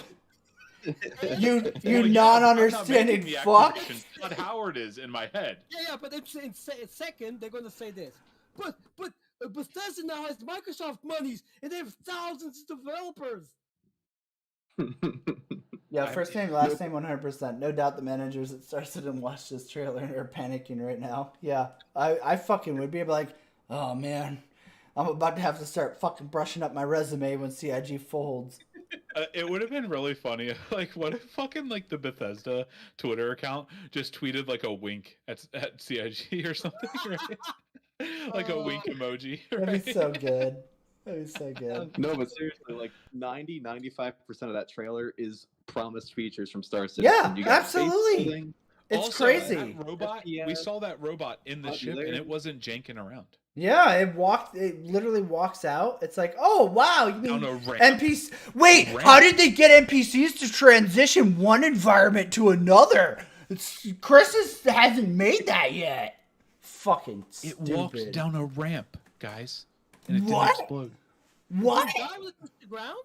you non-understanding fuck. Todd Howard is in my head. Yeah, but in second they're gonna say this. But Bethesda now has Microsoft monies and they have thousands of developers. Yeah, first name, last name, 100%. No doubt the managers at Star Citizen watched this trailer and are panicking right now. Yeah, I fucking would be like, oh man, I'm about to have to start fucking brushing up my resume when CIG folds. It would have been really funny. Like, what if fucking like the Bethesda Twitter account just tweeted like a wink at CIG or something, right? Like a wink emoji. Right? That'd be so good. That'd be so good. No, but seriously, like 95% of that trailer is promised features from Star Citizen. Yeah, absolutely. It's also, crazy. That robot, we saw that robot in the ship, and it wasn't janking around. Yeah, it literally walks out. It's like, oh wow, you mean NPC? Wait, how did they get NPCs to transition one environment to another? Chris hasn't made that yet. Fucking stupid. It walked down a ramp, guys, and it What? didn't explode. What? Did it die with the ground?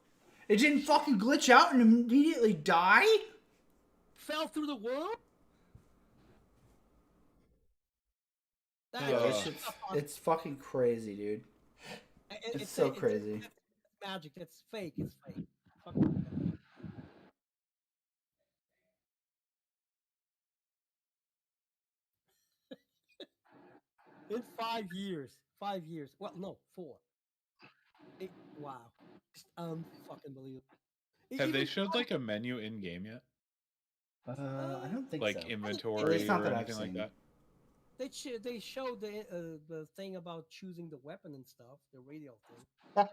It didn't fucking glitch out and immediately die? Fell through the world? It's fucking crazy, dude. It's so crazy. It's magic. It's fake. It's fake. In 5 years. 5 years. Well, no, 4. Wow. It's unfucking believable. Have they showed like a menu in game yet? I don't think like so. inventory It's not or that I've anything like seen. that. they showed the thing about choosing the weapon and stuff, the radio thing.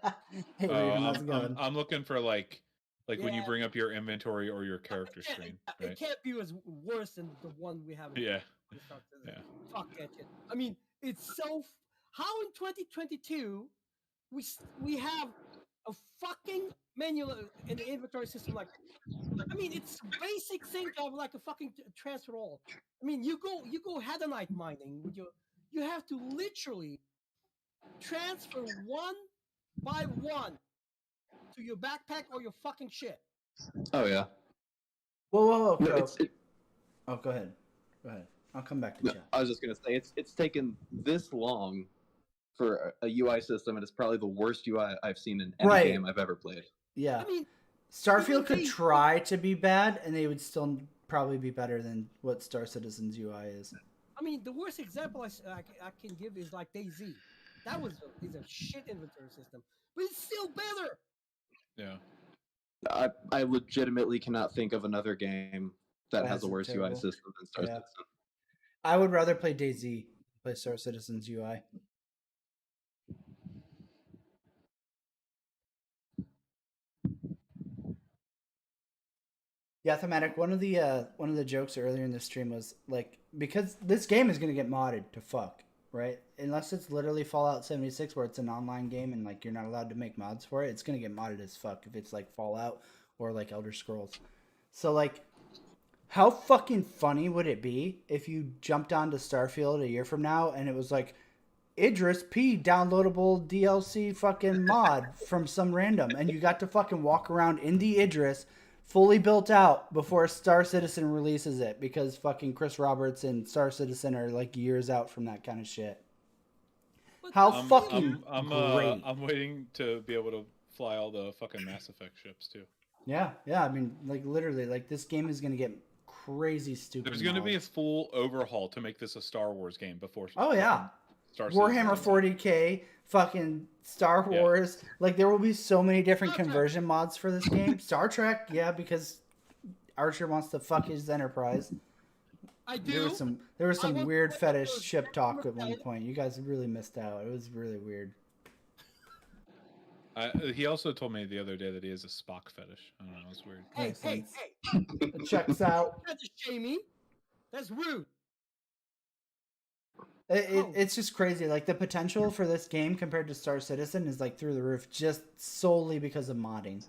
Hey, Raven, how's it going? I'm looking for like when you Yeah. bring up your inventory or your character screen, right? It can't be as worse than the one we have. Yeah. Yeah. Fuck that shit. I mean, it's so. How in 2022 we have a fucking manual in the inventory system like. I mean, it's a basic thing to have like a fucking transfer all. I mean, you go hedonite mining with you have to literally transfer one by one to your backpack or your fucking shit. Oh yeah. Whoa, No, Crow. Oh, go ahead. Go ahead. I'll come back to chat. I was just gonna say it's taken this long for a UI system, and it's probably the worst UI I've seen in any game I've ever played. Yeah. I mean, Starfield could try to be bad, and they would still probably be better than what Star Citizen's UI is. I mean, the worst example I can give is like DayZ. That is a shit inventory system, but it's still better. Yeah. I legitimately cannot think of another game that has a worse UI system than Star Citizen. I would rather play DayZ than play Star Citizen's UI. Yeah, Thematic. One of the jokes earlier in the stream was like, because this game is gonna get modded to fuck, right? Unless it's literally Fallout 76 where it's an online game and like you're not allowed to make mods for it, it's gonna get modded as fuck if it's like Fallout or like Elder Scrolls. So like, how fucking funny would it be if you jumped onto Starfield a year from now and it was like, Idris P downloadable DLC fucking mod from some random, and you got to fucking walk around in the Idris fully built out before Star Citizen releases it, because fucking Chris Roberts and Star Citizen are like years out from that kind of shit. How fucking great. I'm waiting to be able to fly all the fucking Mass Effect ships too. Yeah. I mean, like literally, like this game is gonna get crazy stupid. There's gonna be a full overhaul to make this a Star Wars game before. Oh yeah. Warhammer 40K, fucking Star Wars. Yeah. Like there will be so many different conversion mods for this game. Star Trek, yeah, because Archer wants to fuck his Enterprise. I do. There was some weird fetish ship talk at one point. You guys really missed out. It was really weird. He also told me the other day that he has a Spock fetish. I don't know, it's weird. Hey. It checks out. That's a shamey. That's rude. It's just crazy. Like the potential for this game compared to Star Citizen is like through the roof, just solely because of modding.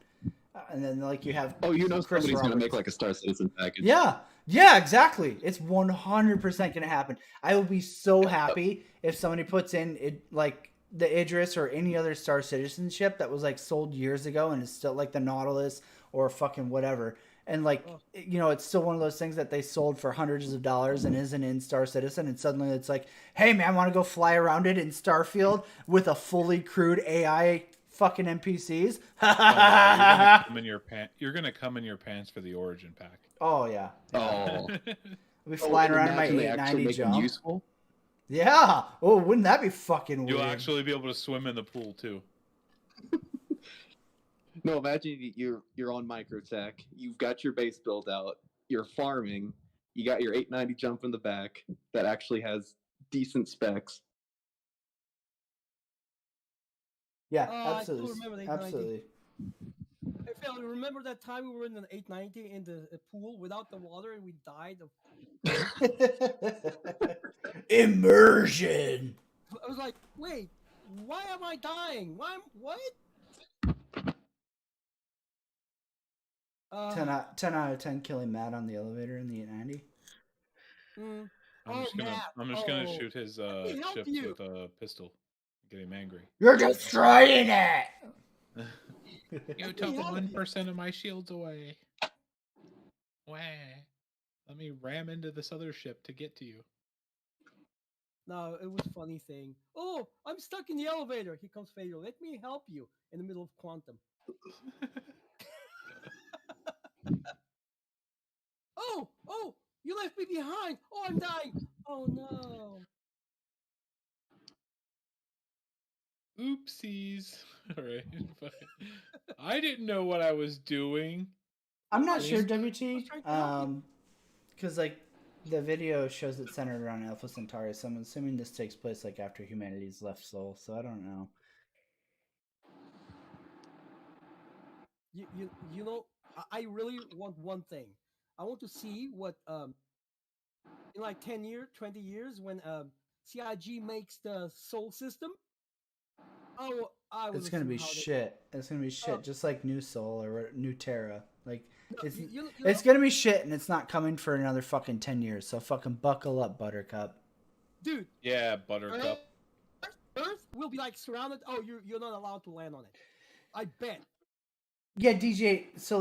And then like you have somebody's gonna make like a Star Citizen package. Yeah, exactly. It's 100% gonna happen. I will be so happy if somebody puts in it like the Idris or any other Star Citizen ship that was like sold years ago and is still like the Nautilus or fucking whatever. And like, you know, it's still one of those things that they sold for hundreds of dollars and isn't in Star Citizen. And suddenly it's like, hey man, want to go fly around it in Starfield with a fully crewed AI fucking NPCs? You're gonna come in your pants for the Origin pack. Oh yeah. Oh. I'll be flying around in my 890 jump. Useful? Yeah. Oh, wouldn't that be fucking weird? You'll actually be able to swim in the pool too. No, imagine you're on Microtech. You've got your base built out. You're farming. You got your 890 jump in the back that actually has decent specs. Yeah, I still absolutely. remember the 890. Absolutely. Hey, Phil, you remember that time we were in an 890 in the pool without the water and we died of Immersion. I was like, wait, why am I dying? What? 10 out of 10 killing Matt on the elevator in the 890. I'm just gonna shoot his ship with a pistol. Get him angry. You're destroying it! You took 1% of my shields away. Wah. Let me ram into this other ship to get to you. No, it was a funny thing. Oh, I'm stuck in the elevator. Here comes Fatal. Let me help you in the middle of Quantum. Oh, you left me behind. Oh, I'm dying. Oh, no. Oopsies. All right. I didn't know what I was doing. I'm not sure, WT. Because like the video shows it centered around Alpha Centauri, so I'm assuming this takes place like after humanity's left Sol. So I don't know. You know, I really want one thing. I want to see what in like 10 years, 20 years, when CIG makes the Sol system. Oh, It's gonna be shit. It's gonna be shit, just like New Sol or New Terra. Like it's gonna be shit, and it's not coming for another fucking 10 years. So fucking buckle up, Buttercup. Dude. Yeah, Buttercup. Earth will be like surrounded. Oh, you're not allowed to land on it. I bet. Yeah, DJ. So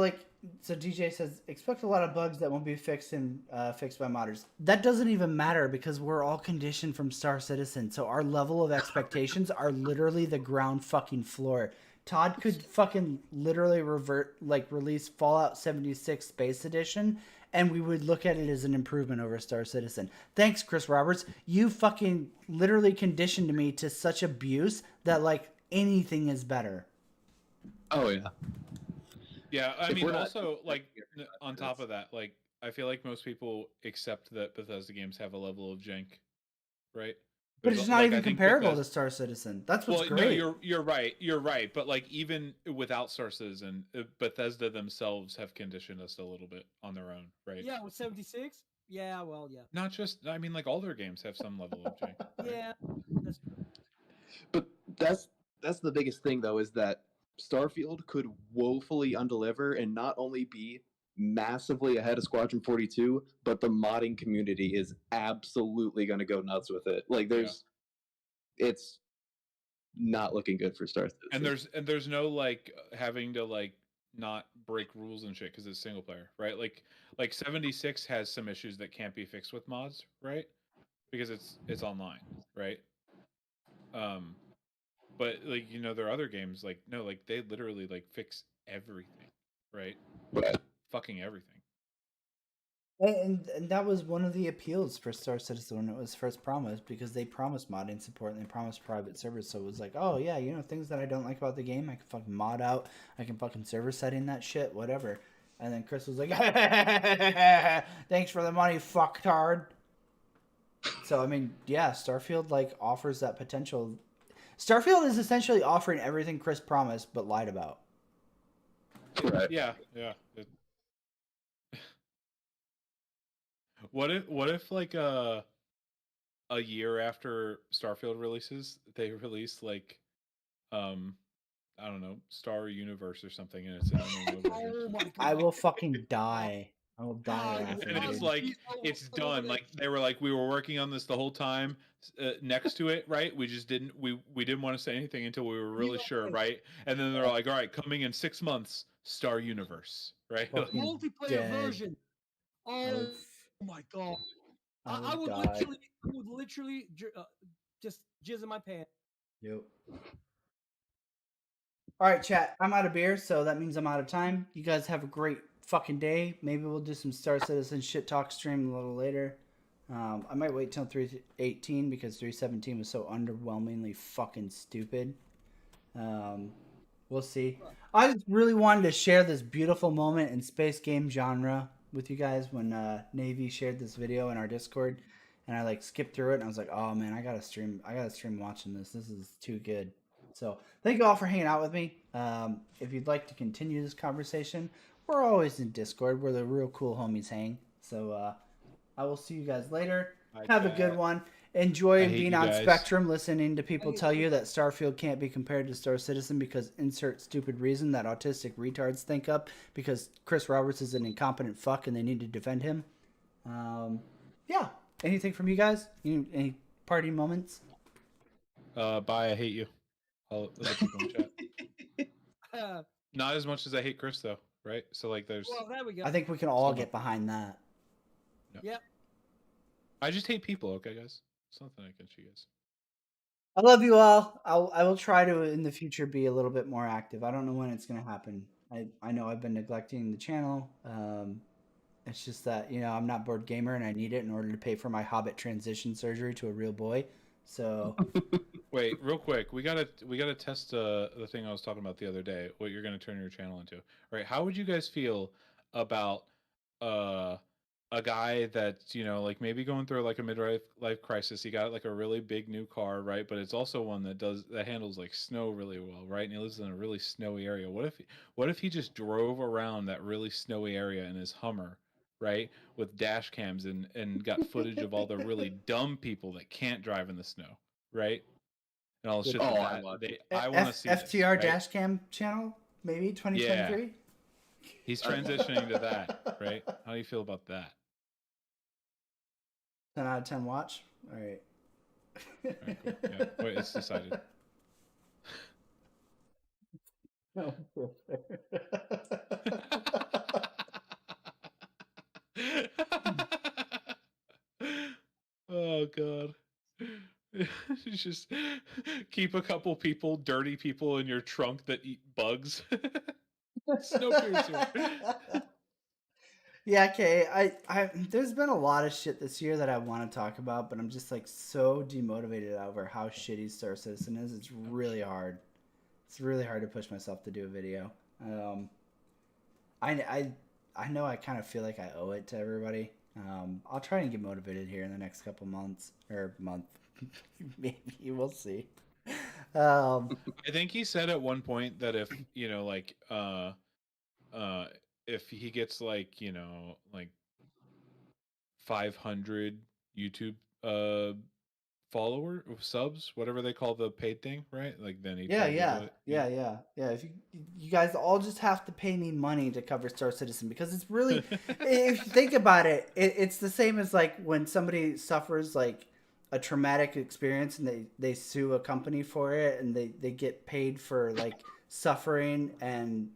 DJ says expect a lot of bugs that won't be fixed by modders. That doesn't even matter because we're all conditioned from Star Citizen. So our level of expectations are literally the ground fucking floor. Todd could fucking literally release Fallout 76 Space Edition, and we would look at it as an improvement over Star Citizen. Thanks, Chris Roberts. You fucking literally conditioned me to such abuse that like anything is better. Oh yeah. Yeah, I mean, also, like, on top of that, like, I feel like most people accept that Bethesda games have a level of jank, right? But it's not even comparable to Star Citizen. That's what's great. No, you're right. But like, even without Star Citizen, Bethesda themselves have conditioned us a little bit on their own, right? Yeah, with 76. Yeah, well, yeah. Not just, I mean, like all their games have some level of jank. Right? Yeah, that's true. But that's the biggest thing though, is that Starfield could woefully undeliver and not only be massively ahead of Squadron 42, but the modding community is absolutely going to go nuts with it. Like it's not looking good for Star Citizen. And there's no like having to like not break rules and shit because it's single player, right? Like 76 has some issues that can't be fixed with mods, right? Because it's online, right? But like, you know, there are other games like no, like they literally like fix everything, right? Fucking everything. And that was one of the appeals for Star Citizen when it was first promised, because they promised modding support and they promised private servers. So it was like, oh yeah, you know, things that I don't like about the game, I can fucking mod out, I can fucking server setting that shit, whatever. And then Chris was like, thanks for the money, fucktard. So I mean, yeah, Starfield like offers that potential. Starfield is essentially offering everything Chris promised but lied about. Right. Yeah. What if like a year after Starfield releases, they release like I don't know, Star Universe or something, and it's an oh my God. I will fucking die. I will die laughing. And it's like it's done. Like they were like, we were working on this the whole time. Next to it, right? We just didn't want to say anything until we were really sure, right? And then they're like, all right, coming in 6 months, Star Universe, right? Multiplayer version. Oh my God. I would literally just jizz in my pants. Yep. All right, chat. I'm out of beer, so that means I'm out of time. You guys have a great fucking day. Maybe we'll do some Star Citizen shit talk stream a little later. I might wait till 318 because 317 was so underwhelmingly fucking stupid. We'll see. I just really wanted to share this beautiful moment in space game genre with you guys when Navy shared this video in our Discord, and I like skipped through it and I was like, oh man, I gotta stream watching this. This is too good. So thank you all for hanging out with me. If you'd like to continue this conversation, we're always in Discord where the real cool homies hang. So I will see you guys later. Have a good one. Enjoy being on Spectrum, listening to people tell you that Starfield can't be compared to Star Citizen because insert stupid reason that autistic retards think up because Chris Roberts is an incompetent fuck and they need to defend him. Yeah. Anything from you guys? Any party moments? Bye. I hate you. I'll let people in chat. Not as much as I hate Chris, though, right? So, like, there's. Well, there we go. I think we can all get behind that. Yep. I just hate people, okay, guys? It's nothing against you guys. I love you all. I will try to, in the future, be a little bit more active. I don't know when it's going to happen. I know I've been neglecting the channel. It's just that, you know, I'm not board gamer and I need it in order to pay for my Hobbit transition surgery to a real boy. So. Wait, real quick. We gotta test the thing I was talking about the other day. What you're gonna turn your channel into, right? How would you guys feel about a guy that's, you know, like maybe going through like a midlife life crisis. He got like a really big new car, right? But it's also one that handles like snow really well, right? And he lives in a really snowy area. What if he just drove around that really snowy area in his Hummer, right? With dash cams and got footage of all the really dumb people that can't drive in the snow, right? And all the shit I want to see this, FTR right? Dashcam channel, maybe Yeah. 2023. He's transitioning to that, right? How do you feel about that? 10 out of 10 watch. All right. All right, cool. Yeah, wait, it's decided. Oh god. Just keep a couple people, dirty people in your trunk that eat bugs. Snowpiercer. Yeah, okay. I there's been a lot of shit this year that I want to talk about, but I'm just like so demotivated over how shitty Star Citizen is. It's really hard. It's really hard to push myself to do a video. I know I kind of feel like I owe it to everybody. I'll try and get motivated here in the next couple months or month. Maybe we'll see. I think he said at one point that if, you know, like if he gets like, you know, like 500 YouTube follower subs, whatever they call the paid thing, right? Like then he Yeah. If you guys all just have to pay me money to cover Star Citizen, because it's really, if you think about it, it's the same as like when somebody suffers like a traumatic experience and they sue a company for it and they get paid for like suffering and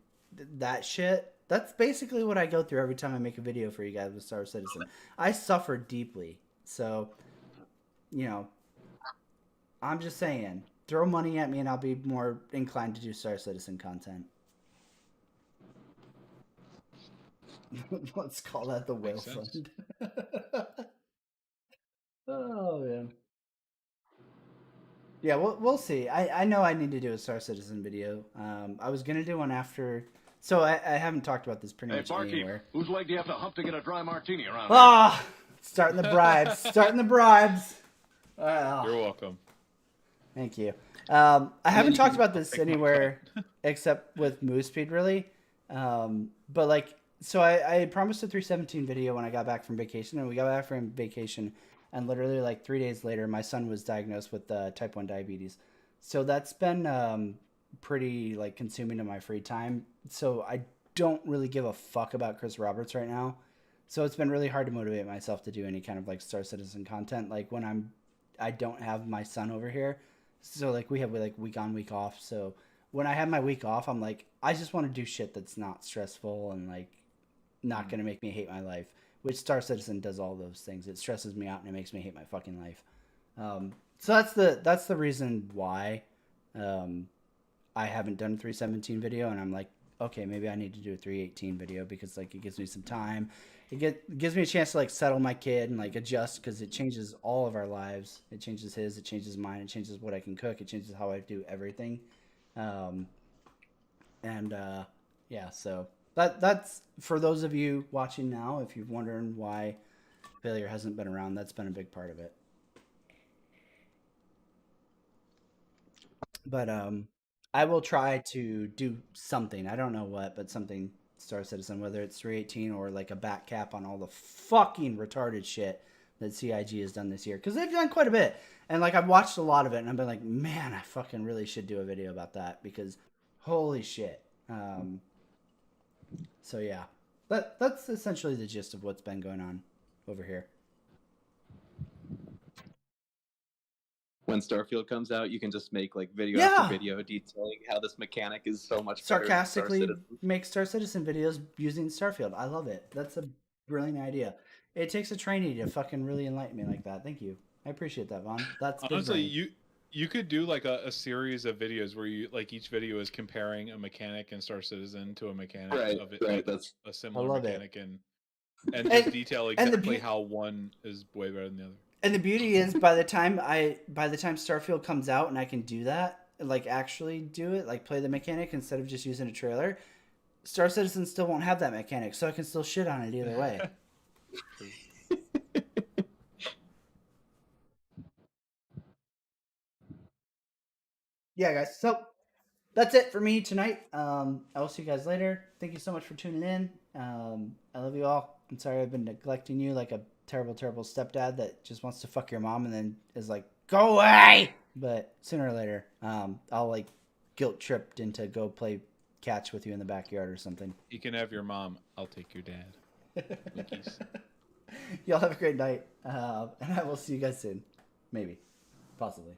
that shit. That's basically what I go through every time I make a video for you guys with Star Citizen. I suffer deeply. So, you know, I'm just saying, throw money at me and I'll be more inclined to do Star Citizen content. Let's call that the whale fund. Oh, man. Yeah, we'll see. I know I need to do a Star Citizen video. I was going to do one after... So I haven't talked about this pretty much barkeep, anywhere. Whose leg do you have to hump to get a dry martini around here? Ah! Starting the bribes. Starting the bribes. You're welcome. Thank you. I haven't talked about this anywhere except with Move Speed, really. But like, so I promised a 317 video when I got back from vacation, and we got back from vacation, and literally like 3 days later, my son was diagnosed with type 1 diabetes. So that's been pretty like consuming of my free time. So I don't really give a fuck about Chris Roberts right now. So it's been really hard to motivate myself to do any kind of like Star Citizen content. Like when I don't have my son over here. So like we have like week on, week off. So when I have my week off, I'm like, I just want to do shit that's not stressful and like not going to make me hate my life, which Star Citizen does all those things. It stresses me out and it makes me hate my fucking life. So that's the reason why I haven't done a 317 video, and I'm like, okay, maybe I need to do a 318 video because like it gives me some time. It gives me a chance to like settle my kid and like adjust, because it changes all of our lives. It changes his, it changes mine, it changes what I can cook, it changes how I do everything. Yeah, so that's for those of you watching now, if you're wondering why failure hasn't been around, that's been a big part of it. But I will try to do something. I don't know what, but something Star Citizen, whether it's 318 or like a back cap on all the fucking retarded shit that CIG has done this year. Because they've done quite a bit. And like I've watched a lot of it and I've been like, man, I fucking really should do a video about that, because holy shit. So yeah, that's essentially the gist of what's been going on over here. When Starfield comes out, you can just make like video after video detailing how this mechanic is so much better Sarcastically make Star Citizen videos using Starfield. I love it. That's a brilliant idea. It takes a trainee to fucking really enlighten me like that. Thank you. I appreciate that, Vaughn. That's honestly, you could do like a series of videos where you like each video is comparing a mechanic in Star Citizen to a mechanic of it, right. That's a similar mechanic, and And just detail exactly how one is way better than the other. And the beauty is, by the time Starfield comes out and I can do that, like actually do it, like play the mechanic instead of just using a trailer, Star Citizen still won't have that mechanic, so I can still shit on it either way. Yeah, guys. So that's it for me tonight. I will see you guys later. Thank you so much for tuning in. I love you all. I'm sorry I've been neglecting you like a terrible, terrible stepdad that just wants to fuck your mom and then is like, go away. But sooner or later, I'll like guilt tripped into go play catch with you in the backyard or something. You can have your mom. I'll take your dad. Winkies. Y'all have a great night. And I will see you guys soon. Maybe. Possibly.